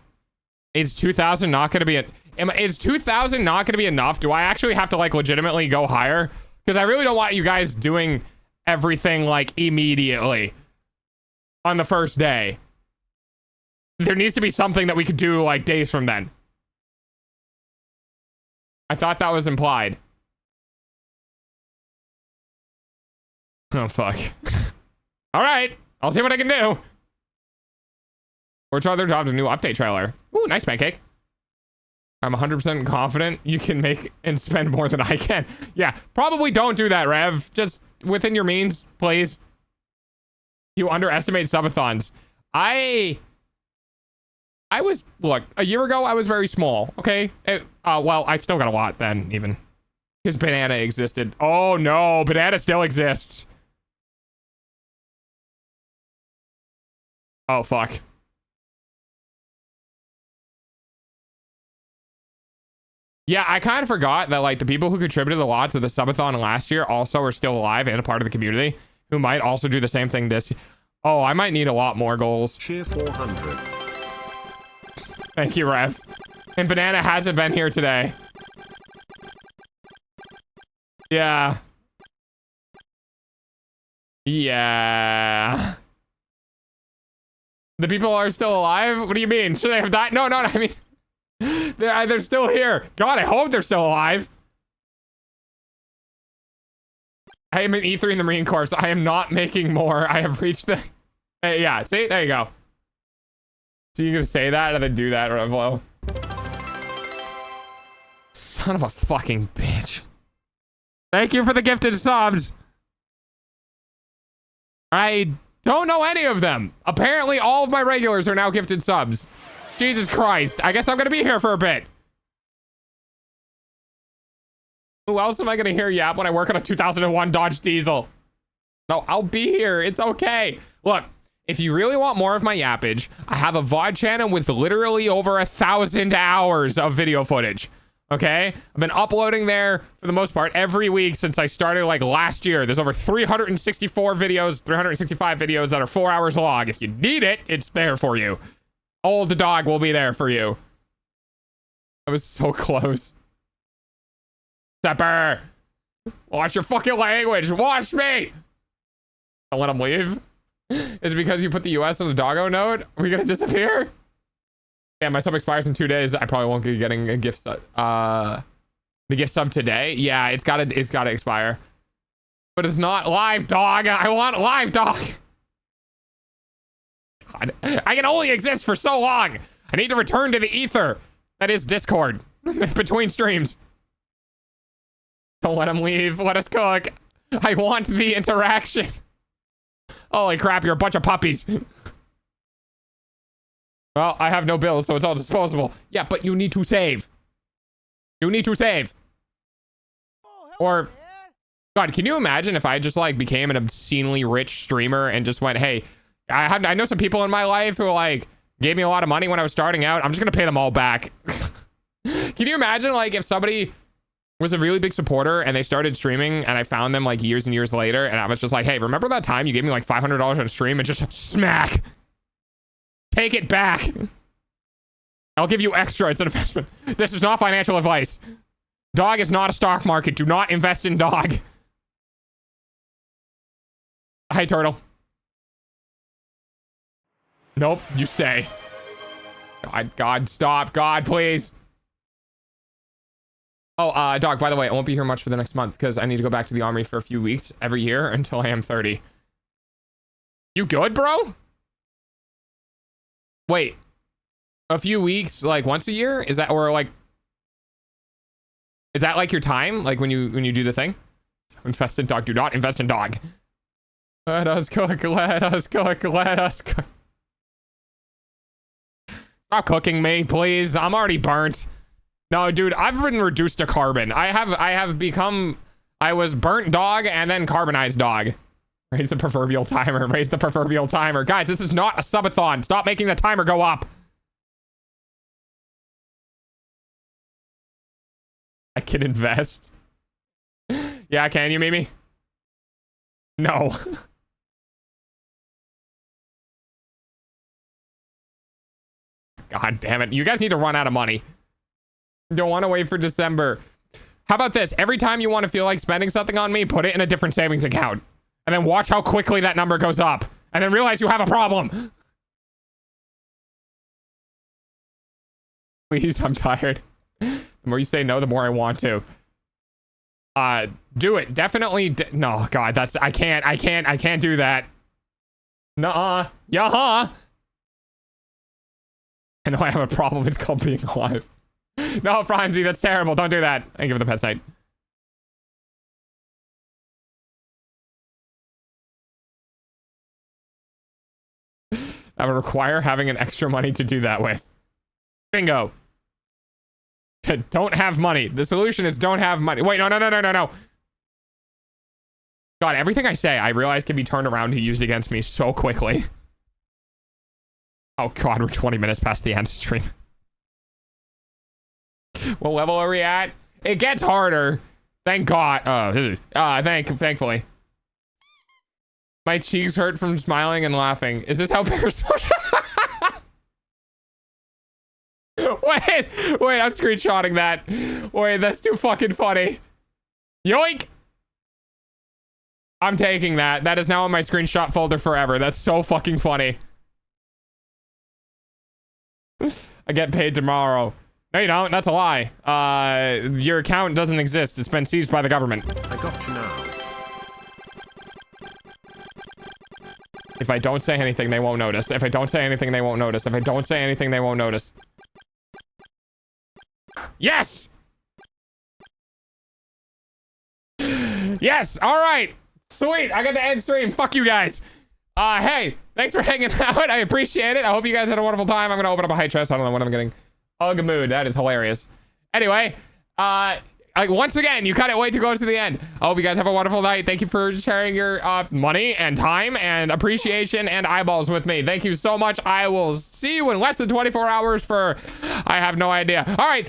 [SPEAKER 1] Is 2,000 not gonna be is 2,000 not gonna be enough? Do I actually have to like legitimately go higher? Because I really don't want you guys doing everything like immediately on the first day. There needs to be something that we could do like days from then. I thought that was implied. Oh, fuck. All right. I'll see what I can do. Or try their job to new update trailer. Ooh, nice pancake. I'm 100% confident you can make and spend more than I can. Yeah, probably don't do that, Rev. Just within your means, please. You underestimate subathons. Look, a year ago, I was very small, okay? Well, I still got a lot then, even. Because Banana existed. Oh, no, Banana still exists. Oh, fuck. Yeah, I kind of forgot that, like, the people who contributed a lot to the subathon last year also are still alive and a part of the community, who might also do the same thing this year. Oh, I might need a lot more goals.
[SPEAKER 4] Cheer 400.
[SPEAKER 1] Thank you, Rev. And Banana hasn't been here today. Yeah. Yeah. The people are still alive? What do you mean? Should they have died? No, I mean... They're still here. God, I hope they're still alive. I am an E3 in the Marine Corps. So I am not making more. I have reached the... Hey, yeah, see? There you go. So you're gonna say that and then do that, Revlo? Son of a fucking bitch. Thank you for the gifted subs. I don't know any of them. Apparently all of my regulars are now gifted subs. Jesus Christ. I guess I'm gonna be here for a bit. Who else am I gonna hear yap when I work on a 2001 Dodge Diesel? No, I'll be here. It's okay. Look, if you really want more of my yappage, I have a VOD channel with literally over 1,000 hours of video footage. Okay? I've been uploading there for the most part every week since I started like last year. There's over 364 videos, 365 videos that are 4 hours long. If you need it, it's there for you. Old dog will be there for you. I was so close. Stepper! Watch your fucking language! Watch me! Don't let him leave. Is it because you put the US on the doggo note? Are we gonna disappear? Yeah, my sub expires in 2 days. I probably won't be getting a gift sub. The gift sub today? Yeah, it's gotta expire. But it's not live, dog. I want live, dog. God, I can only exist for so long. I need to return to the ether. That is Discord. Between streams. Don't let him leave. Let us cook. I want the interaction. Holy crap, you're a bunch of puppies. Well, I have no bills, so it's all disposable. Yeah, but you need to save. You need to save. Or, God, can you imagine if I just like became an obscenely rich streamer and just went, hey, I know some people in my life who like gave me a lot of money when I was starting out. I'm just gonna pay them all back. Can you imagine like if somebody was a really big supporter and they started streaming and I found them like years and years later and I was just like, hey, remember that time you gave me like $500 on a stream and just smack? Take it back. I'll give you extra. It's an investment. This is not financial advice. Dog is not a stock market. Do not invest in dog. Hi, turtle. Nope, you stay. God, stop. God, please. Oh, dog, by the way, I won't be here much for the next month because I need to go back to the army for a few weeks every year until I am 30. You good, bro? Wait. A few weeks, like once a year? Is that, or like, is that like your time? Like when you do the thing? Invest in dog. Do not invest in dog. Let us cook. Let us cook. Let us cook. Stop cooking me, please. I'm already burnt. No, dude, I've been reduced to carbon. I have become, I was burnt dog and then carbonized dog. Raise the proverbial timer. Raise the proverbial timer. Guys, this is not a subathon. Stop making the timer go up. I can invest. Yeah, can you, Mimi? No. God damn it. You guys need to run out of money. Don't want to wait for December. How about this? Every time you want to feel like spending something on me, put it in a different savings account. And then watch how quickly that number goes up. And then realize you have a problem. Please, I'm tired. The more you say no, the more I want to. Do it. Definitely. No, God, that's, I can't do that. Nuh-uh. Yeah-huh. I know I have a problem. It's called being alive. No, Franzi, that's terrible. Don't do that. I give it the pest night. That would require having an extra money to do that with. Bingo. Don't have money. The solution is don't have money. Wait, no. God, everything I say, I realize can be turned around and used against me so quickly. Oh God, we're 20 minutes past the end stream. What level are we at? It gets harder. Thank God. Oh, thankfully. My cheeks hurt from smiling and laughing. Is this how Persona? Wait, I'm screenshotting that. Wait, that's too fucking funny. Yoink! I'm taking that. That is now in my screenshot folder forever. That's so fucking funny. I get paid tomorrow. No, you don't. That's a lie. Your account doesn't exist. It's been seized by the government.
[SPEAKER 4] I got you now.
[SPEAKER 1] If I don't say anything, they won't notice. If I don't say anything, they won't notice. If I don't say anything, they won't notice. Yes! Yes! All right! Sweet! I got to end stream. Fuck you guys. Hey, thanks for hanging out. I appreciate it. I hope you guys had a wonderful time. I'm gonna open up a high chest. I don't know what I'm getting. Ugh mood. That is hilarious. Anyway, once again, you cut it way too close to the end. I hope you guys have a wonderful night. Thank you for sharing your money and time and appreciation and eyeballs with me. Thank you so much. I will see you in less than 24 hours for, I have no idea. All right,